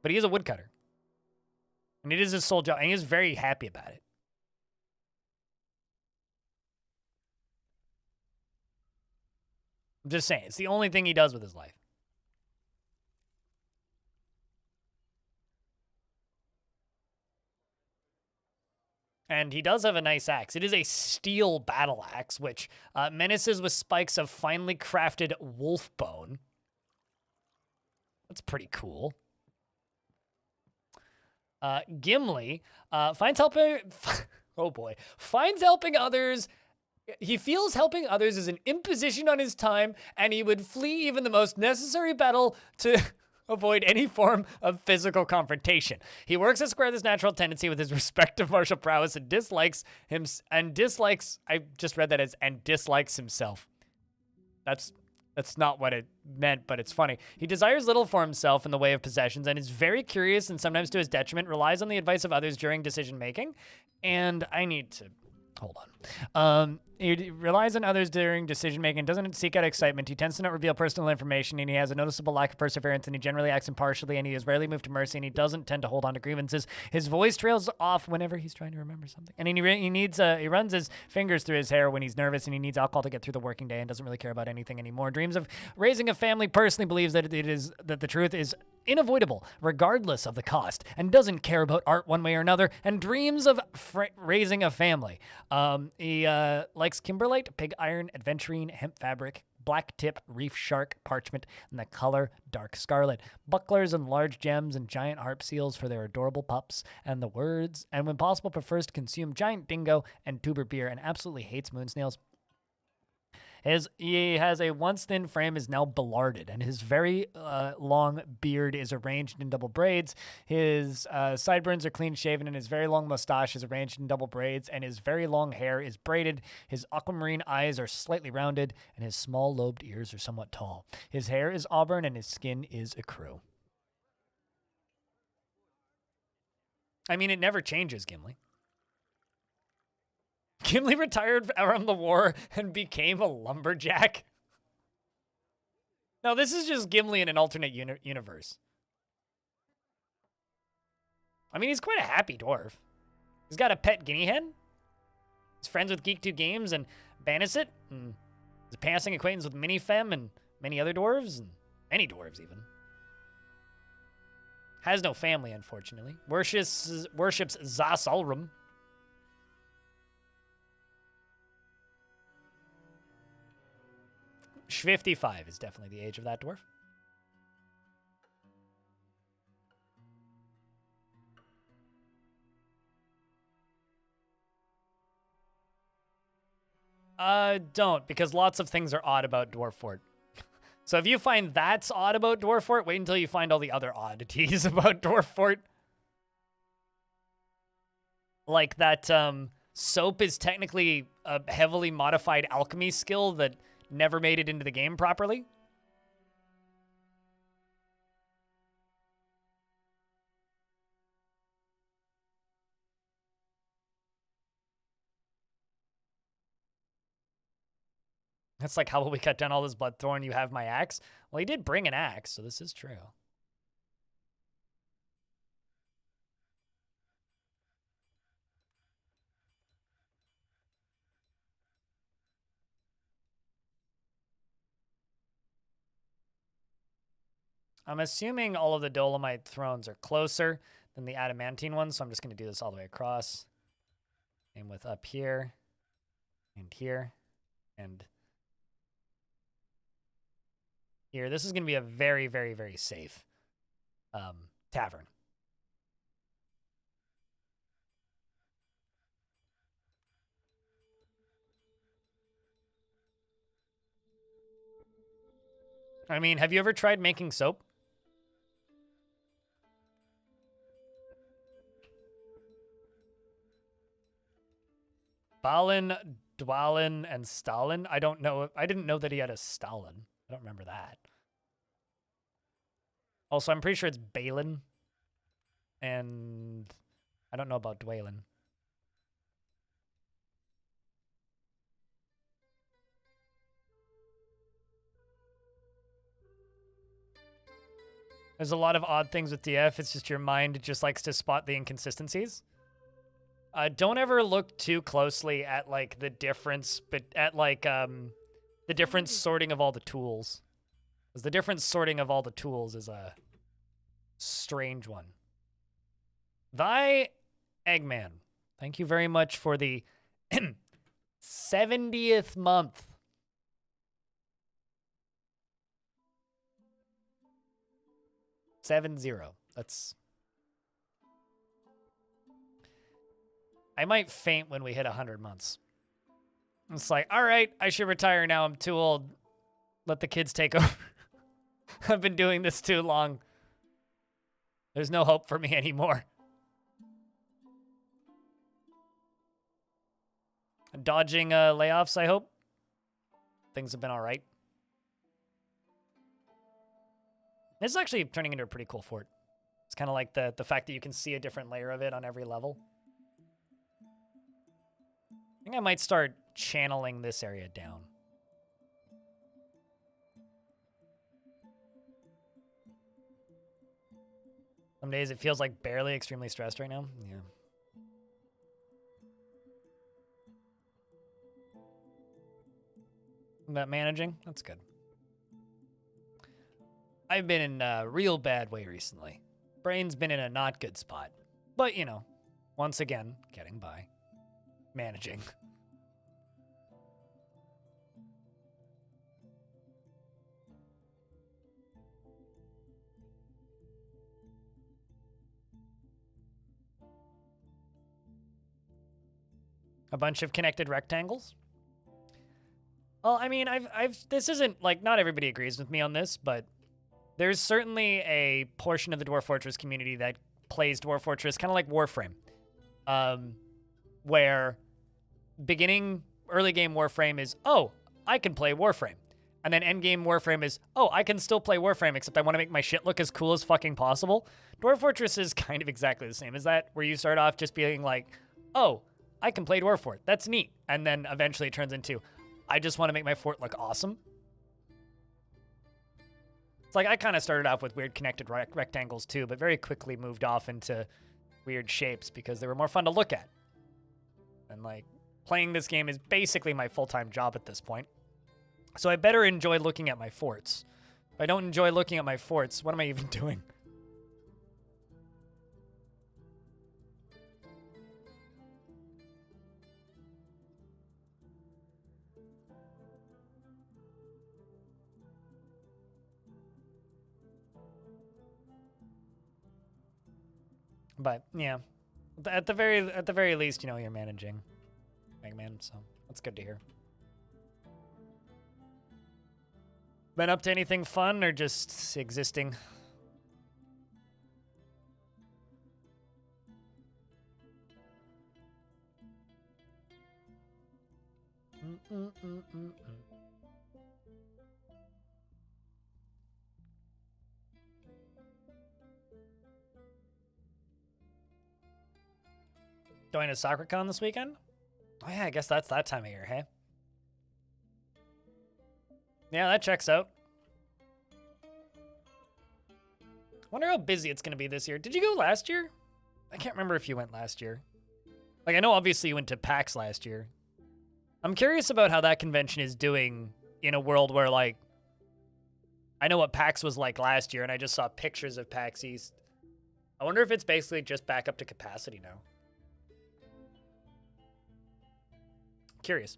S1: But he is a woodcutter. And it is his sole job, and he is very happy about it. I'm just saying, it's the only thing he does with his life. And he does have a nice axe. It is a steel battle axe, which menaces with spikes of finely crafted wolf bone. That's pretty cool. Gimli finds helping... oh boy. Finds helping others... He feels helping others is an imposition on his time, and he would flee even the most necessary battle to avoid any form of physical confrontation. He works to square this natural tendency with his respective martial prowess and dislikes I just read that as and dislikes himself. That's not what it meant, but it's funny. He desires little for himself in the way of possessions and is very curious and sometimes to his detriment, relies on the advice of others during decision making. And I need to hold on. He relies on others during decision-making, doesn't seek out excitement. He tends to not reveal personal information, and he has a noticeable lack of perseverance, and he generally acts impartially, and he is rarely moved to mercy, and he doesn't tend to hold on to grievances. His voice trails off whenever he's trying to remember something. And he runs his fingers through his hair when he's nervous, and he needs alcohol to get through the working day and doesn't really care about anything anymore. Dreams of raising a family, personally believes that the truth is unavoidable, regardless of the cost, and doesn't care about art one way or another, and dreams of raising a family. He likes kimberlite, pig iron, adventurine, hemp fabric, black tip, reef shark, parchment, and the color dark scarlet. Bucklers and large gems and giant harp seals for their adorable pups. And the words, and when possible prefers to consume giant dingo and tuber beer and absolutely hates moon snails. He has a once thin frame is now ballarded, and his very long beard is arranged in double braids. His sideburns are clean shaven, and his very long mustache is arranged in double braids, and his very long hair is braided. His aquamarine eyes are slightly rounded, and his small lobed ears are somewhat tall. His hair is auburn, and his skin is ecru. I mean, it never changes, Gimli. Gimli retired from the war and became a lumberjack. No, this is just Gimli in an alternate universe. I mean, he's quite a happy dwarf. He's got a pet guinea hen. He's friends with Geek2 Games and Banisset. And he's a passing acquaintance with Minifem and many other dwarves, and any dwarves even. Has no family, unfortunately. Worships Zas Ulrum. $55 is definitely the age of that dwarf. Don't, because lots of things are odd about Dwarf Fort. So if you find that's odd about Dwarf Fort, wait until you find all the other oddities about Dwarf Fort. Like that soap is technically a heavily modified alchemy skill that never made it into the game properly. That's like, how will we cut down all this bloodthorn? You have my axe. Well, he did bring an axe, so this is true. I'm assuming all of the Dolomite thrones are closer than the adamantine ones, so I'm just going to do this all the way across. Same with up here, and here, and here. This is going to be a very, very, very safe tavern. I mean, have you ever tried making soap? Balin, Dwalin, and Stalin? I don't know. I didn't know that he had a Stalin. I don't remember that. Also, I'm pretty sure it's Balin. And I don't know about Dwalin. There's a lot of odd things with DF. It's just your mind just likes to spot the inconsistencies. Don't ever look too closely at like the difference, but at like the different sorting of all the tools. Because the different sorting of all the tools is a strange one. Thy Eggman, thank you very much for the 70th month. Seven zero. That's. I might faint when we hit 100 months. It's like, all right, I should retire now. I'm too old. Let the kids take over. I've been doing this too long. There's no hope for me anymore. Dodging layoffs, I hope. Things have been all right. This is actually turning into a pretty cool fort. It's kind of like the fact that you can see a different layer of it on every level. I think I might start channeling this area down. Some days it feels like barely extremely stressed right now. Yeah. About managing? That's good. I've been in a real bad way recently. Brain's been in a not good spot. But, you know, once again, getting by. Managing. A bunch of connected rectangles. Well, I mean, this isn't, like, not everybody agrees with me on this, but there's certainly a portion of the Dwarf Fortress community that plays Dwarf Fortress kind of like Warframe, where early game Warframe is, oh, I can play Warframe. And then end game Warframe is, oh, I can still play Warframe, except I want to make my shit look as cool as fucking possible. Dwarf Fortress is kind of exactly the same as that, where you start off just being like, oh, I can play Dwarf Fort. That's neat. And then eventually it turns into, I just want to make my fort look awesome. It's like I kind of started off with weird connected rectangles too, but very quickly moved off into weird shapes because they were more fun to look at. And like playing this game is basically my full-time job at this point. So I better enjoy looking at my forts. If I don't enjoy looking at my forts, what am I even doing? But yeah, at the very least, you know, you're managing Eggman, so that's good to hear. Been up to anything fun or just existing? Going to SoccerCon this weekend? Oh yeah, I guess that's that time of year, hey? Yeah, that checks out. Wonder how busy it's gonna be this year. Did you go last year? I can't remember if you went last year. Like, I know obviously you went to PAX last year. I'm curious about how that convention is doing in a world where, like, I know what PAX was like last year, and I just saw pictures of PAX East. I wonder if it's basically just back up to capacity now. Curious.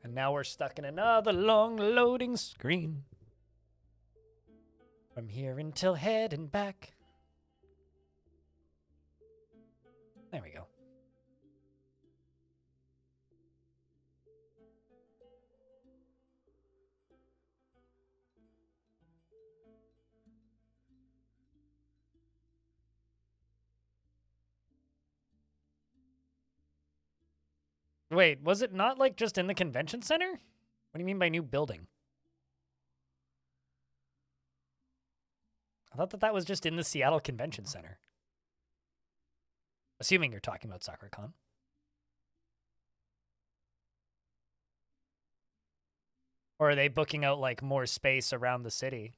S1: And now we're stuck in another long loading screen. From here until head and back. There we go. Wait, was it not like just in the convention center? What do you mean by new building? I thought that was just in the Seattle Convention Center. Assuming you're talking about SoccerCon. Or are they booking out like more space around the city?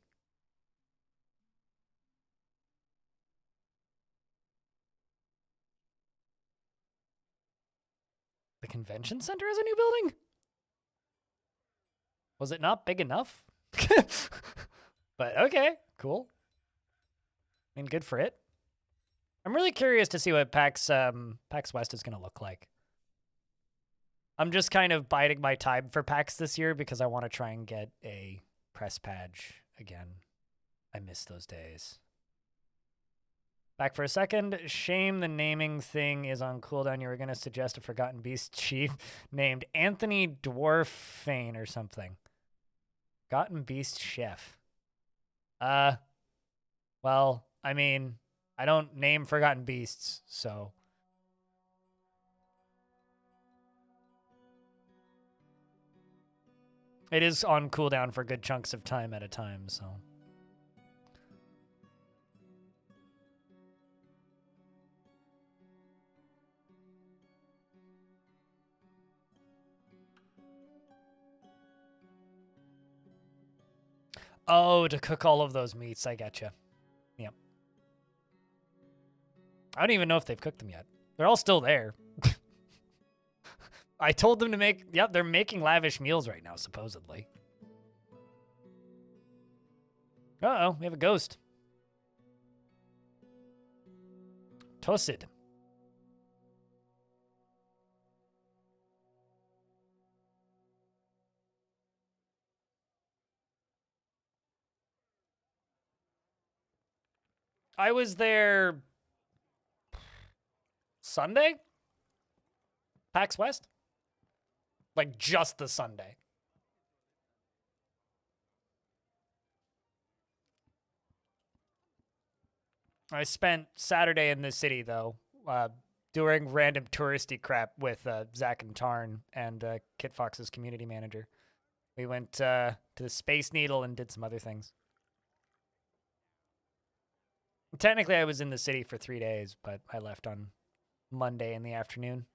S1: The convention center is a new building? Was it not big enough? But okay, cool. I mean, good for it. I'm really curious to see what PAX West is going to look like. I'm just kind of biding my time for PAX this year because I want to try and get a press badge again. I miss those days. Back for a second. Shame the naming thing is on cooldown. You were going to suggest a Forgotten Beast chief named Anthony Dwarfane or something. Forgotten Beast chef. Well, I mean, I don't name Forgotten Beasts, so. It is on cooldown for good chunks of time at a time, so. Oh, to cook all of those meats. I getcha. Yep. I don't even know if they've cooked them yet. They're all still there. I told them to make... Yep, they're making lavish meals right now, supposedly. Uh-oh, we have a ghost. Tosid. I was there Sunday? PAX West? Like, just the Sunday. I spent Saturday in the city, though, doing random touristy crap with Zach and Tarn and Kit Fox's community manager. We went to the Space Needle and did some other things. Technically, I was in the city for 3 days, but I left on Monday in the afternoon.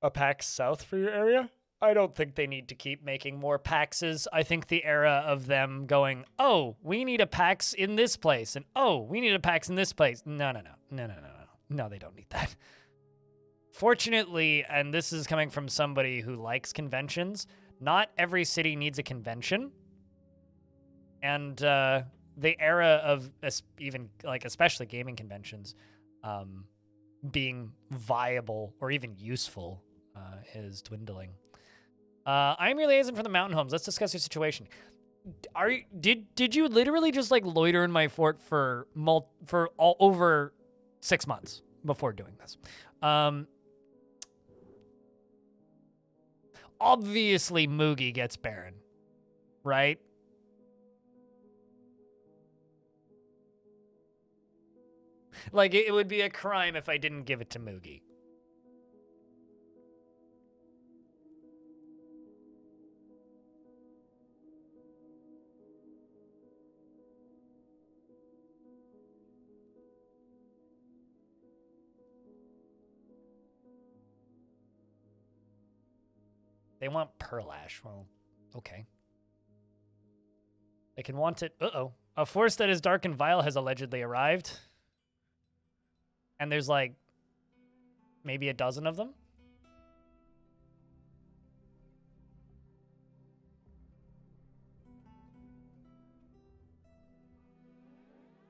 S1: A PAX South for your area? I don't think they need to keep making more PAXs. I think the era of them going, oh, we need a PAX in this place, and oh, we need a PAX in this place. No. No, they don't need that. Fortunately, and this is coming from somebody who likes conventions, not every city needs a convention. And the era of even, like, especially gaming conventions being viable or even useful is dwindling. I'm your liaison for the mountain homes. Let's discuss your situation. Did you literally just like loiter in my fort for all over 6 months before doing this? Obviously, Moogie gets Baron, right? Like, it would be a crime if I didn't give it to Moogie. They want Pearl Ash. Well, okay. They can want it. Uh-oh. A force that is dark and vile has allegedly arrived. And there's like maybe a dozen of them.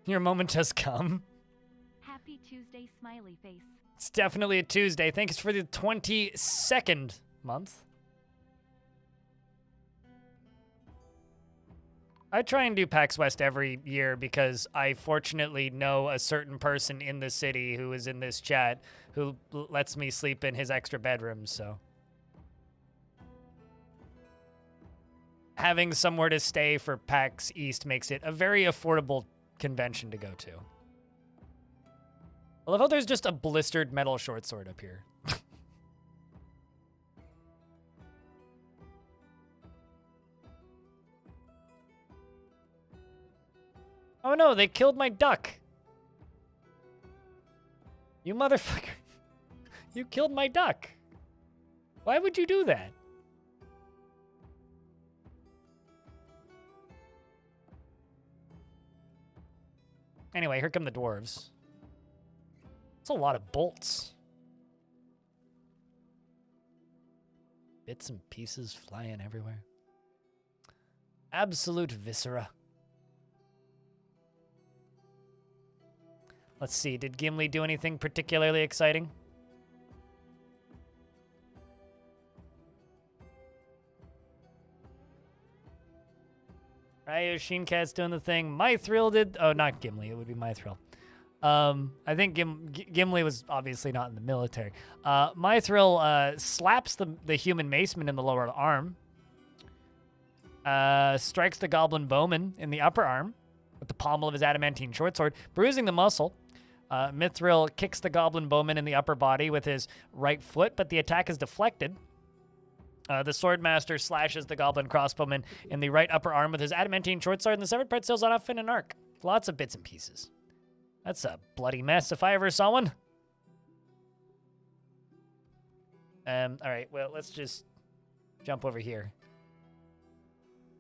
S1: Your moment has come.
S2: Happy Tuesday, smiley face.
S1: It's definitely a Tuesday. Thanks for the 22nd month. I try and do PAX West every year because I fortunately know a certain person in the city who is in this chat who lets me sleep in his extra bedroom, so. Having somewhere to stay for PAX East makes it a very affordable convention to go to. I love how there's just a blistered metal short sword up here. Oh no, they killed my duck. You motherfucker. You killed my duck. Why would you do that? Anyway, here come the dwarves. It's a lot of bolts. Bits and pieces flying everywhere. Absolute viscera. Let's see, did Gimli do anything particularly exciting? Right, Sheencat's doing the thing. Mithril did... Oh, not Gimli. It would be Mithril. I think Gimli was obviously not in the military. Mithril slaps the human maceman in the lower arm. Strikes the goblin bowman in the upper arm with the pommel of his adamantine short sword, bruising the muscle. Mithril kicks the goblin bowman in the upper body with his right foot, but the attack is deflected. The swordmaster slashes the goblin crossbowman in the right upper arm with his adamantine short sword, and the severed part sails on off in an arc. Lots of bits and pieces. That's a bloody mess if I ever saw one. All right, well, let's just jump over here.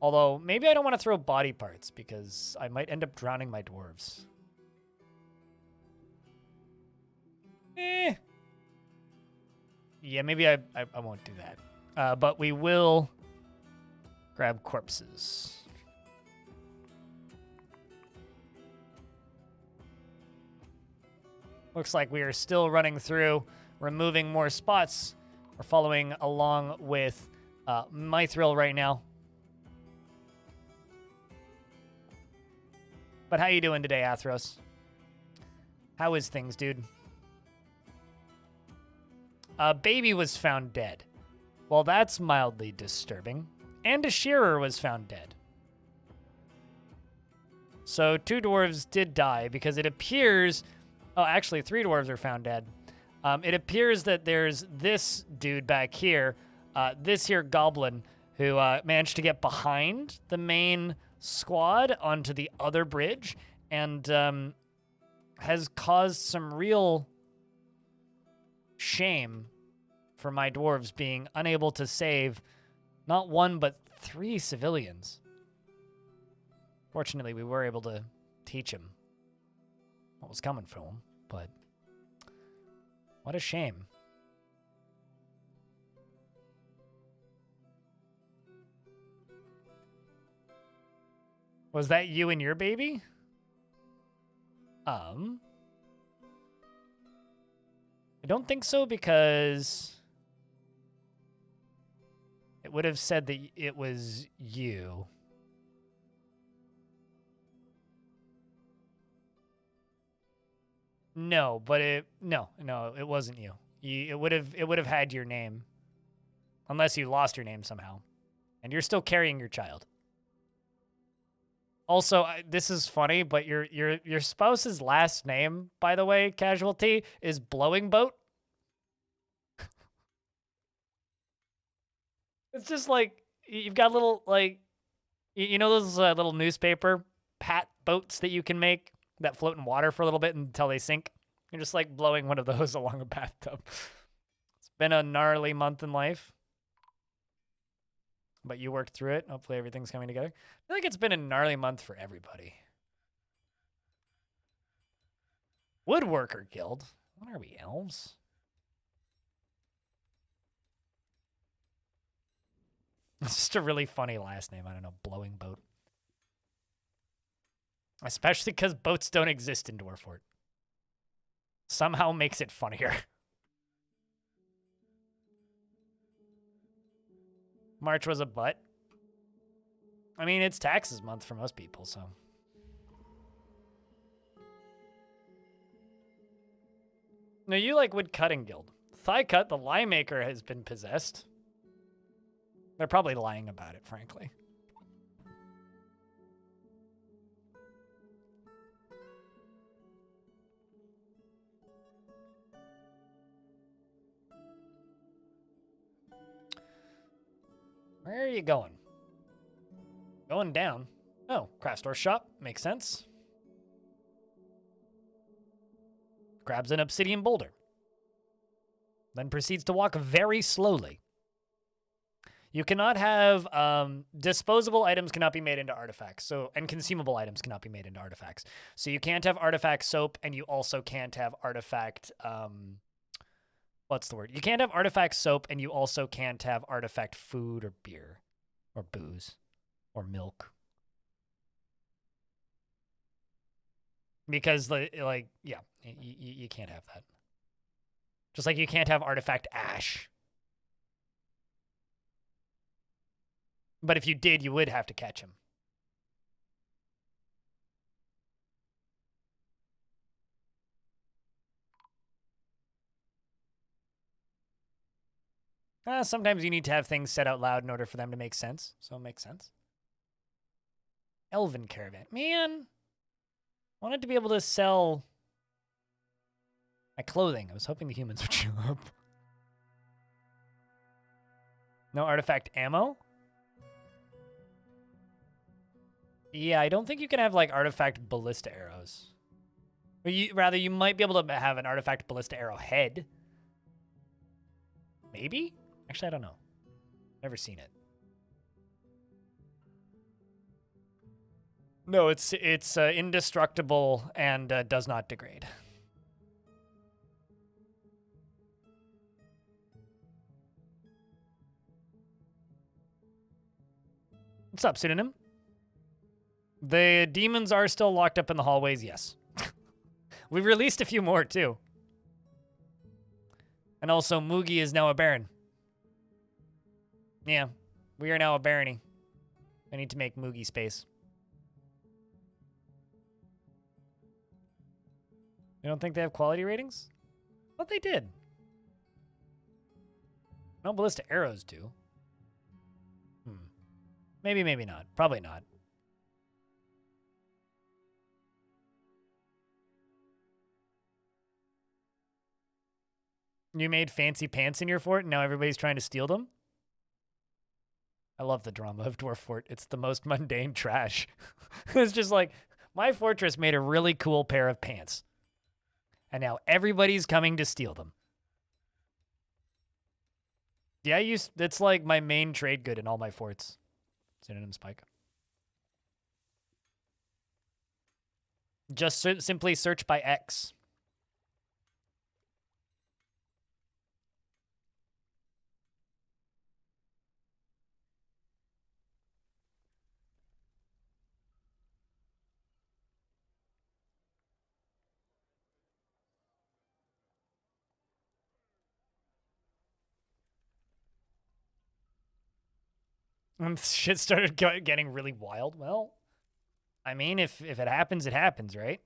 S1: Although, maybe I don't want to throw body parts, because I might end up drowning my dwarves. Yeah, maybe I won't do that. But we will grab corpses. Looks like we are still running through, removing more spots. We're following along with Mithril right now. But how you doing today, Athros? How is things, dude? A baby was found dead. Well, that's mildly disturbing. And a shearer was found dead. So 2 dwarves did die because it appears... Oh, actually, 3 dwarves are found dead. It appears that there's this dude back here, this here goblin, who managed to get behind the main squad onto the other bridge and has caused some real shame for my dwarves being unable to save not 1 but 3 civilians. Fortunately, we were able to teach him what was coming for him, but what a shame. Was that you and your baby? I don't think so, because it would have said that it was you. No, but it wasn't you. It would have had your name, unless you lost your name somehow, and you're still carrying your child. Also, this is funny, but your spouse's last name, by the way, Casualty, is Blowing Boat. It's just like you've got little you know those little newspaper pat boats that you can make that float in water for a little bit until they sink. You're just like blowing one of those along a bathtub. It's been a gnarly month in life, but you worked through it. Hopefully everything's coming together. I feel like it's been a gnarly month for everybody. Woodworker Guild. What are we, elves? It's just a really funny last name. I don't know, Blowing Boat. Especially because boats don't exist in Dwarfort. Somehow makes it funnier. March was a butt. I mean, it's taxes month for most people, so. No, you like Wood Cutting Guild. Thigh Cut, the lie maker, has been possessed. They're probably lying about it, frankly. Where are you going? Going down. Oh, craft store shop. Makes sense. Grabs an obsidian boulder. Then proceeds to walk very slowly. You cannot have disposable items cannot be made into artifacts. And consumable items cannot be made into artifacts. So you can't have artifact soap, and you also can't have artifact what's the word? You can't have artifact soap, and you also can't have artifact food or beer or booze or milk. Because you can't have that. Just like you can't have artifact ash. But if you did, you would have to catch him. Sometimes you need to have things said out loud in order for them to make sense. So it makes sense. Elven Caravan. Man, I wanted to be able to sell my clothing. I was hoping the humans would show up. No artifact ammo? Yeah, I don't think you can have, like, artifact ballista arrows. Or you might be able to have an artifact ballista arrow head. Maybe? Actually, I don't know. Never seen it. No, it's indestructible and does not degrade. What's up, Pseudonym? The demons are still locked up in the hallways, yes. We've released a few more, too. And also, Moogie is now a baron. Yeah, we are now a barony. I need to make Moogie space. You don't think they have quality ratings? But they did. No, ballistic arrows do. Maybe, maybe not. Probably not. You made fancy pants in your fort, and now everybody's trying to steal them? I love the drama of Dwarf Fort. It's the most mundane trash. It's just like, my fortress made a really cool pair of pants. And now everybody's coming to steal them. Yeah, it's like my main trade good in all my forts. Synonym spike. Just simply search by X. And shit started getting really wild. Well, I mean, if it happens, it happens, right?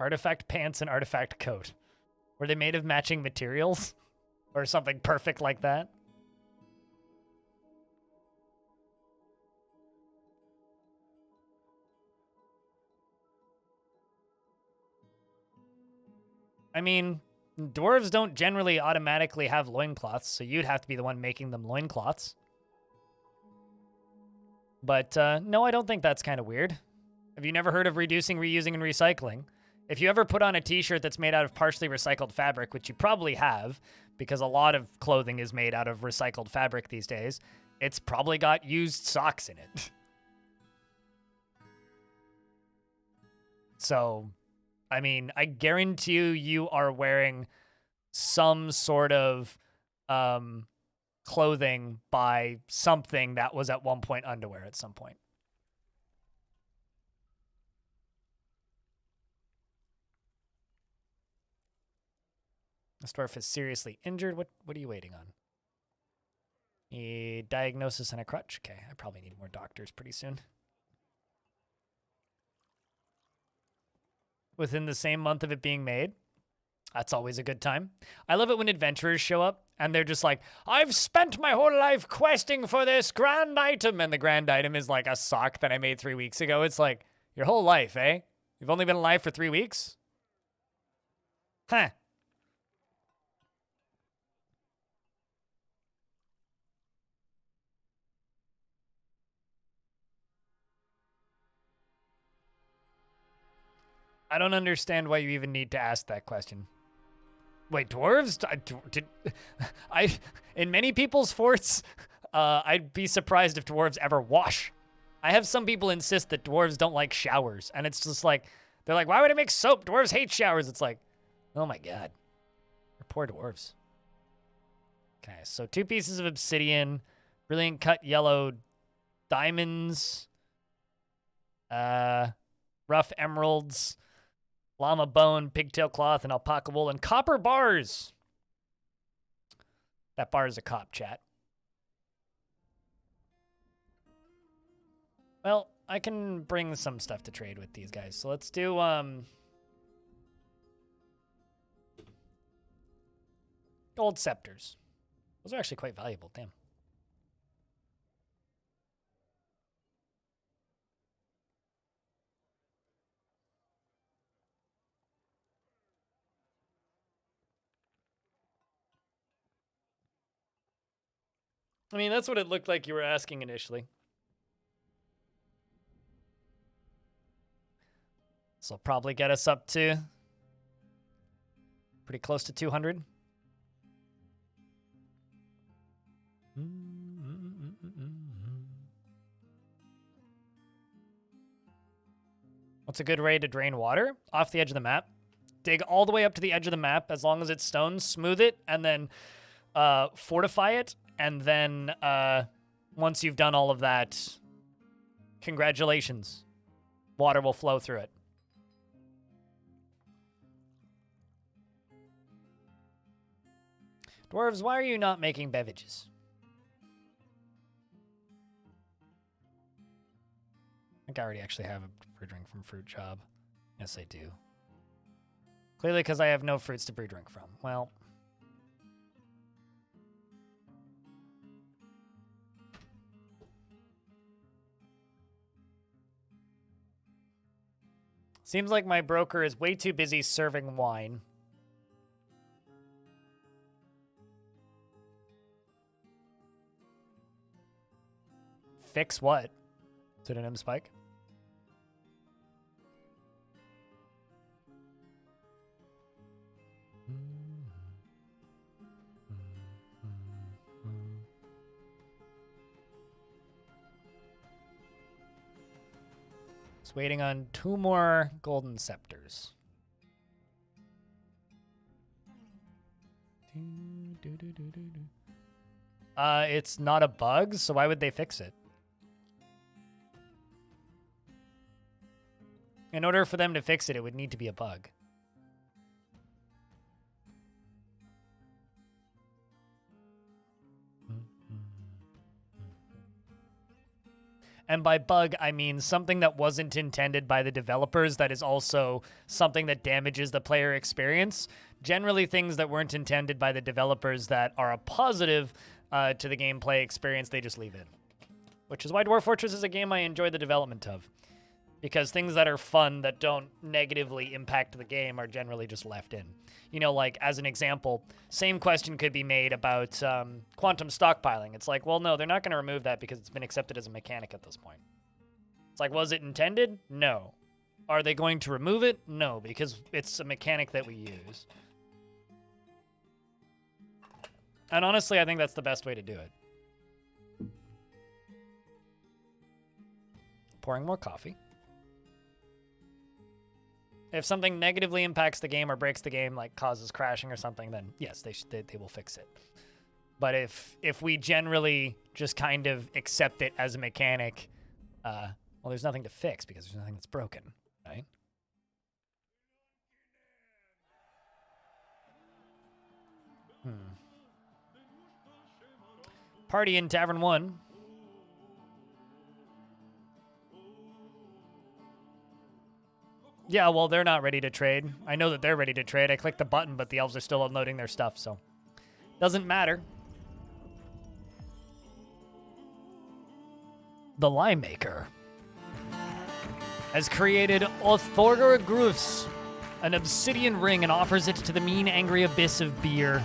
S1: Artifact pants and artifact coat. Were they made of matching materials? Or something perfect like that? I mean, dwarves don't generally automatically have loincloths, so you'd have to be the one making them loincloths. But no, I don't think that's kind of weird. Have you never heard of reducing, reusing, and recycling? If you ever put on a t-shirt that's made out of partially recycled fabric, which you probably have, because a lot of clothing is made out of recycled fabric these days, it's probably got used socks in it. So, I mean, I guarantee you are wearing some sort of clothing by something that was at one point underwear at some point. This dwarf is seriously injured. What are you waiting on? A diagnosis and a crutch. Okay, I probably need more doctors pretty soon. Within the same month of it being made. That's always a good time. I love it when adventurers show up and they're just like, I've spent my whole life questing for this grand item. And the grand item is like a sock that I made 3 weeks ago. It's like, your whole life, eh? You've only been alive for 3 weeks? Huh. I don't understand why you even need to ask that question. Wait, dwarves? In many people's forts, I'd be surprised if dwarves ever wash. I have some people insist that dwarves don't like showers, and it's just like, they're like, why would I make soap? Dwarves hate showers. It's like, oh my god. They're poor dwarves. Okay, so 2 pieces of obsidian, brilliant cut yellow diamonds, rough emeralds, llama bone, pigtail cloth, and alpaca wool, and copper bars. That bar is a cop, chat. Well, I can bring some stuff to trade with these guys. So let's do, gold scepters. Those are actually quite valuable, damn. I mean, that's what it looked like you were asking initially. This will probably get us up to pretty close to 200. What's a good way to drain water? Off the edge of the map. Dig all the way up to the edge of the map, as long as it's stone, smooth it, and then fortify it. And then once you've done all of that, congratulations. Water will flow through it. Dwarves, why are you not making beverages? I think I already actually have a brew drink from fruit job. Yes, I do. Clearly because I have no fruits to brew drink from. Well. Seems like my broker is way too busy serving wine. Fix what? Pseudonym Spike? Just waiting on 2 more golden scepters. It's not a bug, so why would they fix it? In order for them to fix it, it would need to be a bug. And by bug, I mean something that wasn't intended by the developers that is also something that damages the player experience. Generally, things that weren't intended by the developers that are a positive to the gameplay experience, they just leave in. Which is why Dwarf Fortress is a game I enjoy the development of. Because things that are fun that don't negatively impact the game are generally just left in. You know, like, as an example, same question could be made about quantum stockpiling. It's like, well, no, they're not going to remove that because it's been accepted as a mechanic at this point. It's like, was it intended? No. Are they going to remove it? No, because it's a mechanic that we use. And honestly, I think that's the best way to do it. Pouring more coffee. If something negatively impacts the game or breaks the game, like causes crashing or something, then yes, they will fix it. But if we generally just kind of accept it as a mechanic, well, there's nothing to fix because there's nothing that's broken, right? Party in Tavern 1. Yeah, well, they're not ready to trade. I know that they're ready to trade. I clicked the button, but the elves are still unloading their stuff, so doesn't matter. The Lime Maker has created Othorger Grufs, an obsidian ring, and offers it to the mean, angry abyss of beer.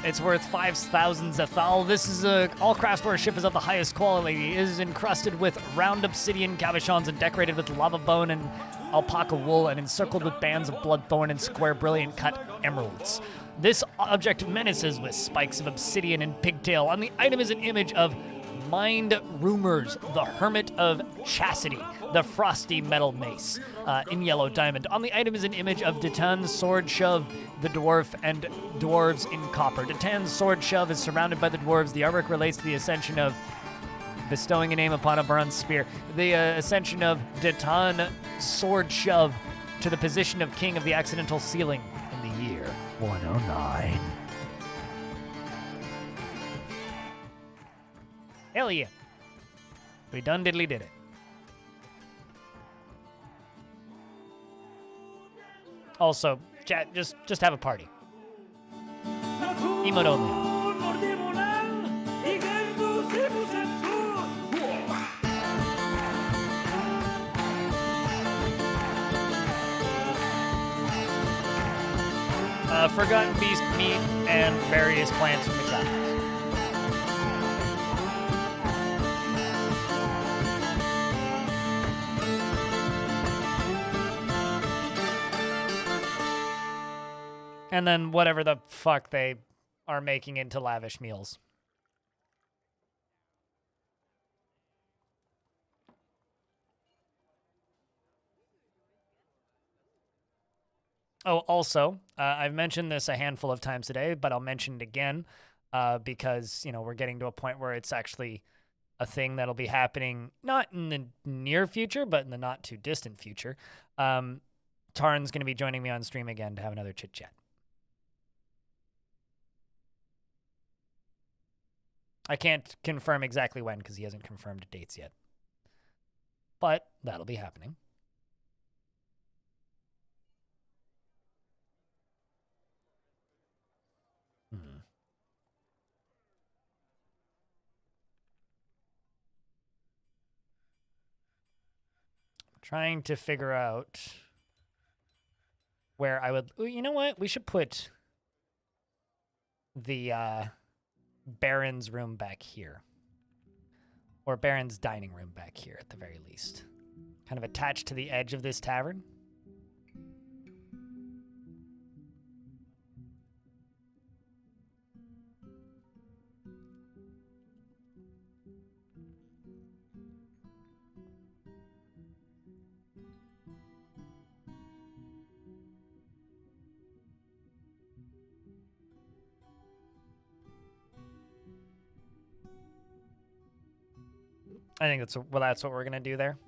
S1: It's worth 5,000 Zethal. This is all craftware ship is of the highest quality. It is encrusted with round obsidian cabochons and decorated with lava bone and alpaca wool and encircled with bands of bloodthorn and square brilliant cut emeralds. This object menaces with spikes of obsidian and pigtail. On the item is an image of Mind Rumors, the Hermit of Chastity, the Frosty Metal Mace, in yellow diamond. On the item is an image of Datan's Sword Shove, the Dwarf, and Dwarves in copper. Datan's Sword Shove is surrounded by the Dwarves. The artwork relates to the ascension of bestowing a name upon a bronze spear. The ascension of Datan Sword Shove to the position of King of the Accidental Ceiling in the year 109. Hell yeah. We done diddly did it. Also, chat, just have a party. Emote only. Forgotten beast meat and various plants from the Caverns. And then whatever the fuck they are making into lavish meals. Oh, also, I've mentioned this a handful of times today, but I'll mention it again because, you know, we're getting to a point where it's actually a thing that'll be happening not in the near future, but in the not too distant future. Tarn's going to be joining me on stream again to have another chit chat. I can't confirm exactly when because he hasn't confirmed dates yet. But that'll be happening. Trying to figure out where I would... You know what? We should put the Baron's room back here. Or Baron's dining room back here, at the very least. Kind of attached to the edge of this tavern. I think that's what we're gonna do there.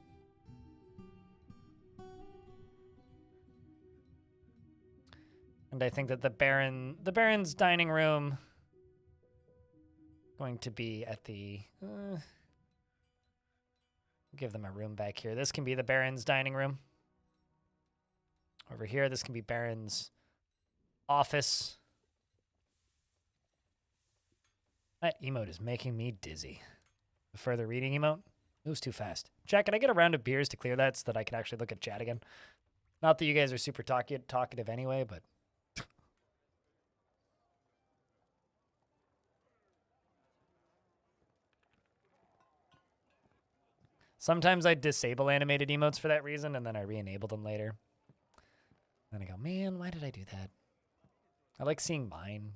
S1: And I think that the Baron's dining room going to be at the give them a room back here. This can be the Baron's dining room. Over here, this can be Baron's office. That emote is making me dizzy. The further reading emote moves too fast. Jack, can I get a round of beers to clear that so that I can actually look at chat again? Not that you guys are super talkative anyway, but... Sometimes I disable animated emotes for that reason, and then I re-enable them later. Then I go, man, why did I do that? I like seeing mine.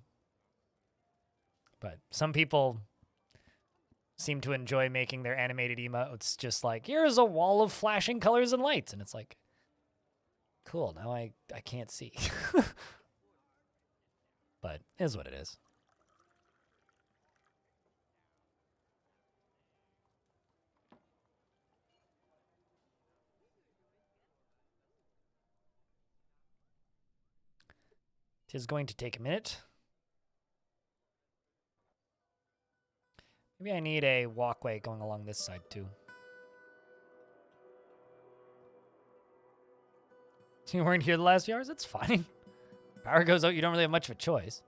S1: But some people seem to enjoy making their animated emotes just like, here's a wall of flashing colors and lights. And it's like, cool, now I can't see. But it is what it is. It is going to take a minute. Maybe I need a walkway going along this side, too. So you weren't here the last few hours? That's fine. Power goes out, you don't really have much of a choice.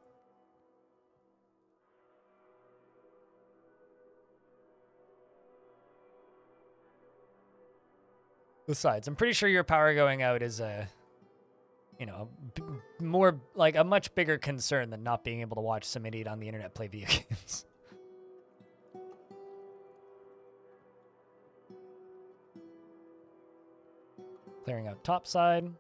S1: Besides, I'm pretty sure your power going out is a, you know, more, like, a much bigger concern than not being able to watch some idiot on the internet play video games. Clearing out top side.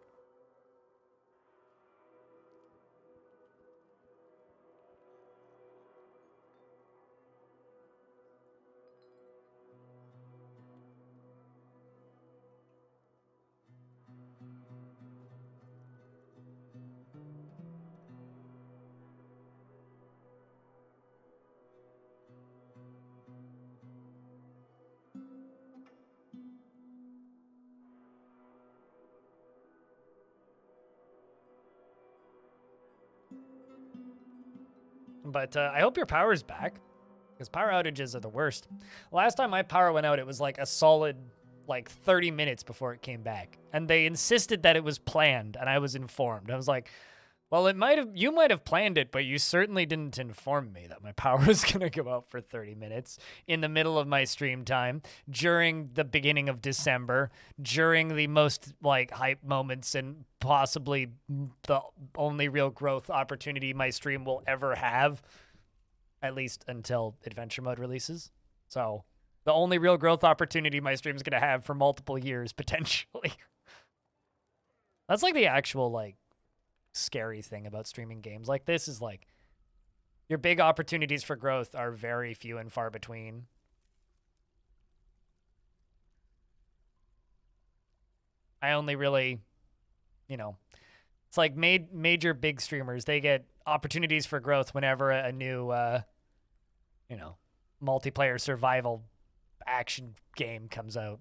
S1: But I hope your power's back, because power outages are the worst. Last time my power went out, it was like a solid, like 30 minutes before it came back. And they insisted that it was planned, and I was informed. I was like, well, you might have planned it, but you certainly didn't inform me that my power was going to go out for 30 minutes in the middle of my stream time, during the beginning of December, during the most, like, hype moments and possibly the only real growth opportunity my stream will ever have, at least until Adventure Mode releases. So, the only real growth opportunity my stream's going to have for multiple years, potentially. That's, like, the actual, like, scary thing about streaming games like this is, like, your big opportunities for growth are very few and far between. I only really, you know, it's like major big streamers, they get opportunities for growth whenever a new, you know, multiplayer survival action game comes out,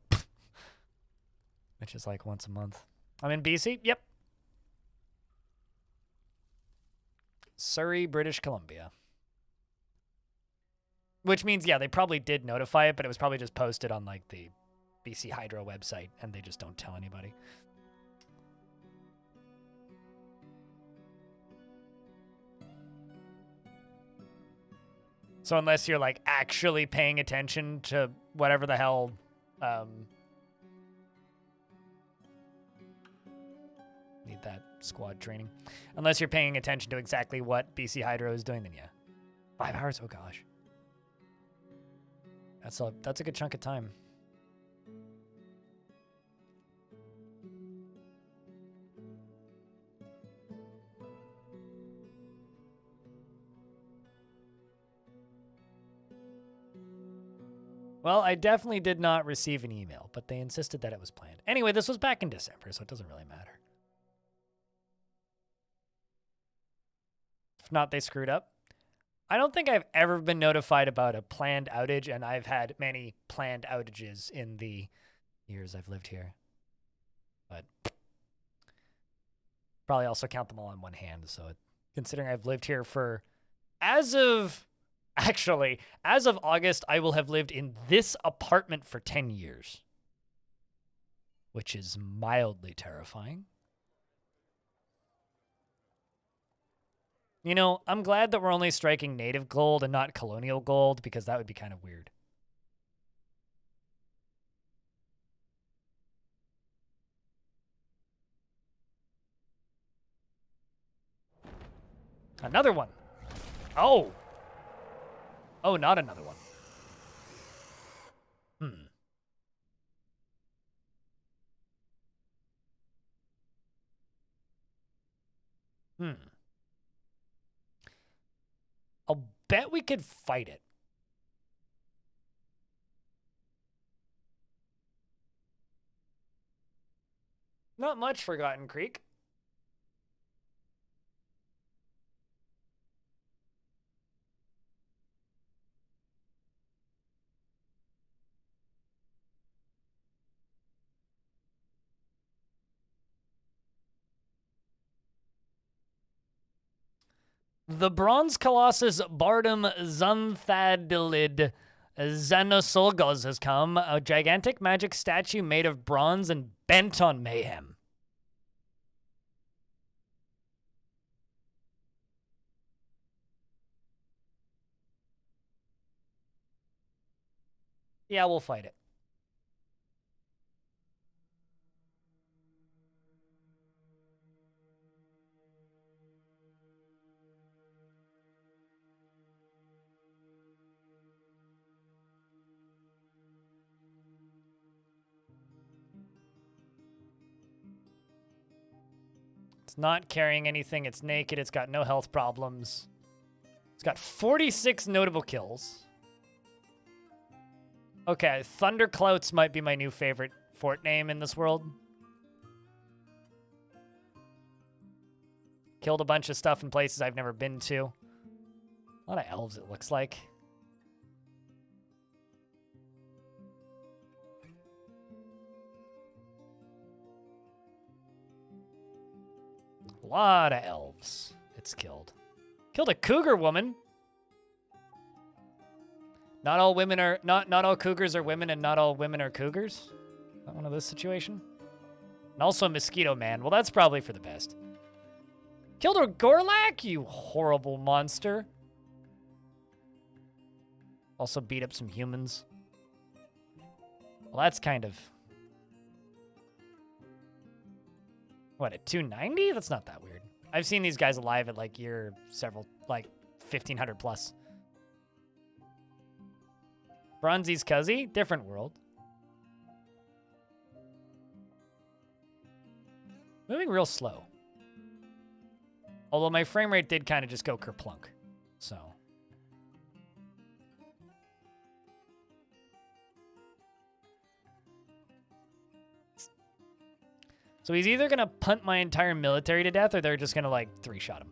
S1: which is like once a month. I'm in BC? Yep. Surrey, British Columbia. Which means, yeah, they probably did notify it, but it was probably just posted on, like, the BC Hydro website, and they just don't tell anybody. So unless you're, like, actually paying attention to whatever the hell, need that squad training. Unless you're paying attention to exactly what BC Hydro is doing, then yeah. 5 hours? Oh, gosh. That's a good chunk of time. Well, I definitely did not receive an email, but they insisted that it was planned. Anyway, this was back in December, so it doesn't really matter. If not, they screwed up. I don't think I've ever been notified about a planned outage, and I've had many planned outages in the years I've lived here. But probably also count them all on one hand, so considering I've lived here for, as of August, I will have lived in this apartment for 10 years, which is mildly terrifying. You know, I'm glad that we're only striking native gold and not colonial gold, because that would be kind of weird. Another one. Oh. Oh, not another one. I'll bet we could fight it. Not much, Forgotten Creek. The bronze colossus Bardum Xanthadilid Xenosolgos has come, a gigantic magic statue made of bronze and bent on mayhem. Yeah, we'll fight it. It's not carrying anything. It's naked. It's got no health problems. It's got 46 notable kills. Okay, Thunderclouts might be my new favorite fort name in this world. Killed a bunch of stuff in places I've never been to. A lot of elves, it looks like. A lot of elves it's killed. Killed a cougar woman. Not all women are not all cougars are women, and not all women are cougars. Not one of this situation. And also a mosquito man. Well, that's probably for the best. Killed a Gorlak, you horrible monster. Also beat up some humans. Well, that's kind of... What, at 290? That's not that weird. I've seen these guys alive at like year several, like 1500 plus. Bronzy's Cuzzy, different world. Moving real slow. Although my frame rate did kind of just go kerplunk. So. So he's either going to punt my entire military to death, or they're just going to, like, 3-shot him.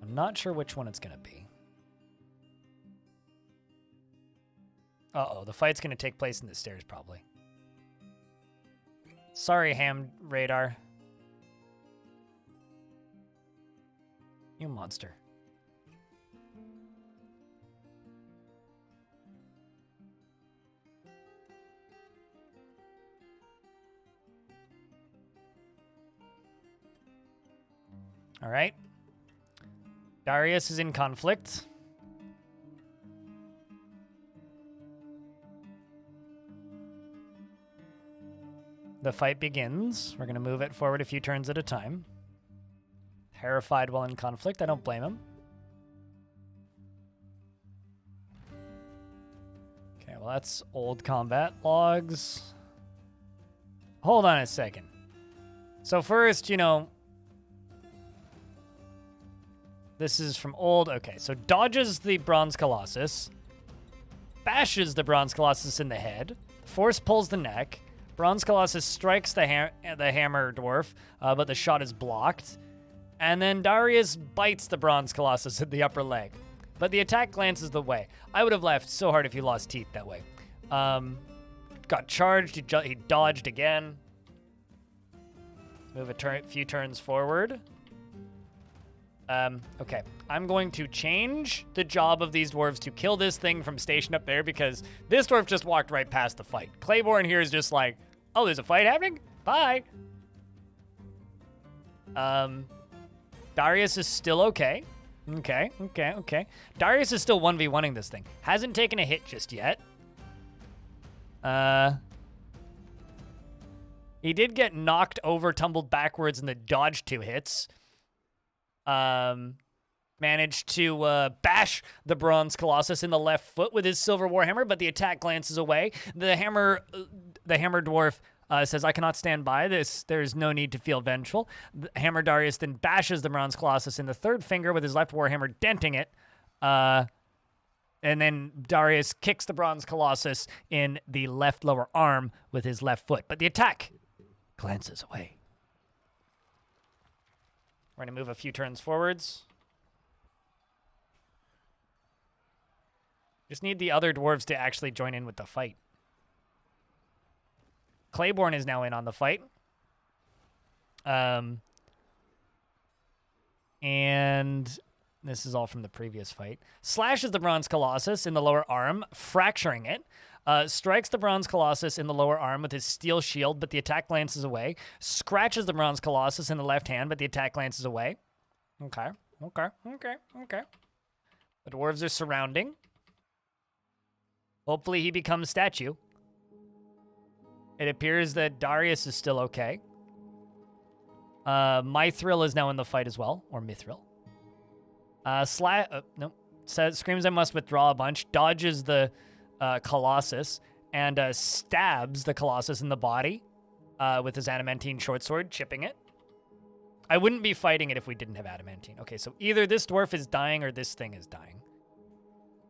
S1: I'm not sure which one it's going to be. Uh-oh, the fight's going to take place in the stairs, probably. Sorry, ham radar. You monster. All right. Darius is in conflict. The fight begins. We're going to move it forward a few turns at a time. Terrified while in conflict. I don't blame him. Okay, well, that's old combat logs. Hold on a second. So first, you know, this is from old. Okay, so dodges the Bronze Colossus. Bashes the Bronze Colossus in the head. Force pulls the neck. Bronze Colossus strikes the Hammer Dwarf, but the shot is blocked. And then Darius bites the Bronze Colossus in the upper leg. But the attack glances the way. I would have laughed so hard if he lost teeth that way. Got charged. He dodged again. Move a few turns forward. Okay. I'm going to change the job of these dwarves to kill this thing from stationed up there because this dwarf just walked right past the fight. Claiborne here is just like, oh, there's a fight happening? Bye. Darius is still okay. Okay. Darius is still 1v1ing this thing. Hasn't taken a hit just yet. He did get knocked over, tumbled backwards, and then dodged 2 hits. Managed to bash the Bronze Colossus in the left foot with his Silver Warhammer, but the attack glances away. The Hammer Dwarf says, I cannot stand by this. There's no need to feel vengeful. The Hammer Darius then bashes the Bronze Colossus in the third finger with his left Warhammer, denting it. And then Darius kicks the Bronze Colossus in the left lower arm with his left foot. But the attack glances away. We're going to move a few turns forwards. Just need the other dwarves to actually join in with the fight. Claiborne is now in on the fight. And this is all from the previous fight. Slashes the Bronze Colossus in the lower arm, fracturing it. Strikes the Bronze Colossus in the lower arm with his steel shield, but the attack glances away. Scratches the Bronze Colossus in the left hand, but the attack glances away. Okay. The dwarves are surrounding. Hopefully he becomes statue. It appears that Darius is still okay. Mithril is now in the fight as well, or Mithril. Nope. Says, screams I must withdraw a bunch, dodges the Colossus, and stabs the Colossus in the body with his adamantine short sword, chipping it. I wouldn't be fighting it if we didn't have adamantine. Okay, so either this dwarf is dying or this thing is dying.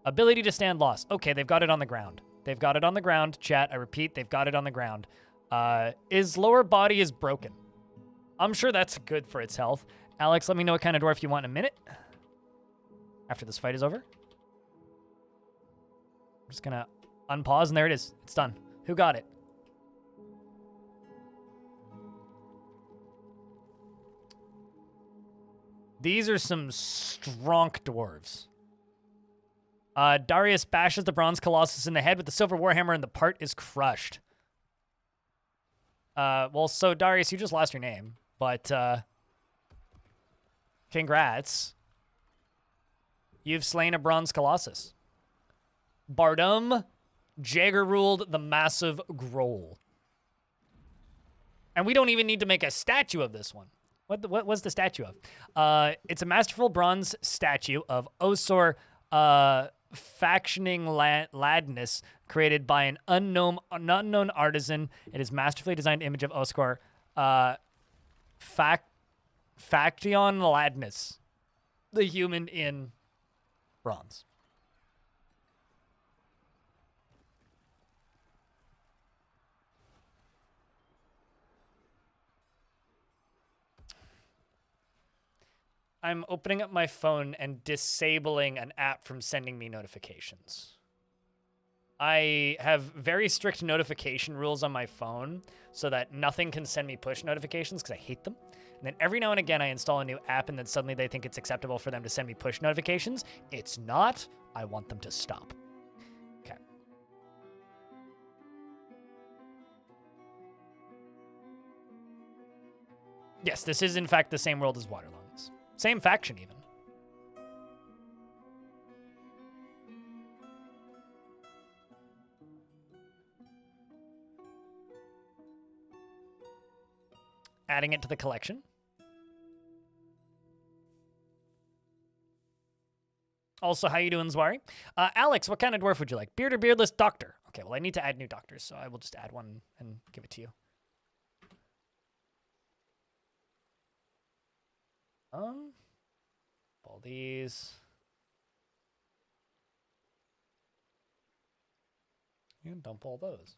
S1: Ability to stand loss. Okay, they've got it on the ground. They've got it on the ground, chat. I repeat, they've got it on the ground. His lower body is broken. I'm sure that's good for its health. Alex, let me know what kind of dwarf you want in a minute. After this fight is over. I'm just gonna unpause, and there it is. It's done. Who got it? These are some strong dwarves. Darius bashes the Bronze Colossus in the head with the Silver Warhammer, and the part is crushed. Well, so Darius, you just lost your name, but congrats. You've slain a Bronze Colossus. Bardum Jagger ruled the massive Growl. And we don't even need to make a statue of this one. What was the statue of? It's a masterful bronze statue of Osor factioning Ladness, created by an unknown artisan. It is masterfully designed image of Oscar Faction Ladness, the human in bronze. I'm opening up my phone and disabling an app from sending me notifications. I have very strict notification rules on my phone so that nothing can send me push notifications because I hate them. And then every now and again, I install a new app and then suddenly they think it's acceptable for them to send me push notifications. It's not. I want them to stop. Okay. Yes, this is in fact the same world as Waterlungs. Same faction even. Adding it to the collection. Also, how you doing, Zwari? Alex, what kind of dwarf would you like? Beard or beardless doctor? Okay, well, I need to add new doctors, so I will just add one and give it to you. All these. You can dump all those.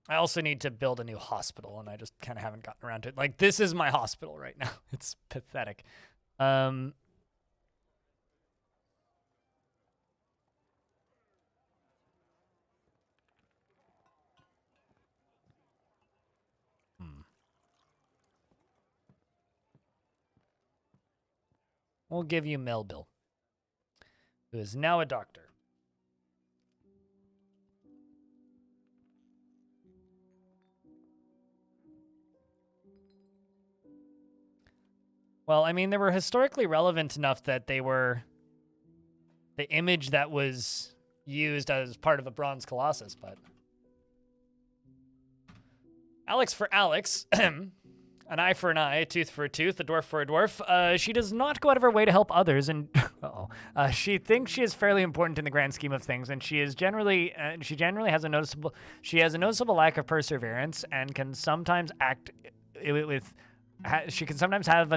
S1: I also need to build a new hospital, and I just kind of haven't gotten around to it. Like, this is my hospital right now. It's pathetic. We'll give you Melville, who is now a doctor. Well, I mean, they were historically relevant enough that they were the image that was used as part of a bronze colossus, but... Alex for Alex, an eye for an eye, a tooth for a tooth, a dwarf for a dwarf. She does not go out of her way to help others, and she thinks she is fairly important in the grand scheme of things, and she generally has a noticeable lack of perseverance, and can sometimes act with. She can sometimes have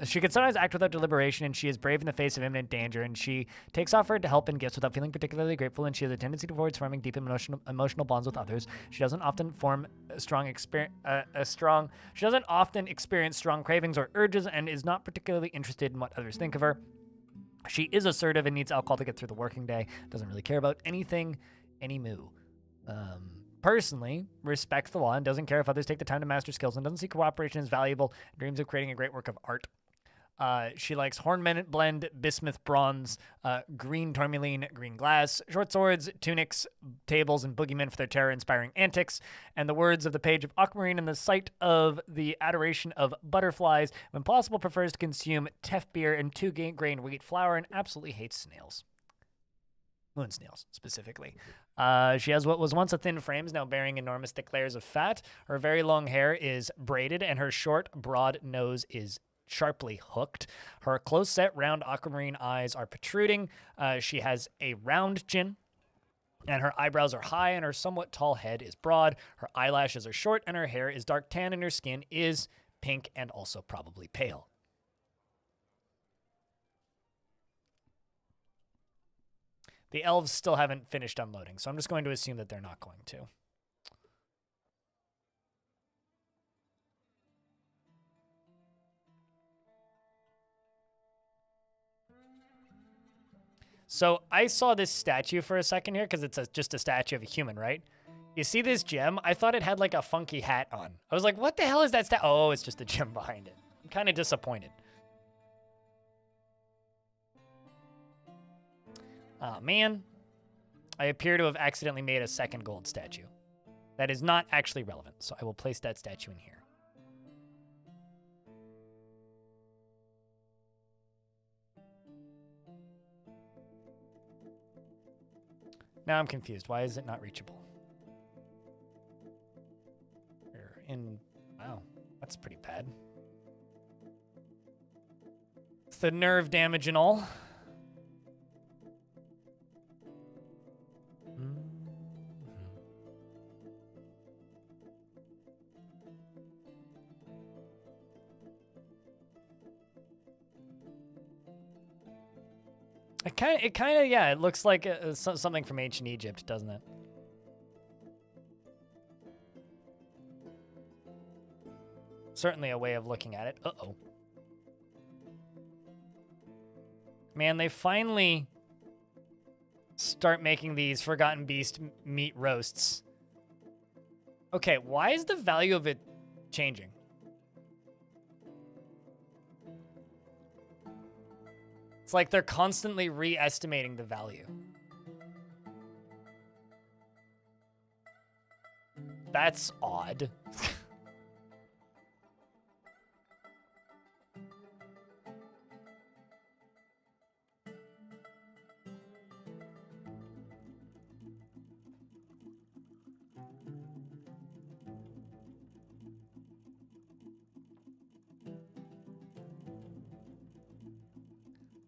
S1: she can sometimes act without deliberation, and she is brave in the face of imminent danger, and she takes offer to help and gifts without feeling particularly grateful, and she has a tendency towards forming deep emotional bonds with others. She doesn't often she doesn't often experience strong cravings or urges, and is not particularly interested in what others think of her. She is assertive and needs alcohol to get through the working day. Doesn't really care about anything, any moo. Personally, respects the law and doesn't care if others take the time to master skills, and doesn't see cooperation as valuable, and dreams of creating a great work of art. She likes hornblende, bismuth bronze, green tourmaline, green glass, short swords, tunics, tables, and boogeymen for their terror-inspiring antics, and the words of the page of aquamarine and the sight of the adoration of butterflies. When possible, prefers to consume teff beer and 2-grain wheat flour, and absolutely hates snails. Moon snails, specifically. She has what was once a thin frame, is now bearing enormous thick layers of fat. Her very long hair is braided, and her short, broad nose is sharply hooked. Her close-set, round aquamarine eyes are protruding. She has a round chin, and her eyebrows are high, and her somewhat tall head is broad. Her eyelashes are short, and her hair is dark tan, and her skin is pink and also probably pale. The elves still haven't finished unloading, so I'm just going to assume that they're not going to. So I saw this statue for a second here because it's just a statue of a human, right? You see this gem? I thought it had like a funky hat on. I was like, what the hell is that statue? Oh, it's just a gem behind it. I'm kind of disappointed. Oh, man. I appear to have accidentally made a second gold statue. That is not actually relevant, so I will place that statue in here. Now I'm confused. Why is it not reachable? Wow, that's pretty bad. It's the nerve damage and all. It kind of, yeah, it looks like something from ancient Egypt, doesn't it? Certainly a way of looking at it. Uh-oh. Man, they finally start making these Forgotten Beast meat roasts. Okay, why is the value of it changing? It's like they're constantly re-estimating the value. That's odd.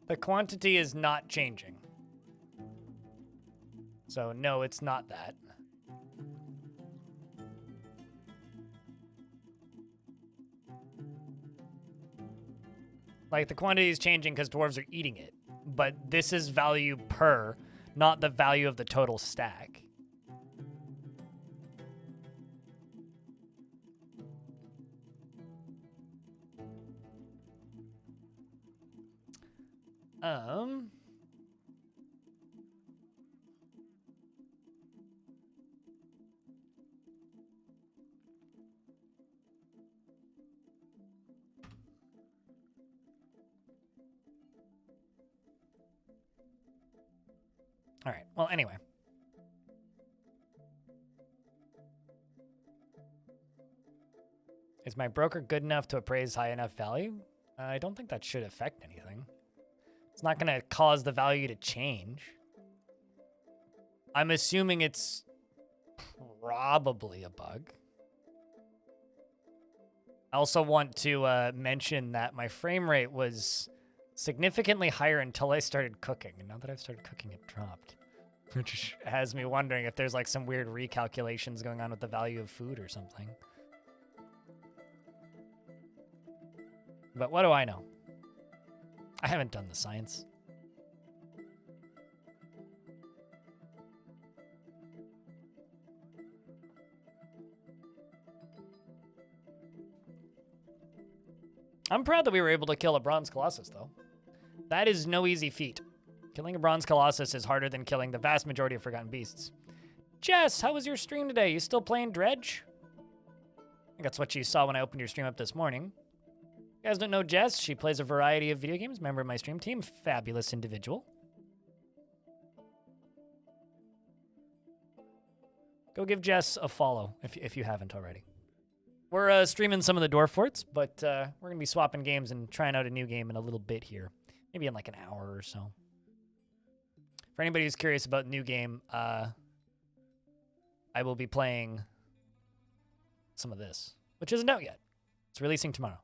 S1: The quantity is not changing. So no, it's not that. Like, the quantity is changing because dwarves are eating it. But this is value per, not the value of the total stack. All right. Well, anyway. Is my broker good enough to appraise high enough value? I don't think that should affect anything. It's not going to cause the value to change. I'm assuming it's probably a bug. I also want to mention that my frame rate was significantly higher until I started cooking. And now that I've started cooking, it dropped. Which has me wondering if there's like some weird recalculations going on with the value of food or something. But what do I know? I haven't done the science. I'm proud that we were able to kill a bronze colossus, though. That is no easy feat. Killing a bronze colossus is harder than killing the vast majority of Forgotten Beasts. Jess, how was your stream today? You still playing Dredge? I think that's what you saw when I opened your stream up this morning. You guys don't know Jess? She plays a variety of video games, member of my stream team. Fabulous individual. Go give Jess a follow if you haven't already. We're streaming some of the Dwarf forts, but we're going to be swapping games and trying out a new game in a little bit here. Maybe in like an hour or so. For anybody who's curious about new game, I will be playing some of this, which isn't out yet. It's releasing tomorrow.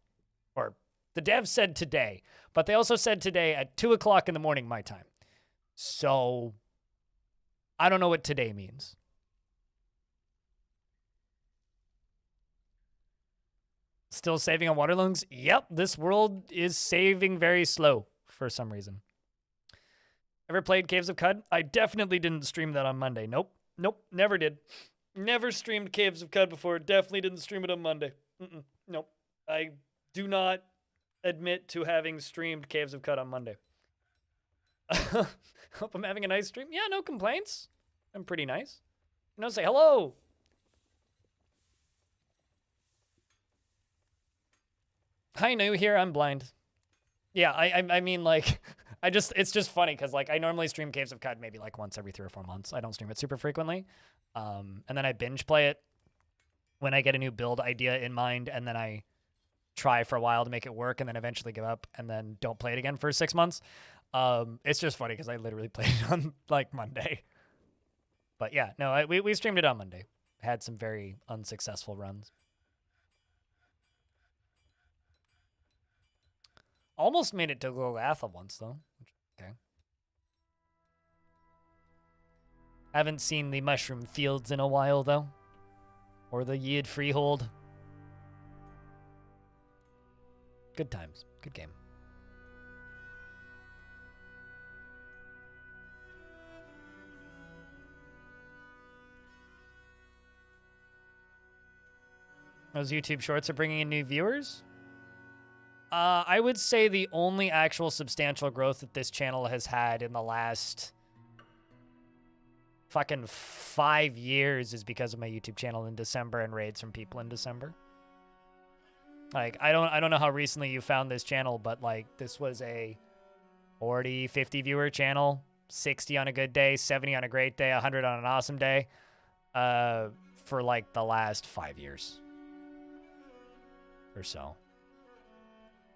S1: Or the devs said today, but they also said today at 2 o'clock in the morning my time. So I don't know what today means. Still saving on water lungs? Yep, this world is saving very slow for some reason. Ever played Caves of Cud? I definitely didn't stream that on Monday. Nope, never did. Never streamed Caves of Cud before. Definitely didn't stream it on Monday. Nope. I do not admit to having streamed Caves of Cud on Monday. Hope I'm having a nice stream. Yeah, no complaints. I'm pretty nice. You know, say hello. Hi, new here. I'm blind. Yeah, I mean, like, it's just funny because, like, I normally stream Caves of Cud maybe like once every 3 or 4 months. I don't stream it super frequently. And then I binge play it when I get a new build idea in mind, and then I try for a while to make it work, and then eventually give up, and then don't play it again for 6 months. It's just funny because I literally played it on, like, Monday. But yeah, no, we streamed it on Monday. Had some very unsuccessful runs. Almost made it to Golgotha once, though. Okay. Haven't seen the mushroom fields in a while, though. Or the Yid Freehold. Good times. Good game. Those YouTube shorts are bringing in new viewers? I would say the only actual substantial growth that this channel has had in the last fucking 5 years is because of my YouTube channel in December and raids from people in December. Like, I don't know how recently you found this channel, but like this was a 40, 50 viewer channel, 60 on a good day, 70 on a great day, 100 on an awesome day, for like the last 5 years or so.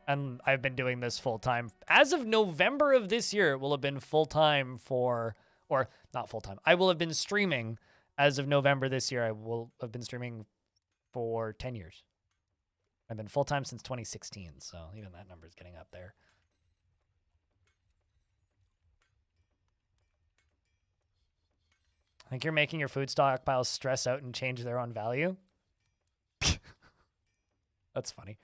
S1: And I've been doing this full time. As of November of this year, it will have been full time for, or not full time. I will have been streaming as of November this year. I will have been streaming for 10 years. I've been full time since 2016, so even that number is getting up there. I think you're making your food stockpiles stress out and change their own value. That's funny.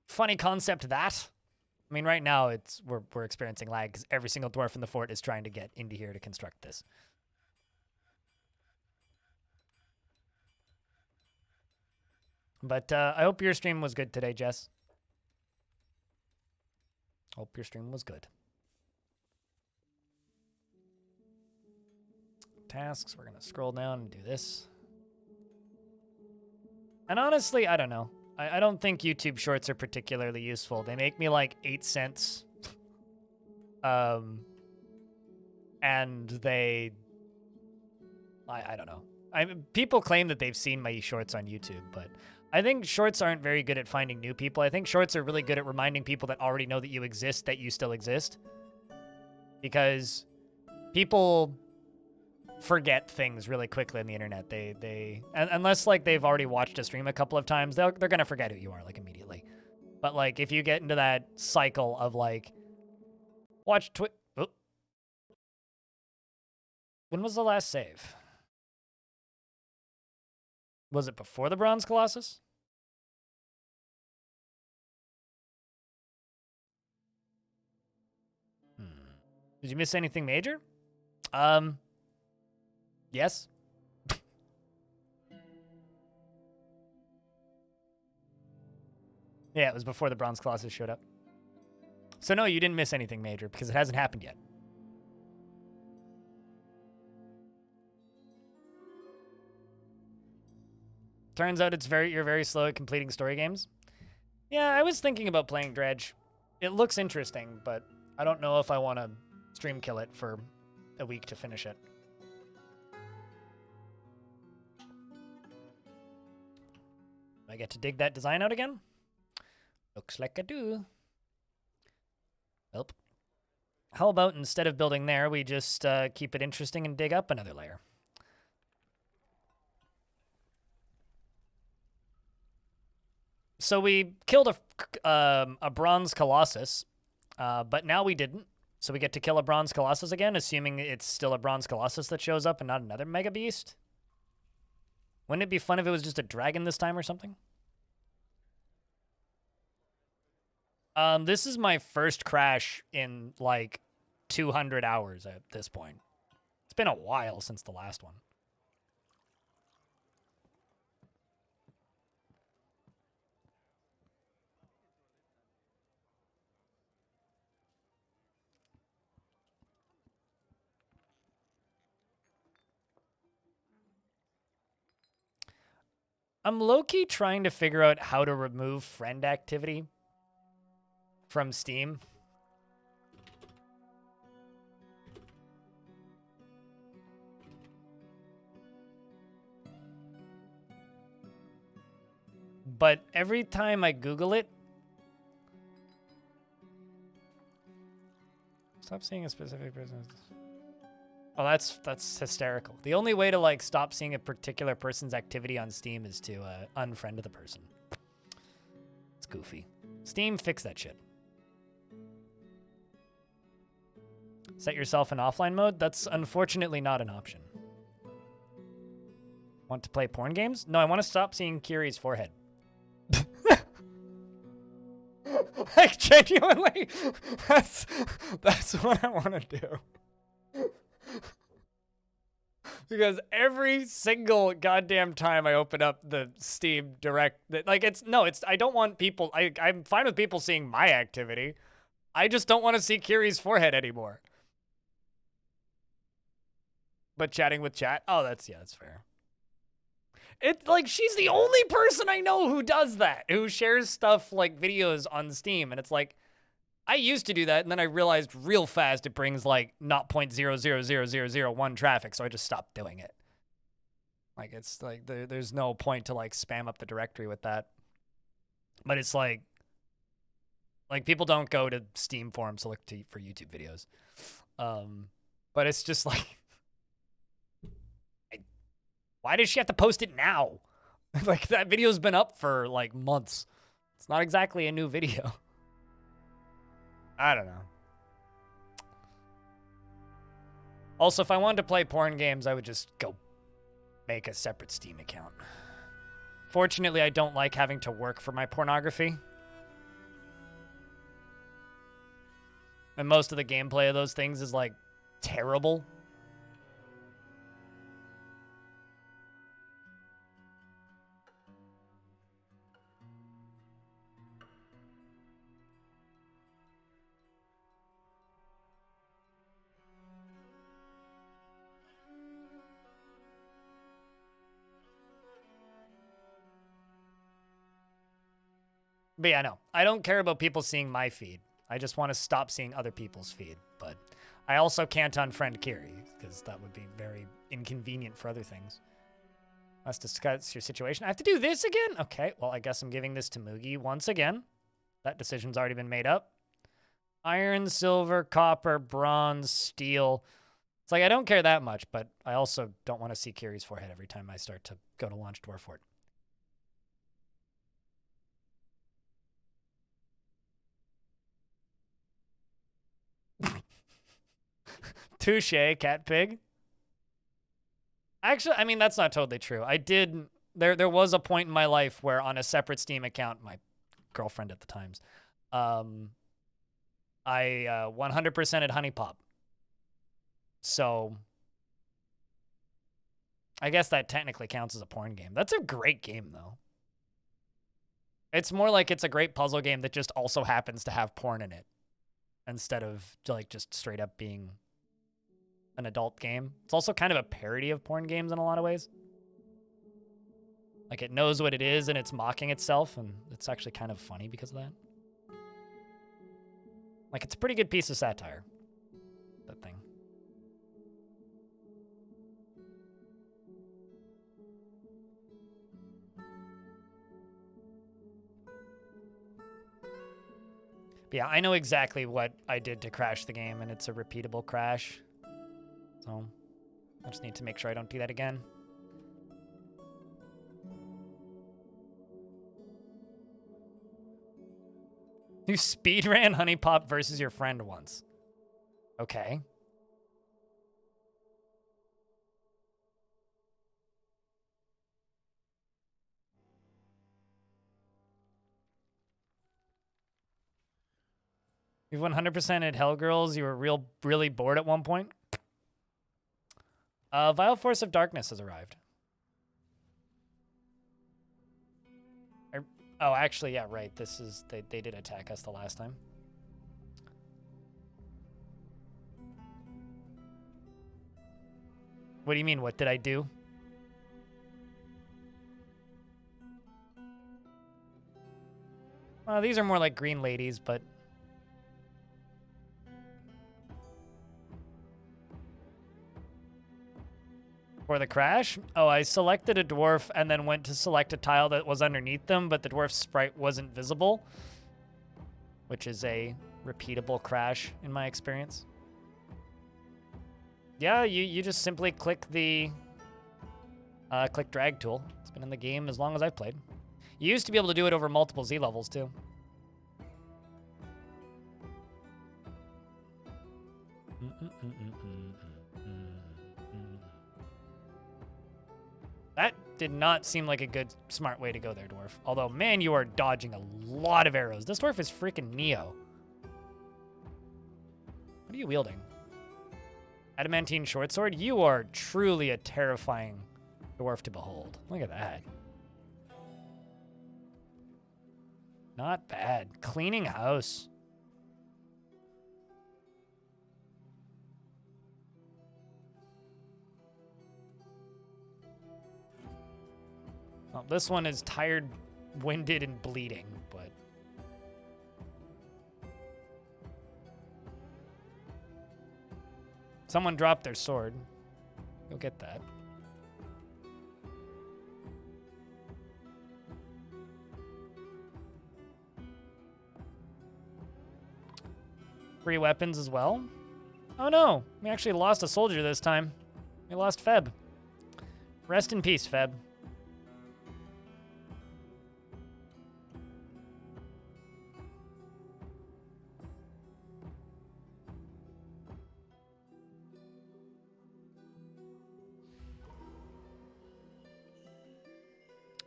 S1: Funny concept that. I mean, right now we're experiencing lag because every single dwarf in the fort is trying to get into here to construct this. But I hope your stream was good today, Jess. Hope your stream was good. Tasks, we're going to scroll down and do this. And honestly, I don't know. I don't think YouTube Shorts are particularly useful. They make me like 8 cents. And they... I don't know. People claim that they've seen my Shorts on YouTube, but I think Shorts aren't very good at finding new people. I think Shorts are really good at reminding people that already know that you exist, that you still exist. Because people forget things really quickly on the internet. Unless like they've already watched a stream a couple of times, they're gonna forget who you are like immediately. But like if you get into that cycle of like watch when was the last save? Was it before the Bronze Colossus? Did you miss anything major? Yes. Yeah, it was before the Bronze Colossus showed up. So no, you didn't miss anything major because it hasn't happened yet. Turns out you're very slow at completing story games. Yeah, I was thinking about playing Dredge. It looks interesting, but I don't know if I want to stream kill it for a week to finish it. I get to dig that design out again? Looks like I do. Well, how about instead of building there, we just keep it interesting and dig up another layer? So we killed a Bronze Colossus, but now we didn't. So we get to kill a Bronze Colossus again, assuming it's still a Bronze Colossus that shows up and not another Mega Beast. Wouldn't it be fun if it was just a dragon this time or something? This is my first crash in like 200 hours at this point. It's been a while since the last one. I'm low-key trying to figure out how to remove friend activity from Steam. But every time I Google it... Stop seeing a specific person. Oh, that's hysterical. The only way to like stop seeing a particular person's activity on Steam is to unfriend the person. It's goofy. Steam, fix that shit. Set yourself in offline mode? That's unfortunately not an option. Want to play porn games? No, I want to stop seeing Kiri's forehead. Like, genuinely, that's what I want to do. Because every single goddamn time I open up the Steam Direct, like I don't want people, I'm fine with people seeing my activity. I just don't want to see Kiri's forehead anymore. But chatting with chat, oh, that's fair. It's like, she's the only person I know who does that, who shares stuff like videos on Steam. And it's like, I used to do that, and then I realized real fast it brings like 0.000001 traffic, so I just stopped doing it. Like, it's like, there's no point to like spam up the directory with that. But it's like people don't go to Steam forums to look for YouTube videos. But it's just like, why does she have to post it now? Like, that video's been up for like months. It's not exactly a new video. I don't know. Also, if I wanted to play porn games, I would just go make a separate Steam account. Fortunately, I don't like having to work for my pornography. And most of the gameplay of those things is like terrible. But yeah, no, I don't care about people seeing my feed. I just want to stop seeing other people's feed. But I also can't unfriend Kiri, because that would be very inconvenient for other things. Let's discuss your situation. I have to do this again? Okay, well, I guess I'm giving this to Mugi once again. That decision's already been made up. Iron, silver, copper, bronze, steel. It's like, I don't care that much, but I also don't want to see Kiri's forehead every time I start to go to launch Dwarf Fort. Touche, cat pig. Actually, I mean, that's not totally true. I did, there was a point in my life where on a separate Steam account, my girlfriend at the times, I 100%ed Honey Pop. So I guess that technically counts as a porn game. That's a great game, though. It's more like it's a great puzzle game that just also happens to have porn in it, instead of like just straight up being an adult game. It's also kind of a parody of porn games in a lot of ways. Like, it knows what it is and it's mocking itself, and it's actually kind of funny because of that. Like, it's a pretty good piece of satire, that thing. But yeah, I know exactly what I did to crash the game, and it's a repeatable crash. So I just need to make sure I don't do that again. You speedran Honey Pop versus your friend once. Okay. You've 100%ed Hellgirls. You were really bored at one point. Vile Force of Darkness has arrived. Oh, actually, yeah, right. This is, they did attack us the last time. What do you mean, what did I do? These are more like green ladies, but... For the crash? Oh, I selected a dwarf and then went to select a tile that was underneath them, but the dwarf sprite wasn't visible, which is a repeatable crash in my experience. Yeah, you just simply click the click drag tool. It's been in the game as long as I've played. You used to be able to do it over multiple Z levels too. That did not seem like a good, smart way to go there, Dwarf. Although, man, you are dodging a lot of arrows. This Dwarf is freaking Neo. What are you wielding? Adamantine short sword. You are truly a terrifying dwarf to behold. Look at that. Not bad. Cleaning house. Well, this one is tired, winded, and bleeding, but... Someone dropped their sword. Go get that. Free weapons as well. Oh no, we actually lost a soldier this time. We lost Feb. Rest in peace, Feb.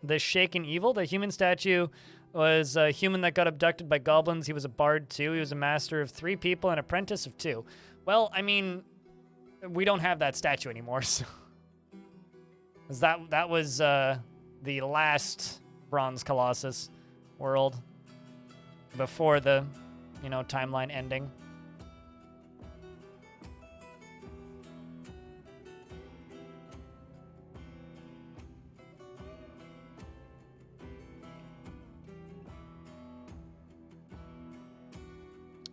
S1: The Shaken Evil, the human statue, was a human that got abducted by goblins. He was a bard too. He was a master of 3 people and apprentice of 2. Well, I mean, we don't have that statue anymore, so... That was the last Bronze Colossus world before the, you know, timeline ending.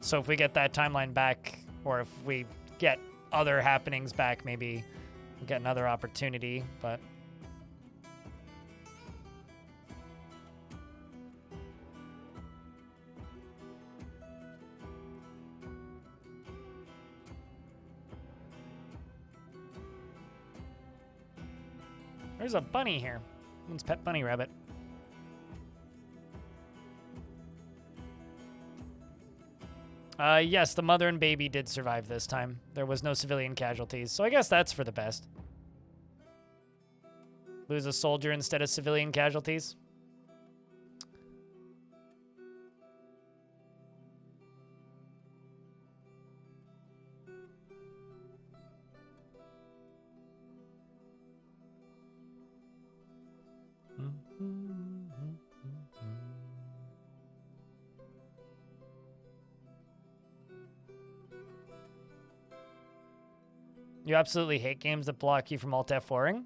S1: So if we get that timeline back, or if we get other happenings back, maybe we'll get another opportunity, but... There's a bunny here. One's pet bunny rabbit. Yes, the mother and baby did survive this time. There was no civilian casualties, so I guess that's for the best. Lose a soldier instead of civilian casualties. You absolutely hate games that block you from Alt F4ing?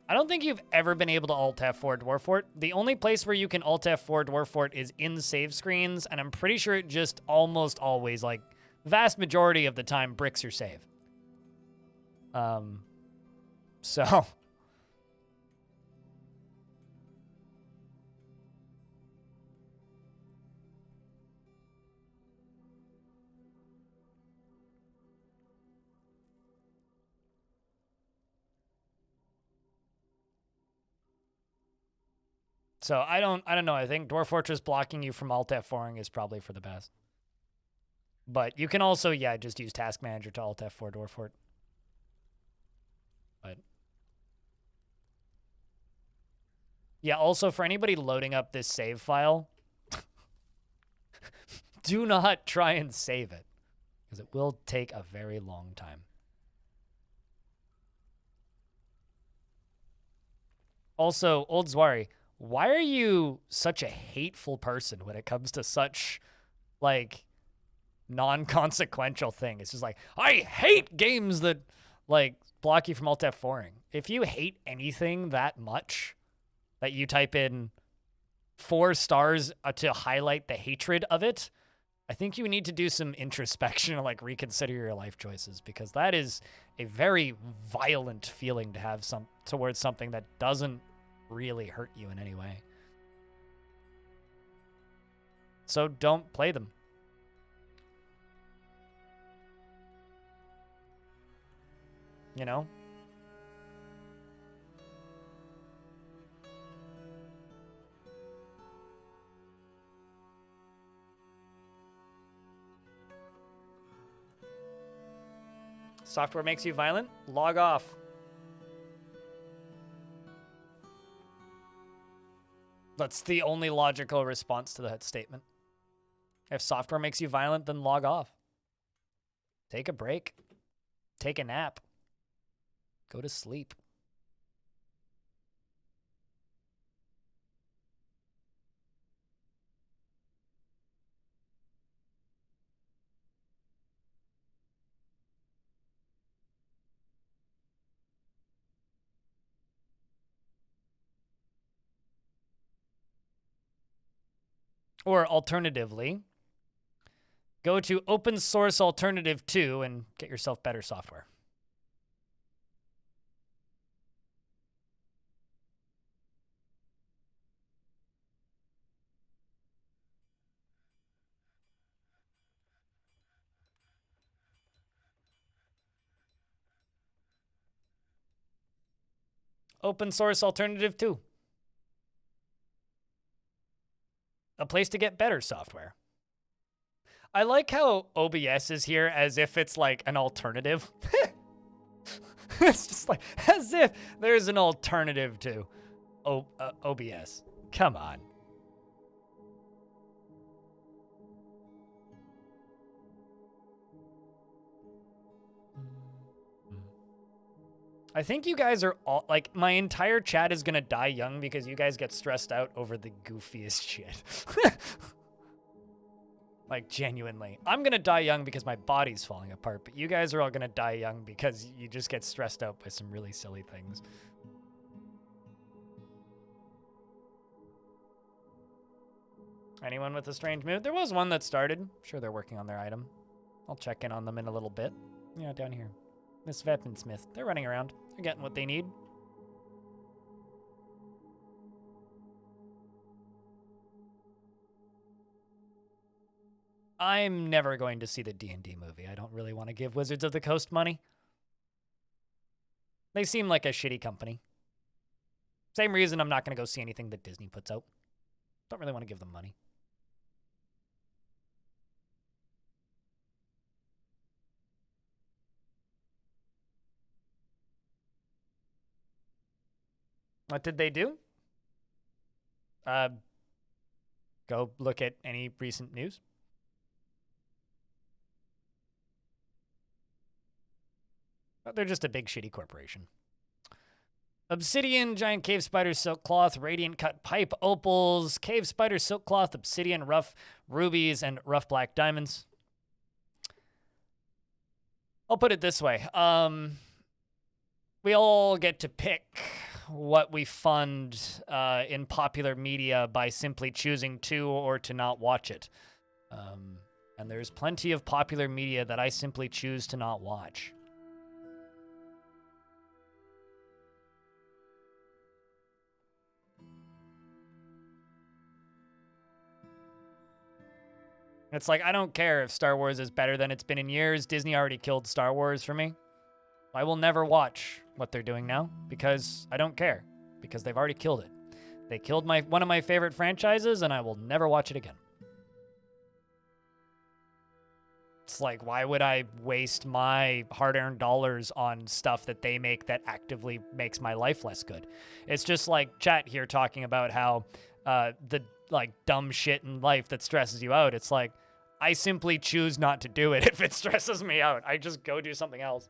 S1: I don't think you've ever been able to Alt F4 Dwarf Fort. The only place where you can Alt F4 Dwarf Fort is in save screens, and I'm pretty sure it just almost always, like, vast majority of the time, bricks your save. So... So I don't know. I think Dwarf Fortress blocking you from Alt F4ing is probably for the best. But you can also, yeah, just use Task Manager to Alt F4 Dwarf Fort. But yeah, also for anybody loading up this save file, do not try and save it, because it will take a very long time. Also, Old Zwari, why are you such a hateful person when it comes to such, like, non-consequential thing? It's just like, I hate games that, like, block you from Alt F4ing. If you hate anything that much, that you type in 4 stars to highlight the hatred of it, I think you need to do some introspection and, like, reconsider your life choices, because that is a very violent feeling to have towards something that doesn't really hurt you in any way. So don't play them. You know? Software makes you violent? Log off. That's the only logical response to that statement. If software makes you violent, then log off. Take a break. Take a nap. Go to sleep. Or alternatively, go to open source alternative 2 and get yourself better software. Open source alternative 2. A place to get better software. I like how OBS is here as if it's like an alternative. It's just like as if there's an alternative to OBS. Come on. I think you guys are all like, my entire chat is gonna die young because you guys get stressed out over the goofiest shit. Like, genuinely. I'm gonna die young because my body's falling apart, but you guys are all gonna die young because you just get stressed out by some really silly things. Anyone with a strange mood? There was one that started. I'm sure they're working on their item. I'll check in on them in a little bit. Yeah, down here. Miss Weaponsmith. They're running around. They're getting what they need. I'm never going to see the D&D movie. I don't really want to give Wizards of the Coast money. They seem like a shitty company. Same reason I'm not going to go see anything that Disney puts out. Don't really want to give them money. What did they do? Go look at any recent news. They're just a big shitty corporation. Obsidian, giant cave spider, silk cloth, radiant cut pipe, opals, cave spider, silk cloth, obsidian, rough rubies, and rough black diamonds. I'll put it this way. We all get to pick what we fund in popular media by simply choosing to or to not watch it. And there's plenty of popular media that I simply choose to not watch. It's like, I don't care if Star Wars is better than it's been in years. Disney already killed Star Wars for me. I will never watch what they're doing now because I don't care, because they've already killed it. They killed one of my favorite franchises, and I will never watch it again. It's like, why would I waste my hard-earned dollars on stuff that they make that actively makes my life less good? It's just like chat here talking about how the like dumb shit in life that stresses you out. It's like, I simply choose not to do it if it stresses me out. I just go do something else.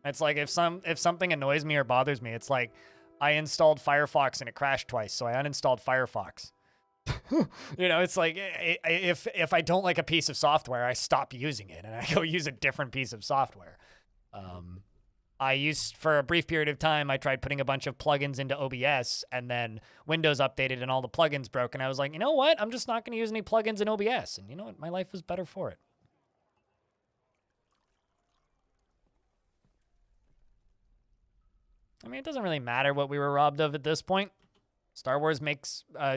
S1: It's like if something annoys me or bothers me, it's like I installed Firefox and it crashed twice, so I uninstalled Firefox. You know, it's like if I don't like a piece of software, I stop using it and I go use a different piece of software. For a brief period of time, I tried putting a bunch of plugins into OBS, and then Windows updated and all the plugins broke, and I was like, you know what? I'm just not going to use any plugins in OBS, and you know what? My life was better for it. I mean, it doesn't really matter what we were robbed of at this point.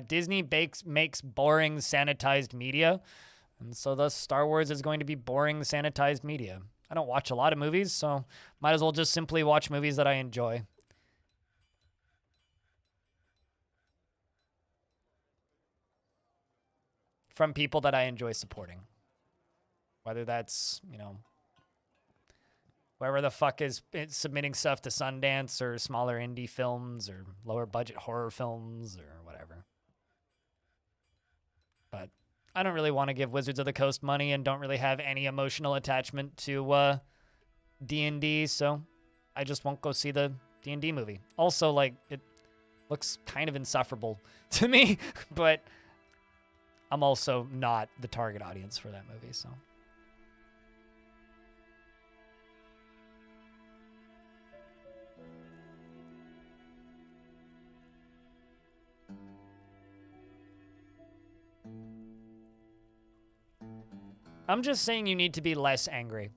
S1: Disney makes boring, sanitized media, and so thus Star Wars is going to be boring, sanitized media. I don't watch a lot of movies, so might as well just simply watch movies that I enjoy. From people that I enjoy supporting. Whether that's, you know, whoever the fuck is submitting stuff to Sundance or smaller indie films or lower budget horror films or whatever. But I don't really want to give Wizards of the Coast money and don't really have any emotional attachment to D&D, so I just won't go see the D&D movie. Also, like, it looks kind of insufferable to me, but I'm also not the target audience for that movie, so. I'm just saying you need to be less angry.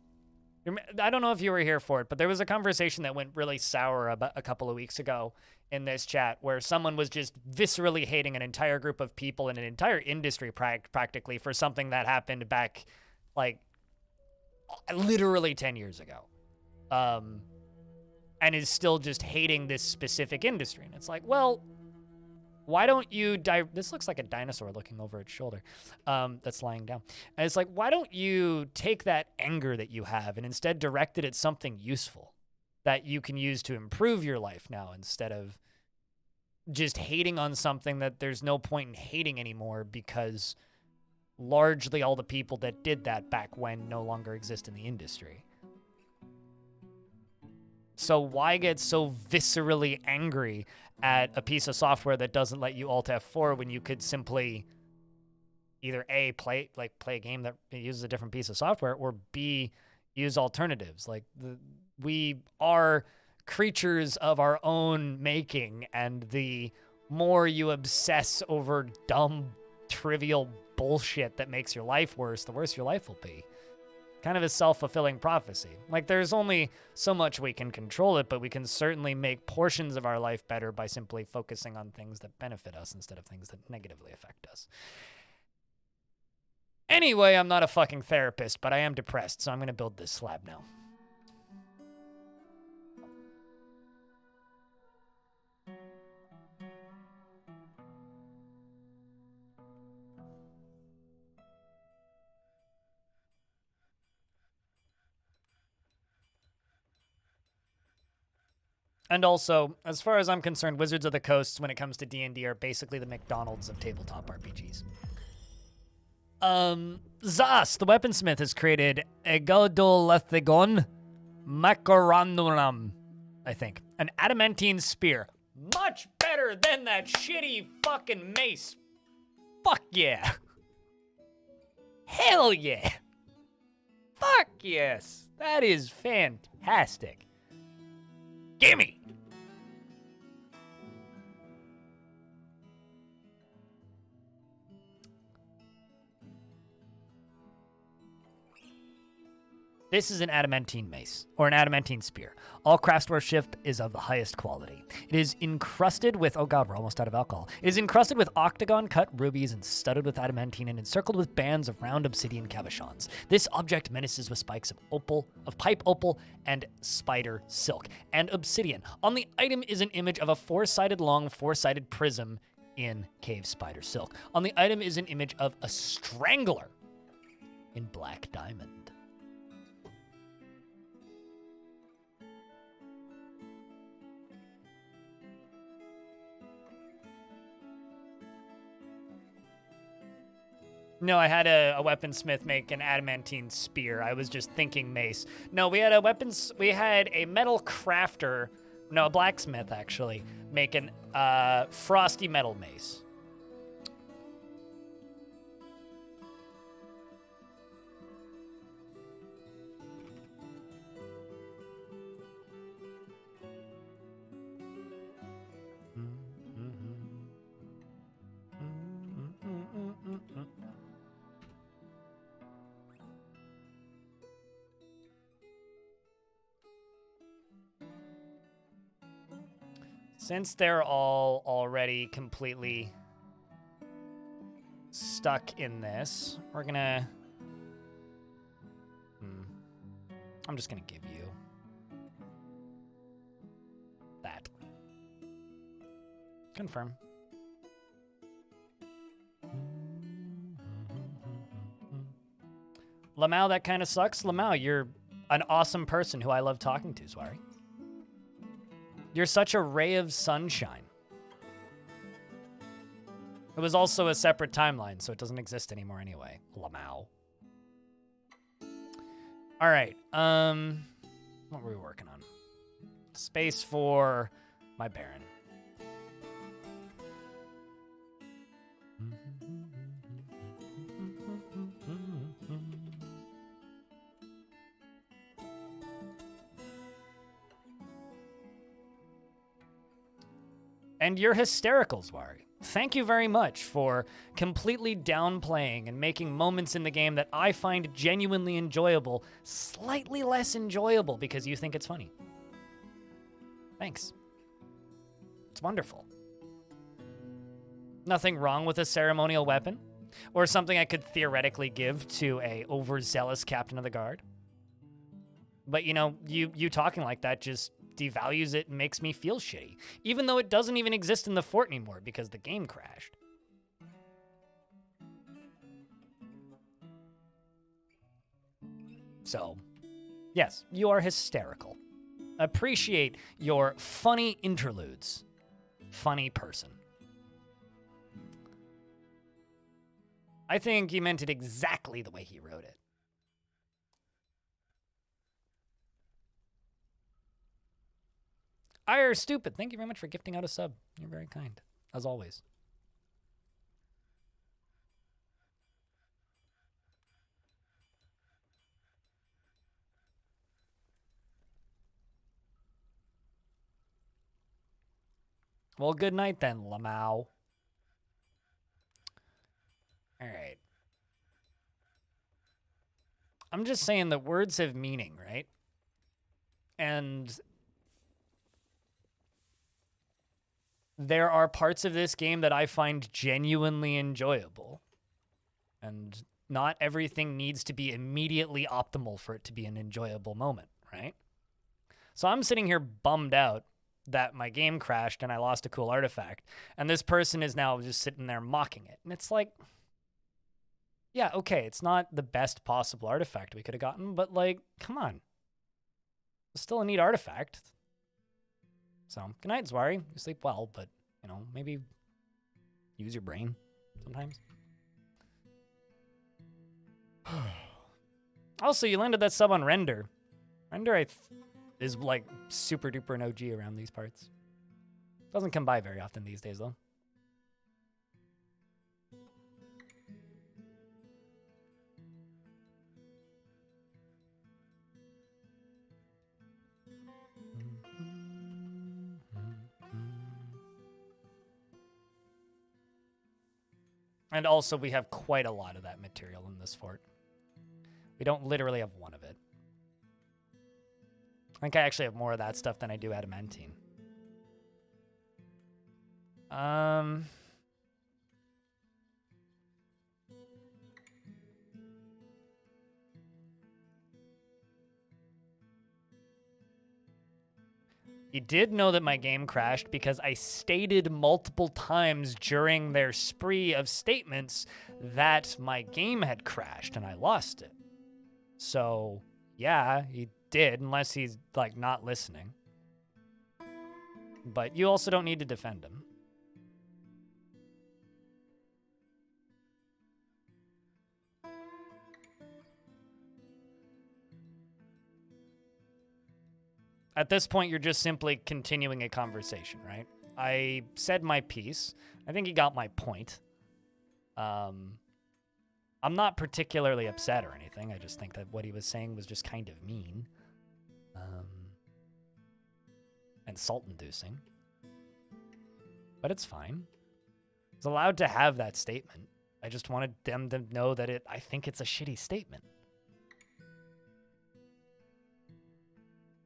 S1: I don't know if you were here for it, but there was a conversation that went really sour about a couple of weeks ago in this chat where someone was just viscerally hating an entire group of people in an entire industry practically for something that happened back, like, literally 10 years ago. And is still just hating this specific industry. And it's like, well, why don't you this looks like a dinosaur looking over its shoulder that's lying down. And it's like, why don't you take that anger that you have and instead direct it at something useful that you can use to improve your life now instead of just hating on something that there's no point in hating anymore because largely all the people that did that back when no longer exist in the industry. So why get so viscerally angry at a piece of software that doesn't let you Alt F4 when you could simply either A, play a game that uses a different piece of software, or B, use alternatives. Like, we are creatures of our own making, and the more you obsess over dumb, trivial bullshit that makes your life worse, the worse your life will be. Kind of a self-fulfilling prophecy. Like, there's only so much we can control it, but we can certainly make portions of our life better by simply focusing on things that benefit us instead of things that negatively affect us. Anyway, I'm not a fucking therapist, but I am depressed, so I'm going to build this slab now. And also, as far as I'm concerned, Wizards of the Coast, when it comes to D&D, are basically the McDonald's of tabletop RPGs. Zas, the weaponsmith, has created Egodolethigon Macaronum, I think. An adamantine spear. Much better than that shitty fucking mace. Fuck yeah. Hell yeah. Fuck yes. That is fantastic. Gimme! This is an adamantine mace, or an adamantine spear. All craftsmanship is of the highest quality. It is encrusted with, oh god, we're almost out of alcohol. It is encrusted with octagon-cut rubies and studded with adamantine and encircled with bands of round obsidian cabochons. This object menaces with spikes of pipe opal and spider silk, and obsidian. On the item is an image of a four-sided prism in cave spider silk. On the item is an image of a strangler in black diamond. No, I had a weaponsmith make an adamantine spear. I was just thinking mace. No, we had a metal crafter, no, a blacksmith actually, make an frosty metal mace. Since they're all already completely stuck in this, we're gonna... I'm just gonna give you that. Confirm. Lamau, that kind of sucks. Lamau, you're an awesome person who I love talking to, Swari. You're such a ray of sunshine. It was also a separate timeline, so it doesn't exist anymore anyway. Lamau. All right. What were we working on? Space for my Baron. And you're hysterical, Zwari. Thank you very much for completely downplaying and making moments in the game that I find genuinely enjoyable slightly less enjoyable because you think it's funny. Thanks. It's wonderful. Nothing wrong with a ceremonial weapon or something I could theoretically give to a overzealous captain of the guard. But you know, you talking like that just devalues it and makes me feel shitty, even though it doesn't even exist in the fort anymore because the game crashed. So, yes, you are hysterical. Appreciate your funny interludes. Funny person. I think he meant it exactly the way he wrote it. Ire Stupid, thank you very much for gifting out a sub. You're very kind, as always. Well, good night then, Lamau. All right. I'm just saying that words have meaning, right? And there are parts of this game that I find genuinely enjoyable. And not everything needs to be immediately optimal for it to be an enjoyable moment, right? So I'm sitting here bummed out that my game crashed and I lost a cool artifact. And this person is now just sitting there mocking it. And it's like, yeah, okay, it's not the best possible artifact we could have gotten, but like, come on. It's still a neat artifact. So, good night, Zwari. You sleep well, but, you know, maybe use your brain sometimes. Also, you landed that sub on Render. Render is like super duper an OG around these parts. Doesn't come by very often these days, though. And also, we have quite a lot of that material in this fort. We don't literally have one of it. I think I actually have more of that stuff than I do adamantine. You did know that my game crashed because I stated multiple times during their spree of statements that my game had crashed and I lost it. So, yeah, he did, unless he's, like, not listening. But you also don't need to defend him. At this point, you're just simply continuing a conversation, right? I said my piece. I think he got my point. I'm not particularly upset or anything. I just think that what he was saying was just kind of mean. And salt-inducing. But it's fine. He's allowed to have that statement. I just wanted them to know that I think it's a shitty statement.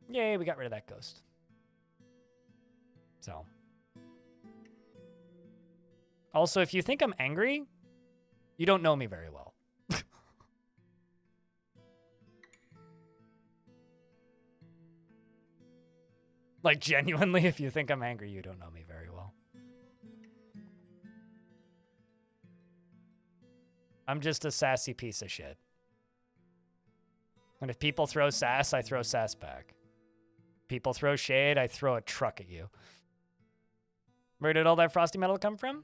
S1: Yay, we got rid of that ghost. So. Also, if you think I'm angry, you don't know me very well. Like, genuinely, if you think I'm angry, you don't know me very well. I'm just a sassy piece of shit. And if people throw sass, I throw sass back. People throw shade, I throw a truck at you. Where did all that frosty metal come from?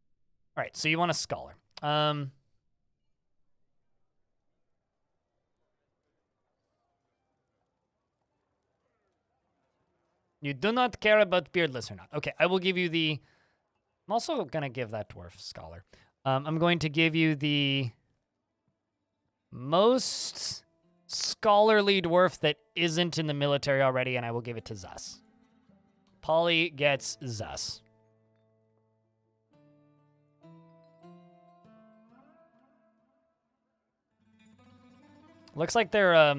S1: All right, so you want a scholar. You do not care about beardless or not. Okay, I will give you the... I'm also going to give that dwarf scholar. I'm going to give you the most scholarly dwarf that isn't in the military already, and I will give it to Zas. Polly gets Zas. Looks like they're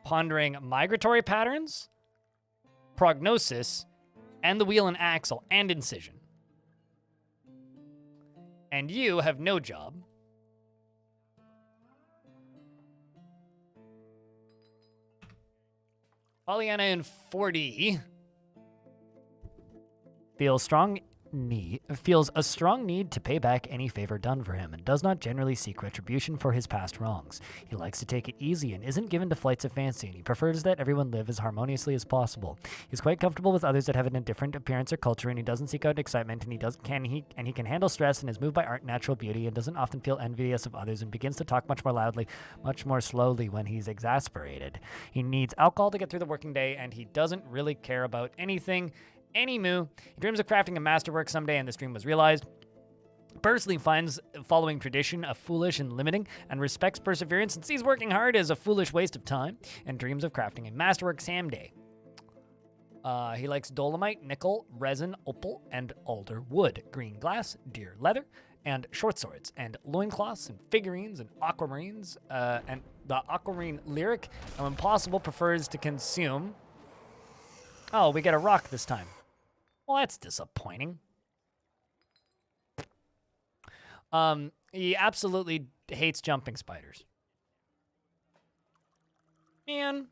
S1: pondering migratory patterns, prognosis, and the wheel and axle, and incision. And you have no job. Pollyanna in 4D feels a strong need to pay back any favor done for him and does not generally seek retribution for his past wrongs. He likes to take it easy and isn't given to flights of fancy, and he prefers that everyone live as harmoniously as possible. He's quite comfortable with others that have an indifferent appearance or culture, and he doesn't seek out excitement, and he can handle stress and is moved by art and natural beauty and doesn't often feel envious of others and begins to talk much more loudly, much more slowly when he's exasperated. He needs alcohol to get through the working day, and he doesn't really care about anything. He dreams of crafting a masterwork someday, and this dream was realized. Personally finds following tradition a foolish and limiting, and respects perseverance and sees working hard as a foolish waste of time, and dreams of crafting a masterwork someday. He likes dolomite, nickel, resin, opal, and alder wood, green glass, deer leather, and short swords, and loincloths, and figurines, and aquamarines, and the aquamarine lyric, and when possible prefers to consume... Oh, we get a rock this time. Well, that's disappointing. He absolutely hates jumping spiders. Man.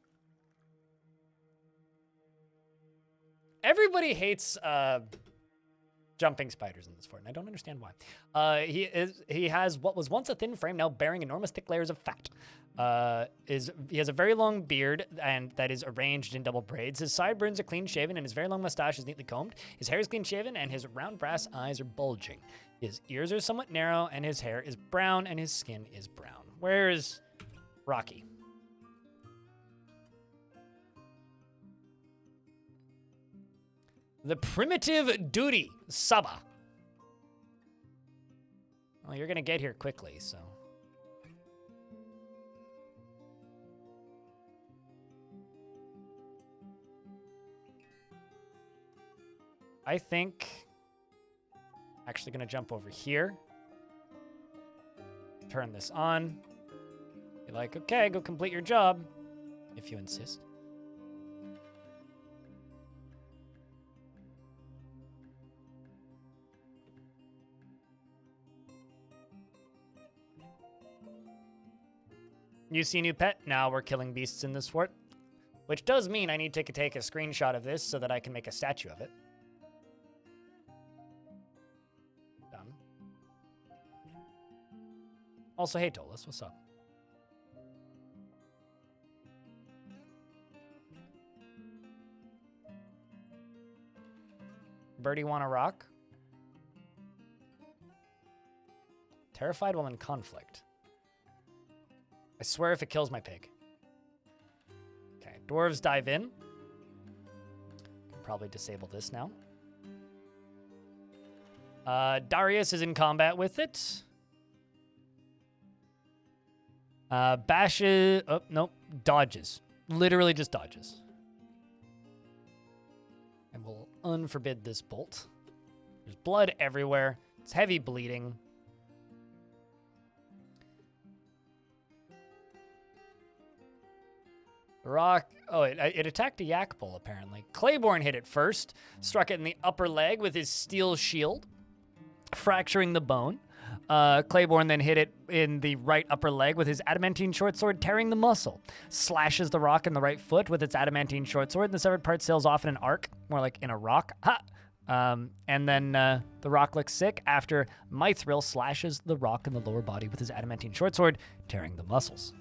S1: Everybody hates jumping spiders in this fort, and I don't understand why. He has what was once a thin frame now bearing enormous thick layers of fat. He has a very long beard and that is arranged in double braids. His sideburns are clean shaven and his very long mustache is neatly combed. His hair is clean shaven and his round brass eyes are bulging. His ears are somewhat narrow and his hair is brown and his skin is brown. Where's Rocky? The primitive duty, Saba. Well, you're gonna get here quickly, so. I think, actually gonna jump over here. Turn this on. Be like, okay, go complete your job, if you insist. You see new pet? Now we're killing beasts in this fort. Which does mean I need to take a screenshot of this so that I can make a statue of it. Done. Also, hey Tolas, what's up? Birdie want a rock? Terrified while in conflict. I swear if it kills my pig. Okay, dwarves dive in. Can probably disable this now. Darius is in combat with it. Bashes. Oh, nope. Dodges. Literally just dodges. And we'll unforbid this bolt. There's blood everywhere. It's heavy bleeding. The rock, oh, it attacked a yak bull, apparently. Claiborne hit it first, struck it in the upper leg with his steel shield, fracturing the bone. Claiborne then hit it in the right upper leg with his adamantine short sword, tearing the muscle. Slashes the rock in the right foot with its adamantine short sword, and the severed part sails off in an arc, more like in a rock. Ha! And then the rock looks sick after Mithril slashes the rock in the lower body with his adamantine short sword, tearing the muscles.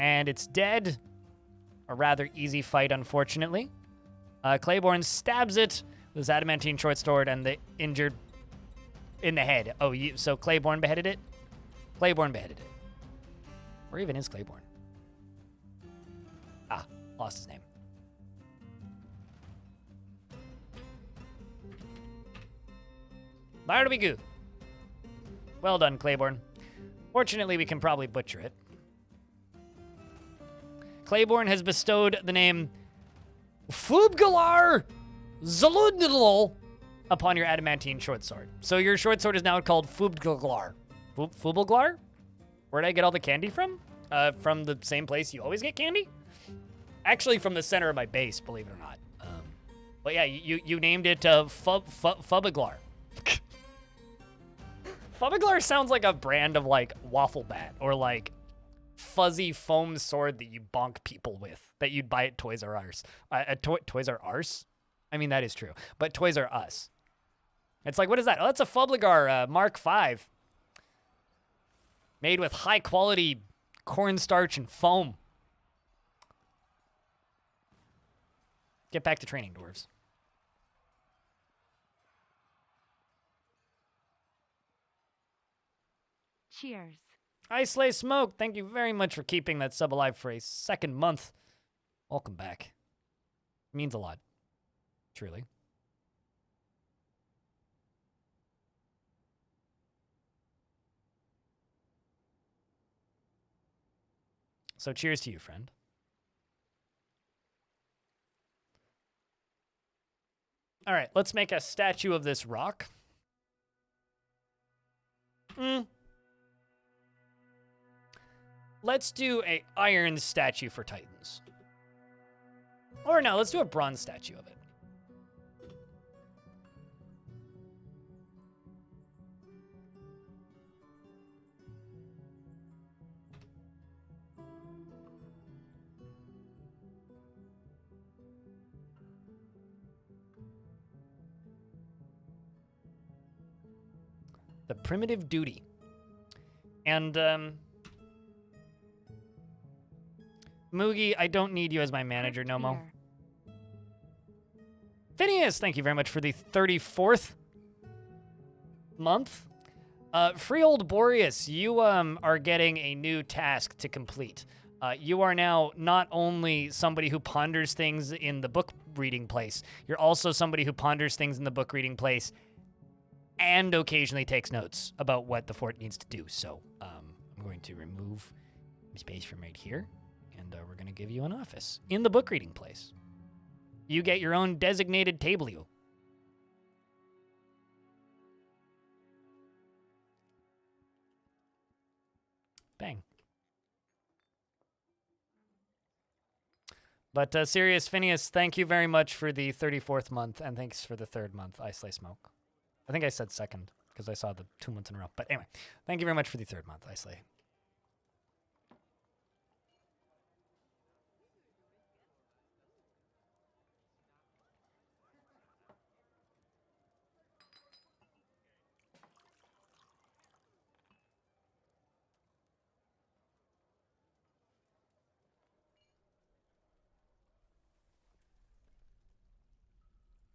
S1: And it's dead. A rather easy fight, unfortunately. Claiborne stabs it This adamantine short sword and the injured in the head. Oh, so Claiborne beheaded it? Claiborne beheaded it. Where even is Claiborne? Ah, lost his name. Barnaby. Well done, Claiborne. Fortunately, we can probably butcher it. Claiborne has bestowed the name Fubgalar Zaludnidlol upon your adamantine short sword. So your short sword is now called Fubglar. Fubglar? Where'd I get all the candy from? From the same place you always get candy? Actually, from the center of my base, believe it or not. But yeah, you named it Fubglar. Fubglar sounds like a brand of, like, waffle bat or, like, fuzzy foam sword that you bonk people with that you'd buy at Toys R Us. Toys R Us? I mean, that is true. But Toys R Us. It's like, what is that? Oh, that's a Fubglar Mark V. Made with high-quality cornstarch and foam. Get back to training, dwarves.
S2: Cheers.
S1: I Slay Smoke, thank you very much for keeping that sub alive for a second month. Welcome back. It means a lot. Truly. So cheers to you, friend. All right, let's make a statue of this rock. Let's do a iron statue for Titans. Or no, let's do a bronze statue of it. The Primitive Duty. And, Moogie, I don't need you as my manager, Nomo.
S2: Here.
S1: Phineas, thank you very much for the 34th month. Free old Boreas, you are getting a new task to complete. You are now not only somebody who ponders things in the book reading place, you're also somebody who ponders things in the book reading place and occasionally takes notes about what the fort needs to do. So I'm going to remove space from right here, and we're going to give you an office in the book reading place. You get your own designated table. Bang. But Sirius Phineas, thank you very much for the 34th month, and thanks for the 3rd month, I Slay Smoke. I think I said 2nd, because I saw the 2 months in a row. But anyway, thank you very much for the 3rd month, I Slay.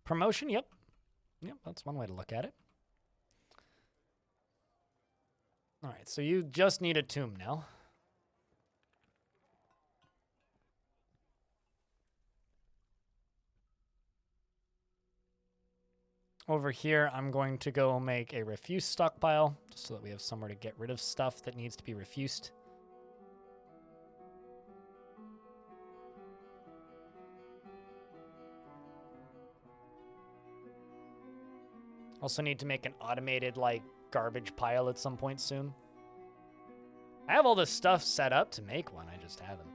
S1: Promotion, yep. Yep, that's one way to look at it. All right, so you just need a tomb now. Over here, I'm going to go make a refuse stockpile, just so that we have somewhere to get rid of stuff that needs to be refused. Also need to make an automated, like, garbage pile at some point soon. I have all this stuff set up to make one, I just haven't.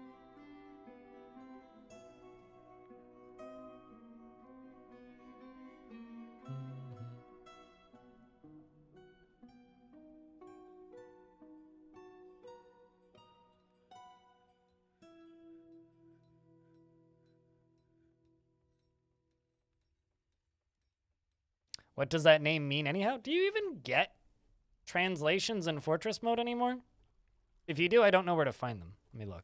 S1: What does that name mean anyhow? Do you even get translations in Fortress mode anymore? If you do, I don't know where to find them. Let me look.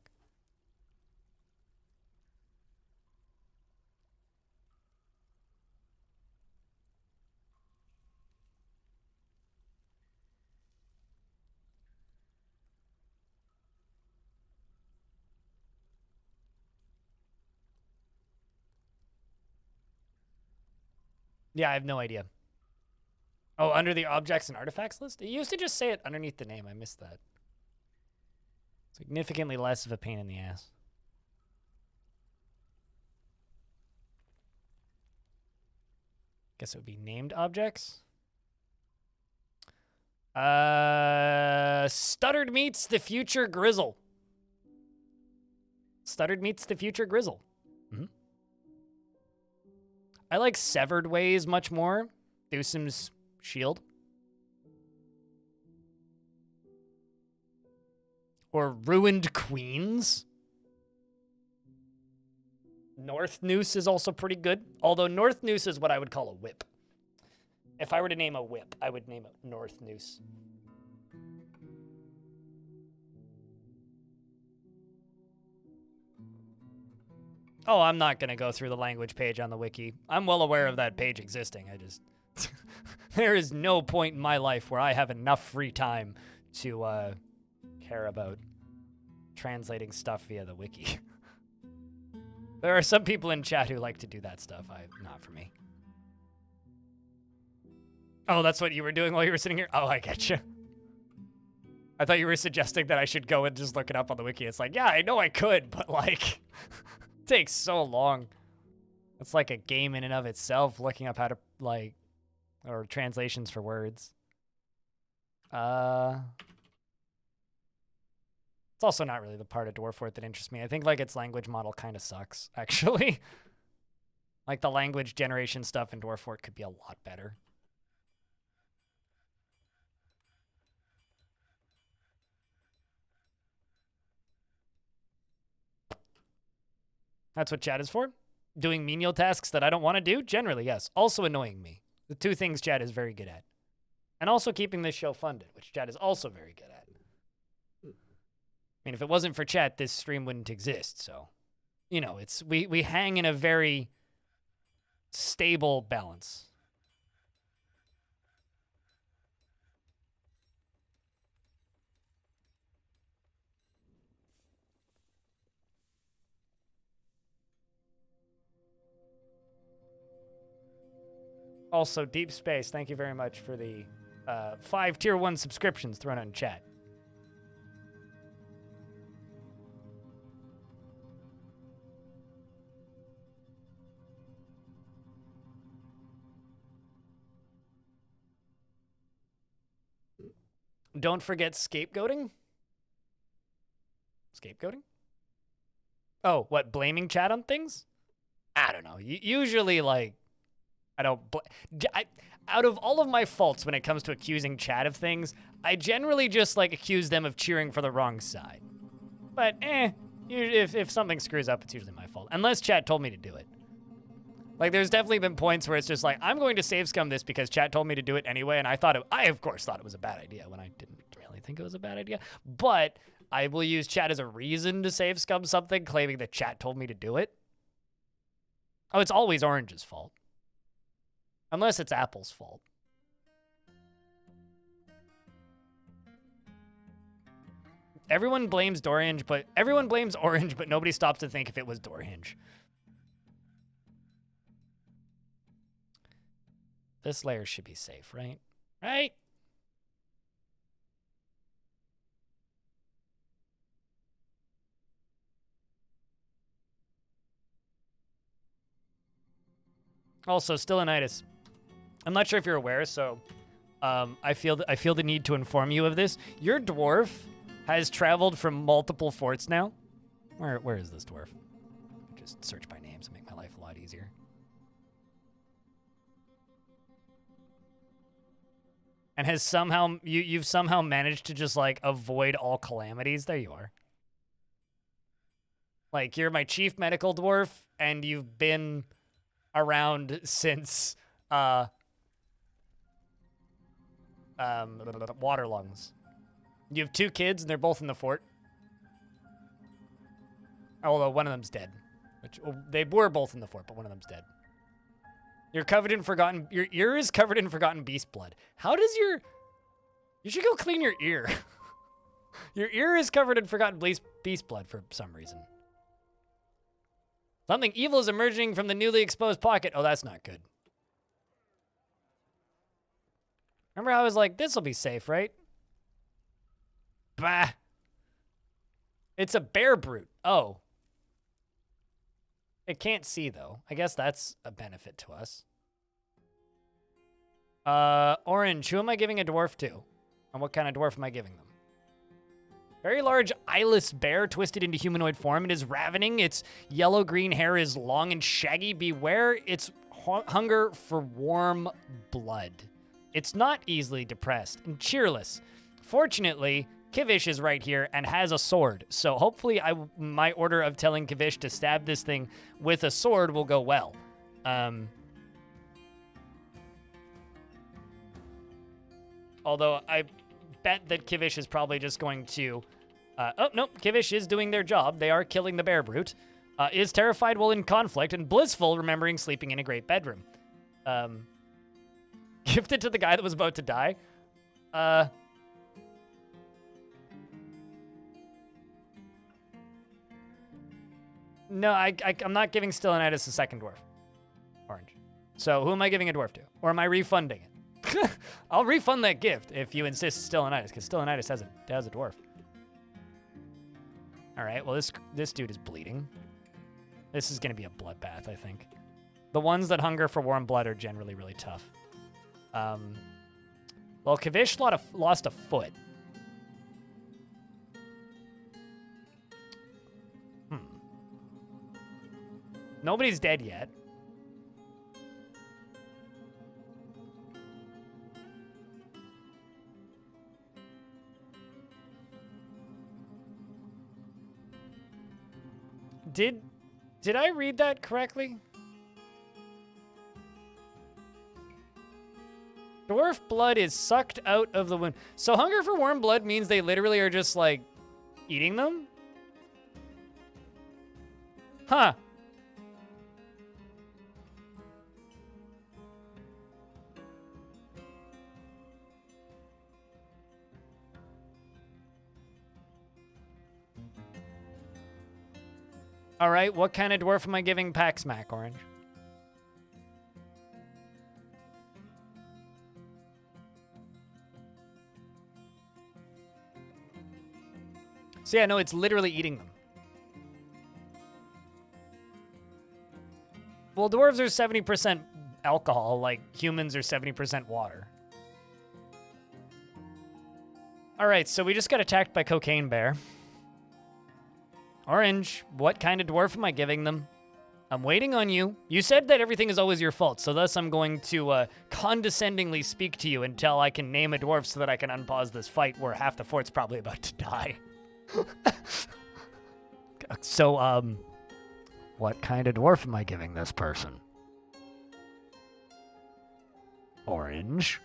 S1: Yeah, I have no idea. Oh, under the objects and artifacts list? It used to just say it underneath the name. I missed that. Significantly less of a pain in the ass. Guess it would be named objects. Stuttered meets the future grizzle. Stuttered meets the future grizzle. Mm-hmm. I like severed ways much more. Thusim's shield. Or ruined queens. North Noose is also pretty good. Although North Noose is what I would call a whip. If I were to name a whip, I would name it North Noose. Oh, I'm not going to go through the language page on the wiki. I'm well aware of that page existing. I just... there is no point in my life where I have enough free time to care about translating stuff via the wiki. There are some people in chat who like to do that stuff. Not for me. Oh, that's what you were doing while you were sitting here? Oh, I get you. I thought you were suggesting that I should go and just look it up on the wiki. It's like, yeah, I know I could, but like, it takes so long. It's like a game in and of itself, looking up how to, like, or translations for words. It's also not really the part of Dwarfort that interests me. I think, like, its language model kind of sucks, actually. Like, the language generation stuff in Dwarfort could be a lot better. That's what chat is for. Doing menial tasks that I don't want to do? Generally, yes. Also annoying me. The two things chat is very good at. And also keeping this show funded, which chat is also very good at. I mean, if it wasn't for chat, this stream wouldn't exist, so... You know, it's we hang in a very stable balance. Also, Deep Space, thank you very much for the 5 Tier 1 subscriptions thrown on chat. Don't forget scapegoating. Scapegoating? Oh, what, blaming chat on things? I don't know. Usually, like, I don't... out of all of my faults when it comes to accusing chat of things, I generally just, like, accuse them of cheering for the wrong side. But, if something screws up, it's usually my fault. Unless chat told me to do it. Like, there's definitely been points where it's just like, I'm going to save scum this because chat told me to do it anyway, and I, of course, thought it was a bad idea when I didn't really think it was a bad idea. But I will use chat as a reason to save scum something, claiming that chat told me to do it. Oh, it's always Orange's fault. Unless it's Apple's fault. Everyone blames Orange, but nobody stops to think if it was Dorange. This layer should be safe, right? Right? Also, Stillinitis. I'm not sure if you're aware, so I feel the need to inform you of this. Your dwarf has traveled from multiple forts now. Where is this dwarf? Just search by names and make my life a lot easier. And has somehow you've somehow managed to just like avoid all calamities. There you are. Like, you're my chief medical dwarf, and you've been around since Waterlungs. You have 2 kids, and they're both in the fort. Although one of them's dead. They were both in the fort, but one of them's dead. You're covered in forgotten... Your ear is covered in forgotten beast blood. How does your... You should go clean your ear. Your ear is covered in forgotten beast blood for some reason. Something evil is emerging from the newly exposed pocket. Oh, that's not good. Remember how I was like, this will be safe, right? Bah. It's a bear brute. Oh. It can't see, though. I guess that's a benefit to us. Orange, who am I giving a dwarf to? And what kind of dwarf am I giving them? Very large eyeless bear twisted into humanoid form. It is ravening. Its yellow-green hair is long and shaggy. Beware its hunger for warm blood. It's not easily depressed and cheerless. Fortunately, Kivish is right here and has a sword. So hopefully my order of telling Kivish to stab this thing with a sword will go well. Although I bet that Kivish is probably just going to... oh, no, Kivish is doing their job. They are killing the bear brute. Is terrified while in conflict and blissful, remembering sleeping in a great bedroom. Gifted to the guy that was about to die. No, I'm not giving Stellanitis a second dwarf. Orange. So who am I giving a dwarf to? Or am I refunding it? I'll refund that gift if you insist Stellanitis, because Stellanitis has a dwarf. All right, well, this dude is bleeding. This is going to be a bloodbath, I think. The ones that hunger for warm blood are generally really tough. Well, Kivish lost a foot. Nobody's dead yet. Did I read that correctly? Dwarf blood is sucked out of the wound. So hunger for warm blood means they literally are just like eating them? Huh. All right, what kind of dwarf am I giving Paxmac, Orange? So yeah, no, it's literally eating them. Well, dwarves are 70% alcohol, like humans are 70% water. All right, so we just got attacked by Cocaine Bear. Orange, what kind of dwarf am I giving them? I'm waiting on you. You said that everything is always your fault, so thus I'm going to condescendingly speak to you until I can name a dwarf so that I can unpause this fight where half the fort's probably about to die. So, what kind of dwarf am I giving this person? Orange.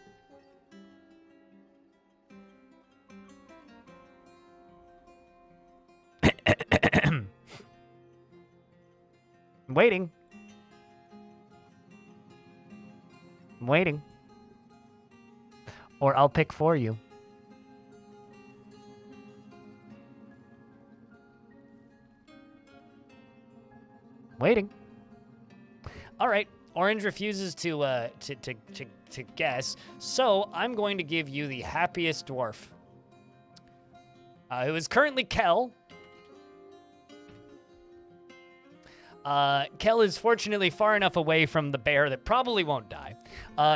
S1: I'm waiting. I'm waiting. Or I'll pick for you. Waiting. All right. Orange refuses to guess, so I'm going to give you the happiest dwarf, who is currently Kel. Kel is fortunately far enough away from the bear that probably won't die.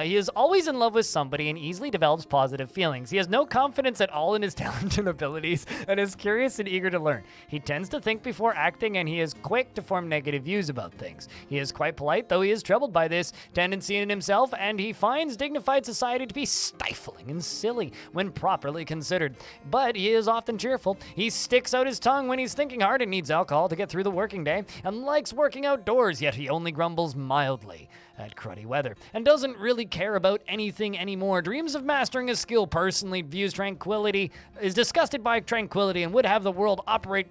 S1: He is always in love with somebody and easily develops positive feelings. He has no confidence at all in his talent and abilities and is curious and eager to learn. He tends to think before acting and he is quick to form negative views about things. He is quite polite, though he is troubled by this tendency in himself, and he finds dignified society to be stifling and silly when properly considered. But he is often cheerful. He sticks out his tongue when he's thinking hard and needs alcohol to get through the working day, and likes working outdoors, yet he only grumbles mildly at cruddy weather, and doesn't really care about anything anymore. Dreams of mastering a skill, personally views tranquility, is disgusted by tranquility, and would have the world operate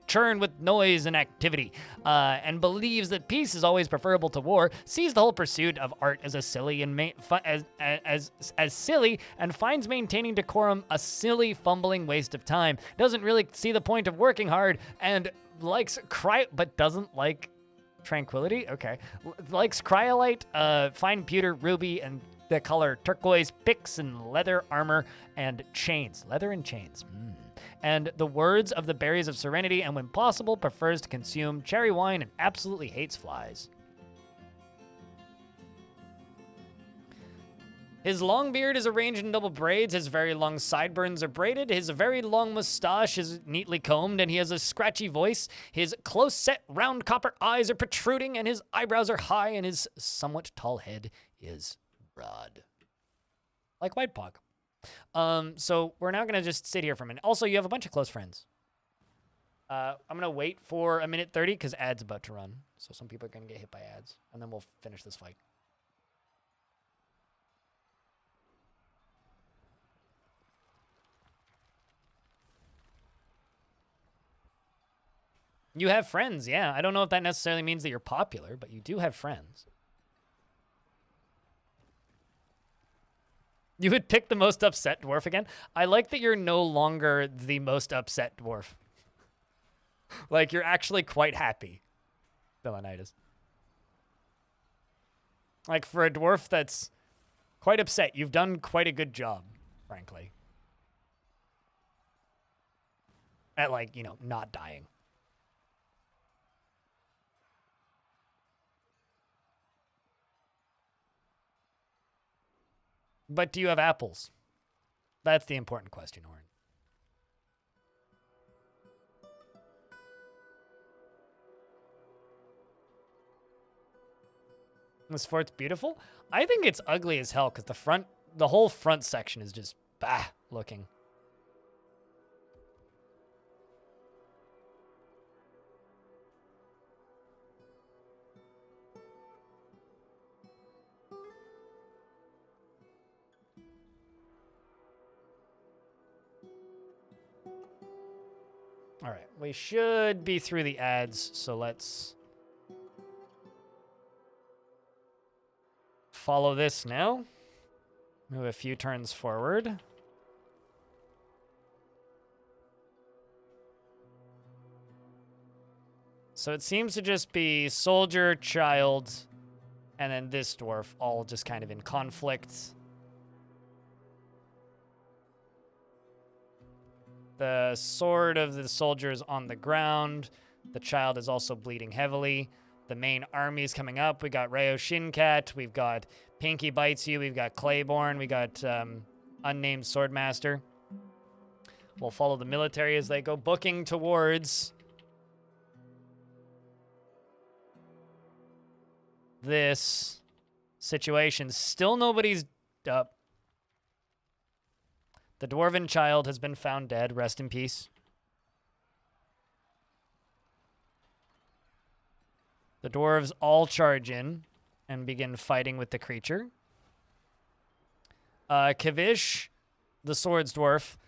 S1: churn with noise and activity, and believes that peace is always preferable to war, sees the whole pursuit of art as a silly and as silly, and finds maintaining decorum a silly, fumbling waste of time, doesn't really see the point of working hard, and likes but doesn't like tranquility. Okay, likes cryolite, fine pewter, ruby, and the color turquoise, picks and leather armor and chains. Leather and chains. And the words of the berries of serenity, and when possible, prefers to consume cherry wine and absolutely hates flies. His long beard is arranged in double braids. His very long sideburns are braided. His very long mustache is neatly combed, and he has a scratchy voice. His close-set, round copper eyes are protruding, and his eyebrows are high, and his somewhat tall head is broad. Like White Pog. So we're now going to just sit here for a minute. Also, you have a bunch of close friends. I'm going to wait for 1:30 because ads about to run. So some people are going to get hit by ads, and then we'll finish this fight. You have friends, yeah. I don't know if that necessarily means that you're popular, but you do have friends. You would pick the most upset dwarf again? I like that you're no longer the most upset dwarf. Like, you're actually quite happy, Villainitis. Like, for a dwarf that's quite upset, you've done quite a good job, frankly. At, like, you know, not dying. But do you have apples? That's the important question, Orin. This fort's beautiful? I think it's ugly as hell because the whole front section is just bah looking. All right, we should be through the ads, so let's follow this now. Move a few turns forward. So it seems to just be soldier, child, and then this dwarf, all just kind of in conflict. The sword of the soldier is on the ground. The child is also bleeding heavily. The main army is coming up. We got Rayo Shinkat. We've got Pinky Bites You. We've got Clayborn. We got Unnamed Swordmaster. We'll follow the military as they go booking towards this situation. Still nobody's up. The dwarven child has been found dead. Rest in peace. The dwarves all charge in and begin fighting with the creature. Kavish, the swords dwarf,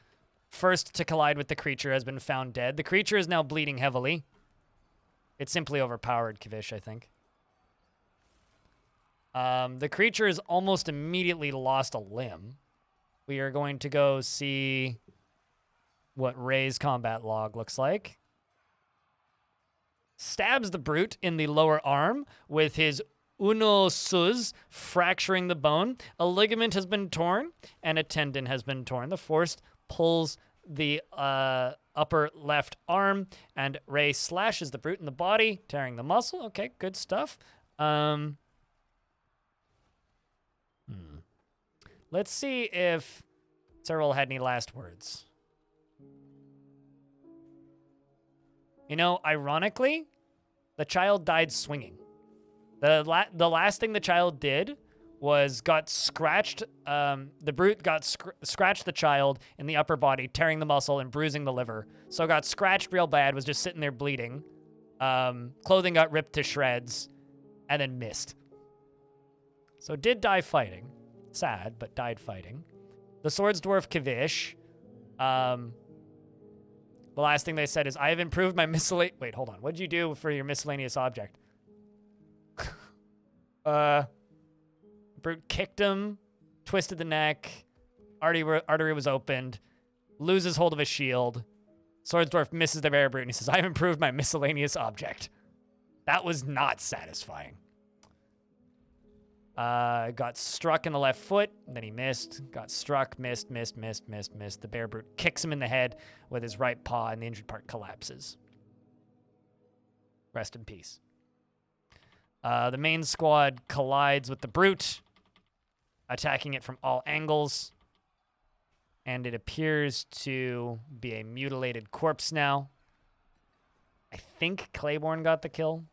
S1: first to collide with the creature, has been found dead. The creature is now bleeding heavily. It simply overpowered Kavish, I think. The creature has almost immediately lost a limb. We are going to go see what Ray's combat log looks like. Stabs the brute in the lower arm with his uno sus, fracturing the bone. A ligament has been torn and a tendon has been torn. The force pulls the upper left arm, and Ray slashes the brute in the body, tearing the muscle. Okay, good stuff. Let's see if Cyril had any last words. You know, ironically, the child died swinging. The last thing the child did was got scratched. The brute got scratched the child in the upper body, tearing the muscle and bruising the liver. So got scratched real bad, was just sitting there bleeding. Clothing got ripped to shreds, and then missed. So did die fighting. Sad, but died fighting. The swords dwarf Kavish. The last thing they said is, I have improved my miscellaneous... Wait, hold on. What did you do for your miscellaneous object? Brute kicked him, twisted the neck, artery was opened, loses hold of his shield. Swords dwarf misses the bear brute, and he says, I have improved my miscellaneous object. That was not satisfying. Got struck in the left foot, and then he missed. Got struck, missed. The bear brute kicks him in the head with his right paw, and the injured part collapses. Rest in peace. The main squad collides with the brute, attacking it from all angles. And it appears to be a mutilated corpse now. I think Claiborne got the kill.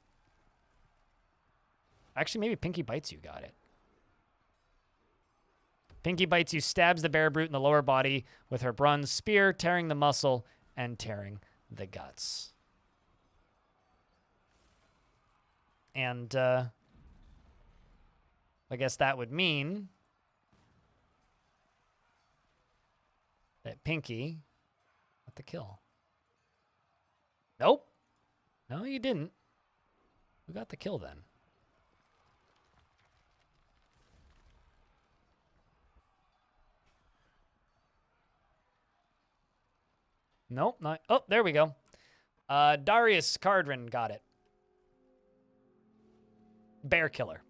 S1: Actually, maybe Pinky Bites You got it. Pinky Bites You stabs the bear brute in the lower body with her bronze spear, tearing the muscle and tearing the guts. And I guess that would mean that Pinky got the kill. Nope. No, you didn't. Who got the kill then? Nope, not. Oh, there we go. Darius Cardrin got it. Bear killer.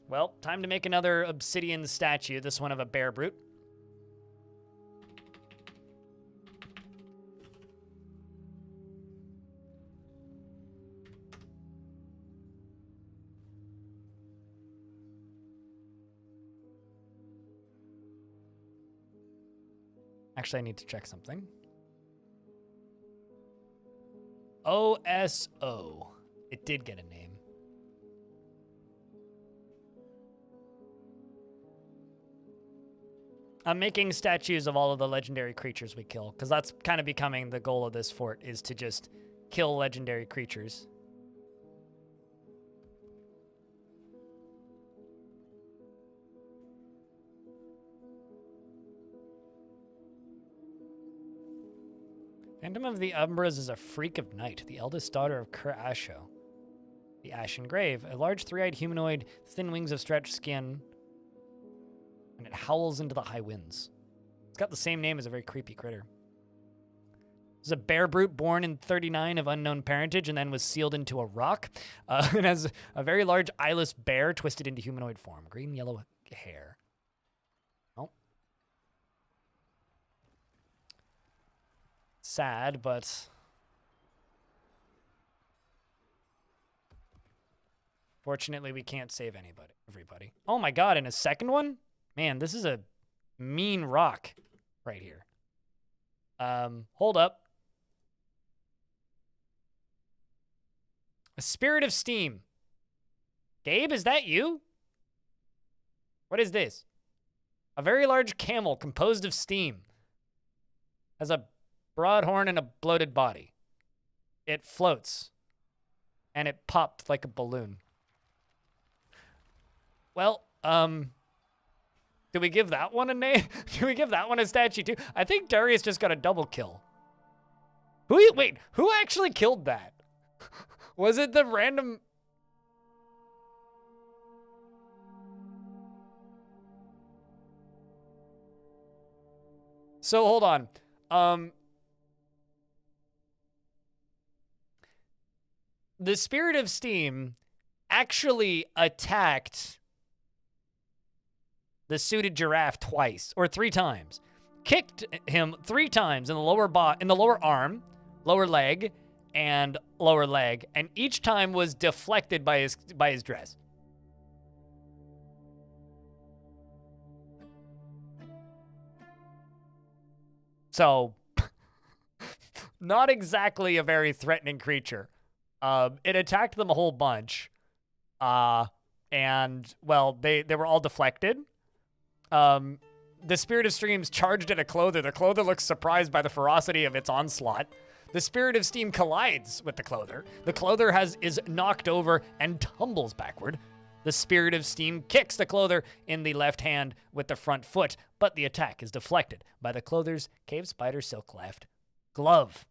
S1: Well, time to make another obsidian statue, this one of a bear brute. Actually, I need to check something. OSO. It did get a name. I'm making statues of all of the legendary creatures we kill, because that's kind of becoming the goal of this fort, is to just kill legendary creatures. Phantom of the Umbras is a freak of night, the eldest daughter of Kur Asho. The Ashen Grave, a large three-eyed humanoid, thin wings of stretched skin, and it howls into the high winds. It's got the same name as a very creepy critter. It's a bear brute born in 39 of unknown parentage and then was sealed into a rock. It has a very large eyeless bear twisted into humanoid form. Green-yellow hair. Oh. Sad, but fortunately we can't save everybody. Oh my god, and a second one? Man, this is a mean rock right here. Hold up. A Spirit of Steam. Gabe, is that you? What is this? A very large camel composed of steam. Has a broad horn and a bloated body. It floats. And it popped like a balloon. Well, do we give that one a name? Do we give that one a statue too? I think Darius just got a double kill. Wait, who actually killed that? Was it the random... So, hold on. The Spirit of Steam actually attacked the suited giraffe twice, or 3 times. Kicked him 3 times in the lower arm, lower leg, and lower leg, and each time was deflected by his dress. So, not exactly a very threatening creature. It attacked them a whole bunch. And, well, they were all deflected. The Spirit of Streams charged at a clother. The clother looks surprised by the ferocity of its onslaught. The Spirit of Steam collides with the clother. The clother is knocked over and tumbles backward. The Spirit of Steam kicks the clother in the left hand with the front foot, but the attack is deflected by the clother's cave spider silk left glove.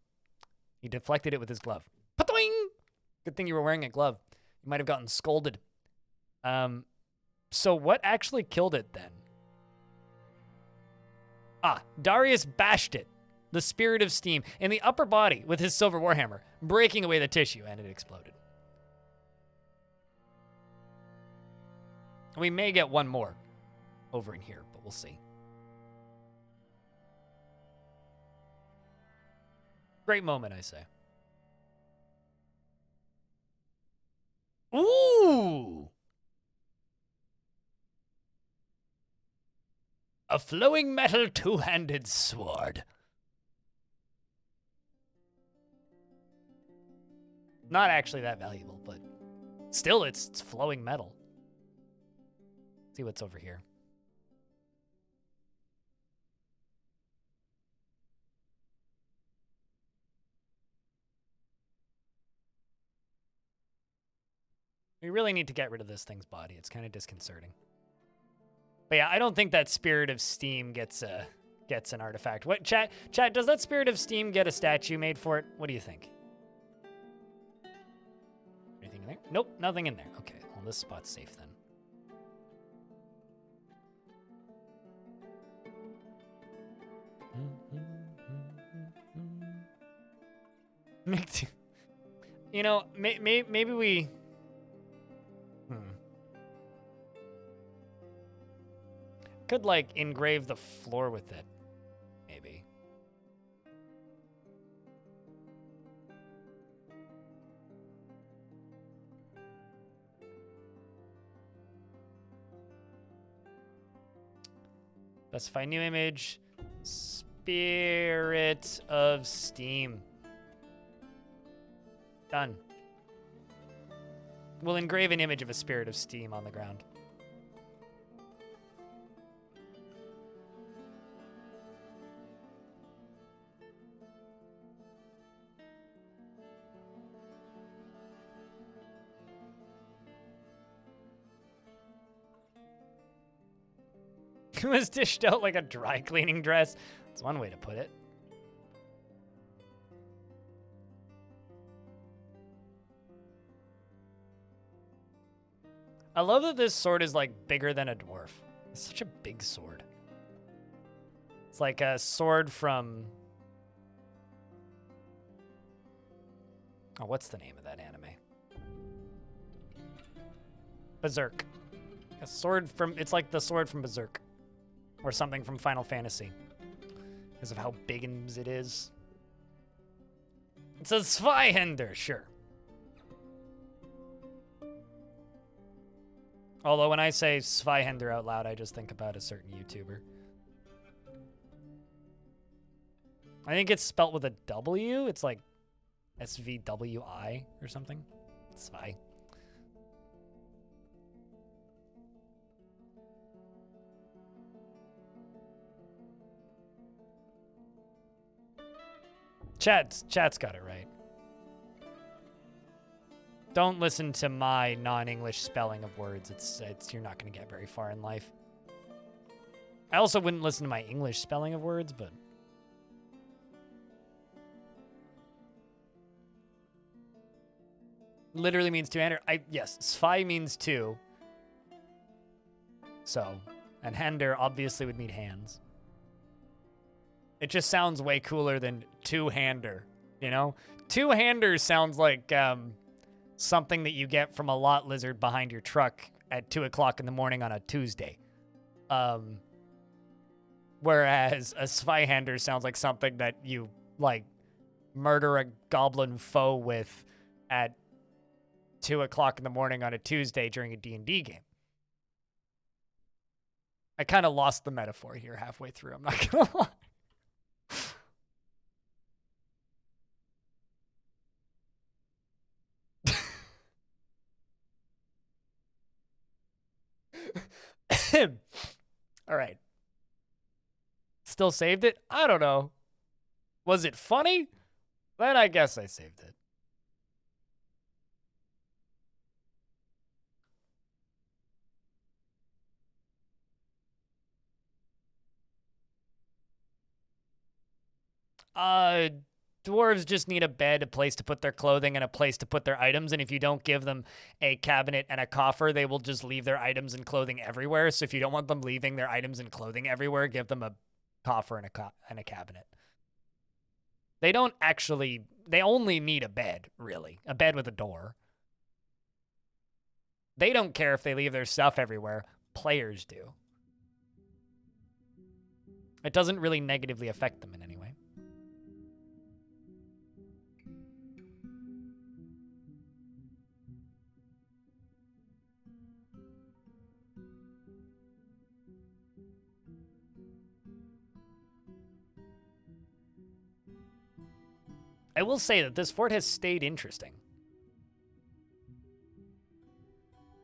S1: He deflected it with his glove. Patoing! Good thing you were wearing a glove. You might have gotten scolded. So what actually killed it then? Darius bashed it, the Spirit of Steam, in the upper body with his silver warhammer, breaking away the tissue, and it exploded. We may get one more over in here, but we'll see. Great moment, I say. Ooh! A flowing metal two-handed sword. Not actually that valuable, but still it's flowing metal. See what's over here. We really need to get rid of this thing's body. It's kind of disconcerting. But yeah, I don't think that Spirit of Steam gets an artifact. What chat, does that Spirit of Steam get a statue made for it? What do you think? Anything in there? Nope, nothing in there. Okay, well this spot's safe then. You know, maybe we... Could, like, engrave the floor with it. Maybe. Specify new image. Spirit of Steam. Done. We'll engrave an image of a Spirit of Steam on the ground. It was dished out like a dry cleaning dress. That's one way to put it. I love that this sword is like bigger than a dwarf. It's such a big sword. It's like a sword from... Oh, what's the name of that anime? Berserk. A sword from... It's like the sword from Berserk. Or something from Final Fantasy. Because of how big it is. It's a Zweihänder, sure. Although when I say Zweihänder out loud, I just think about a certain YouTuber. I think it's spelt with a W. It's like SVWI or something. Zwei. Chat's got it right. Don't listen to my non-English spelling of words. It's you're not going to get very far in life. I also wouldn't listen to my English spelling of words, but literally means two-hander. Yes, Zwei means two. So, and Hander obviously would mean hands. It just sounds way cooler than two-hander, you know? Two-hander sounds like something that you get from a lot lizard behind your truck at 2 o'clock in the morning on a Tuesday. Whereas a Zweihander sounds like something that you, like, murder a goblin foe with at 2 o'clock in the morning on a Tuesday during a D&D game. I kind of lost the metaphor here halfway through, I'm not gonna lie. All right. Still saved it? I don't know. Was it funny? Then I guess I saved it. Dwarves just need a bed, a place to put their clothing, and a place to put their items. And if you don't give them a cabinet and a coffer, they will just leave their items and clothing everywhere. So if you don't want them leaving their items and clothing everywhere, give them a coffer and a cabinet. They don't actually... They only need a bed, really. A bed with a door. They don't care if they leave their stuff everywhere. Players do. It doesn't really negatively affect them in any way. I will say that this fort has stayed interesting.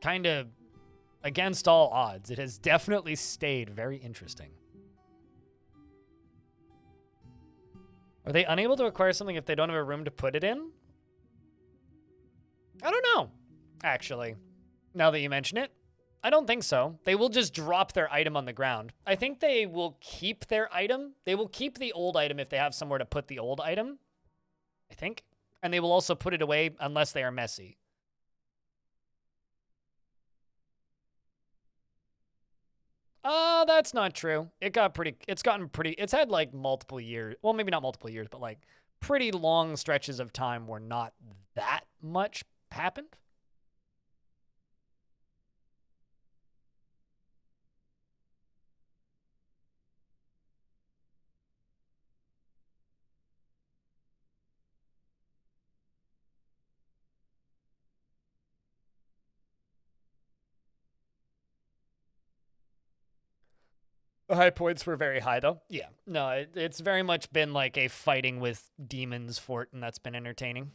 S1: Kind of against all odds. It has definitely stayed very interesting. Are they unable to acquire something if they don't have a room to put it in? I don't know, actually. Now that you mention it, I don't think so. They will just drop their item on the ground. I think they will keep their item. They will keep the old item if they have somewhere to put the old item, I think. And they will also put it away unless they are messy. That's not true. It's had like multiple years. Well, maybe not multiple years, but like pretty long stretches of time where not that much happened. The high points were very high, though. Yeah. No, it's very much been like a fighting with demons fort, and that's been entertaining.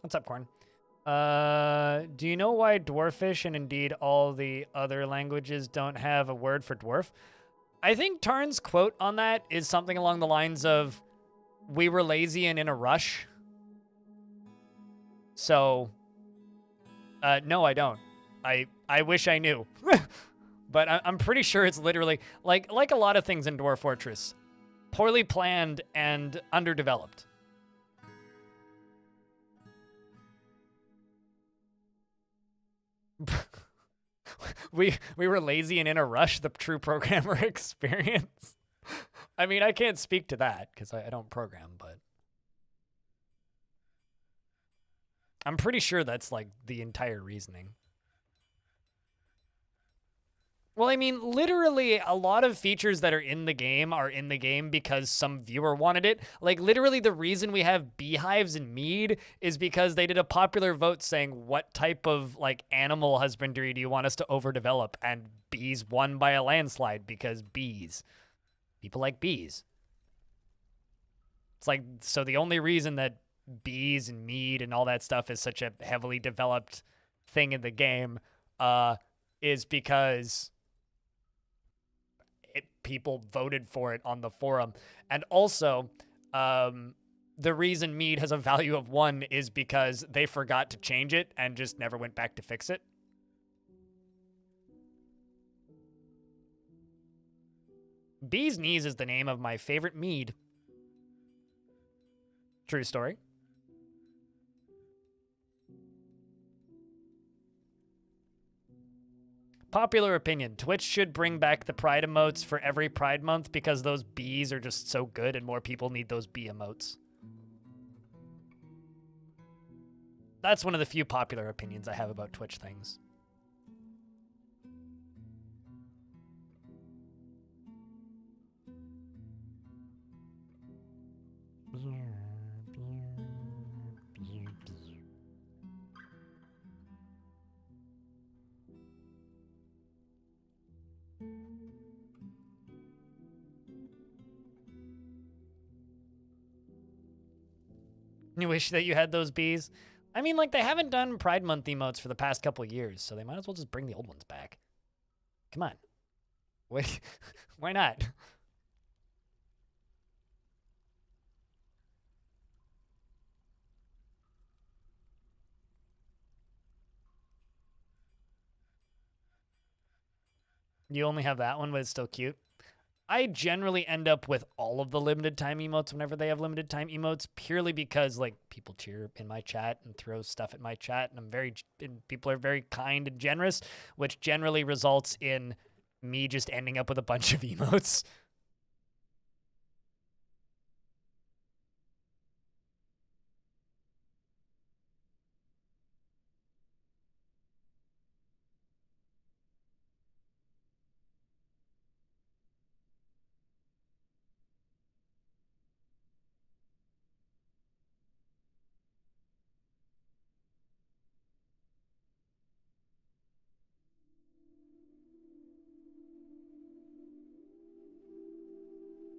S1: What's up, Corn? Do you know why Dwarfish and indeed all the other languages don't have a word for dwarf? I think Tarn's quote on that is something along the lines of, "We were lazy and in a rush." So, no, I don't. I wish I knew. But I'm pretty sure it's literally, like a lot of things in Dwarf Fortress, poorly planned and underdeveloped. we were lazy and in a rush, the true programmer experience. I mean, I can't speak to that because I don't program, but I'm pretty sure that's like the entire reasoning. Well, I mean, literally, a lot of features that are in the game because some viewer wanted it. Like, literally, the reason we have beehives in Mead is because they did a popular vote saying, what type of, like, animal husbandry do you want us to overdevelop? And bees won by a landslide because bees. People like bees. It's like, so the only reason that bees and Mead and all that stuff is such a heavily developed thing in the game is because people voted for it on the forum. And also, the reason Mead has a value of 1 is because they forgot to change it and just never went back to fix it. Bee's Knees is the name of my favorite mead. True story. Popular opinion. Twitch should bring back the Pride emotes for every Pride month because those bees are just so good and more people need those bee emotes. That's one of the few popular opinions I have about Twitch things. You wish that you had those bees? I mean, like, they haven't done Pride Month emotes for the past couple of years, so they might as well just bring the old ones back. Come on. Wait, why not? You only have that one, but it's still cute. I generally end up with all of the limited time emotes whenever they have limited time emotes, purely because like people cheer in my chat and throw stuff at my chat, and people are very kind and generous, which generally results in me just ending up with a bunch of emotes.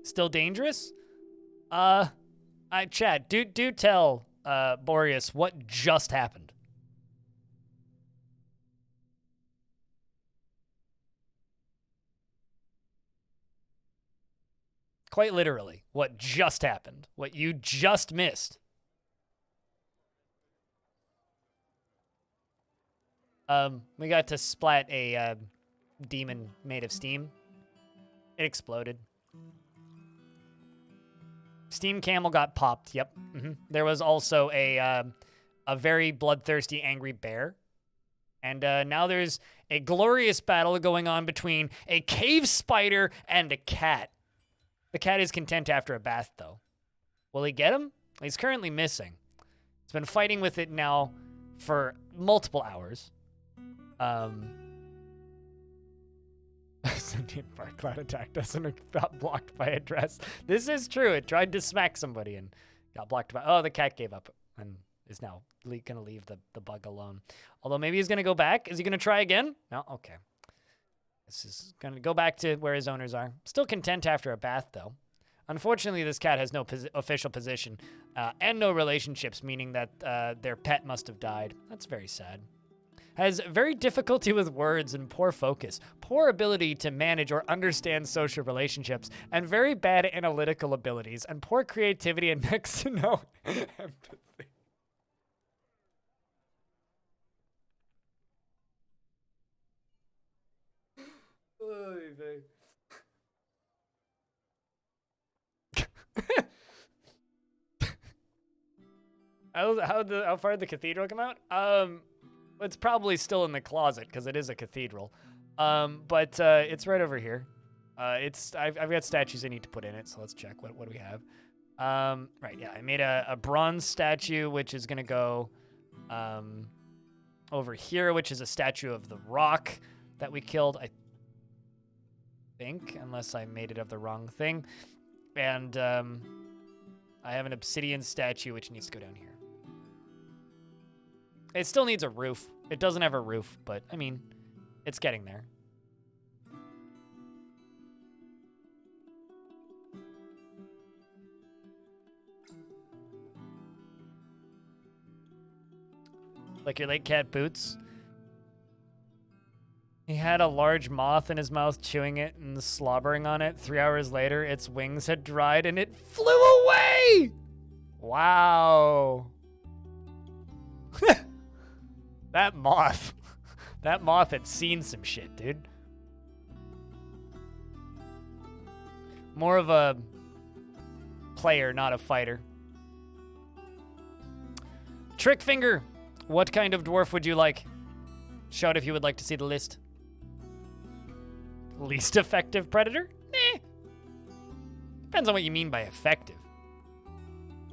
S1: Still dangerous? Chad, do tell Boreas what just happened. Quite literally, what just happened, what you just missed. We got to splat a demon made of steam. It exploded. Steam camel got popped. Yep. There was also a very bloodthirsty, angry bear. And now there's a glorious battle going on between a cave spider and a cat. The cat is content after a bath, though. Will he get him? He's currently missing. He's been fighting with it now for multiple hours. Sentient fire cloud attacked us and got blocked by a dress. This is true. It tried to smack somebody and got blocked by... Oh, the cat gave up and is now going to leave the bug alone. Although maybe he's going to go back. Is he going to try again? No? Okay. This is going to go back to where his owners are. Still content after a bath, though. Unfortunately, this cat has no official position and no relationships, meaning that their pet must have died. That's very sad. Has very difficulty with words and poor focus, poor ability to manage or understand social relationships, and very bad analytical abilities, and poor creativity and next to no empathy. How far did the cathedral come out? It's probably still in the closet because it is a cathedral. But it's right over here. I've got statues I need to put in it, so let's check. What do we have? Right, yeah, I made a bronze statue, which is gonna go over here, which is a statue of the rock that we killed, I think, unless I made it of the wrong thing. And I have an obsidian statue, which needs to go down here. It still needs a roof. It doesn't have a roof, but, I mean, it's getting there. Like your late cat Boots. He had a large moth in his mouth, chewing it and slobbering on it. 3 hours later, its wings had dried and it flew away! Wow. That moth had seen some shit, dude. More of a player, not a fighter. Trickfinger, what kind of dwarf would you like? Shout if you would like to see the list. Least effective predator? Eh. Depends on what you mean by effective.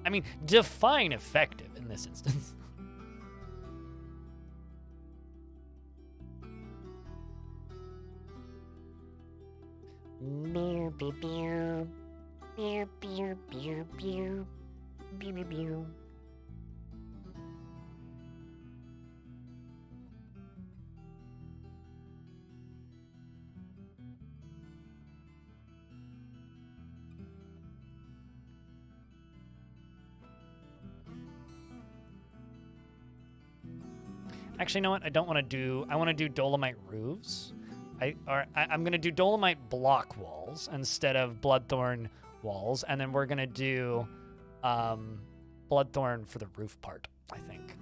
S1: I mean, define effective in this instance. Actually, you know what? I don't want to do... I want to do dolomite roofs. I'm going to do dolomite block walls instead of bloodthorn walls. And then we're going to do bloodthorn for the roof part, I think.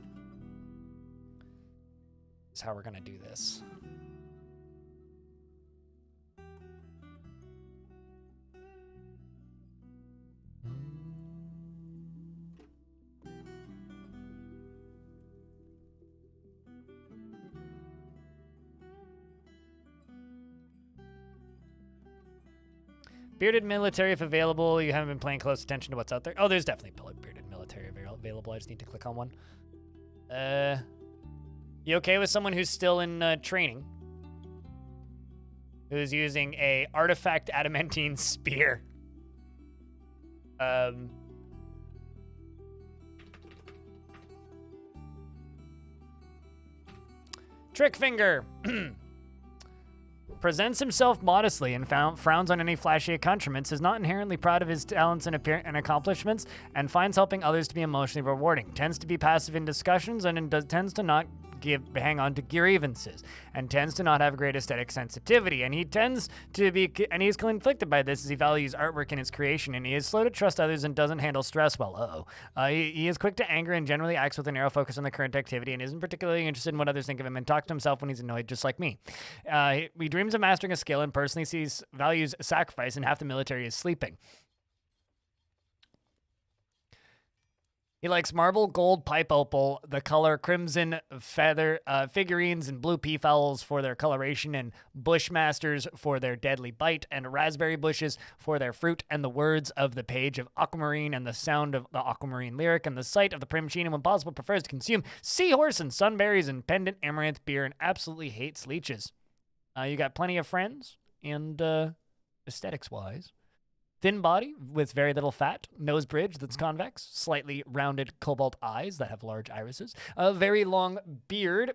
S1: Is how we're going to do this. Bearded military, if available. You haven't been paying close attention to what's out there. Oh, there's definitely bearded military available. I just need to click on one. You okay with someone who's still in training? Who's using a artifact adamantine spear? Trickfinger presents himself modestly and frowns on any flashy accomplishments, is not inherently proud of his talents and accomplishments, and finds helping others to be emotionally rewarding. Tends to be passive in discussions and tends to not hang on to grievances, and tends to not have great aesthetic sensitivity. And he tends to be, and he's conflicted by this as he values artwork in its creation, and he is slow to trust others and doesn't handle stress well. He is quick to anger and generally acts with a narrow focus on the current activity and isn't particularly interested in what others think of him and talks to himself when he's annoyed, just like me. He dreams of mastering a skill and personally values sacrifice, and half the military is sleeping. He likes marble, gold, pipe opal, the color crimson feather, figurines and blue peafowls for their coloration, and bushmasters for their deadly bite, and raspberry bushes for their fruit, and the words of the page of aquamarine, and the sound of the aquamarine lyric, and the sight of the primsheen, and when possible prefers to consume seahorse and sunberries and pendant amaranth beer, and absolutely hates leeches. You got plenty of friends, and aesthetics-wise. Thin body with very little fat, nose bridge that's convex, slightly rounded cobalt eyes that have large irises, a very long beard,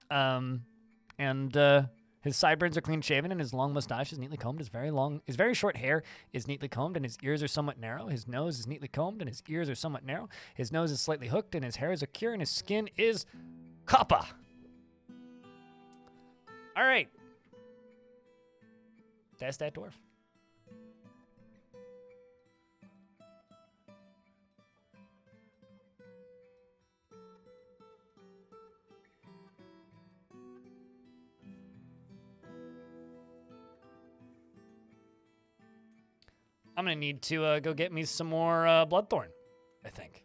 S1: and his sideburns are clean shaven, and his long mustache is neatly combed. His very short hair is neatly combed, and his ears are somewhat narrow. His nose is neatly combed, and his ears are somewhat narrow. His nose is slightly hooked, and his hair is secure, and his skin is copper. All right. That's that dwarf. I'm going to need to go get me some more Bloodthorn, I think.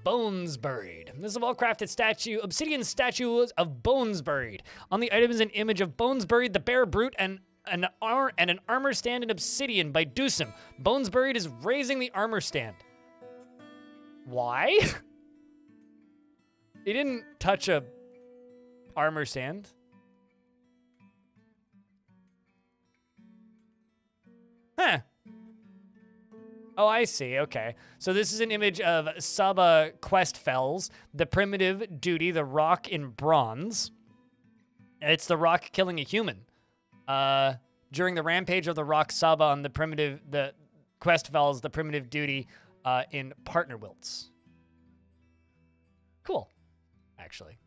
S1: Bones buried. This is a well-crafted statue, obsidian statue of bones buried. On the item is an image of bones buried, the bear brute, and an armor stand in obsidian by Dusum. Bones buried is raising the armor stand. Why? He didn't touch a armor stand. Huh. Oh, I see. Okay. So this is an image of Saba Questfells, the primitive duty, the rock in bronze. It's the rock killing a human. During the rampage of the rock Saba on the Questfells, the primitive duty in Partner Wilts. Cool, actually.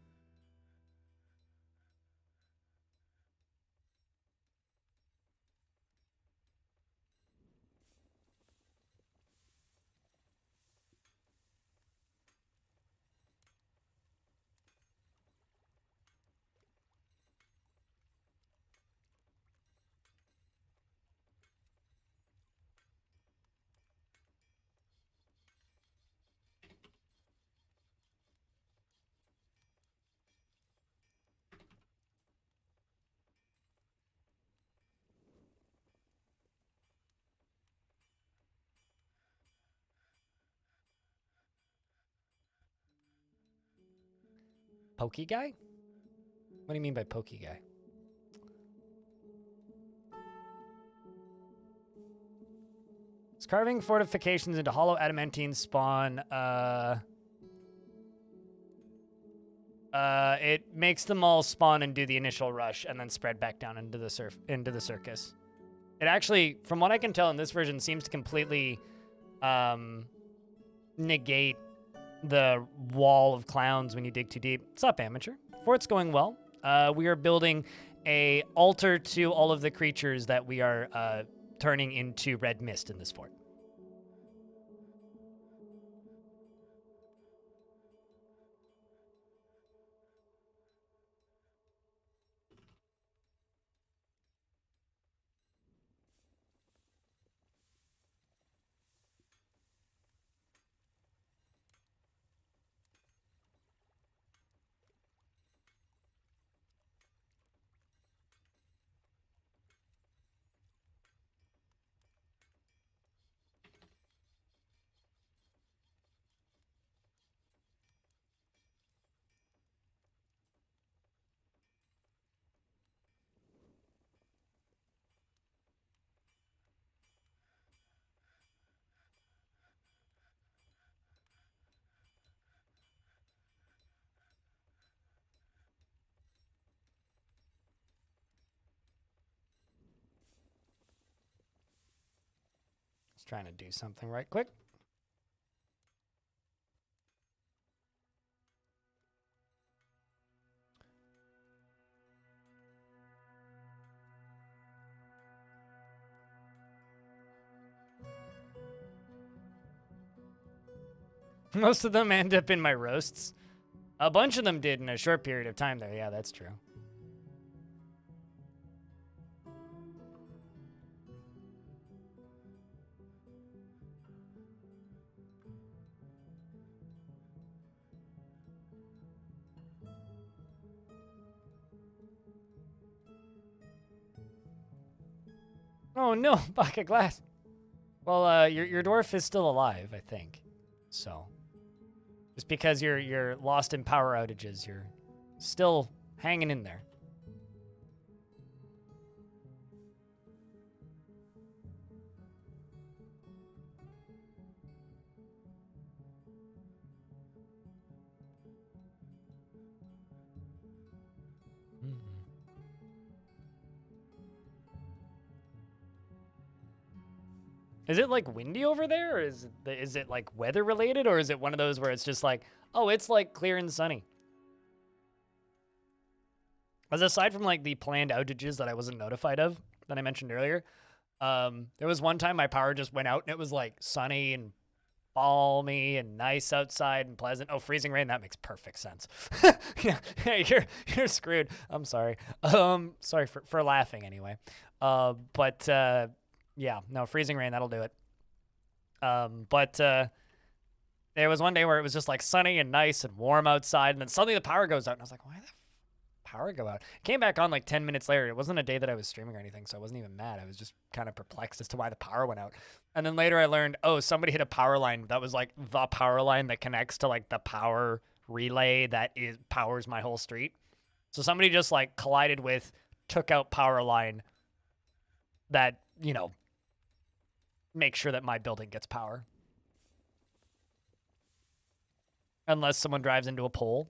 S1: Pokey guy? What do you mean by pokey guy? It's carving fortifications into hollow adamantine spawn. It makes them all spawn and do the initial rush and then spread back down into the circus. It actually, from what I can tell in this version, seems to completely negate the wall of clowns when you dig too deep. What's up, amateur? Fort's going well. We are building a altar to all of the creatures that we are turning into red mist in this fort. Just trying to do something right quick. Most of them end up in my roasts. A bunch of them did in a short period of time there. Yeah, that's true. Oh no, bucket glass. Well, your dwarf is still alive, I think. So, just because you're lost in power outages, you're still hanging in there. Is it like windy over there, or is it like weather related, or is it one of those where it's just like, oh, it's like clear and sunny? As aside from like the planned outages that I wasn't notified of that I mentioned earlier, there was one time my power just went out and it was like sunny and balmy and nice outside and pleasant. Oh, freezing rain, that makes perfect sense. Yeah, you're screwed. I'm sorry. Sorry for laughing anyway. Yeah, no, freezing rain, that'll do it. There was one day where it was just like sunny and nice and warm outside, and then suddenly the power goes out, and I was like, why the power go out? It came back on like 10 minutes later. It wasn't a day that I was streaming or anything, so I wasn't even mad. I was just kind of perplexed as to why the power went out. And then later I learned, oh, somebody hit a power line that was like the power line that connects to like the power relay that powers my whole street. So somebody just like collided with, took out power line that, you know, make sure that my building gets power. Unless someone drives into a pole.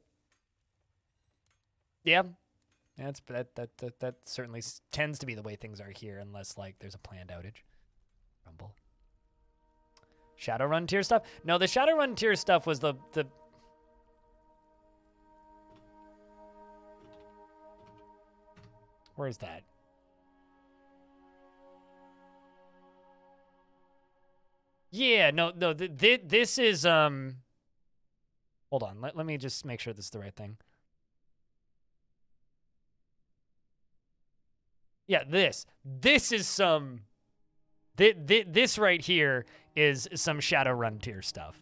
S1: Yeah. That's that certainly tends to be the way things are here, unless like there's a planned outage. Rumble. Shadowrun tier stuff? No, the Shadowrun tier stuff was the Where's that? Yeah, no, this is, hold on, let me just make sure this is the right thing. Yeah, this is some, this right here is some Shadowrun tier stuff.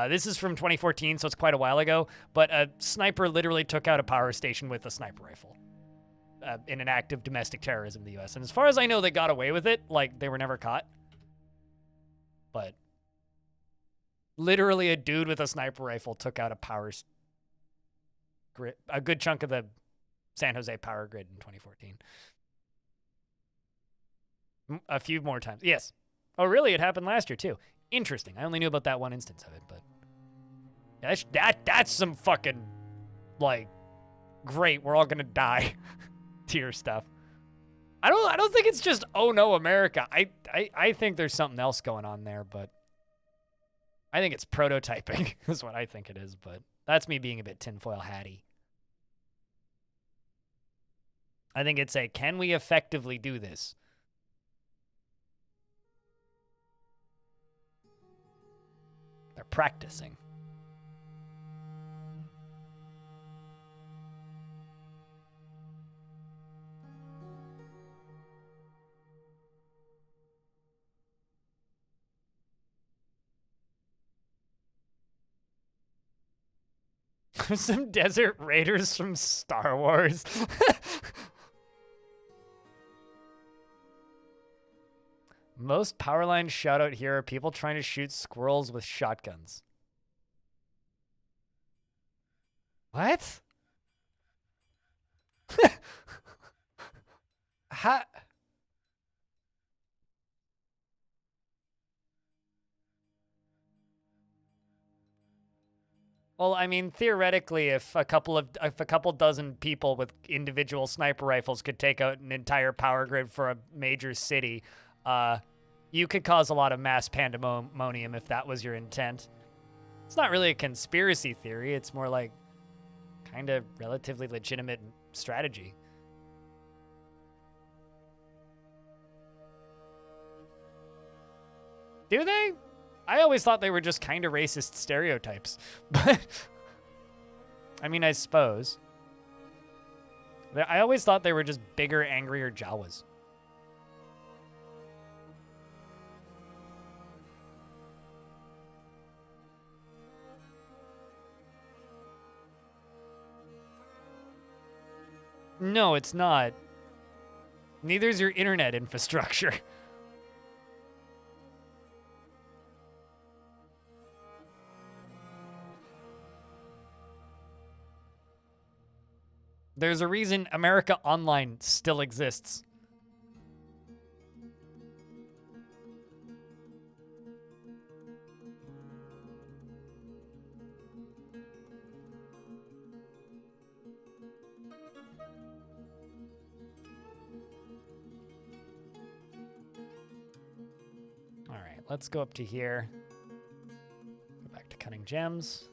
S1: This is from 2014, so it's quite a while ago, but a sniper literally took out a power station with a sniper rifle in an act of domestic terrorism in the US. And as far as I know, they got away with it, like they were never caught. But literally a dude with a sniper rifle took out a power grid, a good chunk of the San Jose power grid in 2014. A few more times. Yes. Oh, really? It happened last year, too. Interesting. I only knew about that one instance of it, but that's some fucking, like, great, we're all gonna die tier stuff. I don't think it's just, oh no, America. I think there's something else going on there, but I think it's prototyping is what I think it is, but that's me being a bit tinfoil hatty. I think it's a, can we effectively do this? They're practicing. Some desert raiders from Star Wars. Most Powerline shoutout here are people trying to shoot squirrels with shotguns. What? How? Well, I mean, theoretically, if a couple dozen people with individual sniper rifles could take out an entire power grid for a major city, you could cause a lot of mass pandemonium if that was your intent. It's not really a conspiracy theory. It's more like kind of relatively legitimate strategy. Do they? I always thought they were just kind of racist stereotypes. But, I mean, I suppose. I always thought they were just bigger, angrier Jawas. No, it's not. Neither is your internet infrastructure. There's a reason America Online still exists. All right, let's go up to here. Go back to cutting gems.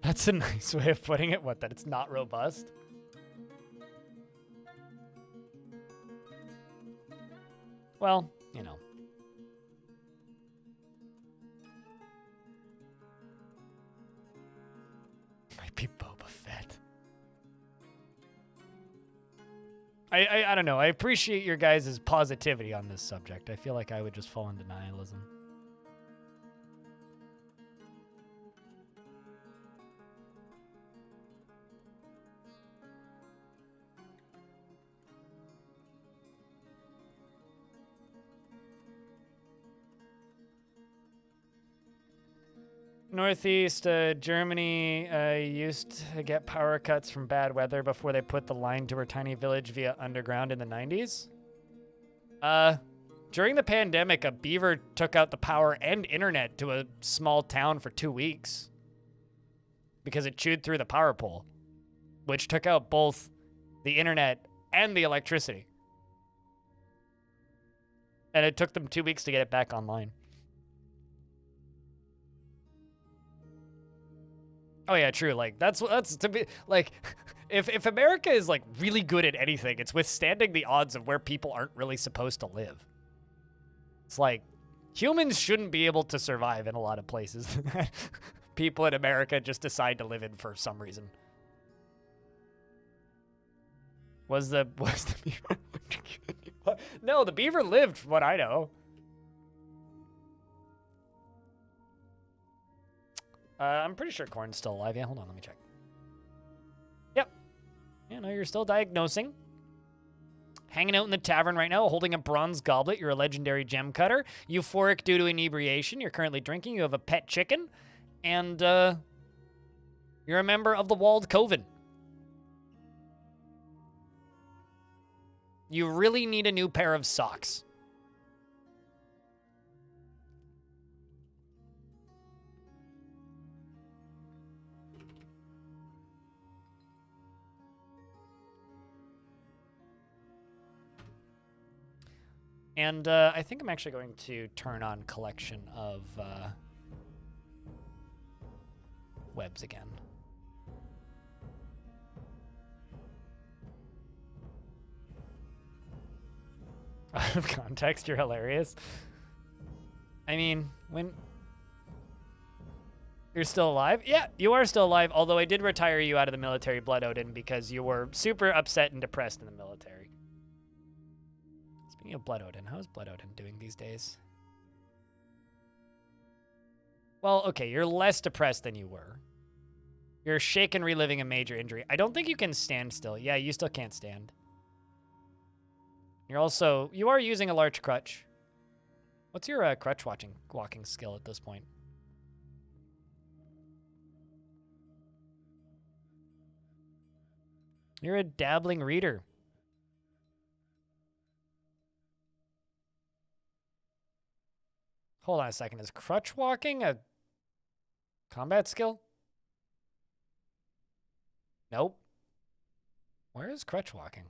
S1: That's a nice way of putting it. What, that it's not robust? Well, you know. Might be Boba Fett. I don't know. I appreciate your guys' positivity on this subject. I feel like I would just fall into nihilism. Northeast Germany used to get power cuts from bad weather before they put the line to her tiny village via underground in the 90s. During the pandemic, a beaver took out the power and internet to a small town for 2 weeks because it chewed through the power pole, which took out both the internet and the electricity. And it took them 2 weeks to get it back online. Oh yeah, true. Like that's to be like, if America is like really good at anything, it's withstanding the odds of where people aren't really supposed to live. It's like humans shouldn't be able to survive in a lot of places that people in America just decide to live in for some reason. Was the beaver? No, the beaver lived, from what I know. I'm pretty sure Corn's still alive. Yeah, hold on, let me check. Yep. Yeah, no, you're still diagnosing. Hanging out in the tavern right now, holding a bronze goblet. You're a legendary gem cutter. Euphoric due to inebriation. You're currently drinking. You have a pet chicken. And, you're a member of the Walled Coven. You really need a new pair of socks. And I think I'm actually going to turn on collection of webs again. Out of context, you're hilarious. I mean, when you're still alive? Yeah, you are still alive, although I did retire you out of the military, Blood Odin, because you were super upset and depressed in the military. Speaking of Blood Odin, how's Blood Odin doing these days? Well, okay, you're less depressed than you were. You're shaken reliving a major injury. I don't think you can stand still. Yeah, you still can't stand. You are using a large crutch. What's your crutch walking skill at this point? You're a dabbling reader. Hold on a second. Is crutch walking a combat skill? Nope. Where is crutch walking?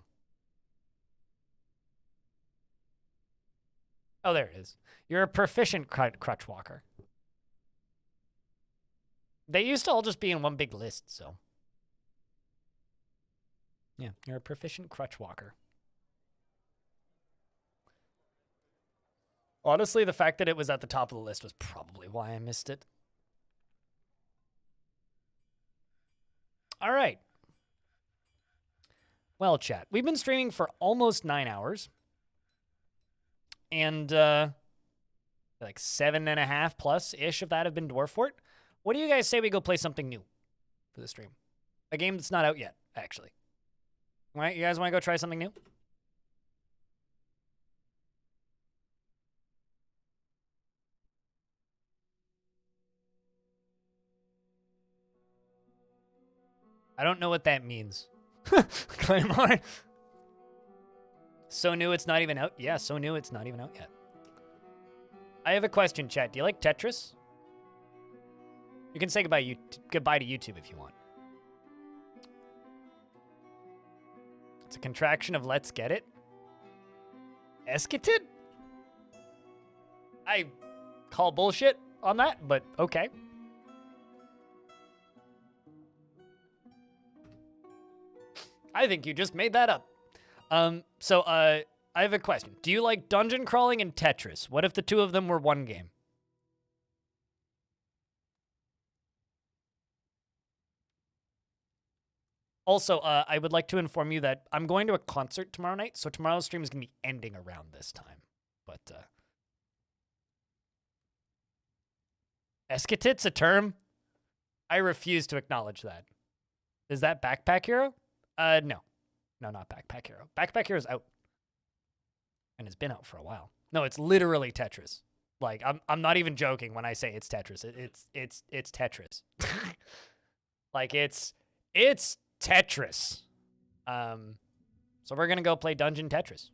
S1: Oh, there it is. You're a proficient crutch walker. They used to all just be in one big list, so. Yeah, you're a proficient crutch walker. Honestly, the fact that it was at the top of the list was probably why I missed it. All right. Well, chat, we've been streaming for almost 9 hours. And like 7.5 plus-ish of that have been Dwarf Fort. What do you guys say we go play something new for the stream? A game that's not out yet, actually. You guys want to go try something new? I don't know what that means. Claymore. So new it's not even out? Yeah, so new it's not even out yet. I have a question, chat. Do you like Tetris? You can say goodbye to YouTube if you want. It's a contraction of let's get it. Eschated? I call bullshit on that, but okay. I think you just made that up. So I have a question. Do you like dungeon crawling and Tetris? What if the two of them were one game? Also, I would like to inform you that I'm going to a concert tomorrow night, so tomorrow's stream is going to be ending around this time. But, Escatit's a term? I refuse to acknowledge that. Is that Backpack Hero? No. No, not Backpack Hero. Backpack Hero's out. And it's been out for a while. No, it's literally Tetris. Like, I'm not even joking when I say it's Tetris. It's Tetris. Like, it's Tetris. So we're gonna go play Dungeon Tetris.